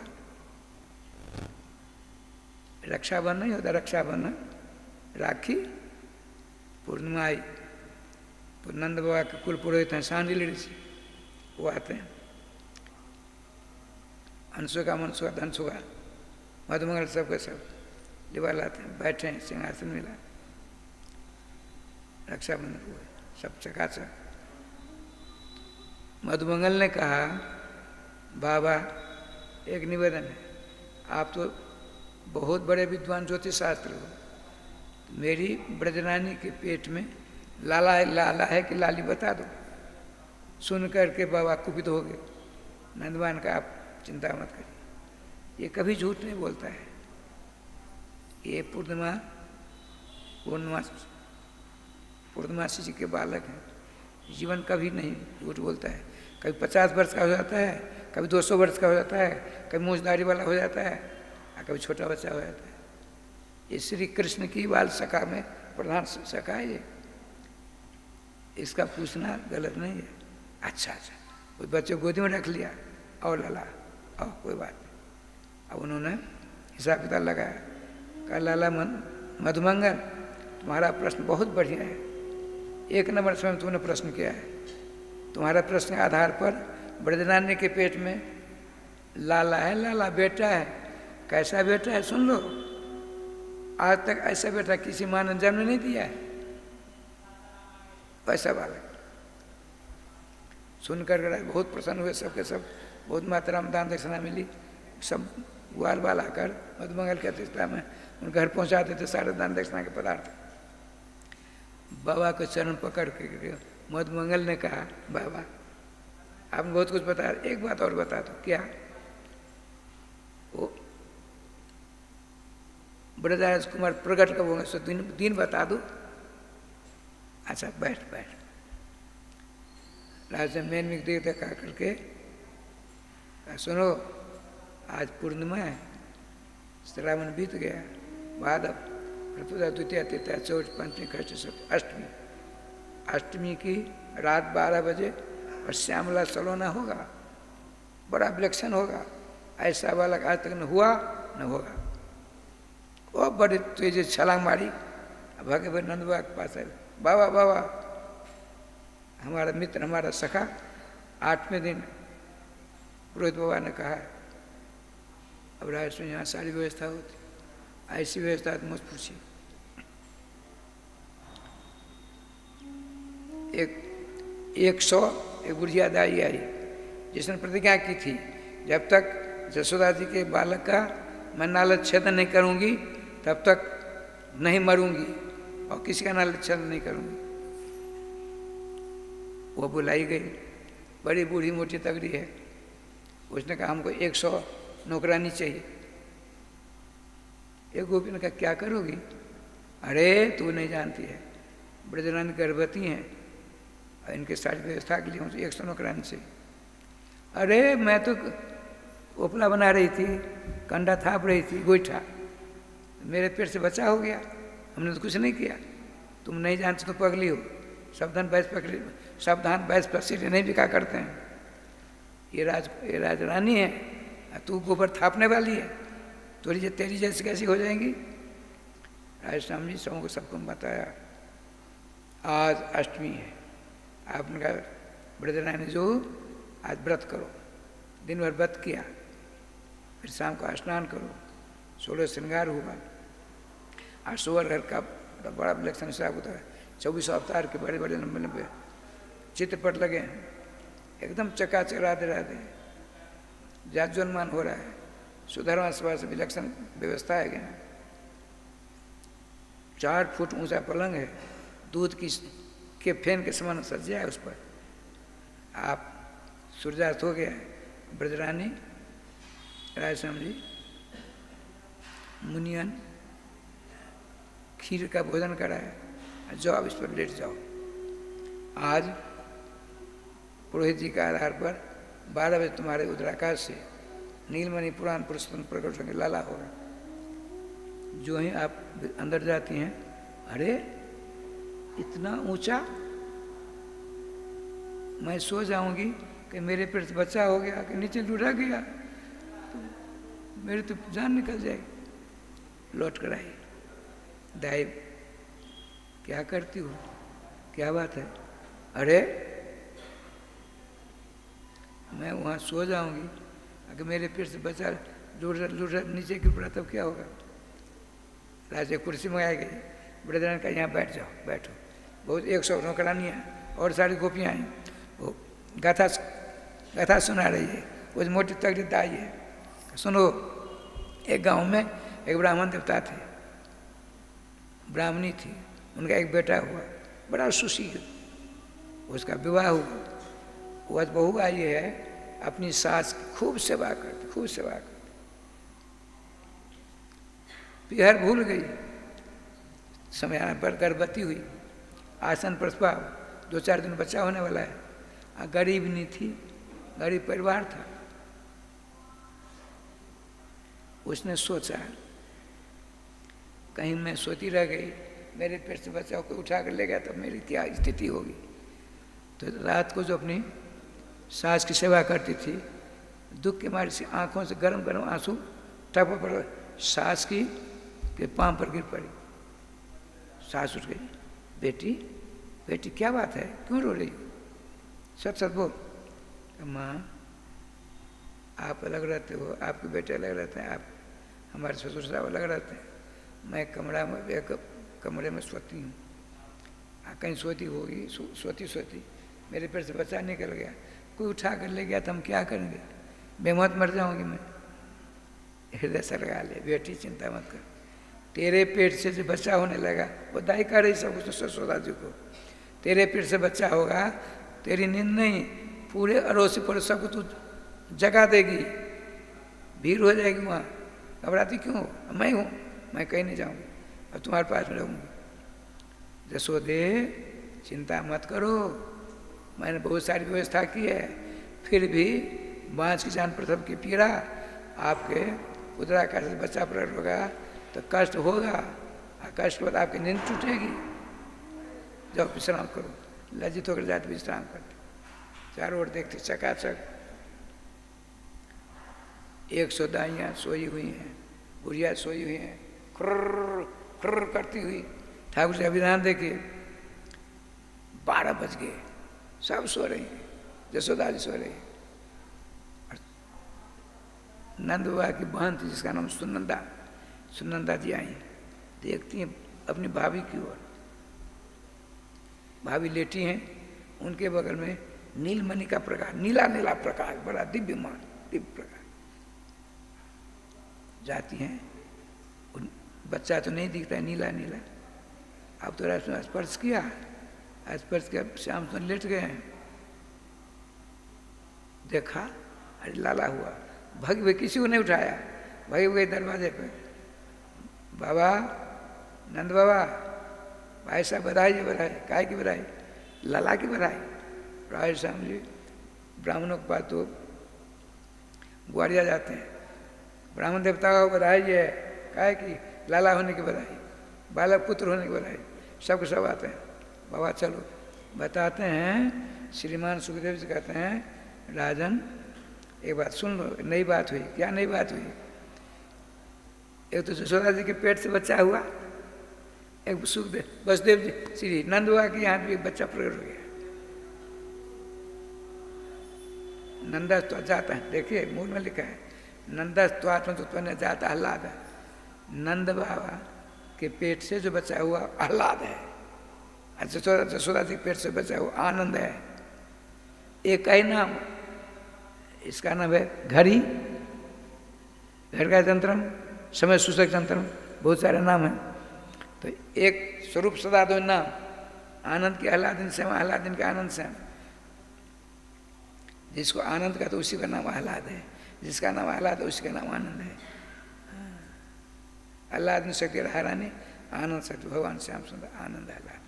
रक्षाबंधन नहीं होता, रक्षाबंधन राखी पूर्णिमा आई तो नंद बाबा के कुल पुरोहित हैं सांडिल ऋषि, वो आते हैं, अंशुका मनसुका धनसुका मधुमंगल सबके सब लिवा लाते हैं, बैठे हैं, सिंहासन मिला, रक्षाबंधन हुए सब चकाचक। मधुमंगल ने कहा बाबा एक निवेदन है, आप तो बहुत बड़े विद्वान ज्योतिष शास्त्र हो, मेरी ब्रजरानी के पेट में लाला है कि लाली बता दो। सुन करके बाबा कुपित हो गए। नंदवान का आप चिंता मत करिए, ये कभी झूठ नहीं बोलता है। ये पूर्णमासी जी के बालक हैं। जीवन कभी नहीं झूठ बोलता है। कभी 50 वर्ष का हो जाता है, कभी 200 वर्ष का हो जाता है, कभी मूछदारी वाला हो जाता है, और कभी छोटा बच्चा हो जाता है। ये श्री कृष्ण की बाल सखा में प्रधान सखा है ये। इसका पूछना गलत नहीं है। अच्छा, उस बच्चे को गोदी में रख लिया और लाला, और कोई बात नहीं। अब उन्होंने हिसाब किताब लगाया, कहा लाला मधुमंगल, तुम्हारा प्रश्न बहुत बढ़िया है, 1 नंबर समय तुमने प्रश्न किया है। तुम्हारा प्रश्न के आधार पर ब्रजरानी के पेट में लाला है, लाला बेटा है। कैसा बेटा है सुन लो। आज तक ऐसा बेटा किसी माँ ने जन्म नहीं दिया है। वैसा बालक सुनकर बहुत प्रसन्न हुए। सबके सब बहुत मात्रा में दान दक्षिणा मिली। सब ग्वाल बाल आकर मधुमंगल के अध्यक्षता में उन घर पहुँचाते थे सारे दान दक्षिणा के पदार्थ। बाबा के चरण पकड़ के मधुमंगल ने कहा, बाबा आपने बहुत कुछ बताया, एक बात और बता दो। क्या? वो ब्रजराज कुमार प्रकट कब होंगे, सो दिन बता दो। अच्छा बैठ। राजा मेन में देखा करके सुनो, आज पूर्णिमा है, श्रावण बीत गया, भादव, प्रथुता, द्वितीया, तृतीया, चौथ, पंचमी, षष्ठी, सप्तमी। अष्टमी की रात 12 बजे और श्यामला सलोना होगा, बड़ा विलक्षण होगा। ऐसा बालक आज तक न हुआ न होगा। वो बड़े तेज छलांग मारी, भागे भाई नंद बाबा के पास आए। बाबा हमारा मित्र, हमारा सखा 8वें दिन पुरोहित बाबा ने कहा, अब राज में यहाँ सारी व्यवस्था होती, ऐसी व्यवस्था तो मुझ पूछिए। एक बुढ़िया दाई आई जिसने प्रतिज्ञा की थी, जब तक जसोदा जी के बालक का मैं नालच छेदन नहीं करूंगी तब तक नहीं मरूंगी, और किसी का नालच छेदन नहीं करूंगी। वो बुलाई गई, बड़ी बूढ़ी मोटी तगड़ी है। उसने कहा हमको 100 नौकरानी चाहिए। एक गोपी ने कहा क्या करोगी? अरे तू नहीं जानती है, ब्रजरानी गर्भवती हैं और इनके सारी व्यवस्था के लिए मुझे 100 नौकरानी चाहिए। अरे मैं तो ओपला बना रही थी, कंडा थाप रही थी, गोईठा, मेरे पेट से बच्चा हो गया, हमने तो कुछ नहीं किया। तुम नहीं जानती तो पगली हो। सावधान बैस पर नहीं बिका करते हैं। ये राजरानी है, तू गोबर थापने वाली है, तेरी जैसी कैसी हो जाएंगी? राजश्याम जी सबको बताया, आज अष्टमी है। आपने कहा ब्रजरानी जो आज व्रत करो, दिन भर व्रत किया, फिर शाम को स्नान करो, 16 श्रृंगार हुआ, और सोवर घर का बड़ा विलक्षण हिसाब होता है। 24 अवतार के बड़े बड़े लंबे चित्रपट लगे हैं, एकदम चकाचक राधे जाज्वलमान हो रहा है। सुधर्मा सभा से विलक्षण व्यवस्था है गया। 4 फुट ऊंचा पलंग है, दूध के फेन के समान सज्जा है उस पर। आप सूर्यास्त हो गया है, ब्रजरानी राजश्याम जी मुनियन खीर का भोजन कराया, जाओ अब इस पर लेट जाओ। आज पुरोहित जी के आधार पर 12 बजे तुम्हारे उदराकाश से नीलमणि पुराण पुरुषोत्तम प्रकट होंगे, लाला होगा। जो ही आप अंदर जाती हैं, अरे इतना ऊंचा, मैं सो जाऊंगी कि मेरे पेट से बच्चा हो गया कि नीचे लुढ़क गया, तो मेरी तो जान निकल जाएगी। लौट कर आई, दाई क्या करती हो, क्या बात है? अरे मैं वहाँ सो जाऊंगी, अगर मेरे पेट से बच्चा लुढ़क नीचे गिर पड़ा तब क्या होगा? राजा कुर्सी मंगाई गई, ब्रजरानी का यहाँ बैठ जाओ, बैठो। बहुत 100 नौकरानियाँ और सारी गोपियाँ आई, वो गाथा सुना रही है। कुछ मोटी तगड़ी दाई है। सुनो, एक गांव में एक ब्राह्मण देवता थे, ब्राह्मणी थी, उनका एक बेटा हुआ, बड़ा सुशील, उसका विवाह हुआ। वह बहू आई है, अपनी सास की खूब सेवा करती, खूब सेवा करती। पिहर भूल गई, समय आने पर गर्भवती हुई, आसन प्रसवा, 2-4 दिन बच्चा होने वाला है। गरीब नहीं थी, गरीब परिवार था। उसने सोचा कहीं मैं सोती रह गई, मेरे पेट से बच्चा को उठा कर ले गया तो मेरी क्या स्थिति होगी। तो रात को जो अपनी सास की सेवा करती थी, दुख के मारे से आंखों से गरम गरम आंसू टप पड़ सास की के पांव पर गिर पड़ी। सास उठ गई, बेटी बेटी क्या बात है, क्यों रो रही? सच सच बोल। माँ आप अलग रहते हो, आपके बेटे अलग रहते हैं, आप हमारे ससुर साहब अलग रहते हैं, मैं कमरे में सोती हूँ। कहीं सोती होगी, सोती मेरे पेट से बच्चा निकल गया, कोई उठा कर ले गया तो हम क्या करेंगे, बेमौत मर जाऊंगी मैं। हृदय से लगा ले, बेटी चिंता मत कर, तेरे पेट से जो बच्चा होने लगा, वो दाई कर रही सब कुछ ससुरा जी को, तेरे पेट से बच्चा होगा, तेरी नींद नहीं, पूरे अड़ोसी पड़ोस सबको तू जगा देगी, भीड़ हो जाएगी वहाँ। घबराती क्यों हो? मैं हूँ, मैं कहीं नहीं जाऊँगी, अब तुम्हारे पास में रहूँगी। जसोदे चिंता मत करो, मैंने बहुत सारी व्यवस्था की है, फिर भी बाँझ की जान प्रसव की पीड़ा, आपके उदराकाश से बच्चा प्रकट होगा तो कष्ट होगा, और कष्ट के बाद आपकी नींद टूटेगी। जाओ विश्राम करो। लज्जित होकर जाते विश्राम करते, चारों ओर देखते चकाचक 100 दाइयाँ सोई हुई हैं, बुढ़िया सोई हुई हैं, खुर्र खुर्र करती हुई। ठाकुर जी अभिधान देखिए, 12 बज गए, सब सो रही हैं, जसोदा जी सो रही हैं। नंद बाबा की बहन थी जिसका नाम सुनंदा जी आई, देखती हैं अपनी भाभी की ओर, भाभी लेटी हैं, उनके बगल में नीलमणि का प्रकाश, नीला नीला प्रकाश, बड़ा दिव्यमान दिव्य प्रकाश। जाती हैं, बच्चा तो नहीं दिखता है, नीला नीला। अब तो रात स्पर्श किया, स्पर्श किया, श्याम सुंदर लेट गए हैं, देखा अरे लाला हुआ, भाग भाई, किसी को नहीं उठाया, भाई गए दरवाजे पे, बाबा नंद बाबा, भाई साहब बधाई है, बधाई, काय की बधाई? लाला की बधाई। राय श्याम जी ब्राह्मणों के पास तो ग्वालियर जाते हैं, ब्राह्मण देवता को बधाई है, काय की? लाला होने की बधाई, बालक पुत्र होने की बधाई, सबको सब आते हैं। बाबा चलो बताते हैं, श्रीमान सुखदेव जी कहते हैं, राजन एक बात सुन लो, नई बात हुई। क्या नई बात हुई? एक तो जसोदा जी के पेट से बच्चा हुआ, एक सुखदेव वसुदेव जी श्री नंद हुआ कि यहाँ भी एक बच्चा प्रकट हो गया। नंदा तो जाता है, देखिए मूल में लिखा है, नंदा तो आत्मा उत्पन्न जाता आह्लाद है। नंद बाबा के पेट से जो बच्चा हुआ आह्लाद है, जसोदा जी के पेट से बच्चा हुआ आनंद है। एक ही नाम, इसका नाम है घड़ी, घर का तंत्रम, समय सूचक तंत्रम, बहुत सारे नाम हैं। तो एक स्वरूप सदा दो नाम, आनंद के आह्लादिन श्याम, आह्लादिन के आनंद श्याम। जिसको आनंद का तो उसी का नाम आह्लाद है, जिसका नाम आह्लाद है उसी का नाम आनंद है। आह्लादिन शक्ति रानी, आनंद शक्ति भगवान श्याम सुंदर, आनंद आह्लाद।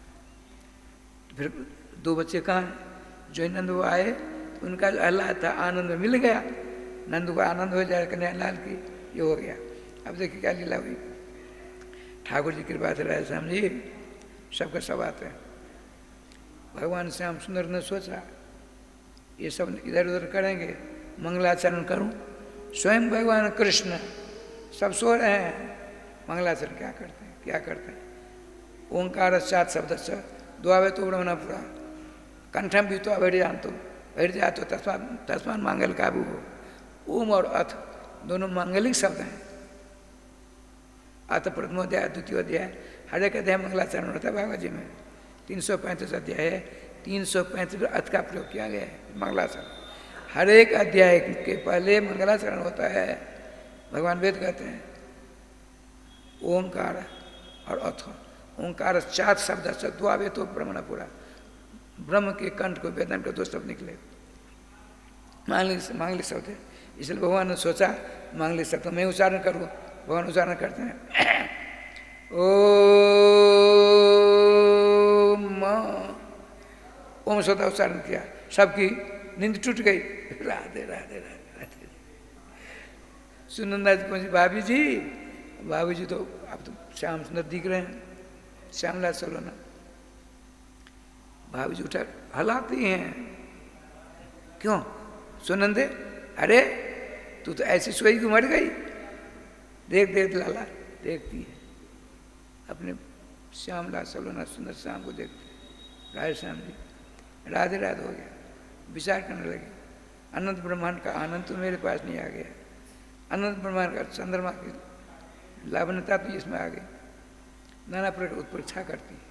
फिर 2 बच्चे कहाँ हैं? जो नंद वो आए, उनका जो आह्लाद था आनंद मिल गया, नंद को आनंद हो जाए कन्या लाल की, ये हो गया। अब देखिए क्या लीला हुई। ठाकुर जी कृपा से राय श्याम जी सबका सब आते हैं। भगवान श्याम सुंदर ने सोचा ये सब इधर उधर करेंगे, मंगलाचरण करूं। स्वयं भगवान कृष्ण सब सो रहे हैं, मंगलाचरण क्या करते हैं, क्या करते हैं? ओंकार सात शब्द से द्वावे तो ब्रह्मणा पुरा कंठम भी तो अभिजान तो जातो तस्मान मांगल काबू हो। ओम और अथ दोनों मांगलिक शब्द हैं। अथ प्रथमोध्याय द्वितीयोध्याय, हर एक अध्याय मंगलाचरण होता है भागवत जी में। 335 अध्याय है, 335 अथ का प्रयोग किया गया है मंगलाचरण। हर एक अध्याय के पहले मंगलाचरण होता है। भगवान वेद कहते हैं ओंकार और अथ। ओंकार चात शब्द द्वावे तो ब्रह्मण पूरा, ब्रह्म के कंठ को वेदन के दो शब्द निकले, मांगलिक शब्द है। इसलिए भगवान ने सोचा मांगलिक शब्द मैं उच्चारण करूँ, भगवान उच्चारण करते हैं ओम स्वतः उच्चारण किया, सबकी नींद टूट गई। राधे राधे राधे राधे। सुनंदा जी पहुंची, भाभी जी तो अब तो श्याम सुंदर दिख रहे हैं, श्यामलाल सलोना। भाभी जी उठा हलाती हैं, क्यों सुनंदे, अरे तू तो ऐसी सोई कि मर गई। देख देख लाला, देखती है अपने श्यामलाल सलोना सुंदर श्याम को देखते, राधे श्याम जी राधे राधे हो गया। विचार करने लगे, अनंत ब्रह्मांड का आनंद तो मेरे पास नहीं आ गया, अनंत ब्रह्मांड का चंद्रमा की लावण्यता तो इसमें आ गई, नाना प्रकार उत्प्रेक्षा करती है।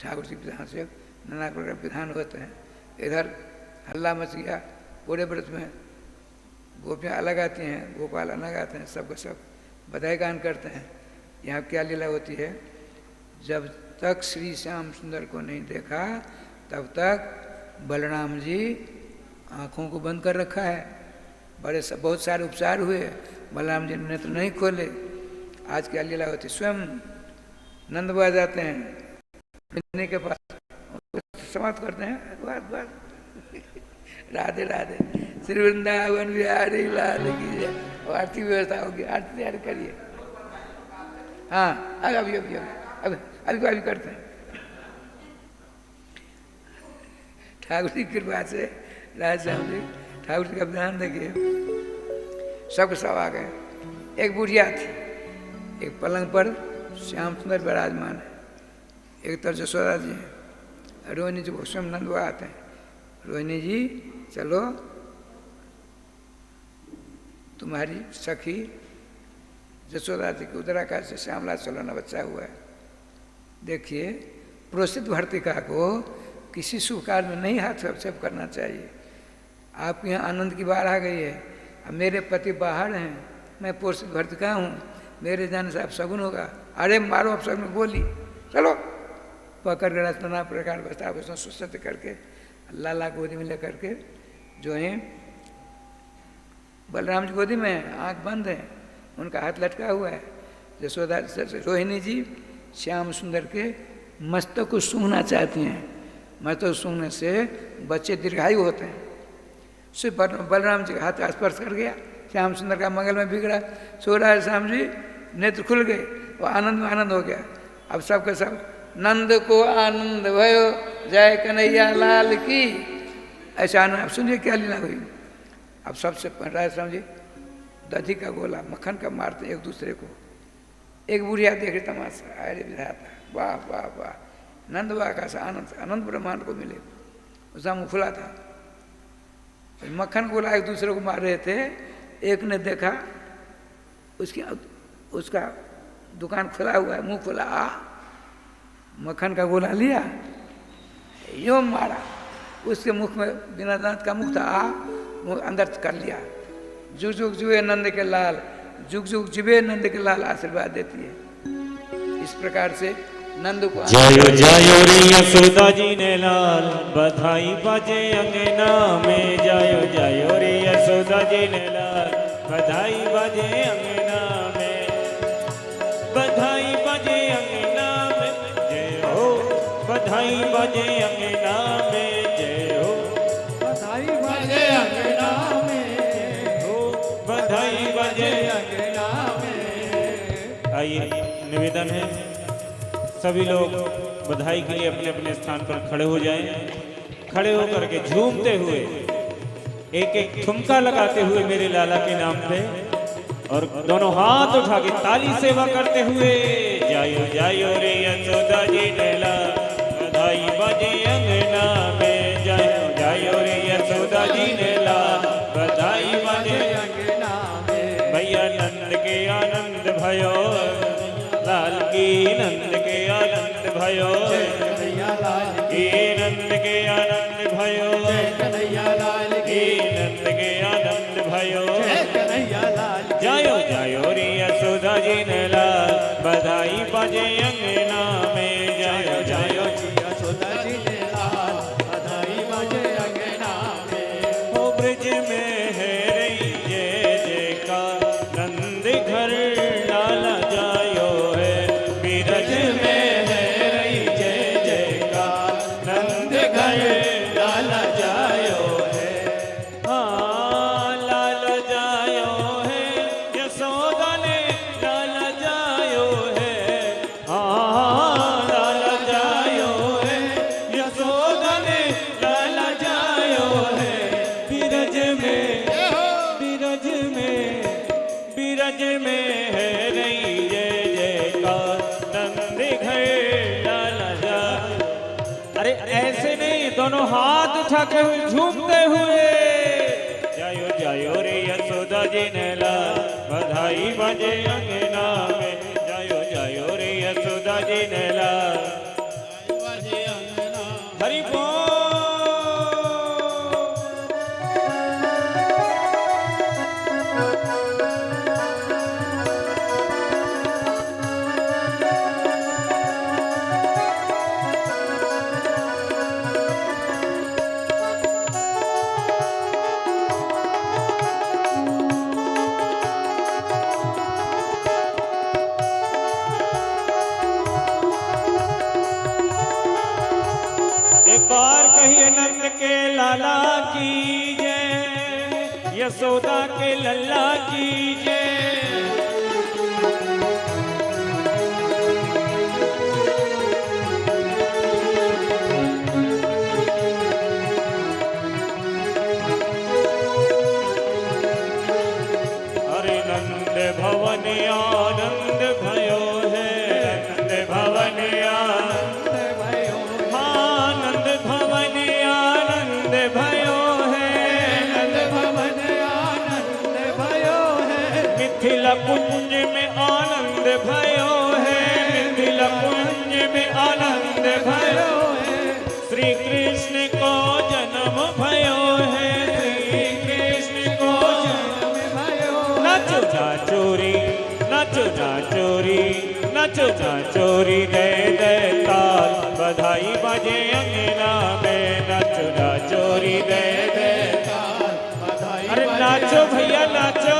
ठाकुर जी विधान से नाना प्रकार विधान होते हैं। इधर हल्ला मच गया, पूरे व्रत में गोपियाँ अलग आती हैं, गोपाल अलग आते हैं, सबको सब बधाई गान करते हैं। यहाँ क्या लीला होती है, जब तक श्री श्याम सुंदर को नहीं देखा तब तक बलराम जी आँखों को बंद कर रखा है। बहुत सारे उपचार हुए, बलराम जी ने नेत्र नहीं खोले। आज क्या लीला होती, स्वयं नंद बाबा जाते हैं बिन्नी के पास, समाप्त करते हैं बात राधे राधे। श्री वृंदावन बिहारी लाल की जय। आरती व्यवस्था होगी, आरती तैयार करिए। हाँ अभी करते हैं। ठाकुर जी की कृपा से राज श्याम जी ठाकुर जी का ध्यान देखिए, सब सब आ गए। एक बुढ़िया थी, एक पलंग पर श्याम सुंदर विराजमान है, एक तरह यशोदा जी हैं, रोहिणी जी को स्वयं नंद आते हैं। रोहिणी जी चलो तुम्हारी सखी यशोदा जी की उदराकाश से श्यामलाल सलोना बच्चा हुआ है। देखिए प्रोसित भर्तिका को किसी शुभ कार्य में नहीं हाथ हस्तक्षेप करना चाहिए। आपके यहाँ आनंद की बाढ़ आ गई है, अब मेरे पति बाहर हैं, मैं प्रोसित भर्तिका हूँ, मेरे जाने से आप शगुन होगा। अरे मारो आप शगुन गोली, चलो पकड़ कर नाना प्रकार बता उसमें सुसत करके लाला गोदी में लेकर के जो है बलराम जी गोदी में आंख बंद है, उनका हाथ लटका हुआ है। यशोदा रोहिणी जी श्याम सुंदर के मस्तक को सूंघना चाहती हैं, मस्तक सूंघने से बच्चे दीर्घायु होते हैं। सिर्फ बलराम जी का हाथ स्पर्श कर गया, श्याम सुंदर का मंगल में बिगड़ा, सो रहा है श्याम जी, नेत्र खुल गए, वो आनंद में आनंद हो गया। अब सबके सब नंद को आनंद भयो, जय कन्हैया लाल की, ऐसा आनंद। अब सुनिए क्या लीला हुई। अब सबसे राजा श्याम जी दधी का गोला मक्खन का मारते एक दूसरे को। एक बुढ़िया देख रही तमाशा, अरे विधाता, वाह वाह वाह, नंद वाह का आनंद अनंत ब्रह्मांड को मिले। उसका मुँह खुला था, मक्खन गोला एक दूसरे को मार रहे थे। एक ने देखा उसका दुकान खुला हुआ है, मुंह खुला, मक्खन का गोला लिया, यूं मारा, उसके मुख में बिना दांत का मुख था, मुँह अंदर कर लिया। जुग जुग जुए नंद के लाल, जुग जुग जुबे नंद के लाल आशीर्वाद देती है। इस प्रकार से नंद को जयो जयो रे यशोदा जी ने लाल, बधाई बाजे अंगना में। जयो जयो रे यशोदा जी ने लाल, बधाई बाजे अंगना में, बधाई बाजे अंगना में, जय हो बधाई बाजे अंगना में, जय हो बधाई बाजे अंगना में, हो बधाई बाजे। अंगना में। आइए निवेदन है सभी लोग बधाई के लिए अपने अपने स्थान पर खड़े हो जाएं। खड़े होकर के झूमते हुए एक एक ठुमका लगाते हुए मेरे लाला के नाम पे, और दोनों हाथ उठा के ताली सेवा करते हुए जायो जायो रे यशोदा जी ने लाल, बधाई बाजे अंगना में। जायो जायो रे यशोदा जी ने लाल, बधाई बाजे अंगना में। भैया नंद के आनंद भयो, लाल की नंद के आनंद भयो, कन्हैया लाल की नंद के आनंद भयो, कन्हैया लाल की नंद के आनंद भयो। कन्हैया लाल जायो जायो रे यशोदा जी घर लाला जायो है। हाँ लाला जायो है यशोदा ने लाला जायो है। हाँ लाला जायो है यशोदा ने लाला जायो है। बिरज में है रही जय जयकार नंद घर लाला जा। अरे ऐसे नहीं, दोनों हाथ उठाते हुए झूमते हुए जायो जायो रे यशोदा जी ने ला बधाई बजे अंगना में। जायो जायो रे यशोदा जी ने ला हरि बोल। बार कहिए नंद के लाला की जय, यशोदा के लल्ला की जय। अरे नंद भवन आनंद भयो है, नंद भवन आनंद भयो। हाँ नंद भवन आनंद भयो है, नंद भवन आनंद भयो है। मिथिला कुंज में आनंद भयो है, मिथिला कुंज में आनंद भयो है। श्री कृष्ण को जन्म भयो है, श्री कृष्ण को जन्म भयो। नाचो जा चोरी, नाचो जा चोरी, नाचो जा चोरी दे दे ताल बधाई बजे अंगना में। नाचो जा चोरी दे दे ताल बधाई। अरे नाचो भैया नाचो,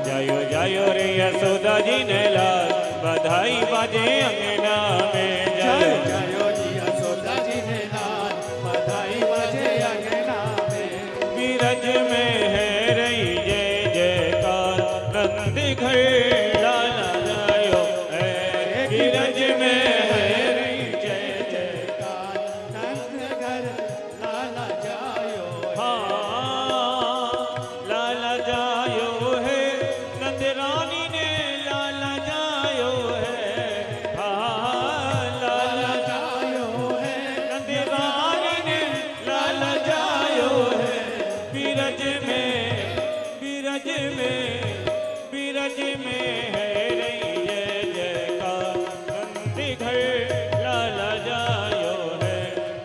जायो जायो रे यशोदा जी ने लाल बधाई बजे अंगना में। जायो जायो जी यशोदा जी ने लाल बधाई बजे अंगना में। बीरज में है रही जय जयकार नंद घर लाला जायो है। बीरज में है रही जय जयकार नंद घर लाला जायो। हाँ लाला जायो है, नंद रानी ने लाला जायो है। हाँ लाला जायो है, नंद रानी ने लाला जायो है। बीरज में बीरज में बीरज में है रही जय जयकार नंद घर लाला जायो है।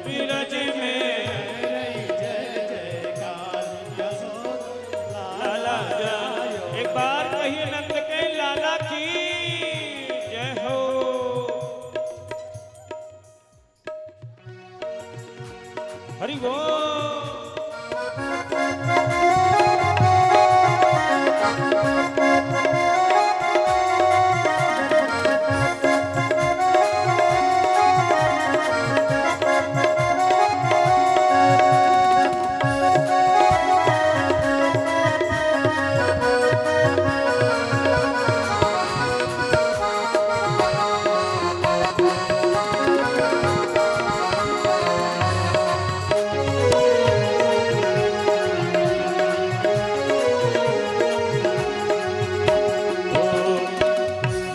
बीरज में है रही जय जयकार लाला जायो। एक बार कहिए नंद के लाला की जय हो। हरि बोल।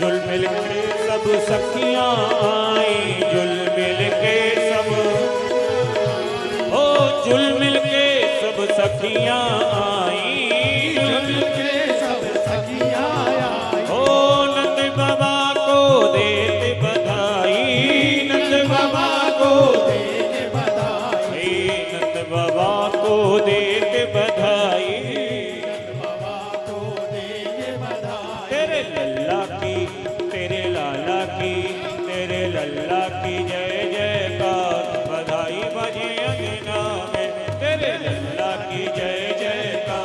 जुल मिल के सब सखियां आई, जुल मिल के सब, ओ जुल मिल के सब सखियां आई, जुल मिल के सब सखियां आई। ओ नंद बाबा को देते बधाई, नंद बाबा को देते बधाई, नंद बाबा को देते बधाई। तेरे लल्ला की, तेरे लाला की, तेरे लल्ला की जय जयकार बधाई बजे अंगना में। तेरे लल्ला की जय जयकार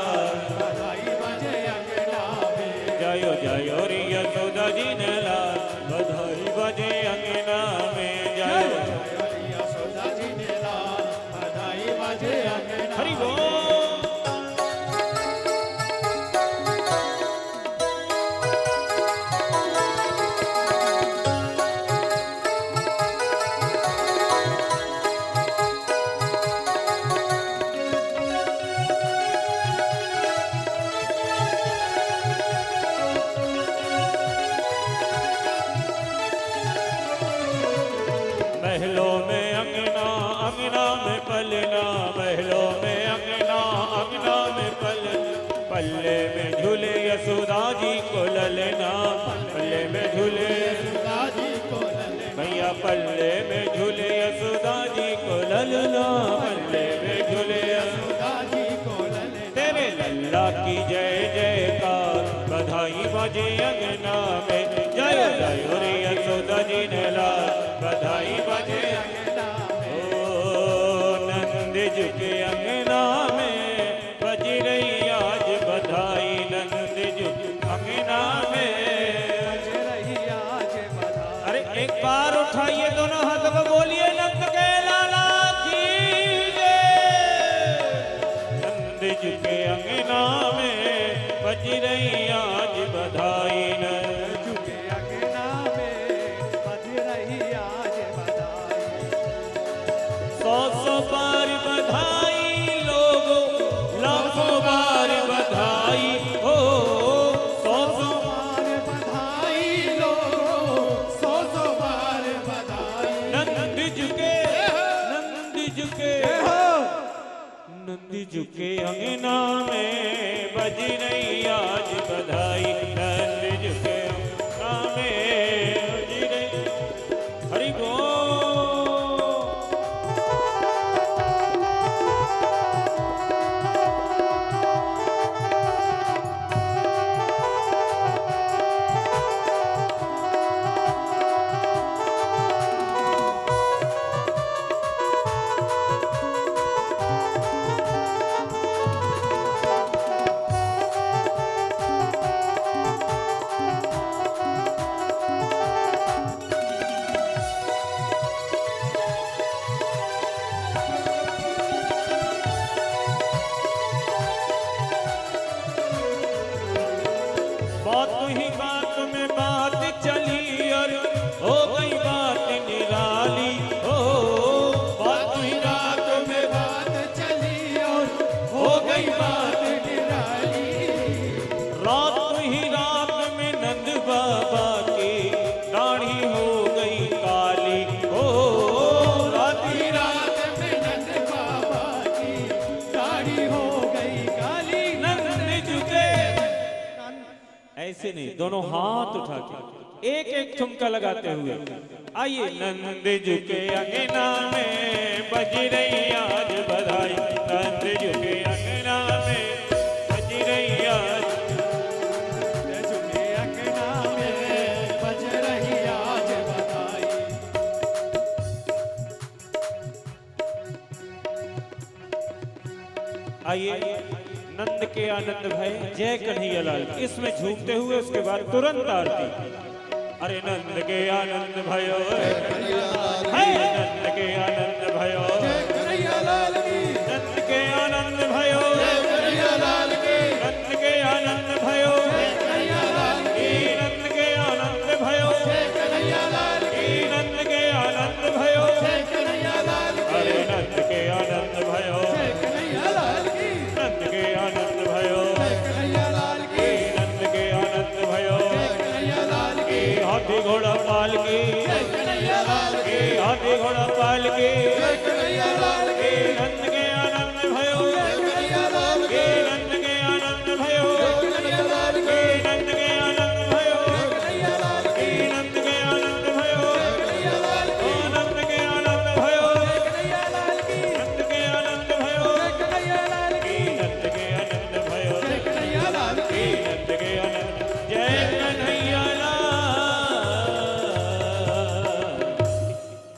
में झूले यशोदा जी को ललना भैया पल्ले में झूले यशोदा जी को ललना पल्ले में झूले यशोदा जी को ललना तेरे लल्ला की जय जयकार बधाई बजे अंगना में जय जय रे यशोदा जी ने लाल बधाई बजे अंगना ओ नंद जी के अंगना में बज रही आज बधाई नंद जी अंगना में बज रही आज बधाई। अरे एक बार उठाइए दोनों हाथों को बोलिए नंद के लाला की जय नंद जी के अंगना में बज रही आज बधाई नंद झुके अंगना में बज रही आज बधाई। सौ बार बधाई लोगों लाखों बार बधाई हो सौ बार बधाई लोगों सौ बार बधाई। नंद झुके नंद झुके अंगना में बज रही आज बधाई नंद झुके अंगना में बज रही हरि बोल बात ही बात में बात चली और हो गई बात निराली हो बात ही बात में बात चली और हो गई बात निराली। रात ही रात में नंद बाबा की दाढ़ी हो गई काली हो रात ही रात में नंद बाबा की दाढ़ी हो गई काली। नंद झुके ऐसे नहीं दोनों हाथ उठा के एक एक ठुमका लगाते हुए आइए नंद झुके अंगना में बज रही आज बधाई नंद झुके अंगना में बज रही आज झुके अंगना में बज रही आज बधाई। आइए नंद के आनंद भय जय कन्हैया लाल इसमें झूमते हुए उसके बाद तुरंत आरती अरे नंद के आनंद भयो है नंद के आनंद भयो कन्हैया लाल की नंद के आनंद भयो कन्हैया लाल की नंद के आनंद भयो कन्हैया लाल की नंद के आनंद भयो कन्हैया लाल की नंद के आनंद भयो कन्हैया लाल की अरे नंद के आनंद भयो कन्हैया लाल की नंद के आनंद भयो कन्हैया लाल की नंद के आनंद भयो कन्हैया लाल की हाथी घोड़ा पाल की कन्हैया लाल की हाथी घोड़ा पाल की कन्हैया लाल की नंद के आनंद भयो कन्हैया लाल की नंद के आनंद भयो कन्हैया लाल की नंद के आनंद भयो कन्हैया लाल की नंद के आनंद भयो कन्हैया लाल की नंद के आनंद भयो कन्हैया लाल की नंद के आनंद भयो कन्हैया लाल की नंद के आनंद भयो कन्हैया लाल की नंद के आनंद जय कन्हैया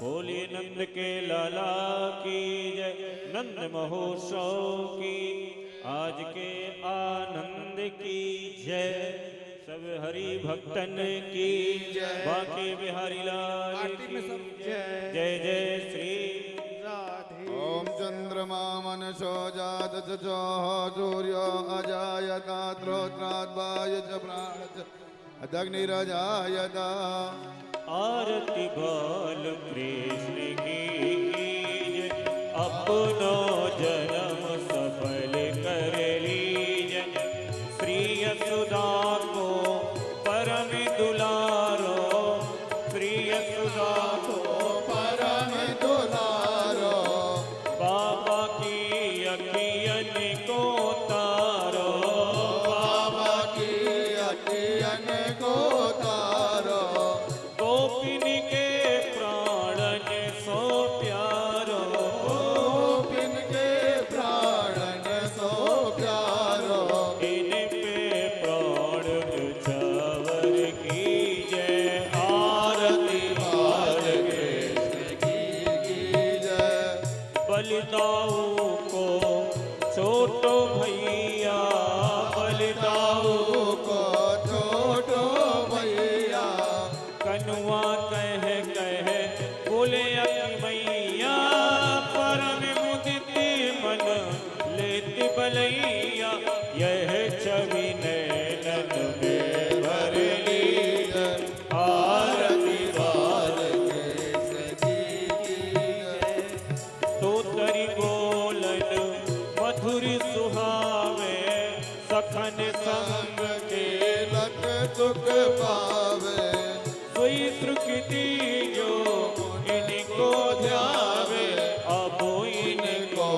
बोलिए नंद के लाला की जय नंद महोत्सव की आज के आनंद की जय सब हरि भक्तन की बाकी बिहारी लाल की जय जय श्री ओम चंद्रमा मनसो जात सूर्यो अजायता त्रोत्राद्वाय च प्राण च अग्निरजायता आरती बाल कृष्ण की कीजय अपनो जन्म सफल कर लीजय श्री यशोदा को परम दुलारो श्री यशोदा को परम दुलारो बाबा की अखियन को तारो बाबा की अखियन को तारो बलिदाऊ को छोटो भैया, बलिदाऊ को छोटो भैया, कनुआ कह बोले अति मैया, परम मुदित मन लेति बलैया, यह छवि नैनन में भर ली, आरती बार तो तरी बोलन मधुर सुहावे, सखन संग के लख दुख पावे, सोई सुकृति जो इनको ध्यावे, अब इनको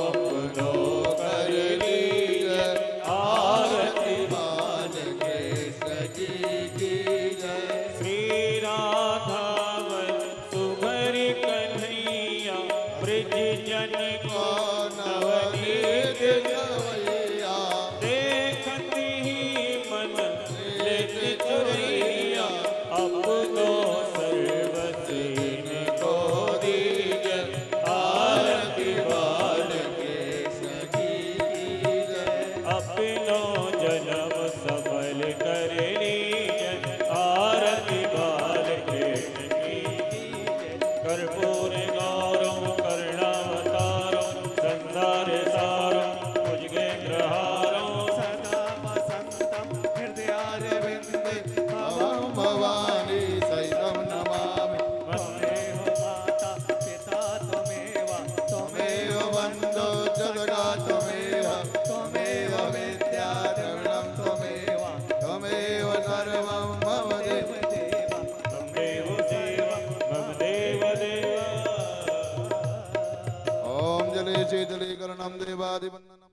अपनो कर लीजिए, आरती मान के सजी की जय। श्री राधावन सुभरी कन्हैया, ब्रज जन को नवनीत गवैया, देखती ही मन लेति चुरैया, अपनो सर्वसीन को दीजिए, आरती बाल के सजी की जय। अपनो जन्म सफल कर लीजिए, आरती बाल के कर्पूर गौरव करुणावतारम, संसार सारम भुजगेन्द्रहारम, सदा वसंतम हृदयारविंदे भवं भवानी सहितं नमामि। त्वमेव माता पिता त्वमेव, त्वमेव बन्धो जगदा त्वमेव, त्वमेव विद्या द्रविणं त्वमेव, त्वमेव सर्वं मम देव देव। तमेव देव मम देव देव। ॐ जले चेतले करणं देवादिवन्दनम्।